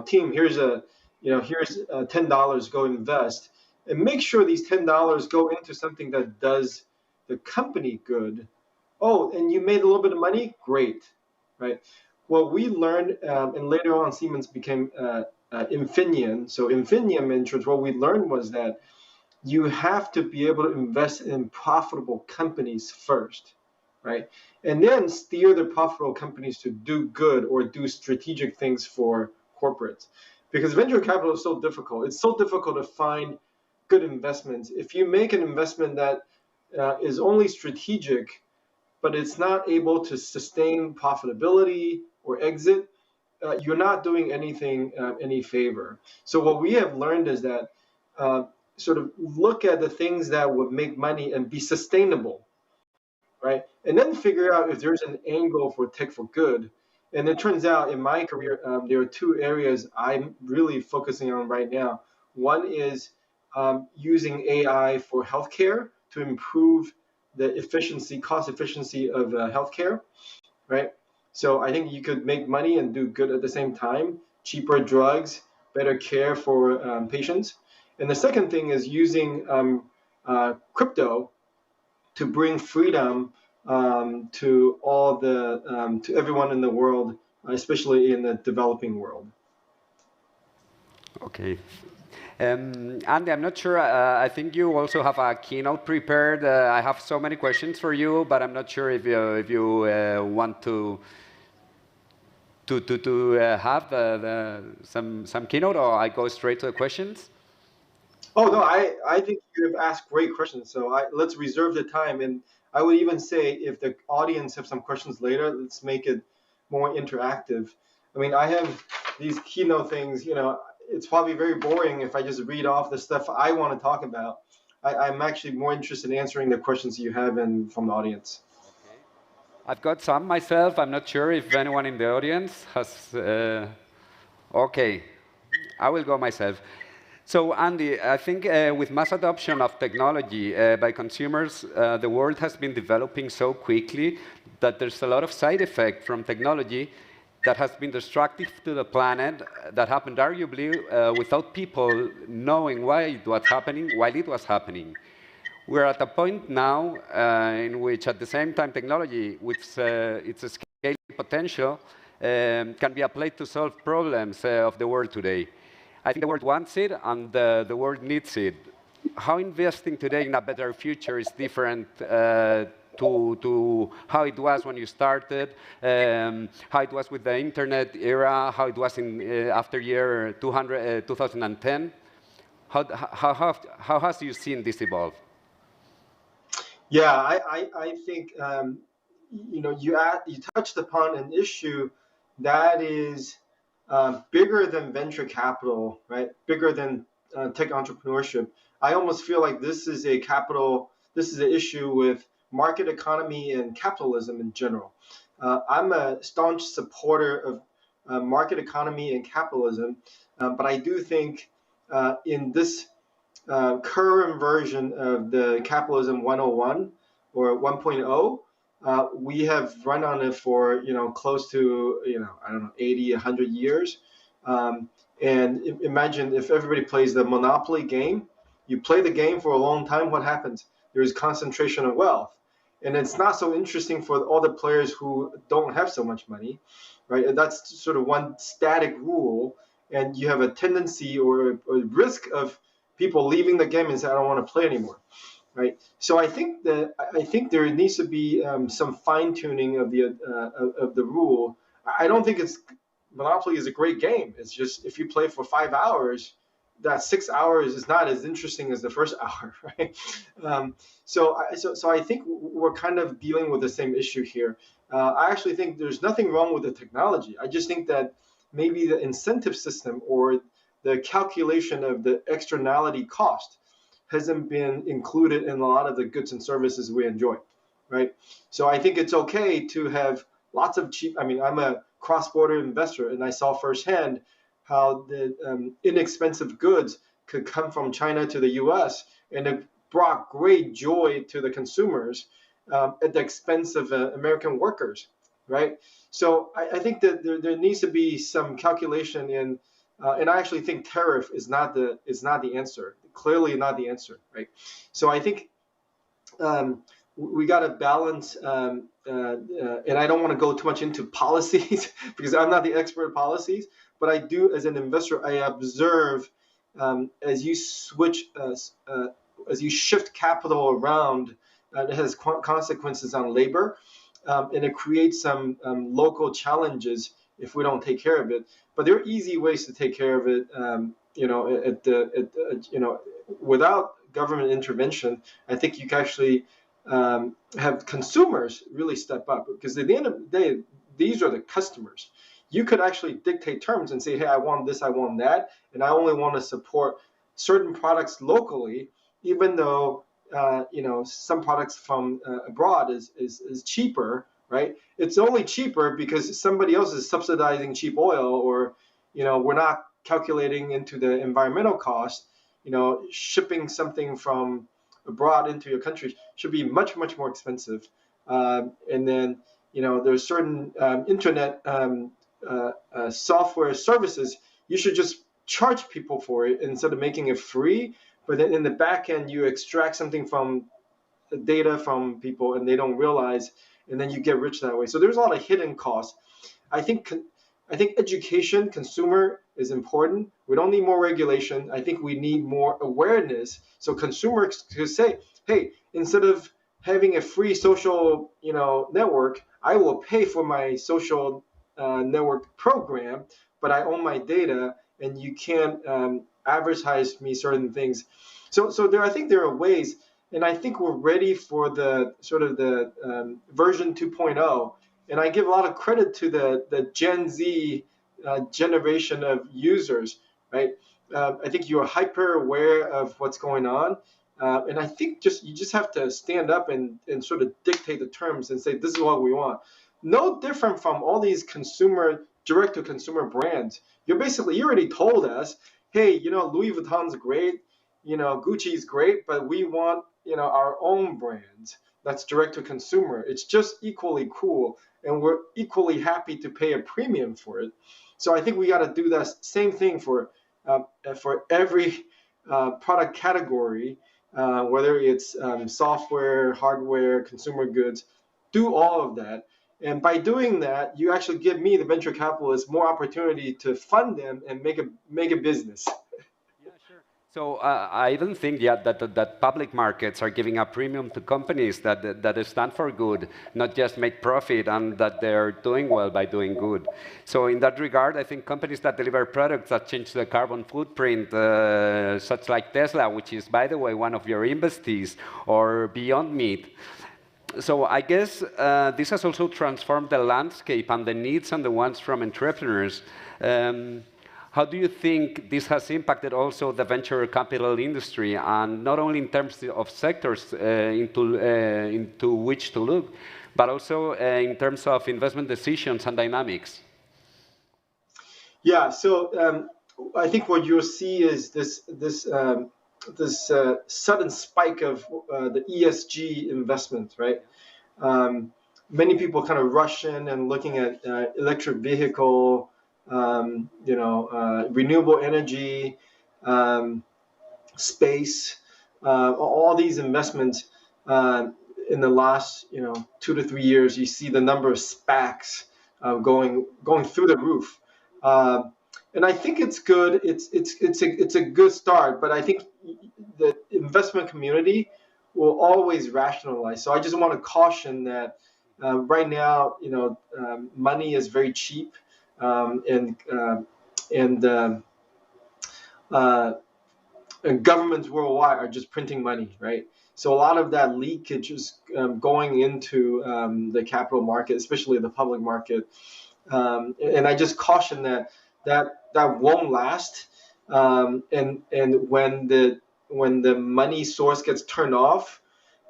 team, here's $10, go invest, and make sure these $10 go into something that does the company good. Oh, and you made a little bit of money? Great, right? What we learned, and later on Siemens became Infineon. So Infineon Ventures, what we learned was that you have to be able to invest in profitable companies first, right? And then steer the profitable companies to do good or do strategic things for corporates. Because venture capital is so difficult. It's so difficult to find good investments. If you make an investment that is only strategic, but it's not able to sustain profitability or exit, you're not doing anything any favor. So what we have learned is that sort of look at the things that would make money and be sustainable, right? And then figure out if there's an angle for tech for good. And it turns out in my career, there are two areas I'm really focusing on right now. One is using AI for healthcare to improve the efficiency, cost efficiency of healthcare, right? So I think you could make money and do good at the same time, cheaper drugs, better care for patients. And the second thing is using crypto to bring freedom to all to everyone in the world, especially in the developing world. Okay. Andy, I'm not sure. I think you also have a keynote prepared. I have so many questions for you, but I'm not sure if you want to have some keynote, or I go straight to the questions. Oh no, I think you have asked great questions. So let's reserve the time, and I would even say if the audience have some questions later, let's make it more interactive. I mean, I have these keynote things. It's probably very boring if I just read off the stuff I want to talk about. I'm actually more interested in answering the questions you have from the audience. Okay. I've got some myself. I'm not sure if anyone in the audience has. Okay, I will go myself. So Andy, I think with mass adoption of technology by consumers, the world has been developing so quickly that there's a lot of side effect from technology that has been destructive to the planet, that happened arguably without people knowing why it was happening, while it was happening. We're at a point now in which, at the same time, technology, with its scale potential, can be applied to solve problems of the world today. I think the world wants it, and the world needs it. How investing today in a better future is different to how it was when you started, how it was with the internet era, how it was after year 2010. How has you seen this evolve? Yeah, I think you touched upon an issue that is bigger than venture capital, right? Bigger than tech entrepreneurship. I almost feel like this is an issue with market economy and capitalism in general. I'm a staunch supporter of market economy and capitalism, but I do think in this current version of the capitalism 101 or 1.0, we have run on it for close to 80, 100 years. And imagine if everybody plays the Monopoly game. You play the game for a long time, what happens? There is concentration of wealth. And it's not so interesting for all the players who don't have so much money, right? And that's sort of one static rule. And you have a tendency or a risk of people leaving the game and say, I don't want to play anymore, right? So I think there needs to be some fine tuning of the rule. I don't think Monopoly is a great game. It's just if you play for 5 hours, that 6 hours is not as interesting as the first hour, right? So I think we're kind of dealing with the same issue here. I actually think there's nothing wrong with the technology. I just think that maybe the incentive system or the calculation of the externality cost hasn't been included in a lot of the goods and services we enjoy, right? So I think it's okay to have lots of cheap. I mean, I'm a cross-border investor, and I saw firsthand how the inexpensive goods could come from China to the U.S. and it brought great joy to the consumers at the expense of American workers, right? So I think that there needs to be some calculation in, and I actually think tariff is not the answer. Clearly not the answer, right? So I think we got to balance, and I don't want to go too much into policies because I'm not the expert in policies, but I do, as an investor, I observe as you switch, as you shift capital around, it has consequences on labor, and it creates some local challenges if we don't take care of it. But there are easy ways to take care of it, without government intervention. I think you can actually have consumers really step up, because at the end of the day, these are the customers. You could actually dictate terms and say, hey, I want this, I want that, and I only want to support certain products locally, even though some products from abroad is cheaper, right? It's only cheaper because somebody else is subsidizing cheap oil, or we're not calculating into the environmental cost. Shipping something from abroad into your country should be much, much more expensive. And then there's certain internet software services, you should just charge people for it instead of making it free. But then in the back end, you extract something from the data from people and they don't realize, and then you get rich that way. So there's a lot of hidden costs. I think education, consumer is important. We don't need more regulation. I think we need more awareness. So consumers could say, hey, instead of having a free social network, I will pay for my social network program, but I own my data, and you can't advertise me certain things. So I think there are ways, and I think we're ready for the sort of the version 2.0. And I give a lot of credit to the Gen Z generation of users, right? I think you're hyper aware of what's going on. And I think you just have to stand up and sort of dictate the terms and say, this is what we want. No different from all these direct-to-consumer brands. You already told us, hey, Louis Vuitton's great, Gucci's great, but we want, our own brands. That's direct-to-consumer. It's just equally cool, and we're equally happy to pay a premium for it. So I think we got to do that same thing for every product category, whether it's software, hardware, consumer goods. Do all of that. And by doing that, you actually give me, the venture capitalist, more opportunity to fund them and make a business. Yeah, sure. So I don't think yet that public markets are giving a premium to companies that stand for good, not just make profit, and that they're doing well by doing good. So in that regard, I think companies that deliver products that change the carbon footprint, such like Tesla, which is, by the way, one of your investees, or Beyond Meat, So I guess this has also transformed the landscape and the needs and the wants from entrepreneurs. How do you think this has impacted also the venture capital industry, and not only in terms of sectors into which to look, but also in terms of investment decisions and dynamics? Yeah, so I think what you'll see is this sudden spike of the ESG investment, right? Many people kind of rush in and looking at electric vehicle, renewable energy, space, all these investments in the last 2 to 3 years. You see the number of SPACs going through the roof, and I think it's good. It's a good start, but I think the investment community will always rationalize. So I just want to caution that right now, money is very cheap. And governments worldwide are just printing money, right? So a lot of that leakage is going into the capital market, especially the public market. And I just caution that won't last. And when the money source gets turned off,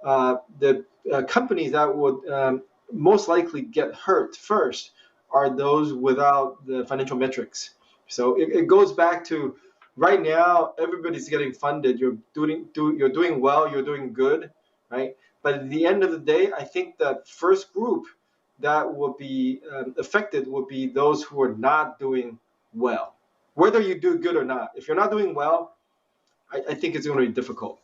the companies that would most likely get hurt first are those without the financial metrics. So it goes back to right now, everybody's getting funded. You're doing well, you're doing good, right? But at the end of the day, I think the first group that will be affected will be those who are not doing well. Whether you do good or not, if you're not doing well, I think it's going to be difficult,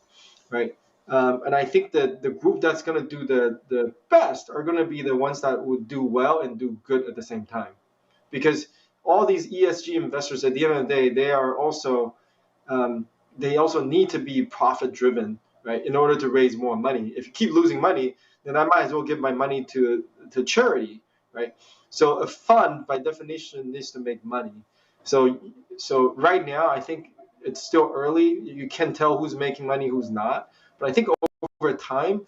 right? And I think that the group that's going to do the best are going to be the ones that would do well and do good at the same time. Because all these ESG investors, at the end of the day, they also need to be profit driven, right? In order to raise more money. If you keep losing money, then I might as well give my money to charity, right? So a fund, by definition, needs to make money. So right now, I think it's still early. You can tell who's making money, who's not. But I think over time,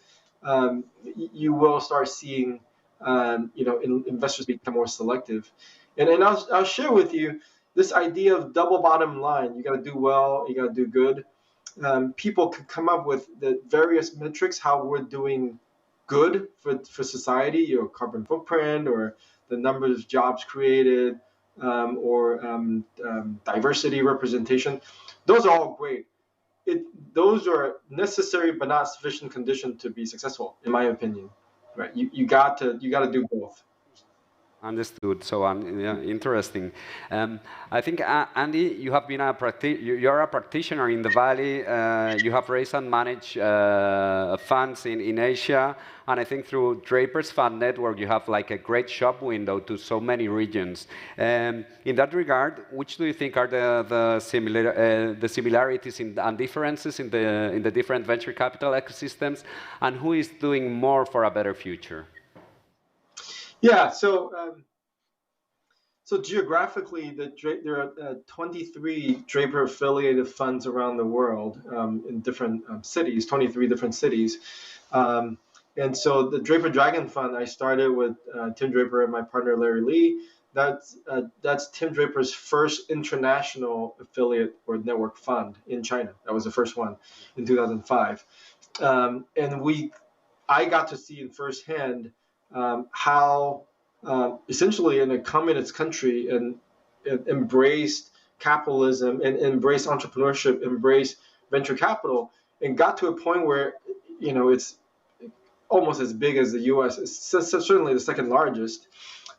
you will start seeing, investors become more selective. And I'll share with you this idea of double bottom line. You got to do well, you got to do good. People can come up with the various metrics how we're doing good for society, your carbon footprint, or the number of jobs created, or diversity representation. Those are all great. Those are necessary but not sufficient condition to be successful, in my opinion. Right? You got to do both. Understood. So interesting. I think Andy, you have been you're a practitioner in the Valley. You have raised and managed funds in Asia, and I think through Draper's Fund Network, you have like a great shop window to so many regions. In that regard, which do you think are the similarities and differences in the different venture capital ecosystems, and who is doing more for a better future? Yeah, so geographically, there are 23 Draper affiliated funds around the world in different cities, 23 different cities. And so the Draper Dragon Fund, I started with Tim Draper and my partner Larry Lee. That's Tim Draper's first international affiliate or network fund in China. That was the first one in 2005. And I got to see in firsthand how essentially in a communist country and embraced capitalism and embraced entrepreneurship, embraced venture capital, and got to a point where it's almost as big as the U.S. It's certainly the second largest.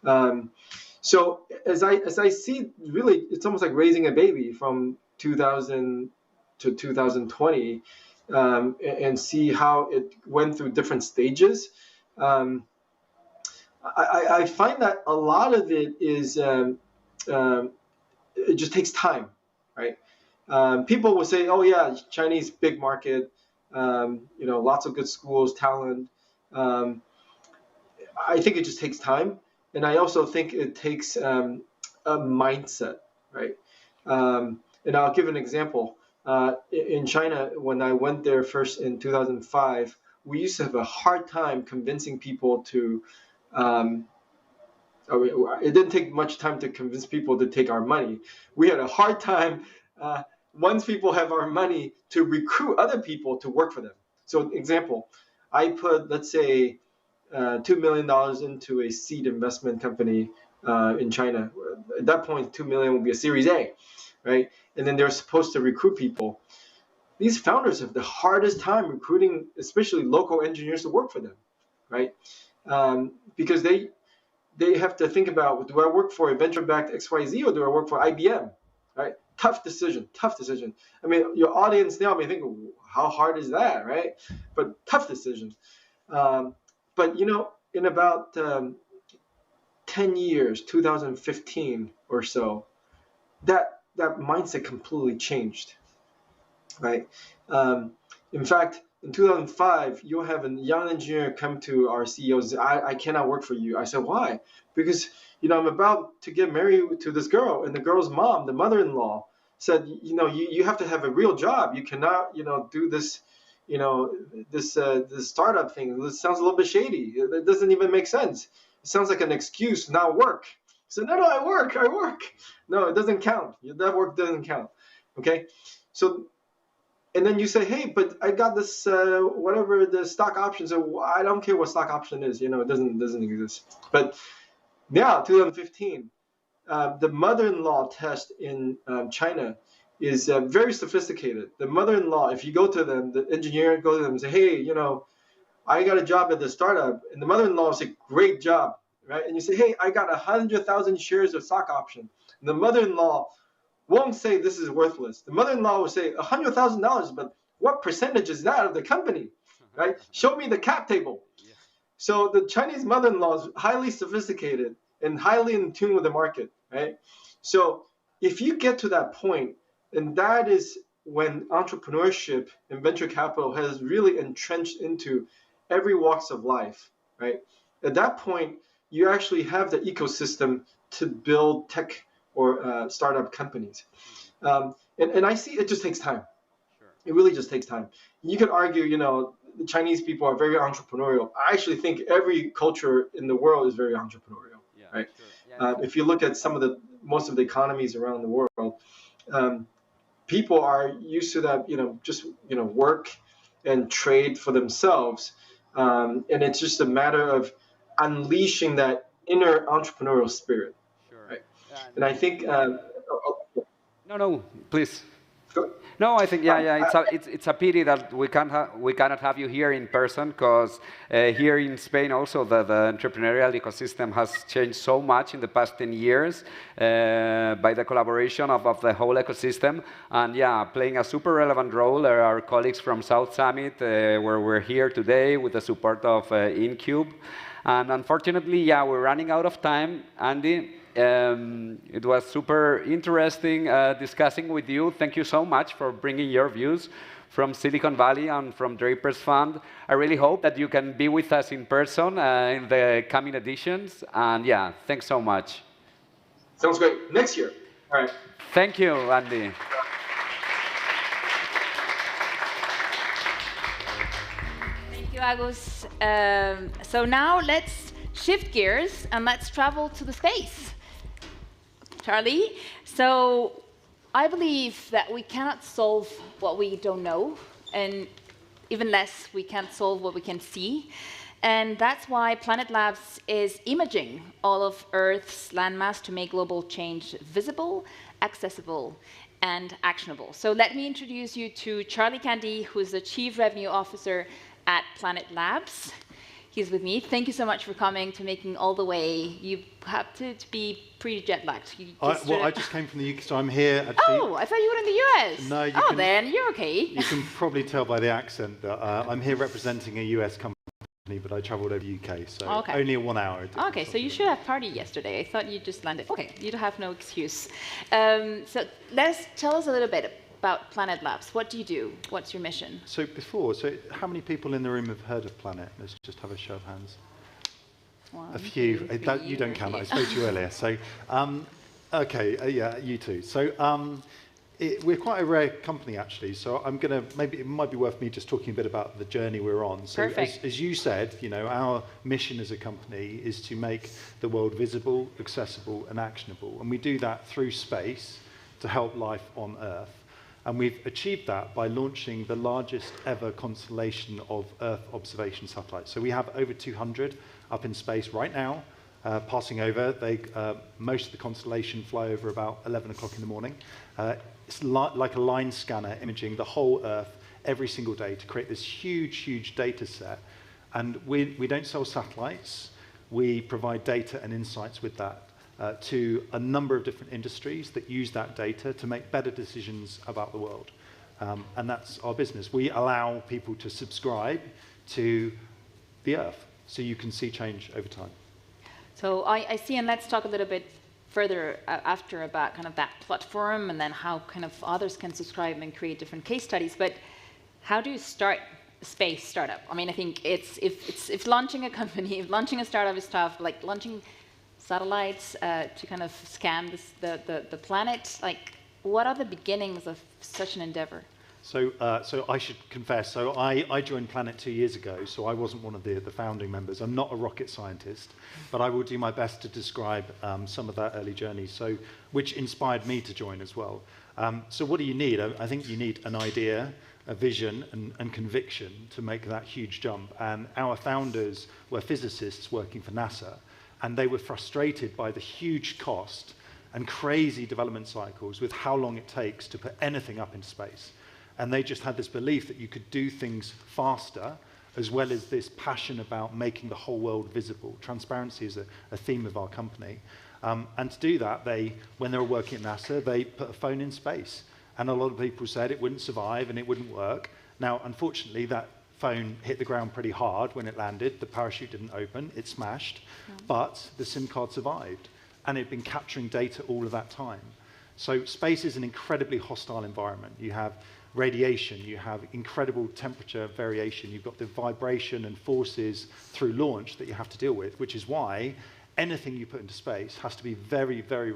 So as I see, really, it's almost like raising a baby from 2000 to 2020, and see how it went through different stages. I find that a lot of it is it just takes time, right? People will say, "Oh yeah, Chinese big market, lots of good schools, talent." I think it just takes time, and I also think it takes a mindset, right? And I'll give an example. In China, when I went there first in 2005, we used to have a hard time convincing people to. It didn't take much time to convince people to take our money. We had a hard time once people have our money to recruit other people to work for them. So, example, I put, let's say, $2 million into a seed investment company in China. At that point, 2 million will be a Series A, right? And then they're supposed to recruit people. These founders have the hardest time recruiting, especially local engineers to work for them, right? Because they have to think about, do I work for a venture-backed XYZ or do I work for IBM, right? Tough decision. I mean, your audience now may think, how hard is that, right? But tough decision. But, you know, in about 10 years, 2015 or so, that mindset completely changed, right? In fact, in 2005, you'll have a young engineer come to our CEO and say, I cannot work for you. I said, why? Because, you know, I'm about to get married to this girl, and the girl's mom, the mother-in-law, said, you know, you have to have a real job. You cannot, you know, do this, you know, this startup thing. This sounds a little bit shady. It doesn't even make sense. It sounds like an excuse to not work. So no, I work. No, it doesn't count. That work doesn't count. Okay, so. And then you say, hey, but I got this, whatever the stock option. So I don't care what stock option is. You know, it doesn't exist. But now, 2015, the mother-in-law test in China is very sophisticated. The mother-in-law, if you go to them, the engineer goes to them and say, hey, you know, I got a job at the startup. And the mother-in-law will say, great job, right? And you say, hey, I got 100,000 shares of stock option. And the mother-in-law won't say this is worthless. The mother-in-law will say $100,000, but what percentage is that of the company, right? Show me the cap table. Yeah. So the Chinese mother-in-law is highly sophisticated and highly in tune with the market, right? So if you get to that point, and that is when entrepreneurship and venture capital has really entrenched into every walks of life, right? At that point, you actually have the ecosystem to build tech or startup companies. And I see it just takes time. Sure. It really just takes time. You could argue, you know, the Chinese people are very entrepreneurial. I actually think every culture in the world is very entrepreneurial, right? Sure. Yeah, if you look at most of the economies around the world, people are used to that, you know, just, you know, work and trade for themselves. And it's just a matter of unleashing that inner entrepreneurial spirit. And I think no, please. No, I think it's a pity that we cannot have you here in person, because here in Spain also the entrepreneurial ecosystem has changed so much in the past 10 years by the collaboration of the whole ecosystem, and yeah, playing a super relevant role are our colleagues from South Summit, where we're here today with the support of InCube, and unfortunately, yeah, we're running out of time, Andy. It was super interesting discussing with you. Thank you so much for bringing your views from Silicon Valley and from Draper's Fund. I really hope that you can be with us in person in the coming editions. And yeah, thanks so much. Sounds great. Next year. All right. Thank you, Andy. Thank you, Agus. So now let's shift gears and let's travel to the space. Charlie, so I believe that we cannot solve what we don't know, and even less, we can't solve what we can see. And that's why Planet Labs is imaging all of Earth's landmass to make global change visible, accessible, and actionable. So let me introduce you to Charlie Candy, who's the Chief Revenue Officer at Planet Labs. He's with me. Thank you so much for coming, to making all the way. You have to be pretty jet-lagged. I just came from the UK, so I'm here. Actually. Oh, I thought you were in the US. No, then you're okay. You can probably tell by the accent that I'm here representing a US company, but I travelled over the UK, so only a 1 hour. Okay, so you should have partied yesterday. I thought you just landed. Okay, you have no excuse. So tell us a little bit about Planet Labs. What do you do? What's your mission? So how many people in the room have heard of Planet? Let's just have a show of hands. A few. You don't count. I spoke to you earlier. So, okay, yeah, you too. So, we're quite a rare company, actually. So I'm going to, maybe it might be worth me just talking a bit about the journey we're on. So as you said, you know, our mission as a company is to make the world visible, accessible, and actionable. And we do that through space to help life on Earth. And we've achieved that by launching the largest ever constellation of Earth observation satellites. So we have over 200 up in space right now, passing over. Most of the constellation fly over about 11 o'clock in the morning. It's like a line scanner imaging the whole Earth every single day to create this huge, huge data set. And we don't sell satellites. We provide data and insights with that to a number of different industries that use that data to make better decisions about the world. And that's our business. We allow people to subscribe to the Earth so you can see change over time. So I see, and let's talk a little bit further after about kind of that platform and then how kind of others can subscribe and create different case studies. But how do you start a space startup? I mean, I think if launching a company, if launching a startup is tough, like launching satellites to kind of scan the planet, like what are the beginnings of such an endeavor? So I should confess, so I joined Planet 2 years ago, so I wasn't one of the founding members. I'm not a rocket scientist, but I will do my best to describe some of that early journey, which inspired me to join as well. So what do you need? I think you need an idea, a vision, and conviction to make that huge jump. And our founders were physicists working for NASA, and they were frustrated by the huge cost and crazy development cycles with how long it takes to put anything up into space. And they just had this belief that you could do things faster, as well as this passion about making the whole world visible. Transparency is a theme of our company. And to do that, when they were working at NASA, they put a phone in space. And a lot of people said it wouldn't survive and it wouldn't work. Now, unfortunately, that phone hit the ground pretty hard when it landed. The parachute didn't open, it smashed. But the SIM card survived. And it had been capturing data all of that time. So space is an incredibly hostile environment. You have radiation, you have incredible temperature variation, you've got the vibration and forces through launch that you have to deal with, which is why anything you put into space has to be very, very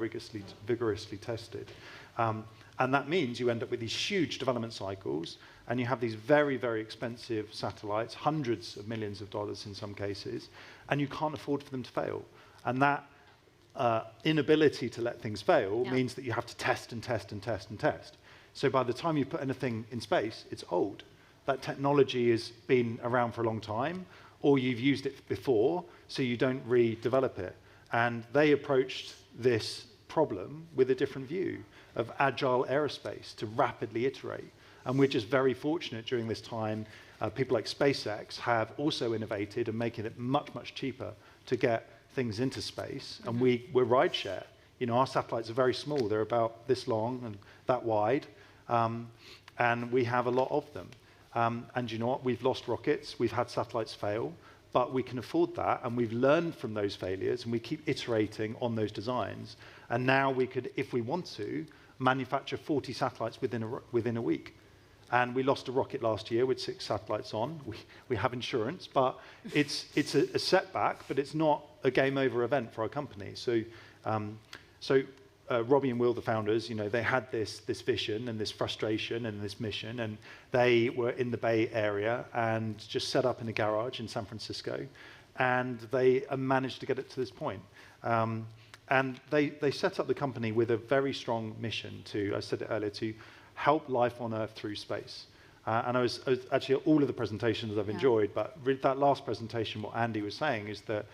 vigorously tested. And that means you end up with these huge development cycles, and you have these very, very expensive satellites, hundreds of millions of dollars in some cases, and you can't afford for them to fail. And that inability to let things fail means that you have to test and test and test and test. So by the time you put anything in space, it's old. That technology has been around for a long time, or you've used it before, so you don't redevelop it. And they approached this problem with a different view of agile aerospace to rapidly iterate. And we're just very fortunate during this time. People like SpaceX have also innovated and making it much, much cheaper to get things into space. And we're rideshare. You know, our satellites are very small. They're about this long and that wide. And we have a lot of them. And you know what? We've lost rockets. We've had satellites fail. But we can afford that. And we've learned from those failures. And we keep iterating on those designs. And now we could, if we want to, manufacture 40 satellites within a week. And we lost a rocket last year with 6 satellites on. We have insurance. But it's a setback. But it's not a game over event for our company. So Robbie and Will, the founders, you know, they had this vision and this frustration and this mission, and they were in the Bay Area and just set up in a garage in San Francisco, and they managed to get it to this point. And they set up the company with a very strong mission to, I said it earlier, to help life on Earth through space. And I was actually at all of the presentations I've enjoyed, but that last presentation, what Andy was saying is that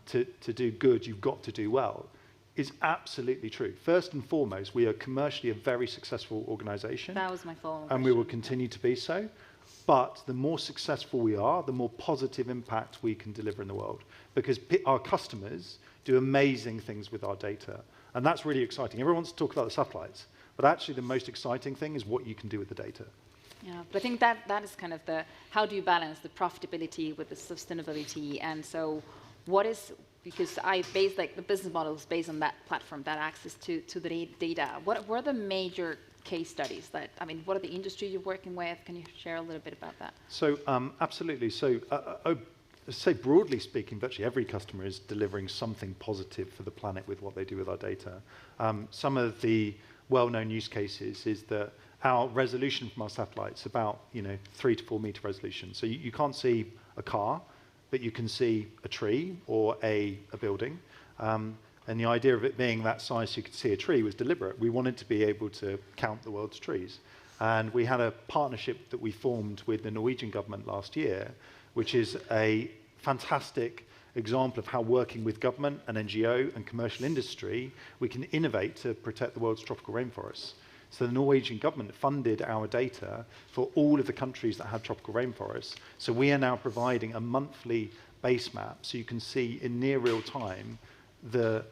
to do good, you've got to do well. Is absolutely true. First and foremost, we are commercially a very successful organization. That was my follow-up question. And we will continue to be so. But the more successful we are, the more positive impact we can deliver in the world. Because our customers do amazing things with our data. And that's really exciting. Everyone wants to talk about the satellites. But actually, the most exciting thing is what you can do with the data. Yeah, but I think that is kind of how do you balance the profitability with the sustainability? And so what is... Because I base the business models based on that platform, that access to the data. What were the major case studies what are the industries you're working with? Can you share a little bit about that? So absolutely. So say broadly speaking, virtually every customer is delivering something positive for the planet with what they do with our data. Some of the well-known use cases is that our resolution from our satellites about 3 to 4 meter resolution. So you can't see a car, but you can see a tree or a building. And the idea of it being that size so you could see a tree was deliberate. We wanted to be able to count the world's trees. And we had a partnership that we formed with the Norwegian government last year, which is a fantastic example of how working with government and NGO and commercial industry, we can innovate to protect the world's tropical rainforests. So the Norwegian government funded our data for all of the countries that have tropical rainforests. So we are now providing a monthly base map so you can see in near real time the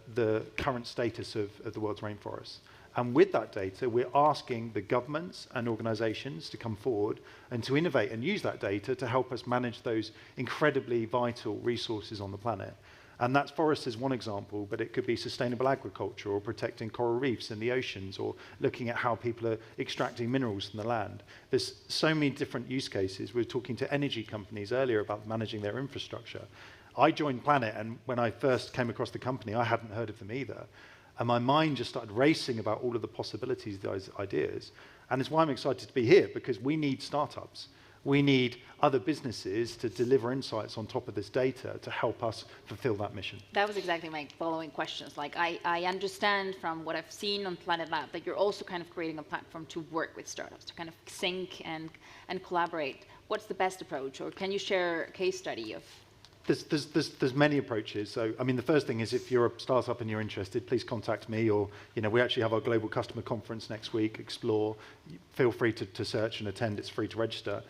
current status of the world's rainforests. And with that data, we're asking the governments and organizations to come forward and to innovate and use that data to help us manage those incredibly vital resources on the planet. And that's forests as one example, but it could be sustainable agriculture or protecting coral reefs in the oceans or looking at how people are extracting minerals from the land. There's so many different use cases. We were talking to energy companies earlier about managing their infrastructure. I joined Planet, and when I first came across the company, I hadn't heard of them either. And my mind just started racing about all of the possibilities of those ideas. And it's why I'm excited to be here, because we need startups. We need other businesses to deliver insights on top of this data to help us fulfill that mission. That was exactly my following questions. Like, I understand from what I've seen on Planet Lab that you're also kind of creating a platform to work with startups, to kind of sync and collaborate. What's the best approach? Or can you share a case study of? There's many approaches. So, I mean, the first thing is if you're a startup and you're interested, please contact me, or, we actually have our global customer conference next week, Explore. Feel free to search and attend. It's free to register.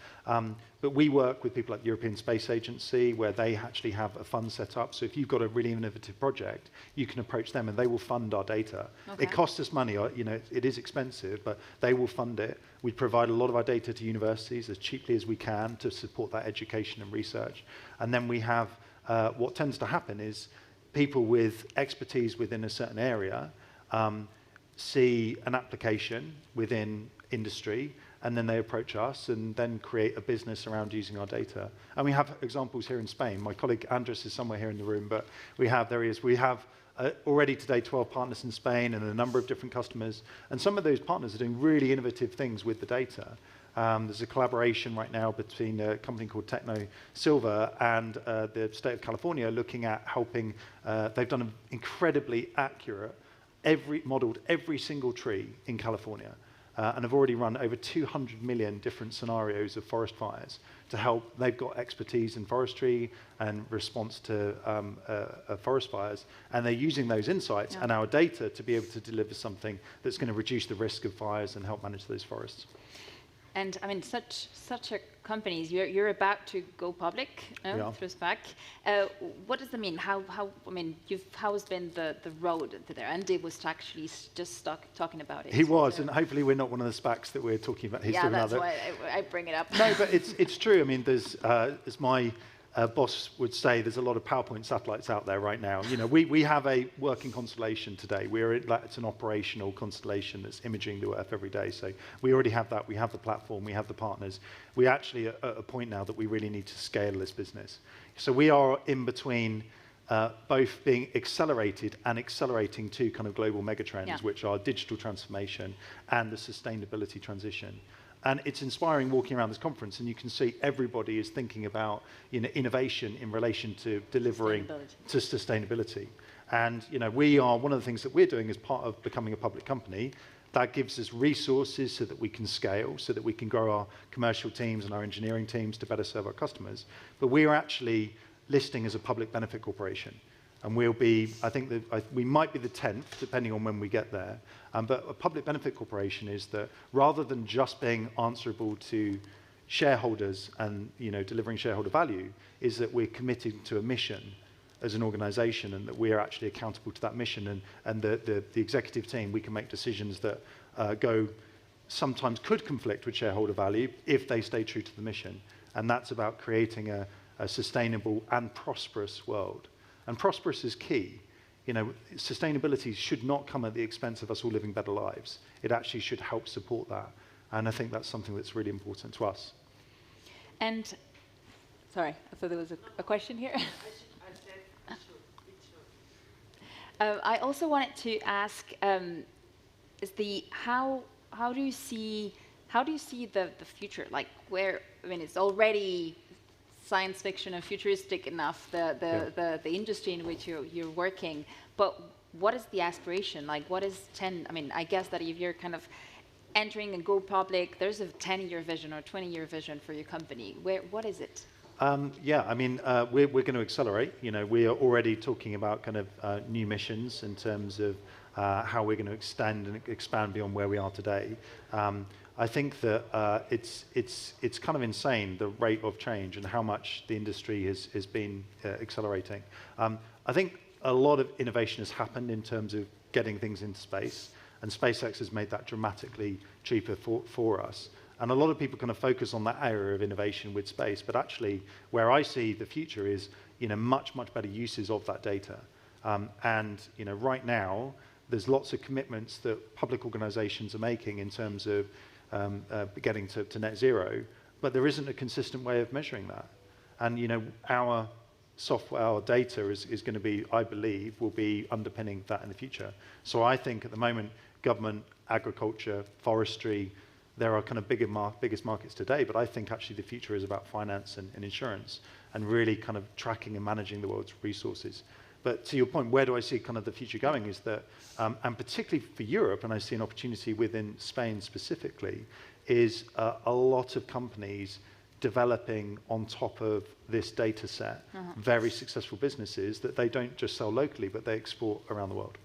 But we work with people like the European Space Agency, where they actually have a fund set up. So if you've got a really innovative project, you can approach them and they will fund our data. Okay. It costs us money, it is expensive, but they will fund it. We provide a lot of our data to universities as cheaply as we can to support that education and research. And then we have, what tends to happen is people with expertise within a certain area see an application within industry, and then they approach us and then create a business around using our data. And we have examples here in Spain. My colleague Andres is somewhere here in the room, but there he is. We have already today 12 partners in Spain and a number of different customers. And some of those partners are doing really innovative things with the data. There's a collaboration right now between a company called Techno Silver and the state of California looking at helping. They've done an incredibly accurate, modeled every single tree in California. And have already run over 200 million different scenarios of forest fires to help. They've got expertise in forestry and response to forest fires, and they're using those insights and our data to be able to deliver something that's going to reduce the risk of fires and help manage those forests. And I mean, such a companies, you're about to go public through SPAC. What does that mean? How has been the road to there? Andy was actually just talking about it. He was, and hopefully we're not one of the SPACs that we're talking about. Yeah, that's why I bring it up. No, but it's true. I mean, there's as my boss would say, there's a lot of PowerPoint satellites out there right now. We have a working constellation today. It's an operational constellation that's imaging the Earth every day. So we already have that. We have the platform. We have the partners. We actually are at a point now that we really need to scale this business. So we are in between both being accelerated and accelerating two kind of global megatrends, which are digital transformation and the sustainability transition. And it's inspiring walking around this conference, and you can see everybody is thinking about innovation in relation to delivering to sustainability. And we are, one of the things that we're doing as part of becoming a public company, that gives us resources so that we can scale, so that we can grow our commercial teams and our engineering teams to better serve our customers. But we are actually listing as a public benefit corporation. And we'll be, I think that we might be the 10th, depending on when we get there. But a public benefit corporation is that rather than just being answerable to shareholders and delivering shareholder value, is that we're committed to a mission as an organization, and that we're actually accountable to that mission. And the executive team, we can make decisions that sometimes could conflict with shareholder value if they stay true to the mission. And that's about creating a sustainable and prosperous world. And prosperous is key. Sustainability should not come at the expense of us all living better lives. It actually should help support that. And I think that's something that's really important to us. And, sorry, I thought there was a question here. I also wanted to ask, is how do you see the future? Like where, I mean, it's already science fiction and futuristic enough, the industry in which you're working, but what is the aspiration? Like what is 10, I mean, I guess that if you're kind of entering and go public, there's a 10-year vision or 20-year vision for your company. What is it? Yeah, I mean, we're going to accelerate. You know, we are already talking about kind of new missions in terms of how we're going to extend and expand beyond where we are today. I think that it's kind of insane, the rate of change and how much the industry has been accelerating. I think a lot of innovation has happened in terms of getting things into space, and SpaceX has made that dramatically cheaper for us. And a lot of people kind of focus on that area of innovation with space, but actually where I see the future is, you know, much better uses of that data. And, you know, right now, there's lots of commitments that public organizations are making in terms of getting to net zero, but there isn't a consistent way of measuring that. And, you know, our software, our data is going to be, I believe, will be underpinning that in the future. So I think at the moment, government, agriculture, forestry, there are kind of biggest markets today, but I think actually the future is about finance and insurance and really kind of tracking and managing the world's resources. But to your point, where do I see kind of the future going is that, and particularly for Europe, and I see an opportunity within Spain specifically, is a lot of companies developing on top of this data set, very successful businesses that they don't just sell locally, but they export around the world.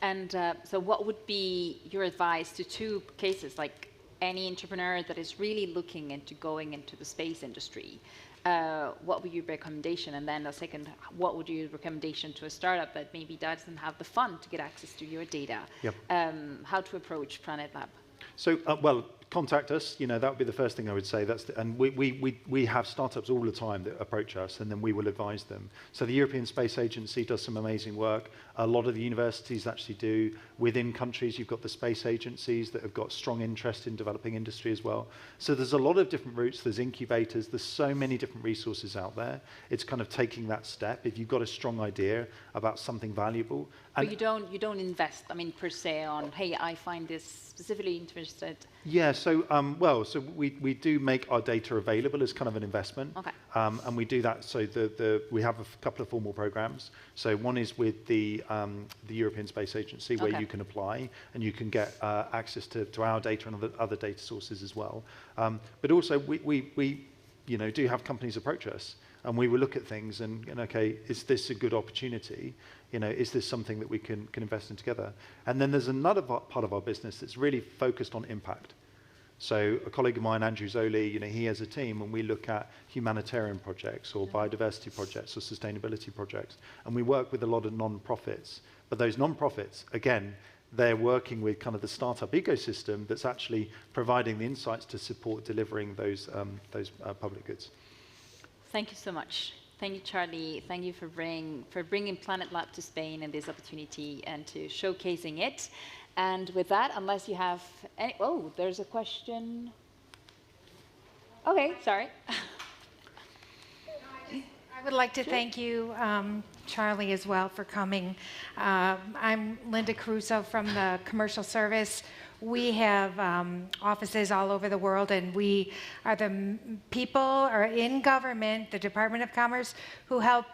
And so what would be your advice to two cases, like any entrepreneur that is really looking into going into the space industry? What would your recommendation? And then the second, what would your recommendation to a startup that maybe doesn't have the fund to get access to your data? Yep. How to approach Planet Lab? So, well, contact us. You know, that would be the first thing I would say. And we have startups all the time that approach us, and then we will advise them. So the European Space Agency does some amazing work. A lot of the universities actually do. Within countries, you've got the space agencies that have got strong interest in developing industry as well. So there's a lot of different routes. There's incubators. There's so many different resources out there. It's kind of taking that step. If you've got a strong idea about something valuable. But you don't invest, I mean, per se on, hey, I find this specifically interested. Yeah, so so we do make our data available as kind of an investment. Okay. And we do that, so we have a couple of formal programs. So one is with the European Space Agency, where you can apply and you can get access to our data and other data sources as well. But also we do have companies approach us, and we will look at things and okay, is this a good opportunity? You know, is this something that we can invest in together? And then there's another part of our business that's really focused on impact. So a colleague of mine, Andrew Zoli, you know, he has a team, and we look at humanitarian projects or biodiversity projects or sustainability projects, and we work with a lot of non-profits. But those non-profits, again, they're working with kind of the startup ecosystem that's actually providing the insights to support delivering those public goods. Thank you so much. Thank you, Charlie. Thank you for bringing Planet Lab to Spain and this opportunity and to showcasing it. And with that, unless you have any, oh, there's a question. Okay, sorry. I would like to thank you, Charlie, as well, for coming. I'm Linda Caruso from the Commercial Service. We have offices all over the world, and we are the people or in government, the Department of Commerce, who help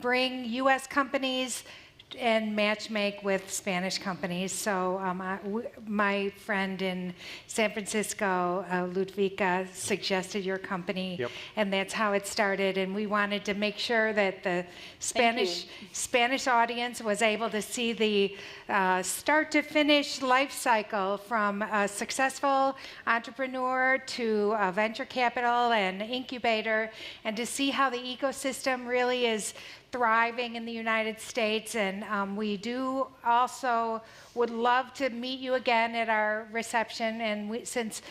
bring U.S. companies and matchmake with Spanish companies. So my friend in San Francisco, Ludvika, suggested your company, and that's how it started. And we wanted to make sure that the Spanish audience was able to see the start to finish life cycle from a successful entrepreneur to a venture capital and incubator, and to see how the ecosystem really is thriving in the United States. And we do also would love to meet you again at our reception. And since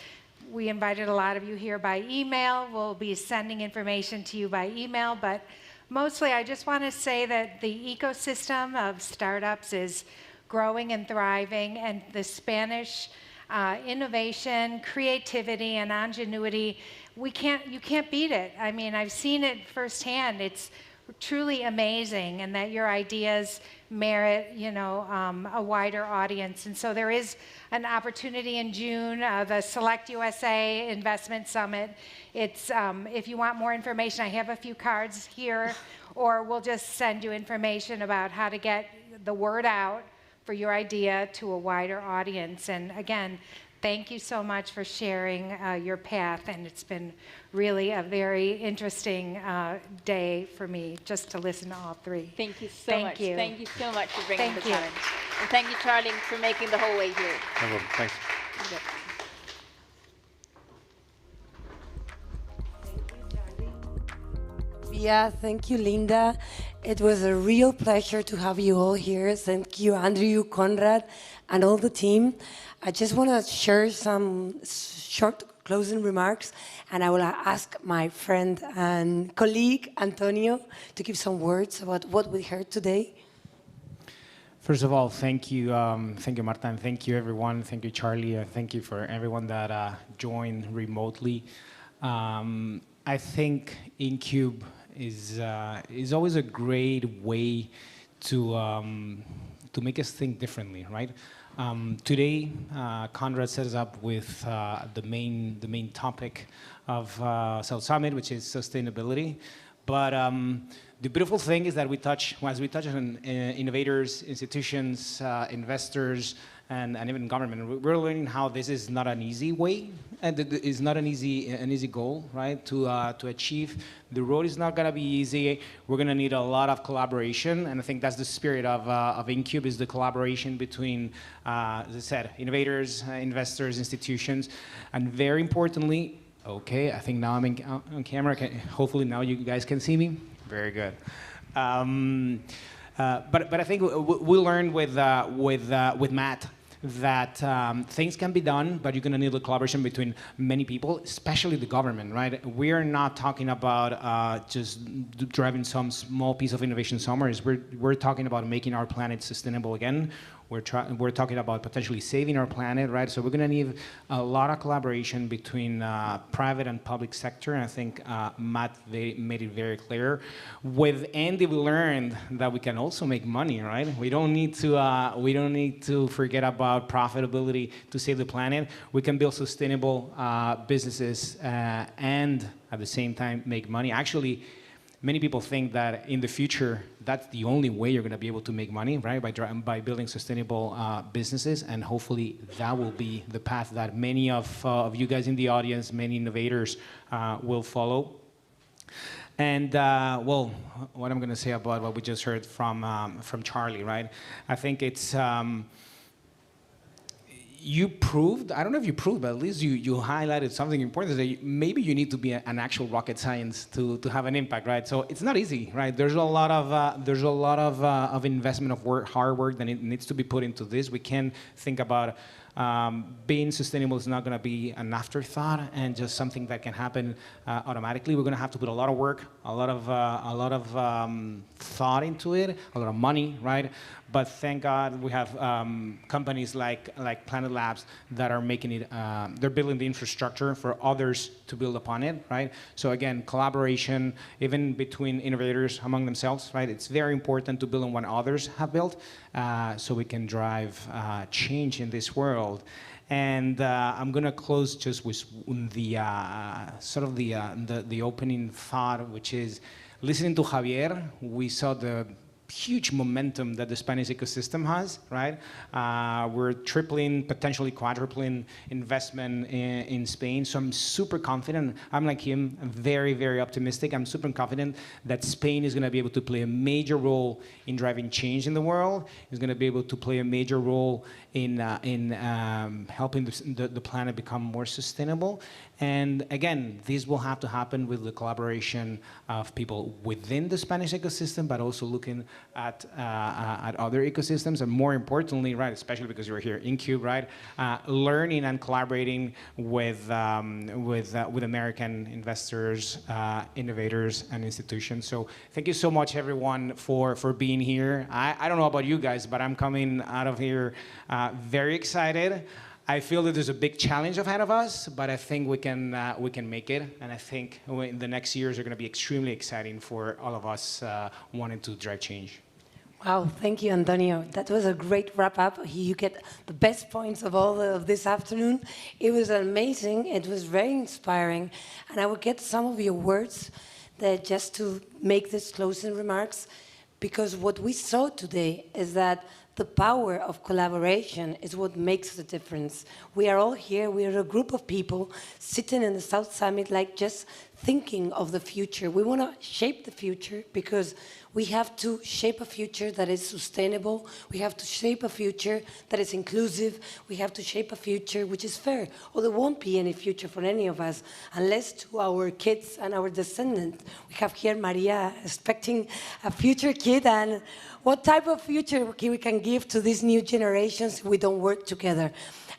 we invited a lot of you here by email, we'll be sending information to you by email. But mostly, I just want to say that the ecosystem of startups is growing and thriving, and the Spanish innovation, creativity, and ingenuity, you can't beat it. I mean, I've seen it firsthand. It's truly amazing, and that your ideas merit, a wider audience. And so there is an opportunity in June, the Select USA Investment Summit. It's if you want more information, I have a few cards here, or we'll just send you information about how to get the word out for your idea to a wider audience. And again, thank you so much for sharing your path, and it's been really a very interesting day for me just to listen to all three. Thank you so much. You. Thank you so much for bringing Thank the you. challenge. And thank you, Charlie, for making the whole way here. No problem. Thanks. Yeah, thank you, Linda. It was a real pleasure to have you all here. Thank you, Andrew, Conrad, and all the team. I just want to share some short closing remarks, and I will ask my friend and colleague, Antonio, to give some words about what we heard today. First of all, thank you, Marta, and thank you, everyone. Thank you, Charlie. Thank you for everyone that joined remotely. I think InCube is always a great way to make us think differently, right? Today, Conrad set us up with the main topic of South Summit, which is sustainability. But the beautiful thing is that as we touch on innovators, institutions, investors, and even government, we're learning how this is not an easy way, and it is not an easy goal, right? To achieve. The road is not going to be easy. We're going to need a lot of collaboration, and I think that's the spirit of InCube, is the collaboration between, as I said, innovators, investors, institutions, and very importantly, okay, I think now I'm on camera. Hopefully now you guys can see me. Very good. But I think we learned with Matt that things can be done, but you're going to need a collaboration between many people, especially the government, right? We are not talking about just driving some small piece of innovation somewhere. We're talking about making our planet sustainable again. We're talking about potentially saving our planet, right? So we're going to need a lot of collaboration between private and public sector, and I think Matt made it very clear. With Andy, we learned that we can also make money, right? We don't need to forget about profitability to save the planet. We can build sustainable businesses and at the same time make money. Actually, many people think that in the future, that's the only way you're going to be able to make money, right? By building sustainable businesses, and hopefully that will be the path that many of you guys in the audience, many innovators will follow. And well, what I'm going to say about what we just heard from Charlie, right? I think it's you proved, I don't know if you proved, but at least you highlighted something important, that maybe you need to be an actual rocket science to have an impact, right? So it's not easy, right? There's a lot of investment of work, hard work that needs to be put into this. We can't think about being sustainable is not going to be an afterthought and just something that can happen automatically. We're going to have to put a lot of work, a lot of thought into it, a lot of money, right? But thank God we have companies like Planet Labs that are making it. They're building the infrastructure for others to build upon it, right? So again, collaboration, even between innovators among themselves, right? It's very important to build on what others have built, so we can drive change in this world. And I'm going to close just with the sort of the opening thought, which is listening to Javier. We saw the huge momentum that the Spanish ecosystem has, right? We're tripling, potentially quadrupling investment in Spain. So I'm super confident. I'm like him, very, very optimistic. I'm super confident that Spain is going to be able to play a major role in driving change in the world. It's going to be able to play a major role in helping the planet become more sustainable. And again, this will have to happen with the collaboration of people within the Spanish ecosystem, but also looking at other ecosystems, and more importantly, right, especially because you're here InCube, right, learning and collaborating with American investors, innovators, and institutions. So thank you so much, everyone, for being here. I don't know about you guys, but I'm coming out of here very excited. I feel that there's a big challenge ahead of us, but I think we can make it. And I think in the next years are going to be extremely exciting for all of us wanting to drive change. Wow, thank you, Antonio. That was a great wrap-up. You get the best points of all of this afternoon. It was amazing. It was very inspiring. And I will get some of your words that just to make these closing remarks, because what we saw today is that the power of collaboration is what makes the difference. We are all here. We are a group of people sitting in the South Summit, like just thinking of the future. We want to shape the future because we have to shape a future that is sustainable. We have to shape a future that is inclusive. We have to shape a future which is fair, or there won't be any future for any of us unless to our kids and our descendants. We have here Maria expecting a future kid, and what type of future we can give to these new generations if we don't work together.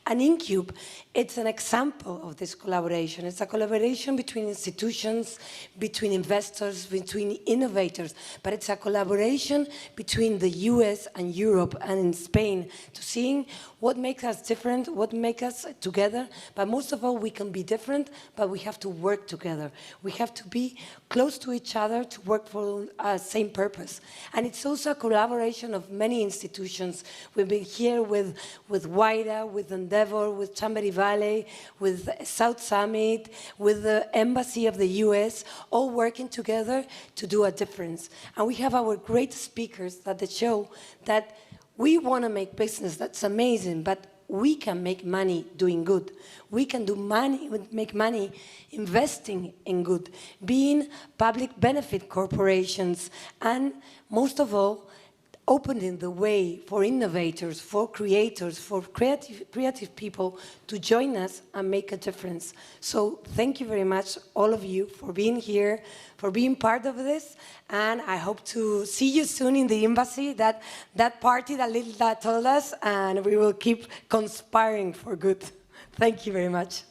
And InCube, it's an example of this collaboration. It's a collaboration between institutions, between investors, between innovators, but it's a collaboration between the US and Europe and in Spain to seeing what makes us different, what makes us together. But most of all, we can be different, but we have to work together. We have to be close to each other to work for the same purpose. And it's also a collaboration of many institutions. We've been here with WIDA, with Endeavor, with Chambery Valley, with South Summit, with the Embassy of the US, all working together to do a difference. And we have our great speakers that show that we want to make business. That's amazing, but we can make money doing good. We can make money investing in good, being public benefit corporations, and most of all, opening the way for innovators, for creators, for creative people to join us and make a difference. So thank you very much, all of you, for being here, for being part of this, and I hope to see you soon in the embassy, that party that Linda told us, and we will keep conspiring for good. Thank you very much.